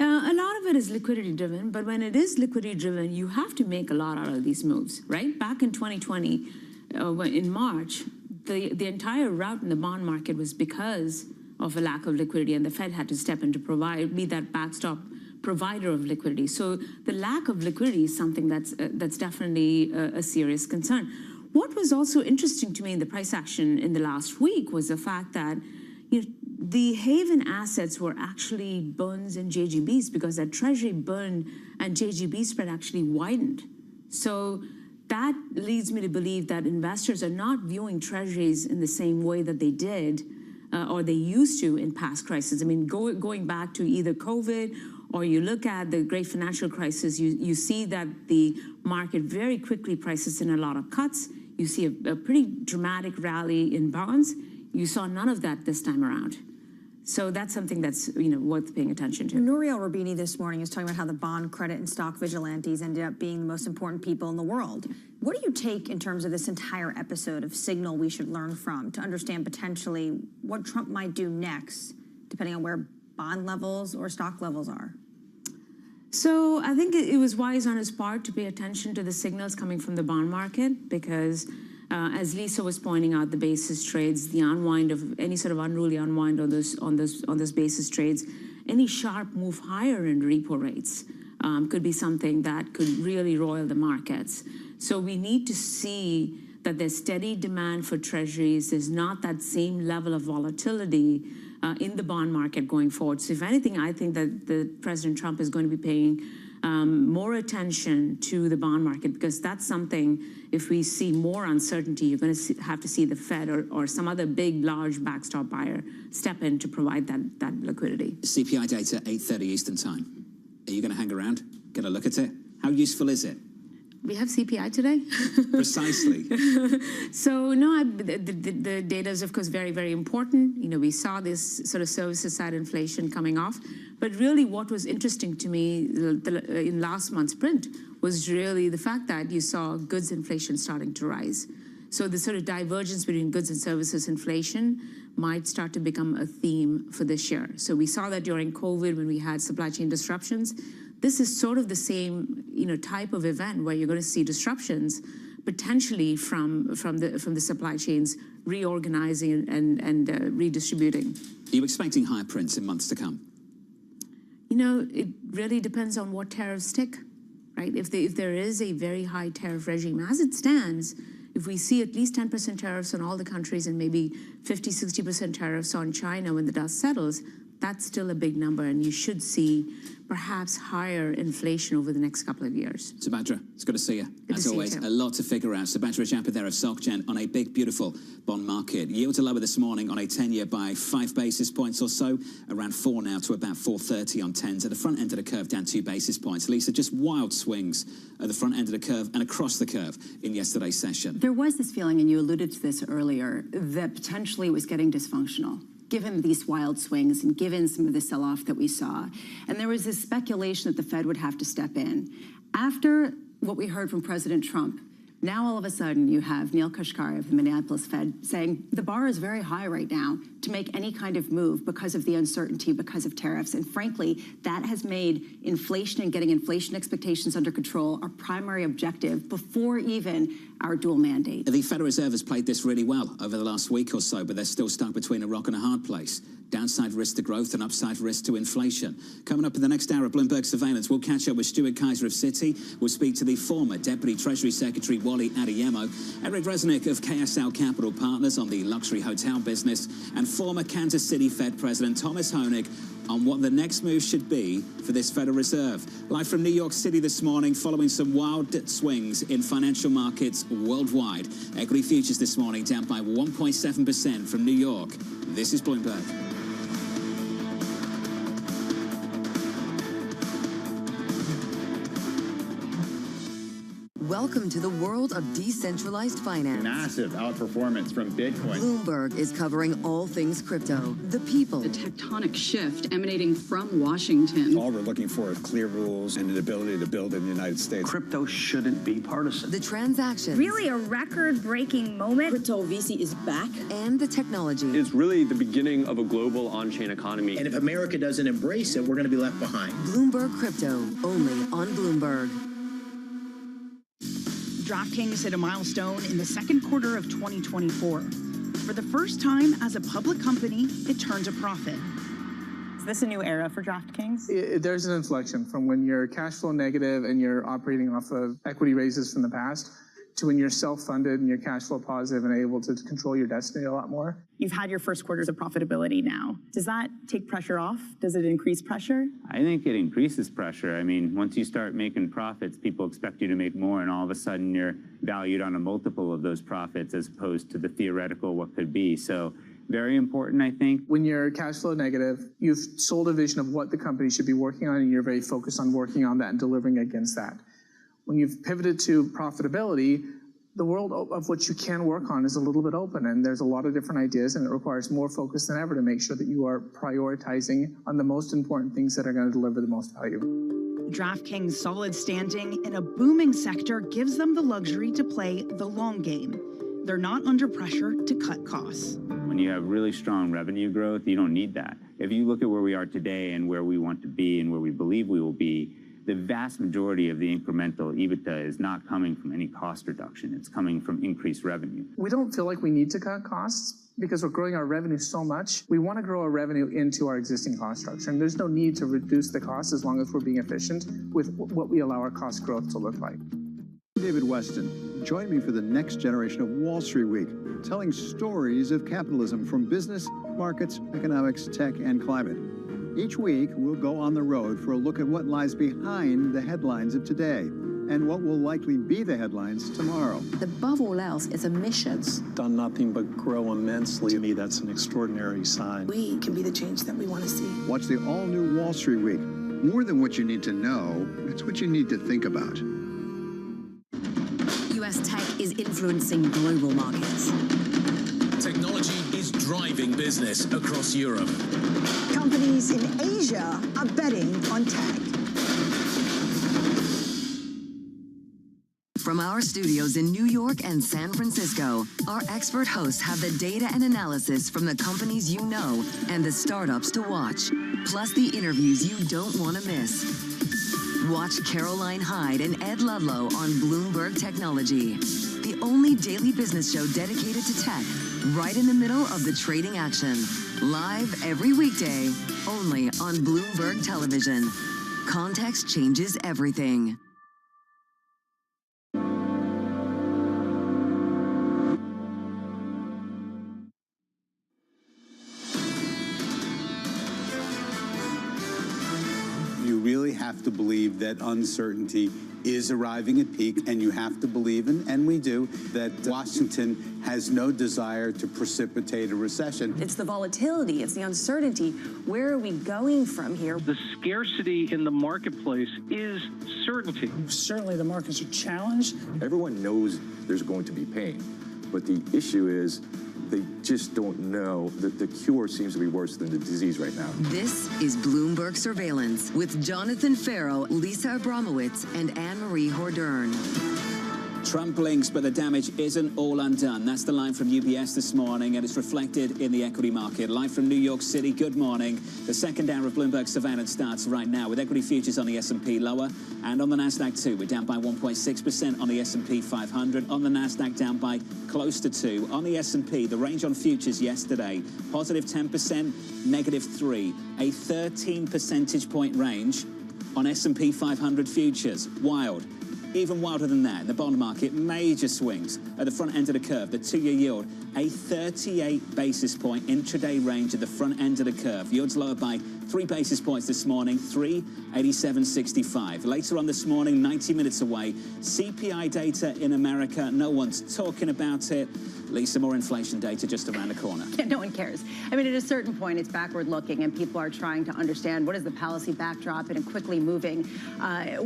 A lot of it is liquidity driven, but when it is liquidity driven, you have to make a lot out of these moves, right? Back in 2020, in March, the entire rout in the bond market was because of a lack of liquidity, and the Fed had to step in to be that backstop provider of liquidity. So the lack of liquidity is something that's definitely a serious concern. What was also interesting to me in the price action in the last week was the fact that the haven assets were actually bonds and JGBs, because that treasury bond and JGB spread actually widened. So that leads me to believe that investors are not viewing treasuries in the same way that they did or they used to in past crises. I mean, going back to either COVID or you look at the great financial crisis, you see that the market very quickly prices in a lot of cuts. you see a pretty dramatic rally in bonds. You saw none of that this time around. So that's something that's worth paying attention to. Nouriel Roubini this morning is talking about how the bond, credit, and stock vigilantes ended up being the most important people in the world. What do you take in terms of this entire episode of signal we should learn from to understand potentially what Trump might do next, depending on where bond levels or stock levels are? So I think it was wise on his part to pay attention to the signals coming from the bond market because as Lisa was pointing out, the basis trades, the unwind of any sort of unruly unwind on those basis trades, any sharp move higher in repo rates could be something that could really roil the markets. So we need to see that there's steady demand for treasuries. There's not that same level of volatility in the bond market going forward. So if anything, I think that President Trump is going to be paying more attention to the bond market because that's something, if we see more uncertainty, you're going to have to see the Fed or some other big, large backstop buyer step in to provide that liquidity. CPI data, 8:30 Eastern Time. Are you going to hang around? Going to look at it? How useful is it? We have CPI today. Precisely. So no, the data is of course very, very important. We saw this sort of services side inflation coming off, but really what was interesting to me in last month's print was really the fact that you saw goods inflation starting to rise. So the sort of divergence between goods and services inflation might start to become a theme for this year. So we saw that during COVID when we had supply chain disruptions. This is sort of the same, type of event where you're going to see disruptions potentially from the supply chains reorganizing and redistributing. Are you expecting higher prints in months to come? It really depends on what tariffs stick, right? If there is a very high tariff regime as it stands, if we see at least 10% tariffs on all the countries and maybe 50-60% tariffs on China when the dust settles, that's still a big number, and you should see perhaps higher inflation over the next couple of years. Subhadra, it's good to see you. Good As to see always, you too. a lot to figure out. Subhadra Japa there of SocGen on a big, beautiful bond market. Yields are lower this morning on a 10-year by 5 basis points or so, around 4 now to about 4.30 on 10s. At the front end of the curve, down 2 basis points. Lisa, just wild swings at the front end of the curve and across the curve in yesterday's session. There was this feeling, and you alluded to this earlier, that potentially it was getting dysfunctional, given these wild swings and given some of the sell-off that we saw. And there was this speculation that the Fed would have to step in. After what we heard from President Trump, now all of a sudden you have Neil Kashkari of the Minneapolis Fed saying the bar is very high right now to make any kind of move because of the uncertainty, because of tariffs. And frankly, that has made inflation and getting inflation expectations under control our primary objective before even our dual mandate. The Federal Reserve has played this really well over the last week or so, but they're still stuck between a rock and a hard place. Downside risk to growth and upside risk to inflation. Coming up in the next hour of Bloomberg Surveillance, we'll catch up with Stuart Kaiser of Citi. We'll speak to the former Deputy Treasury Secretary Wally Adeyemo, Eric Resnick of KSL Capital Partners on the luxury hotel business, and former Kansas City Fed President Thomas Hoenig on what the next move should be for this Federal Reserve. Live from New York City this morning, following some wild swings in financial markets worldwide. Equity futures this morning down by 1.7% from New York. This is Bloomberg. Welcome to the world of decentralized finance. Massive outperformance from Bitcoin. Bloomberg is covering all things crypto, the people. The tectonic shift emanating from Washington. All we're looking for is clear rules and an ability to build in the United States. Crypto shouldn't be partisan. The transactions. Really a record-breaking moment. Crypto VC is back. And the technology. It's really the beginning of a global on-chain economy. And if America doesn't embrace it, we're going to be left behind. Bloomberg Crypto, only on Bloomberg. DraftKings hit a milestone in the second quarter of 2024. For the first time as a public company, it turned a profit. Is this a new era for DraftKings? There's an inflection from when you're cash flow negative and you're operating off of equity raises from the past to when you're self-funded and you're cash flow positive and able to control your destiny a lot more. You've had your first quarters of profitability now. Does that take pressure off? Does it increase pressure? I think it increases pressure. I mean, once you start making profits, people expect you to make more, and all of a sudden you're valued on a multiple of those profits as opposed to the theoretical what could be. So very important, I think. When you're cash flow negative, you've sold a vision of what the company should be working on, and you're very focused on working on that and delivering against that. When you've pivoted to profitability, The world of which you can work on is a little bit open, and there's a lot of different ideas, and it requires more focus than ever to make sure that you are prioritizing on the most important things that are going to deliver the most value. DraftKings' solid standing in a booming sector gives them the luxury to play the long game. They're not under pressure to cut costs. When you have really strong revenue growth, you don't need that. If you look at where we are today and where we want to be and where we believe we will be, the vast majority of the incremental EBITDA is not coming from any cost reduction. It's coming from increased revenue. We don't feel like we need to cut costs because we're growing our revenue so much. We want to grow our revenue into our existing cost structure, and there's no need to reduce the cost as long as we're being efficient with what we allow our cost growth to look like. David Weston. Join me for the next generation of Wall Street Week, telling stories of capitalism from business, markets, economics, tech, and climate. Each week, we'll go on the road for a look at what lies behind the headlines of today and what will likely be the headlines tomorrow. Above all else, it's a mission. It's done nothing but grow immensely. To me, that's an extraordinary sign. We can be the change that we want to see. Watch the all-new Wall Street Week. More than what you need to know, it's what you need to think about. U.S. tech is influencing global markets. Technology is driving business across Europe. Companies in Asia are betting on tech. From our studios in New York and San Francisco, our expert hosts have the data and analysis from the companies you know and the startups to watch, plus the interviews you don't want to miss. Watch Caroline Hyde and Ed Ludlow on Bloomberg Technology, the only daily business show dedicated to tech, right in the middle of the trading action. Live every weekday, only on Bloomberg Television. Context changes everything. You really have to believe that uncertainty is arriving at peak, and you have to believe, and we do, that Washington has no desire to precipitate a recession. It's the volatility, it's the uncertainty. Where are we going from here? The scarcity in the marketplace is certainty. Certainly the markets are challenged. Everyone knows there's going to be pain, but the issue is they just don't know that the cure seems to be worse than the disease right now. This is Bloomberg Surveillance with Jonathan Farrow, Lisa Abramowitz, and Anne-Marie Hordern. Trump blinks, but the damage isn't all undone. That's the line from UBS this morning, and it's reflected in the equity market. Live from New York City, good morning. The second hour of Bloomberg Surveillance starts right now, with equity futures on the S&P lower, and on the Nasdaq too. We're down by 1.6% on the S&P 500. On the Nasdaq, down by close to 2. On the S&P, the range on futures yesterday, positive 10%, negative 3. A 13 percentage point range on S&P 500 futures. Wild. Even wilder than that, in the bond market, major swings at the front end of the curve. The two-year yield, a 38 basis point intraday range at the front end of the curve. Yields lower by 3 basis points this morning, 387.65. Later on this morning, 90 minutes away, CPI data in America. No one's talking about it. Lisa, more inflation data just around the corner. Yeah, no one cares. I mean, at a certain point, it's backward looking, and people are trying to understand what is the policy backdrop in a quickly moving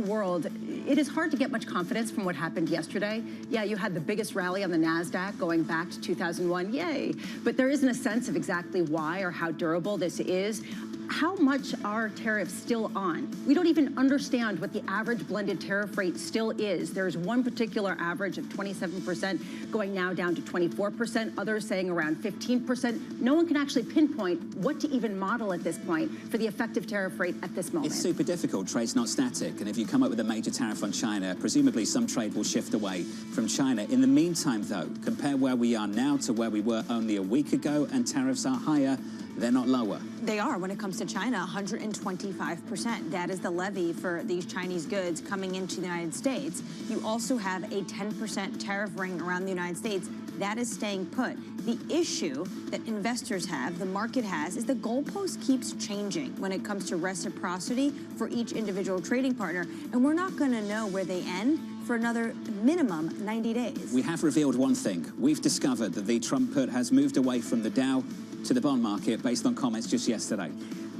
world. It is hard to get much confidence from what happened yesterday. Yeah, you had the biggest rally on the NASDAQ going back to 2001, yay. But there isn't a sense of exactly why or how durable this is. How much are tariffs still on? We don't even understand what the average blended tariff rate still is. There's one particular average of 27% going now down to 24%, others saying around 15%. No one can actually pinpoint what to even model at this point for the effective tariff rate at this moment. It's super difficult. Trade's not static. And if you come up with a major tariff on China, presumably some trade will shift away from China. In the meantime, though, compare where we are now to where we were only a week ago, and tariffs are higher. They're not lower. They are when it comes to China, 125%. That is the levy for these Chinese goods coming into the United States. You also have a 10% tariff ring around the United States. That is staying put. The issue that investors have, the market has, is the goalpost keeps changing when it comes to reciprocity for each individual trading partner. And we're not going to know where they end for another minimum 90 days. We have revealed one thing. We've discovered that the Trump put has moved away from the Dow to the bond market based on comments just yesterday.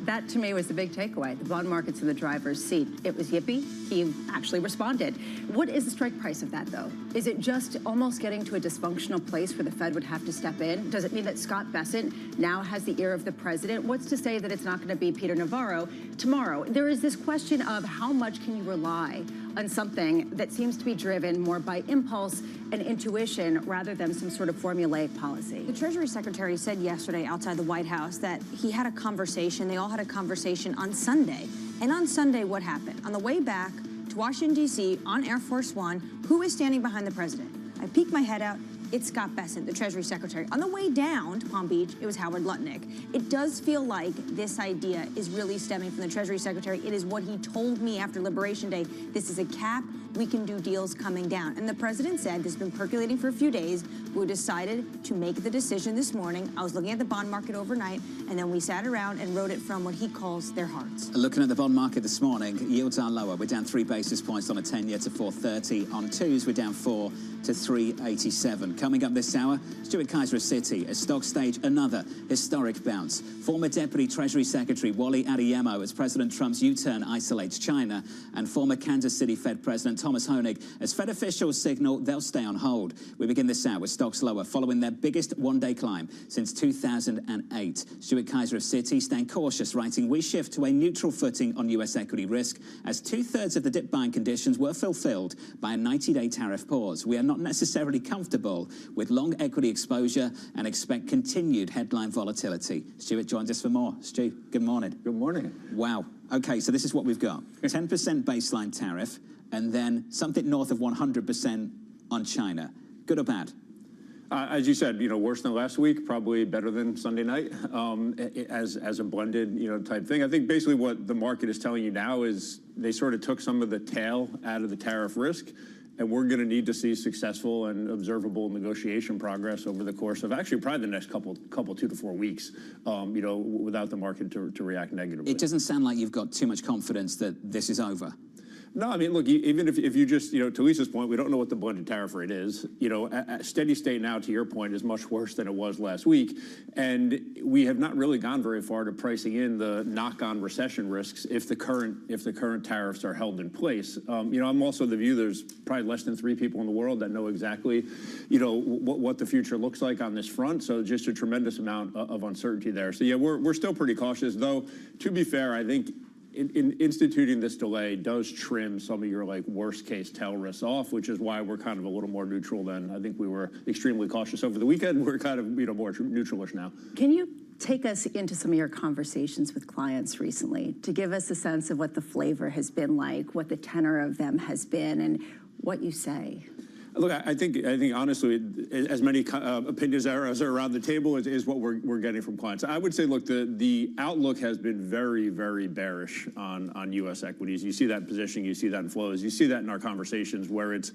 That, to me, was the big takeaway. The bond market's in the driver's seat. It was yippee. He actually responded. What is the strike price of that, though? Is it just almost getting to a dysfunctional place where the Fed would have to step in? Does it mean that Scott Bessent now has the ear of the president? What's to say that it's not going to be Peter Navarro tomorrow? There is this question of how much can you rely on something that seems to be driven more by impulse and intuition rather than some sort of formulaic policy. The Treasury Secretary said yesterday outside the White House that he had a conversation, they all had a conversation on Sunday. And on Sunday, what happened? On the way back to Washington, D.C., on Air Force One, who is standing behind the president? I peek my head out. It's Scott Bessent, the Treasury Secretary. On the way down to Palm Beach, it was Howard Lutnick. It does feel like this idea is really stemming from the Treasury Secretary. It is what he told me after Liberation Day. This is a cap. We can do deals coming down. And the president said, this has been percolating for a few days. We decided to make the decision this morning. I was looking at the bond market overnight, and then we sat around and wrote it from what he calls their hearts. Looking at the bond market this morning, yields are lower. We're down 3 basis points on a 10-year to 4.30. On 2s, we're down 4 to 3.87. Coming up this hour, Stuart Kaiser of Citi as stocks stage another historic bounce. Former Deputy Treasury Secretary Wally Adeyemo as President Trump's U-turn isolates China, and former Kansas City Fed President Thomas Hoenig as Fed officials signal they'll stay on hold. We begin this hour with stocks lower following their biggest one-day climb since 2008. Stuart Kaiser of Citi staying cautious, writing, we shift to a neutral footing on U.S. equity risk as 2/3 of the dip buying conditions were fulfilled by a 90-day tariff pause. We are not necessarily comfortable with long equity exposure and expect continued headline volatility. Stuart joins us for more. Stu, good morning. Good morning. Wow. Okay, so this is what we've got. 10% baseline tariff and then something north of 100% on China. Good or bad? As you said, worse than last week, probably better than Sunday night, as a blended, type thing. I think basically what the market is telling you now is they sort of took some of the tail out of the tariff risk, and we're going to need to see successful and observable negotiation progress over the course of actually probably the next couple 2 to 4 weeks, without the market to react negatively. It doesn't sound like you've got too much confidence that this is over. No, I mean, look, even if you just, to Lisa's point, we don't know what the blended tariff rate is. At steady state now, to your point, is much worse than it was last week. And we have not really gone very far to pricing in the knock-on recession risks if the current tariffs are held in place. I'm also of the view there's probably less than 3 people in the world that know exactly, what the future looks like on this front. So just a tremendous amount of uncertainty there. So yeah, we're still pretty cautious, though. To be fair, I think in instituting this delay does trim some of your worst case tail risks off, which is why we're kind of a little more neutral than I think we were extremely cautious over the weekend. We're kind of more neutralish now. Can you take us into some of your conversations with clients recently to give us a sense of what the flavor has been like, what the tenor of them has been, and what you say? Look, I think honestly, as many opinions as are around the table is what we're getting from clients. I would say, look, the outlook has been very, very bearish on U.S. equities. You see that in positioning, you see that in flows, you see that in our conversations where it's,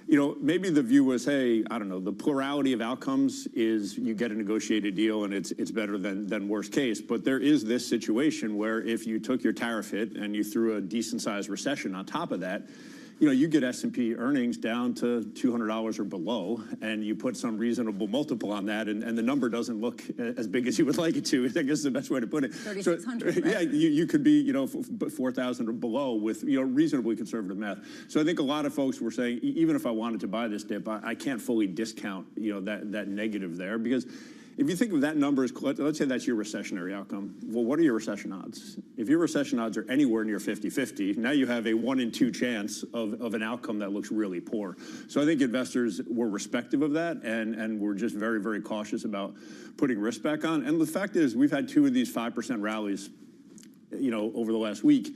maybe the view was, hey, I don't know, the plurality of outcomes is you get a negotiated deal and it's better than worst case. But there is this situation where if you took your tariff hit and you threw a decent sized recession on top of that, you get S&P earnings down to $200 or below, and you put some reasonable multiple on that, and the number doesn't look as big as you would like it to. I think is the best way to put it. 3,600, so, right? Yeah, you could be, 4,000 or below with, reasonably conservative math. So I think a lot of folks were saying, even if I wanted to buy this dip, I can't fully discount, that negative there, because if you think of that number as, let's say that's your recessionary outcome. Well, what are your recession odds? If your recession odds are anywhere near 50-50, now you have a 1 in 2 chance of an outcome that looks really poor. So I think investors were respective of that, and we're just very, very cautious about putting risk back on. And the fact is, we've had 2 of these 5% rallies, over the last week.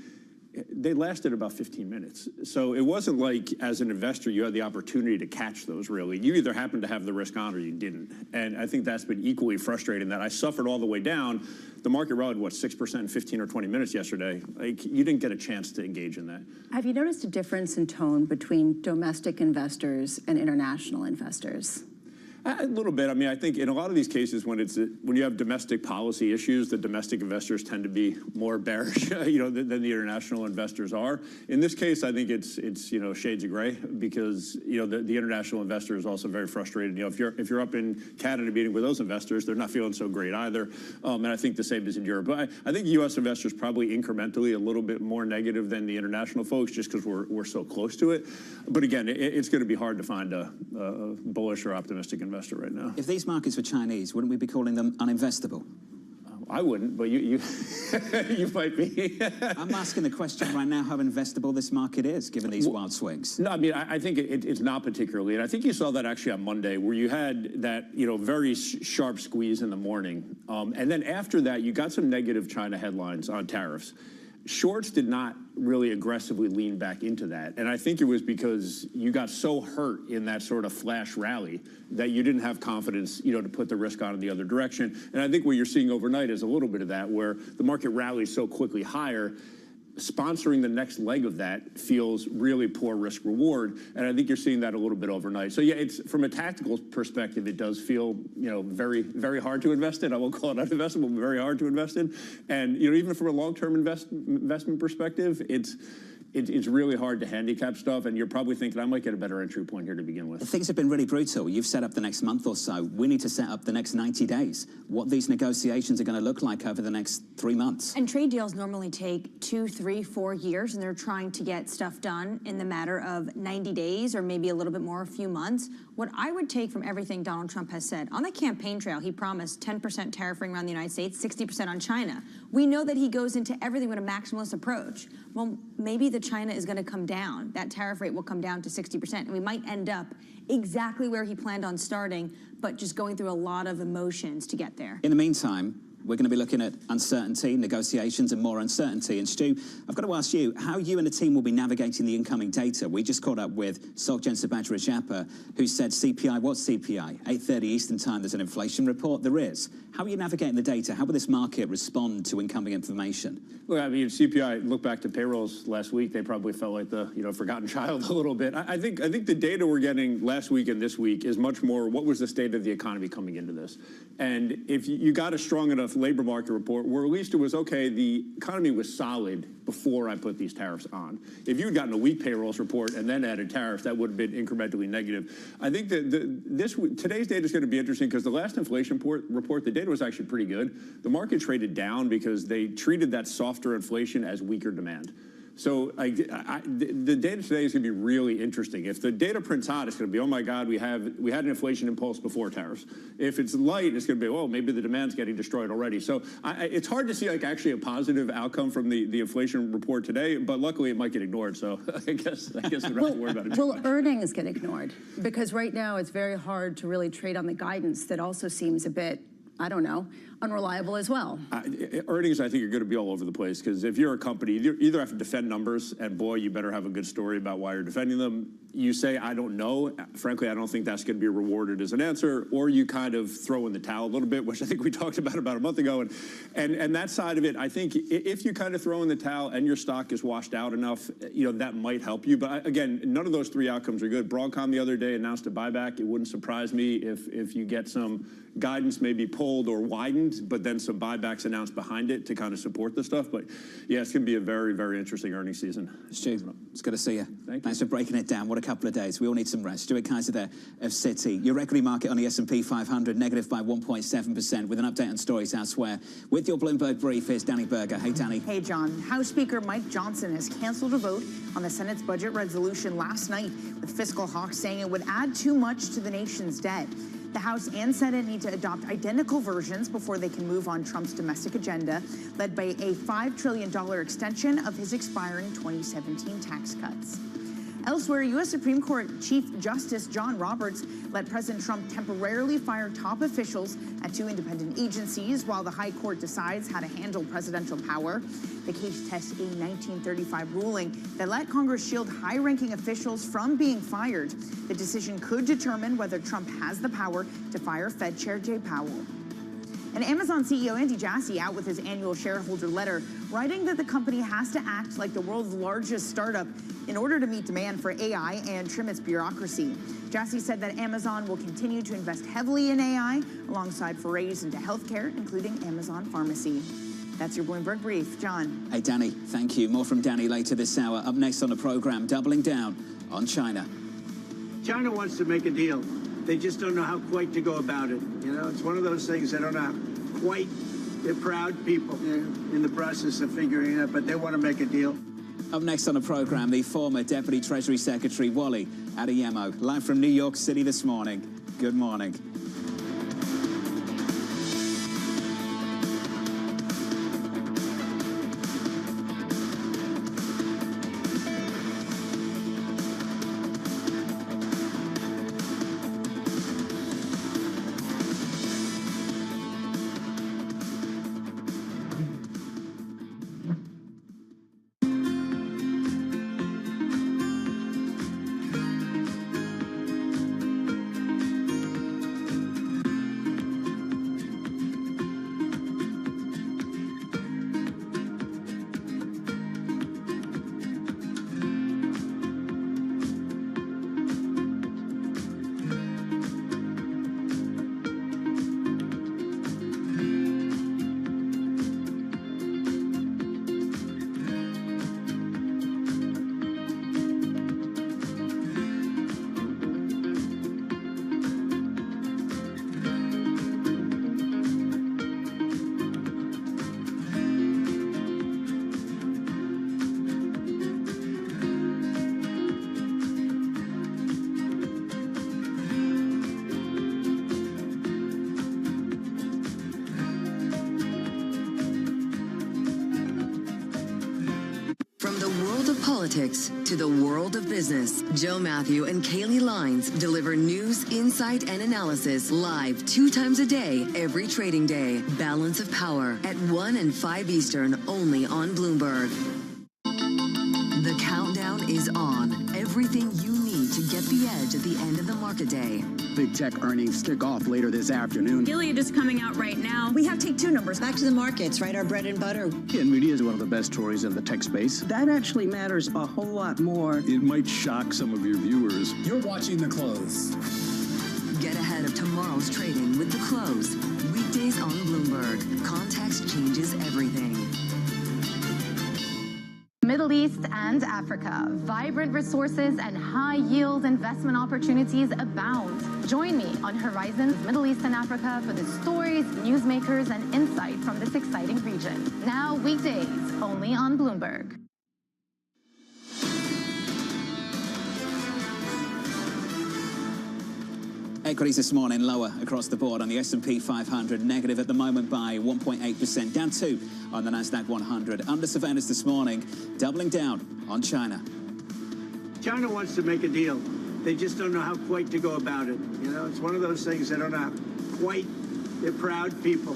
They lasted about 15 minutes. So it wasn't like, as an investor, you had the opportunity to catch those, really. You either happened to have the risk on or you didn't. And I think that's been equally frustrating, that I suffered all the way down. The market rallied, 6% in 15 or 20 minutes yesterday. You didn't get a chance to engage in that. Have you noticed a difference in tone between domestic investors and international investors? A little bit. I mean, I think in a lot of these cases, when you have domestic policy issues, the domestic investors tend to be more bearish, than the international investors are. In this case, I think it's shades of gray because the international investor is also very frustrated. If you're up in Canada meeting with those investors, they're not feeling so great either. And I think the same is in Europe. But I think U.S. investors probably incrementally a little bit more negative than the international folks, just because we're so close to it. But again, it's going to be hard to find a bullish or optimistic investor right now. If these markets were Chinese, wouldn't we be calling them uninvestable? I wouldn't, but you you might be. I'm asking the question right now how investable this market is, given these wild swings. No, I mean, I think it's not particularly. And I think you saw that actually on Monday, where you had that, very sharp squeeze in the morning. And then after that, you got some negative China headlines on tariffs. Shorts did not really aggressively lean back into that. And I think it was because you got so hurt in that sort of flash rally that you didn't have confidence, to put the risk on in the other direction. And I think what you're seeing overnight is a little bit of that, where the market rallies so quickly higher. Sponsoring the next leg of that feels really poor risk reward, and I think you're seeing that a little bit overnight. So yeah, it's from a tactical perspective, it does feel very, very hard to invest in. I won't call it uninvestable, but very hard to invest in. And even from a long-term investment perspective, it's really hard to handicap stuff, and you're probably thinking, I might get a better entry point here to begin with. Things have been really brutal. You've set up the next month or so. We need to set up the next 90 days. What these negotiations are going to look like over the next 3 months. And trade deals normally take 2, 3, 4 years, and they're trying to get stuff done in the matter of 90 days or maybe a little bit more, a few months. What I would take from everything Donald Trump has said, on the campaign trail, he promised 10% tariffing around the United States, 60% on China. We know that he goes into everything with a maximalist approach. Well, maybe the China is going to come down. That tariff rate will come down to 60%, and we might end up exactly where he planned on starting, but just going through a lot of emotions to get there. In the meantime, we're going to be looking at uncertainty, negotiations, and more uncertainty. And Stu, I've got to ask you how you and the team will be navigating the incoming data. We just caught up with Sokjan Sabadra-Japa, who said CPI, what's CPI? 8:30 Eastern Time, there's an inflation report. There is. How are you navigating the data? How will this market respond to incoming information? Well, I mean, CPI, look back to payrolls last week, they probably felt like the forgotten child a little bit. I think the data we're getting last week and this week is much more what was the state of the economy coming into this. And if you got a strong enough labor market report where at least it was, okay, the economy was solid before I put these tariffs on. If you had gotten a weak payrolls report and then added tariffs, that would have been incrementally negative. I think that today's data is going to be interesting because the last inflation report, the data was actually pretty good. The market traded down because they treated that softer inflation as weaker demand. So the data today is going to be really interesting. If the data prints hot, it's going to be, oh my God, we had an inflation impulse before tariffs. If it's light, it's going to be, oh, maybe the demand's getting destroyed already. So it's hard to see actually a positive outcome from the inflation report today, but luckily it might get ignored. So I guess we don't have to worry about it. Will earnings get ignored? Because right now it's very hard to really trade on the guidance that also seems a bit, I don't know, unreliable as well. Earnings, I think, are going to be all over the place because if you're a company, you either have to defend numbers, and boy, you better have a good story about why you're defending them. You say, I don't know. Frankly, I don't think that's going to be rewarded as an answer, or you kind of throw in the towel a little bit, which I think we talked about a month ago. And that side of it, I think if you kind of throw in the towel and your stock is washed out enough, that might help you. But again, none of those three outcomes are good. Broadcom the other day announced a buyback. It wouldn't surprise me if you get some guidance maybe pulled or widened, but then some buybacks announced behind it to kind of support the stuff. But yeah, it's going to be a very, very interesting earnings season. Stu, it's good to see you. Thanks for breaking it down. What a couple of days. We all need some rest. Stuart Kaiser there of Citi. Your equity market on the S&P 500 negative by 1.7% with an update on stories elsewhere. With your Bloomberg brief, here's Danny Berger. Hey, Danny. Hey, John. House Speaker Mike Johnson has canceled a vote on the Senate's budget resolution last night, with fiscal hawks saying it would add too much to the nation's debt. The House and Senate need to adopt identical versions before they can move on Trump's domestic agenda, led by a $5 trillion extension of his expiring 2017 tax cuts. Elsewhere, U.S. Supreme Court Chief Justice John Roberts let President Trump temporarily fire top officials at 2 independent agencies while the High Court decides how to handle presidential power. The case tests a 1935 ruling that let Congress shield high-ranking officials from being fired. The decision could determine whether Trump has the power to fire Fed Chair Jay Powell. And Amazon CEO Andy Jassy out with his annual shareholder letter, writing that the company has to act like the world's largest startup in order to meet demand for AI and trim its bureaucracy. Jassy said that Amazon will continue to invest heavily in AI alongside forays into healthcare, including Amazon Pharmacy. That's your Bloomberg Brief. John. Hey, Danny, thank you. More from Danny later this hour. Up next on the program, doubling down on China. China wants to make a deal. They just don't know how quite to go about it. You know, it's one of those things they don't know how quite. They're proud people. They're in the process of figuring it out, but they want to make a deal. Up next on the program, the former Deputy Treasury Secretary, Wally Adeyemo, live from New York City this morning. Good morning. Politics to the world of business. Joe Matthew and Kaylee Lines deliver news, insight, and analysis live 2 times a day, every trading day. Balance of Power at 1 and 5 Eastern, only on Bloomberg. The countdown is on. Everything you need to get the edge at the end of the market day. Big tech earnings kick off later this afternoon. Gilead is coming out right now. We have take 2 numbers. Back to the markets, right? Our bread and butter. NVIDIA is one of the best stories in the tech space. That actually matters a whole lot more. It might shock some of your viewers. You're watching The Close. Get ahead of tomorrow's trading with The Close. Weekdays on Bloomberg. Context changes everything. Middle East and Africa. Vibrant resources and high-yield investment opportunities abound. Join me on Horizons Middle East and Africa for the stories, newsmakers, and insight from this exciting region. Now weekdays, only on Bloomberg. Equities this morning lower across the board on the S&P 500, negative at the moment by 1.8%, down 2 on the Nasdaq 100. Under surveillance this morning, doubling down on China. China wants to make a deal. They just don't know how quite to go about it. You know, it's one of those things they don't know how quite. They're proud people.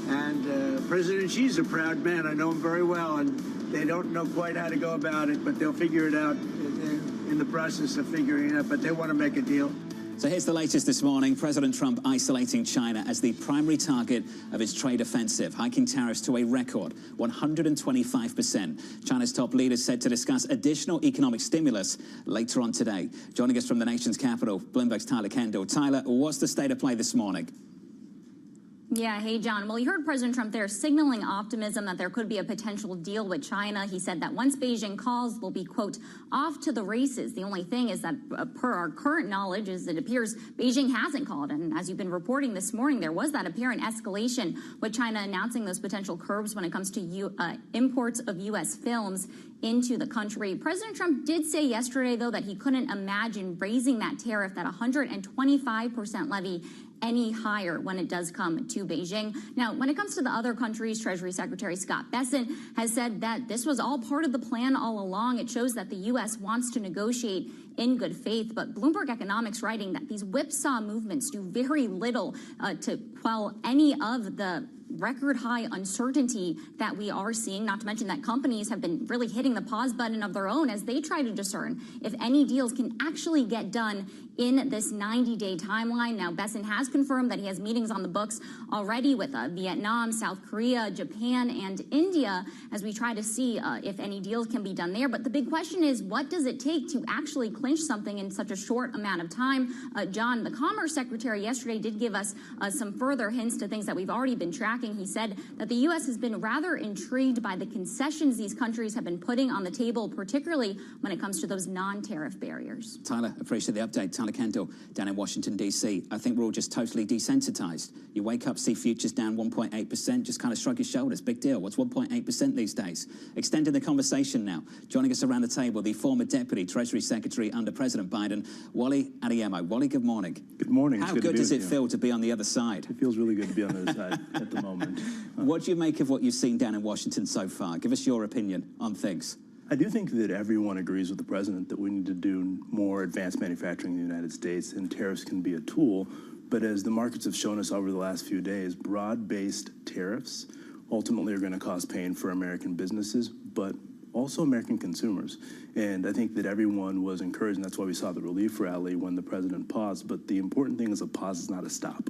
And President Xi's a proud man. I know him very well, and they don't know quite how to go about it, but they'll figure it out. They're in the process of figuring it out, but they want to make a deal. So here's the latest this morning. President Trump isolating China as the primary target of his trade offensive, hiking tariffs to a record 125%. China's top leaders said to discuss additional economic stimulus later on today. Joining us from the nation's capital, Bloomberg's Tyler Kendall. Tyler, what's the state of play this morning? Yeah, hey, John. Well, you heard President Trump there signaling optimism that there could be a potential deal with China. He said that once Beijing calls, we'll be, quote, off to the races. The only thing is that per our current knowledge is it appears Beijing hasn't called. And as you've been reporting this morning, there was that apparent escalation with China announcing those potential curbs when it comes to imports of U.S. films into the country. President Trump did say yesterday, though, that he couldn't imagine raising that tariff, that 125% levy, any higher when it does come to Beijing. Now, when it comes to the other countries, Treasury Secretary Scott Bessent has said that this was all part of the plan all along. It shows that the U.S. wants to negotiate in good faith. But Bloomberg Economics writing that these whipsaw movements do very little to quell any of the record high uncertainty that we are seeing, not to mention that companies have been really hitting the pause button of their own as they try to discern if any deals can actually get done in this 90-day timeline. Now, Besson has confirmed that he has meetings on the books already with Vietnam, South Korea, Japan, and India as we try to see if any deals can be done there. But the big question is, what does it take to actually clinch something in such a short amount of time? John, the Commerce Secretary yesterday did give us some further hints to things that we've already been tracking. He said that the U.S. has been rather intrigued by the concessions these countries have been putting on the table, particularly when it comes to those non-tariff barriers. Tyler, appreciate the update. Tyler Kendall down in Washington, D.C. I think we're all just totally desensitized. You wake up, see futures down 1.8%, just kind of shrug your shoulders. Big deal. What's 1.8% these days? Extending the conversation now. Joining us around the table, the former Deputy Treasury Secretary under President Biden, Wally Adeyemo. Wally, good morning. Good morning. How good does it feel to be on the other side? It feels really good to be on the other side at the moment. What do you make of what you've seen down in Washington so far? Give us your opinion on things. I do think that everyone agrees with the president that we need to do more advanced manufacturing in the United States, and tariffs can be a tool. But as the markets have shown us over the last few days, broad-based tariffs ultimately are going to cause pain for American businesses, but also American consumers. And I think that everyone was encouraged, and that's why we saw the relief rally when the president paused. But the important thing is a pause is not a stop.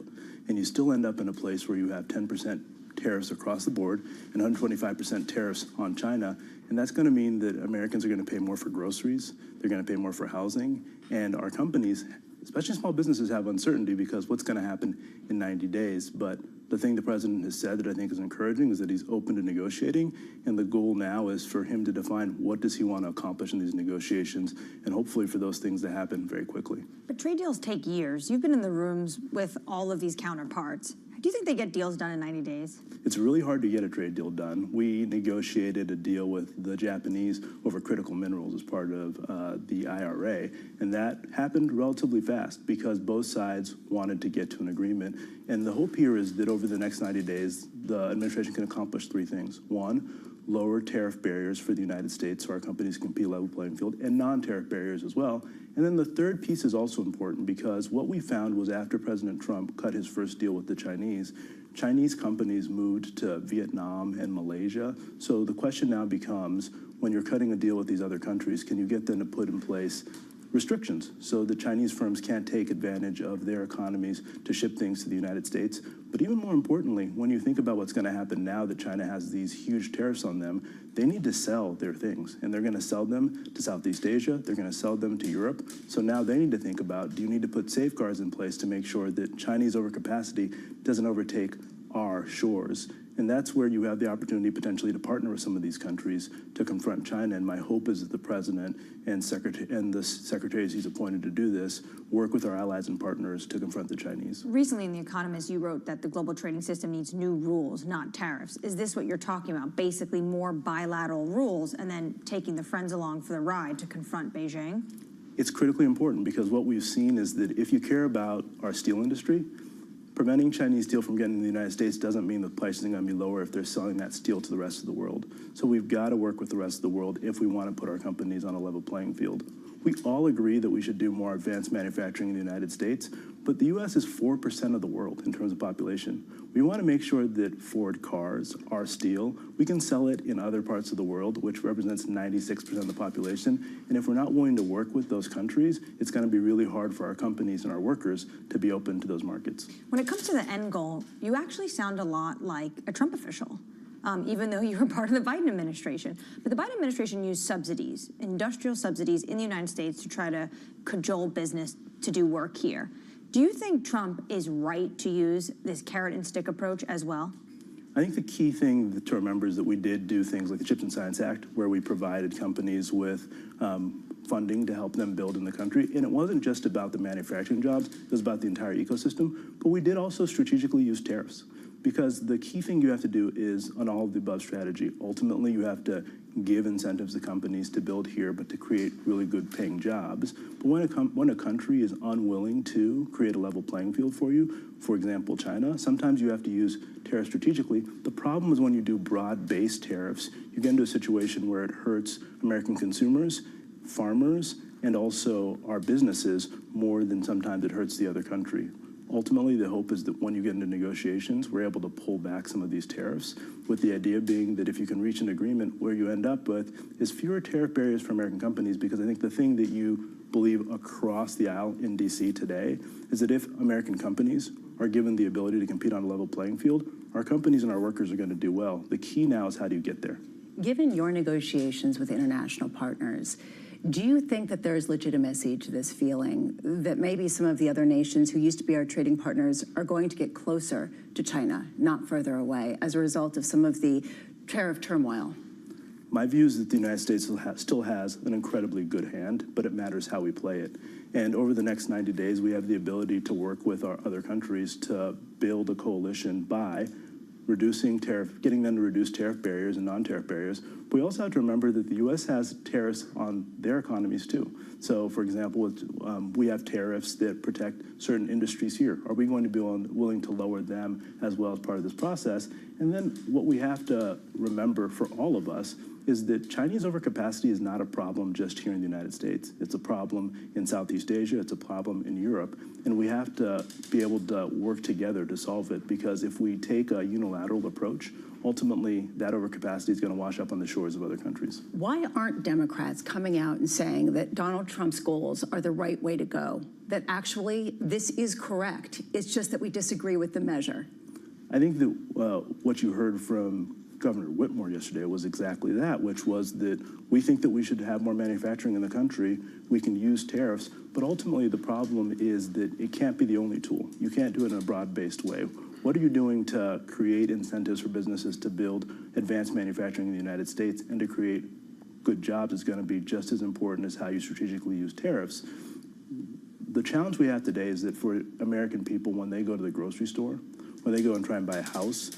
And you still end up in a place where you have 10% tariffs across the board and 125% tariffs on China. And that's going to mean that Americans are going to pay more for groceries, they're going to pay more for housing, and our companies, especially small businesses, have uncertainty because what's going to happen in 90 days. But the thing the president has said that I think is encouraging is that he's open to negotiating, and the goal now is for him to define what does he want to accomplish in these negotiations, and hopefully for those things to happen very quickly. But trade deals take years. You've been in the rooms with all of these counterparts. Do you think they get deals done in 90 days? It's really hard to get a trade deal done. We negotiated a deal with the Japanese over critical minerals as part of the IRA, and that happened relatively fast because both sides wanted to get to an agreement. And the hope here is that over the next 90 days, the administration can accomplish three things. One, lower tariff barriers for the United States so our companies can be a level playing field, and non-tariff barriers as well. And then the third piece is also important because what we found was after President Trump cut his first deal with the Chinese companies moved to Vietnam and Malaysia. So the question now becomes, when you're cutting a deal with these other countries, can you get them to put in place restrictions so the Chinese firms can't take advantage of their economies to ship things to the United States? But even more importantly, when you think about what's going to happen now that China has these huge tariffs on them, they need to sell their things, and they're going to sell them to Southeast Asia, they're going to sell them to Europe. So now they need to think about, do you need to put safeguards in place to make sure that Chinese overcapacity doesn't overtake our shores? And that's where you have the opportunity potentially to partner with some of these countries to confront China. And my hope is that the president and the secretaries he's appointed to do this work with our allies and partners to confront the Chinese. Recently in The Economist, you wrote that the global trading system needs new rules, not tariffs. Is this what you're talking about? Basically more bilateral rules and then taking the friends along for the ride to confront Beijing? It's critically important because what we've seen is that if you care about our steel industry, preventing Chinese steel from getting to the United States doesn't mean the price is going to be lower if they're selling that steel to the rest of the world. So we've got to work with the rest of the world if we want to put our companies on a level playing field. We all agree that we should do more advanced manufacturing in the United States, but the U.S. is 4% of the world in terms of population. We want to make sure that Ford cars, our steel, we can sell it in other parts of the world, which represents 96% of the population. And if we're not willing to work with those countries, it's going to be really hard for our companies and our workers to be open to those markets. When it comes to the end goal, you actually sound a lot like a Trump official. Even though you were part of the Biden administration. But the Biden administration used subsidies, industrial subsidies in the United States to try to cajole business to do work here. Do you think Trump is right to use this carrot and stick approach as well? I think the key thing to remember is that we did do things like the Chips and Science Act, where we provided companies with funding to help them build in the country. And it wasn't just about the manufacturing jobs, it was about the entire ecosystem. But we did also strategically use tariffs. Because the key thing you have to do is an all-of-the-above strategy. Ultimately, you have to give incentives to companies to build here, but to create really good paying jobs. But when a country is unwilling to create a level playing field for you, for example, China, sometimes you have to use tariffs strategically. The problem is when you do broad-based tariffs, you get into a situation where it hurts American consumers, farmers, and also our businesses more than sometimes it hurts the other country. Ultimately, the hope is that when you get into negotiations, we're able to pull back some of these tariffs, with the idea being that if you can reach an agreement, where you end up with is fewer tariff barriers for American companies, because I think the thing that you believe across the aisle in D.C. today is that if American companies are given the ability to compete on a level playing field, our companies and our workers are going to do well. The key now is how do you get there? Given your negotiations with international partners, do you think that there's legitimacy to this feeling that maybe some of the other nations who used to be our trading partners are going to get closer to China, not further away, as a result of some of the tariff turmoil? My view is that the United States still has an incredibly good hand, but it matters how we play it. And over the next 90 days, we have the ability to work with our other countries to build a coalition by getting them to reduce tariff barriers and non-tariff barriers. But we also have to remember that the U.S. has tariffs on their economies too. So, for example, we have tariffs that protect certain industries here. Are we going to be willing to lower them as well as part of this process? And then what we have to remember for all of us is that Chinese overcapacity is not a problem just here in the United States. It's a problem in Southeast Asia. It's a problem in Europe. And we have to be able to work together to solve it, because if we take a unilateral approach, ultimately that overcapacity is going to wash up on the shores of other countries. Why aren't Democrats coming out and saying that Donald Trump's goals are the right way to go, that actually this is correct? It's just that we disagree with the measure. I think that what you heard from Governor Whitmore yesterday was exactly that, which was that we think that we should have more manufacturing in the country. We can use tariffs, but ultimately the problem is that it can't be the only tool. You can't do it in a broad-based way. What are you doing to create incentives for businesses to build advanced manufacturing in the United States and to create good jobs is going to be just as important as how you strategically use tariffs. The challenge we have today is that for American people, when they go to the grocery store, when they go and try and buy a house,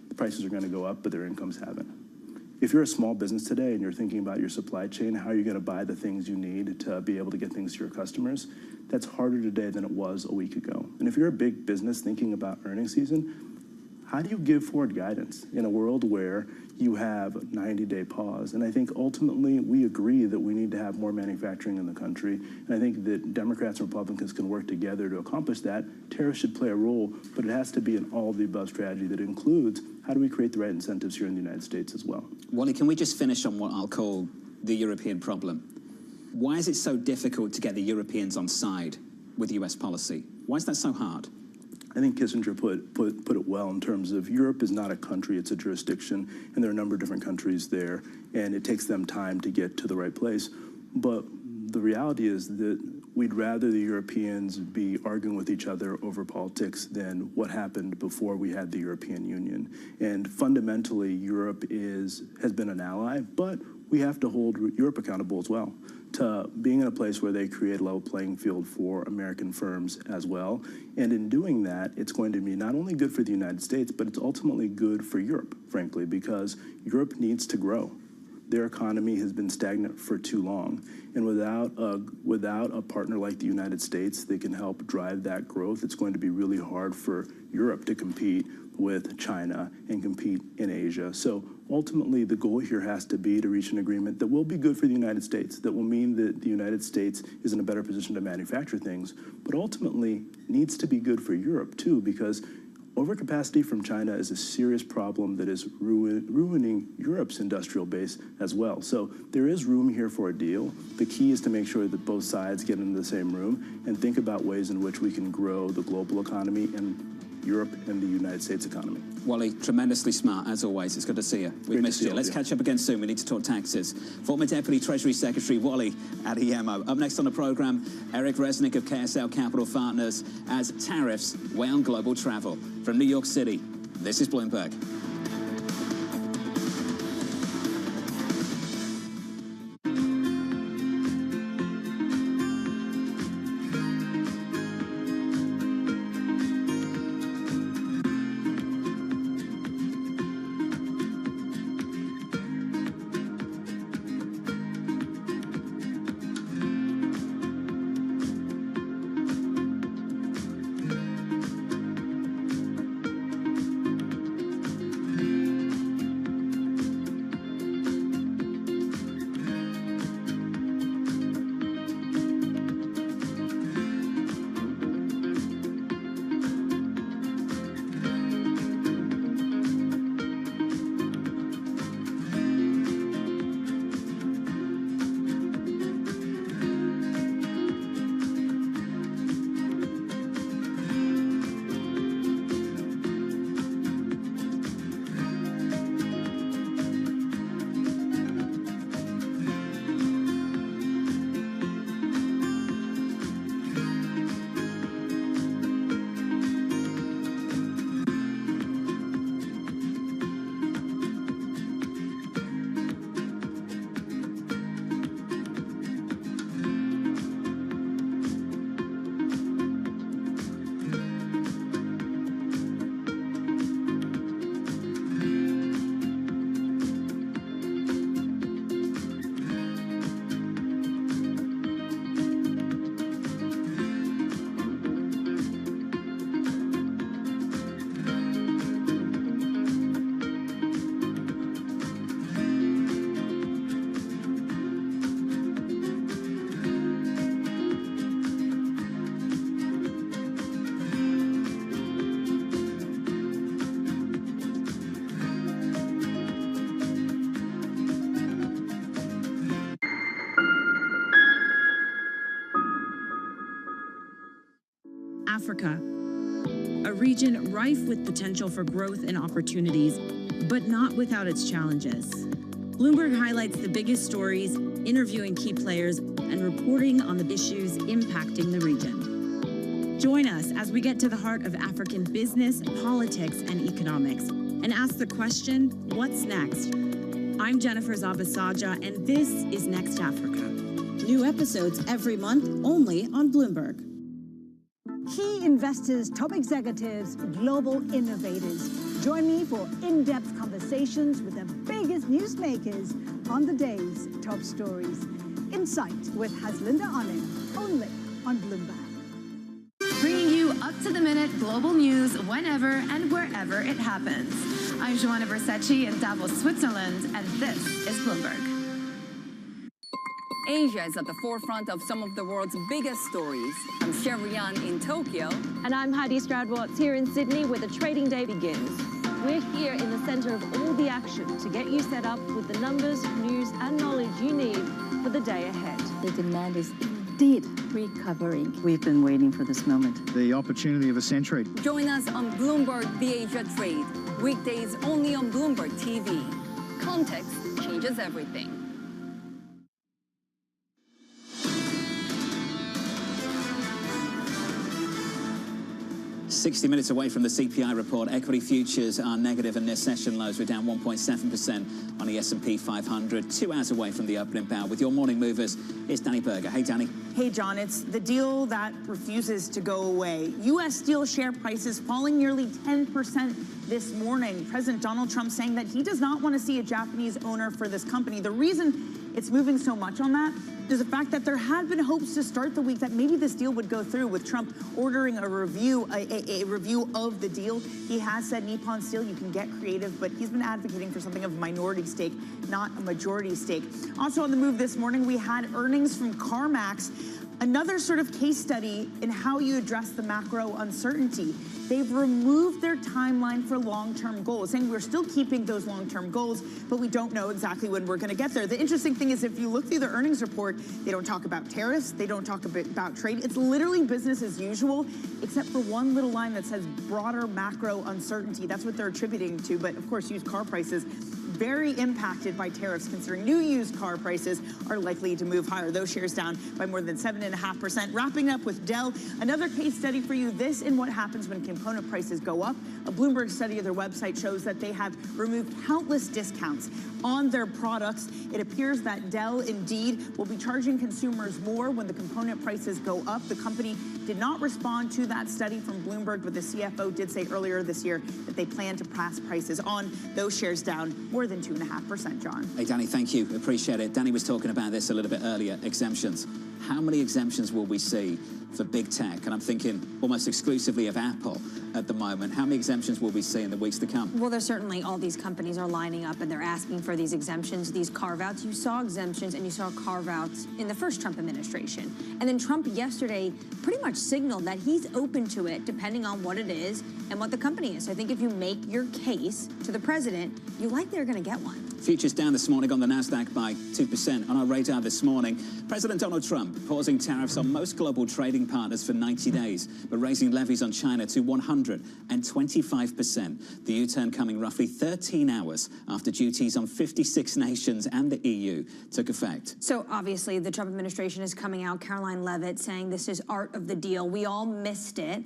the prices are going to go up, but their incomes haven't. If you're a small business today and you're thinking about your supply chain, how are you going to buy the things you need to be able to get things to your customers? That's harder today than it was a week ago. And if you're a big business thinking about earnings season, how do you give forward guidance in a world where you have a 90-day pause? And I think ultimately we agree that we need to have more manufacturing in the country. And I think that Democrats and Republicans can work together to accomplish that. Tariffs should play a role, but it has to be an all-of-the-above strategy that includes how do we create the right incentives here in the United States as well. Wally, can we just finish on what I'll call the European problem? Why is it so difficult to get the Europeans on side with U.S. policy? Why is that so hard? I think Kissinger put it well in terms of Europe is not a country, it's a jurisdiction, and there are a number of different countries there, and it takes them time to get to the right place. But the reality is that we'd rather the Europeans be arguing with each other over politics than what happened before we had the European Union. And fundamentally, Europe has been an ally, but we have to hold Europe accountable as well to being in a place where they create a level playing field for American firms as well. And in doing that, it's going to be not only good for the United States, but it's ultimately good for Europe, frankly, because Europe needs to grow. Their economy has been stagnant for too long. And without a partner like the United States that can help drive that growth, it's going to be really hard for Europe to compete with China and compete in Asia. So ultimately, the goal here has to be to reach an agreement that will be good for the United States, that will mean that the United States is in a better position to manufacture things, but ultimately needs to be good for Europe too, because overcapacity from China is a serious problem that is ruining Europe's industrial base as well. So there is room here for a deal. The key is to make sure that both sides get into the same room and think about ways in which we can grow the global economy and Europe and the United States economy. Wally, tremendously smart, as always. It's good to see you. We've missed you. Let's catch up again soon. We need to talk taxes. Former Deputy Treasury Secretary Wally Adeyemo. Up next on the program, Eric Resnick of KSL Capital Partners as tariffs weigh on global travel. From New York City, this is Bloomberg. Africa, a region rife with potential for growth and opportunities, but not without its challenges. Bloomberg highlights the biggest stories, interviewing key players, and reporting on the issues impacting the region. Join us as we get to the heart of African business, politics, and economics, and ask the question, what's next? I'm Jennifer Zabasaja, and this is Next Africa. New episodes every month, only on Bloomberg. Key investors, top executives, global innovators. Join me for in-depth conversations with the biggest newsmakers on the day's top stories. Insight with Haslinda Onim, only on Bloomberg. Bringing you up-to-the-minute global news whenever and wherever it happens. I'm Joanna Versace in Davos, Switzerland, and this is Bloomberg. Asia is at the forefront of some of the world's biggest stories. I'm Sherrian in Tokyo. And I'm Heidi Stroud-Watts here in Sydney, where the trading day begins. We're here in the center of all the action to get you set up with the numbers, news, and knowledge you need for the day ahead. The demand is indeed recovering. We've been waiting for this moment. The opportunity of a century. Join us on Bloomberg The Asia Trade. Weekdays only on Bloomberg TV. Context changes everything. 60 minutes away from the CPI report, equity futures are negative and near session lows. We're down 1.7% on the S&P 500. 2 hours away from the opening bell. With your morning movers, it's Danny Berger. Hey, Danny. Hey, John, it's the deal that refuses to go away. U.S. steel share prices falling nearly 10% this morning. President Donald Trump saying that he does not want to see a Japanese owner for this company. The reason it's moving so much on that is the fact that there had been hopes to start the week that maybe this deal would go through, with Trump ordering a review of the deal. He has said Nippon Steel, you can get creative, but he's been advocating for something of a minority stake, not a majority stake. Also on the move this morning, we had earnings from CarMax. Another sort of case study in how you address the macro uncertainty. They've removed their timeline for long-term goals, saying we're still keeping those long-term goals, but we don't know exactly when we're going to get there. The interesting thing is, if you look through the earnings report, they don't talk about tariffs, they don't talk about trade. It's literally business as usual, except for one little line that says broader macro uncertainty. That's what they're attributing to, but of course, used car prices very impacted by tariffs, considering new used car prices are likely to move higher. Those shares down by more than 7.5%. Wrapping up with Dell, another case study for you. This and what happens when component prices go up. A Bloomberg study of their website shows that they have removed countless discounts on their products. It appears that Dell indeed will be charging consumers more when the component prices go up. The company did not respond to that study from Bloomberg, but the CFO did say earlier this year that they plan to pass prices on. Those shares down more than 2.5%, John. Hey, Danny, thank you. Appreciate it. Danny was talking about this a little bit earlier, exemptions. How many exemptions will we see for big tech? And I'm thinking almost exclusively of Apple at the moment. How many exemptions will we see in the weeks to come? Well, there's certainly all these companies are lining up and they're asking for these exemptions, these carve-outs. You saw exemptions and you saw carve-outs in the first Trump administration. And then Trump yesterday pretty much signaled that he's open to it depending on what it is and what the company is. So I think if you make your case to the president, you likely are going to get one. Futures down this morning on the NASDAQ by 2%. On our radar this morning, President Donald Trump pausing tariffs on most global trading partners for 90 days, but raising levies on China to 125%. The U-turn coming roughly 13 hours after duties on 56 nations and the EU took effect. So obviously the Trump administration is coming out, Caroline Leavitt saying this is art of the deal. We all missed it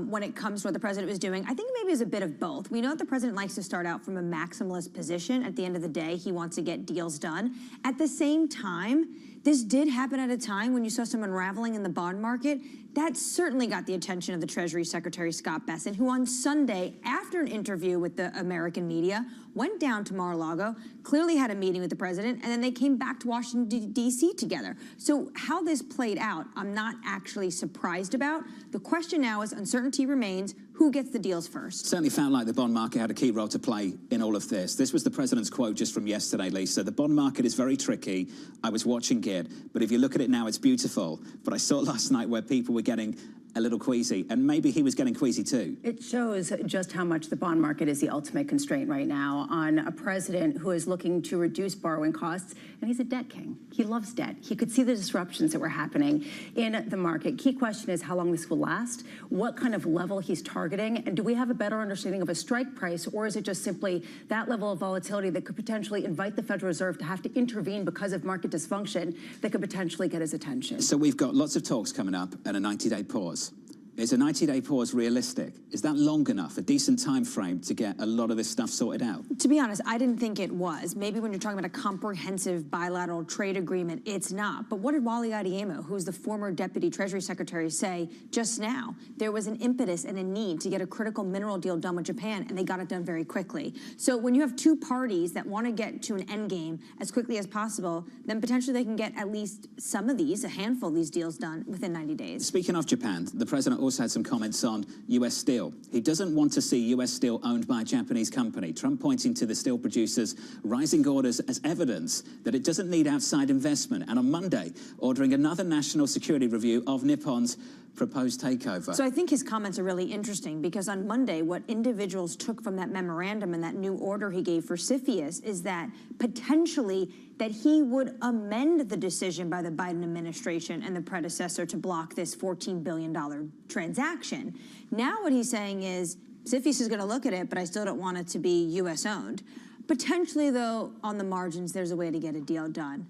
when it comes to what the president was doing. I think maybe it's a bit of both. We know that the president likes to start out from a maximalist position. At the end of the day, he wants to get deals done. At the same time, this did happen at a time when you saw some unraveling in the bond market. That certainly got the attention of the Treasury Secretary Scott Bessent, who on Sunday, after an interview with the American media, went down to Mar-a-Lago, clearly had a meeting with the president, and then they came back to Washington, D.C. together. So how this played out, I'm not actually surprised about. The question now is uncertainty remains. Who gets the deals first? Certainly felt like the bond market had a key role to play in all of this. This was the president's quote just from yesterday, Lisa. The bond market is very tricky. I was watching it, but if you look at it now, it's beautiful. But I saw last night where people were getting a little queasy, and maybe he was getting queasy too. It shows just how much the bond market is the ultimate constraint right now on a president who is looking to reduce borrowing costs, and he's a debt king. He loves debt. He could see the disruptions that were happening in the market. Key question is how long this will last, what kind of level he's targeting, and do we have a better understanding of a strike price, or is it just simply that level of volatility that could potentially invite the Federal Reserve to have to intervene because of market dysfunction that could potentially get his attention? So we've got lots of talks coming up and a 90-day pause. Is a 90-day pause realistic? Is that long enough, a decent time frame to get a lot of this stuff sorted out? To be honest, I didn't think it was. Maybe when you're talking about a comprehensive bilateral trade agreement, it's not. But what did Wally Adeyemo, who's the former Deputy Treasury Secretary, say just now? There was an impetus and a need to get a critical mineral deal done with Japan, and they got it done very quickly. So when you have two parties that want to get to an end game as quickly as possible, then potentially they can get at least some of these, a handful of these deals done within 90 days. Speaking of Japan, the president also had some comments on U.S. steel. He doesn't want to see U.S. steel owned by a Japanese company. Trump pointing to the steel producers' rising orders as evidence that it doesn't need outside investment. And on Monday, ordering another national security review of Nippon's proposed takeover. So I think his comments are really interesting because on Monday, what individuals took from that memorandum and that new order he gave for CFIUS is that potentially that he would amend the decision by the Biden administration and the predecessor to block this $14 billion transaction. Now what he's saying is CFIUS is going to look at it, but I still don't want it to be U.S. owned. Potentially, though, on the margins, there's a way to get a deal done.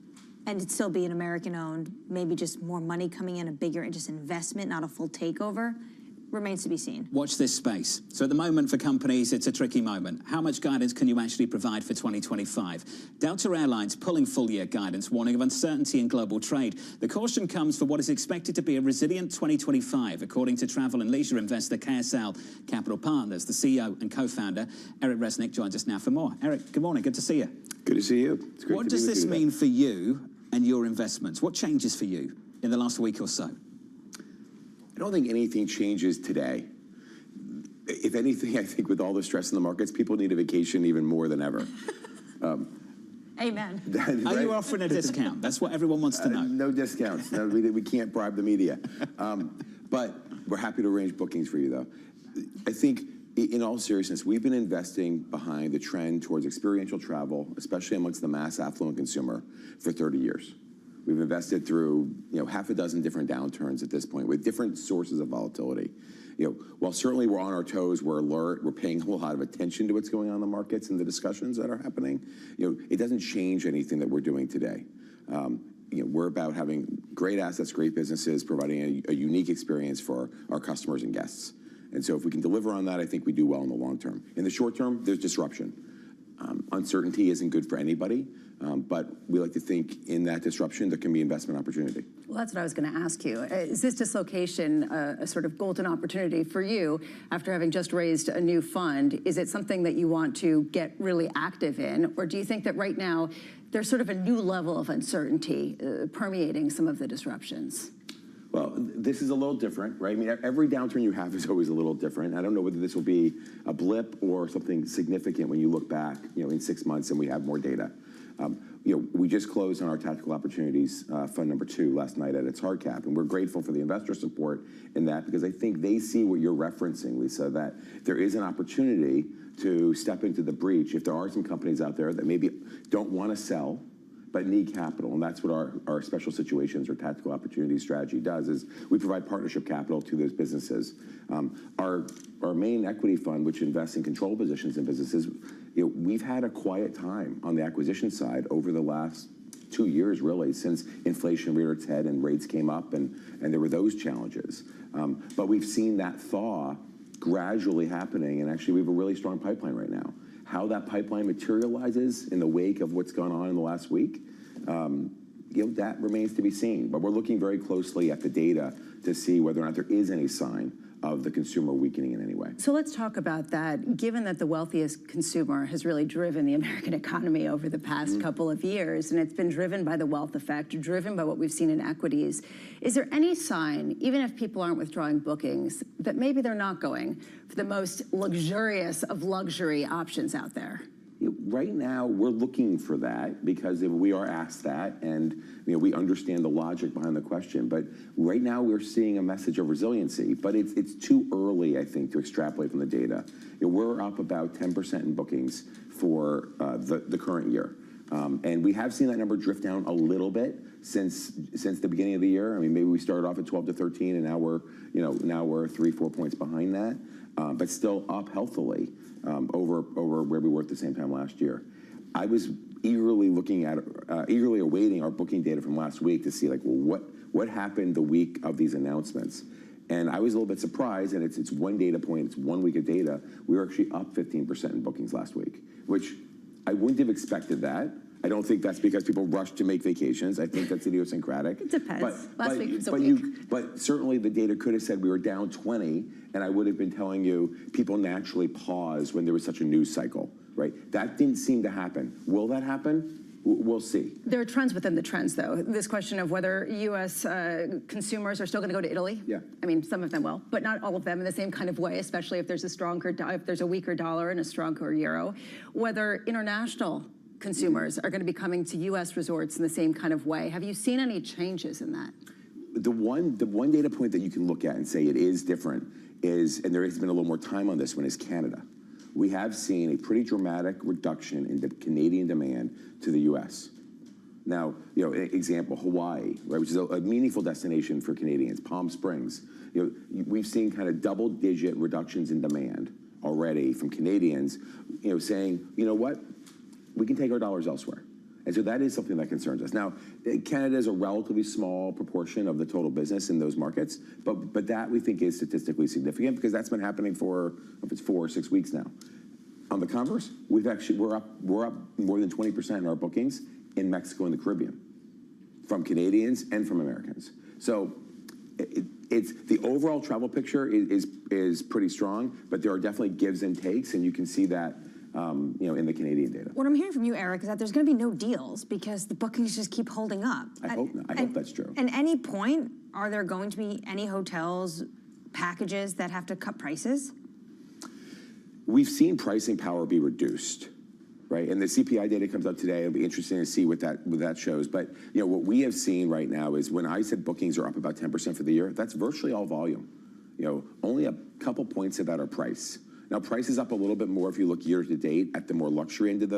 And it'd still be an American-owned, maybe just more money coming in, a bigger just investment, not a full takeover. Remains to be seen. Watch this space. So at the moment for companies, it's a tricky moment. How much guidance can you actually provide for 2025? Delta Airlines pulling full-year guidance, warning of uncertainty in global trade. The caution comes for what is expected to be a resilient 2025, according to travel and leisure investor KSL Capital Partners. The CEO and co-founder, Eric Resnick, joins us now for more. Eric, good morning. Good to see you. Good to see you. It's great what to does be with this you mean for you and your investments? What changes for you in the last week or so? I don't think anything changes today. If anything, I think with all the stress in the markets, people need a vacation even more than ever. Amen. Are you offering a discount? That's what everyone wants to know. No discounts. No, we can't bribe the media. But we're happy to arrange bookings for you, though. I think, in all seriousness, we've been investing behind the trend towards experiential travel, especially amongst the mass affluent consumer, for 30 years. We've invested through, half a dozen different downturns at this point with different sources of volatility. While certainly we're on our toes, we're alert, we're paying a whole lot of attention to what's going on in the markets and the discussions that are happening, it doesn't change anything that we're doing today. We're about having great assets, great businesses, providing a unique experience for our customers and guests. And so if we can deliver on that, I think we do well in the long term. In the short term, there's disruption. Uncertainty isn't good for anybody. But we like to think in that disruption, there can be investment opportunity. Well, that's what I was going to ask you. Is this dislocation a sort of golden opportunity for you after having just raised a new fund? Is it something that you want to get really active in? Or do you think that right now there's sort of a new level of uncertainty permeating some of the disruptions? Well, this is a little different, right? I mean, every downturn you have is always a little different. I don't know whether this will be a blip or something significant when you look back, in 6 months and we have more data. We just closed on our Tactical Opportunities Fund number 2 last night at its hard cap, and we're grateful for the investor support in that because I think they see what you're referencing, Lisa, that there is an opportunity to step into the breach if there are some companies out there that maybe don't want to sell but need capital, and that's what our special situations or tactical opportunities strategy does, is we provide partnership capital to those businesses. Our main equity fund, which invests in control positions in businesses, we've had a quiet time on the acquisition side over the last 2 years, really, since inflation reared its head and rates came up, and there were those challenges. But we've seen that thaw gradually happening, and actually we have a really strong pipeline right now. How that pipeline materializes in the wake of what's gone on in the last week, that remains to be seen. But we're looking very closely at the data to see whether or not there is any sign of the consumer weakening in any way. So let's talk about that. Given that the wealthiest consumer has really driven the American economy over the past couple of years, and it's been driven by the wealth effect, driven by what we've seen in equities, is there any sign, even if people aren't withdrawing bookings, that maybe they're not going for the most luxurious of luxury options out there? right now, we're looking for that because we are asked that, and we understand the logic behind the question. But right now, we're seeing a message of resiliency. But it's too early, I think, to extrapolate from the data. We're up about 10% in bookings for the current year. And we have seen that number drift down a little bit since the beginning of the year. I mean, maybe we started off at 12 to 13, and now we're 3-4 points behind that, but still up healthily over where we were at the same time last year. I was eagerly awaiting our booking data from last week to see what happened the week of these announcements. And I was a little bit surprised, and it's one data point, it's 1 week of data. We were actually up 15% in bookings last week, which I wouldn't have expected that. I don't think that's because people rush to make vacations. I think that's idiosyncratic. It depends. Last week was a week. But certainly the data could have said we were down 20, and I would have been telling you people naturally pause when there was such a news cycle, right? That didn't seem to happen. Will that happen? We'll see. There are trends within the trends, though. This question of whether U.S. consumers are still going to go to Italy. Yeah. I mean, some of them will, but not all of them in the same kind of way, especially if there's a weaker dollar and a stronger euro. Whether international consumers are going to be coming to U.S. resorts in the same kind of way. Have you seen any changes in that? The one data point that you can look at and say it is different is, and there has been a little more time on this one, is Canada. We have seen a pretty dramatic reduction in the Canadian demand to the U.S. Now, example, Hawaii, right, which is a meaningful destination for Canadians, Palm Springs. We've seen kind of double-digit reductions in demand already from Canadians, saying, you know what, we can take our dollars elsewhere. And so that is something that concerns us. Now, Canada is a relatively small proportion of the total business in those markets, but that we think is statistically significant because that's been happening for, if it's 4 or 6 weeks now. On the converse, we're up more than 20% in our bookings in Mexico and the Caribbean from Canadians and from Americans. So it's the overall travel picture is pretty strong, but there are definitely gives and takes, and you can see that in the Canadian data. What I'm hearing from you, Eric, is that there's going to be no deals because the bookings just keep holding up. I hope not. I hope that's true. At any point, are there going to be any hotels, packages that have to cut prices? We've seen pricing power be reduced, right? And the CPI data comes up today. It'll be interesting to see what that shows. But what we have seen right now is when I said bookings are up about 10% for the year, that's virtually all volume. Only a couple points of that are price. Now, price is up a little bit more if you look year to date at the more luxury end of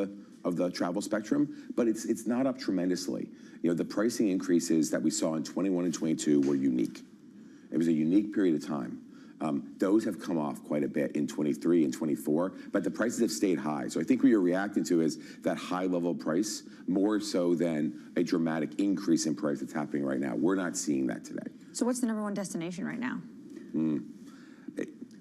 the travel spectrum, but it's not up tremendously. The pricing increases that we saw in 21 and 22 were unique. It was a unique period of time. Those have come off quite a bit in 23 and 24, but the prices have stayed high. So I think what you're reacting to is that high level price more so than a dramatic increase in price that's happening right now. We're not seeing that today. So what's the #1 destination right now?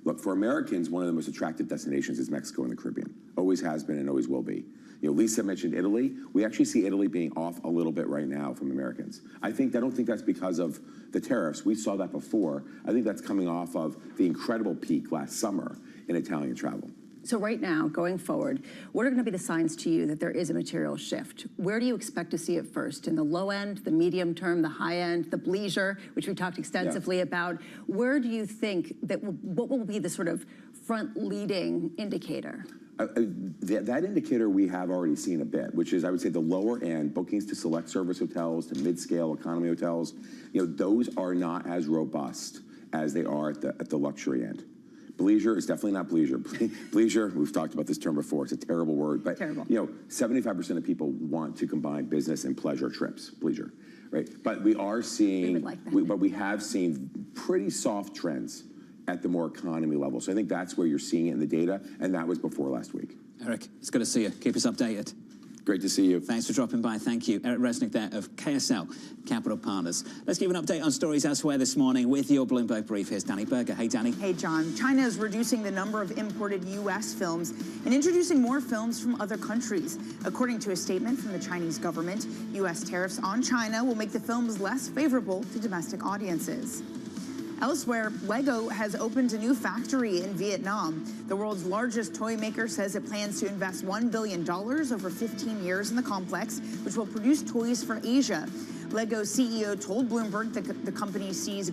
Look, for Americans, one of the most attractive destinations is Mexico and the Caribbean. Always has been and always will be. Lisa mentioned Italy. We actually see Italy being off a little bit right now from Americans. I don't think that's because of the tariffs. We saw that before. I think that's coming off of the incredible peak last summer in Italian travel. So right now, going forward, what are going to be the signs to you that there is a material shift? Where do you expect to see it first? In the low end, the medium term, the high end, the bleisure, which we talked extensively about. Where do you think what will be the sort of front-leading indicator? That indicator we have already seen a bit, which is, I would say, the lower end, bookings to select service hotels, to mid-scale economy hotels, those are not as robust as they are at the luxury end. Bleisure is definitely not bleisure. Bleisure, we've talked about this term before, it's a terrible word, but 75% of people want to combine business and pleasure trips, bleisure, right? But we are seeing, but we have seen pretty soft trends at the more economy level. So I think that's where you're seeing it in the data, and that was before last week. Eric, it's good to see you. Keep us updated. Great to see you. Thanks for dropping by. Thank you. Eric Resnick there of KSL Capital Partners. Let's give an update on stories elsewhere this morning with your Bloomberg Brief. Here's Danny Berger. Hey, Danny. Hey, John. China is reducing the number of imported U.S. films and introducing more films from other countries. According to a statement from the Chinese government, U.S. tariffs on China will make the films less favorable to domestic audiences. Elsewhere, Lego has opened a new factory in Vietnam. The world's largest toy maker says it plans to invest $1 billion over 15 years in the complex, which will produce toys for Asia. Lego CEO told Bloomberg that the company sees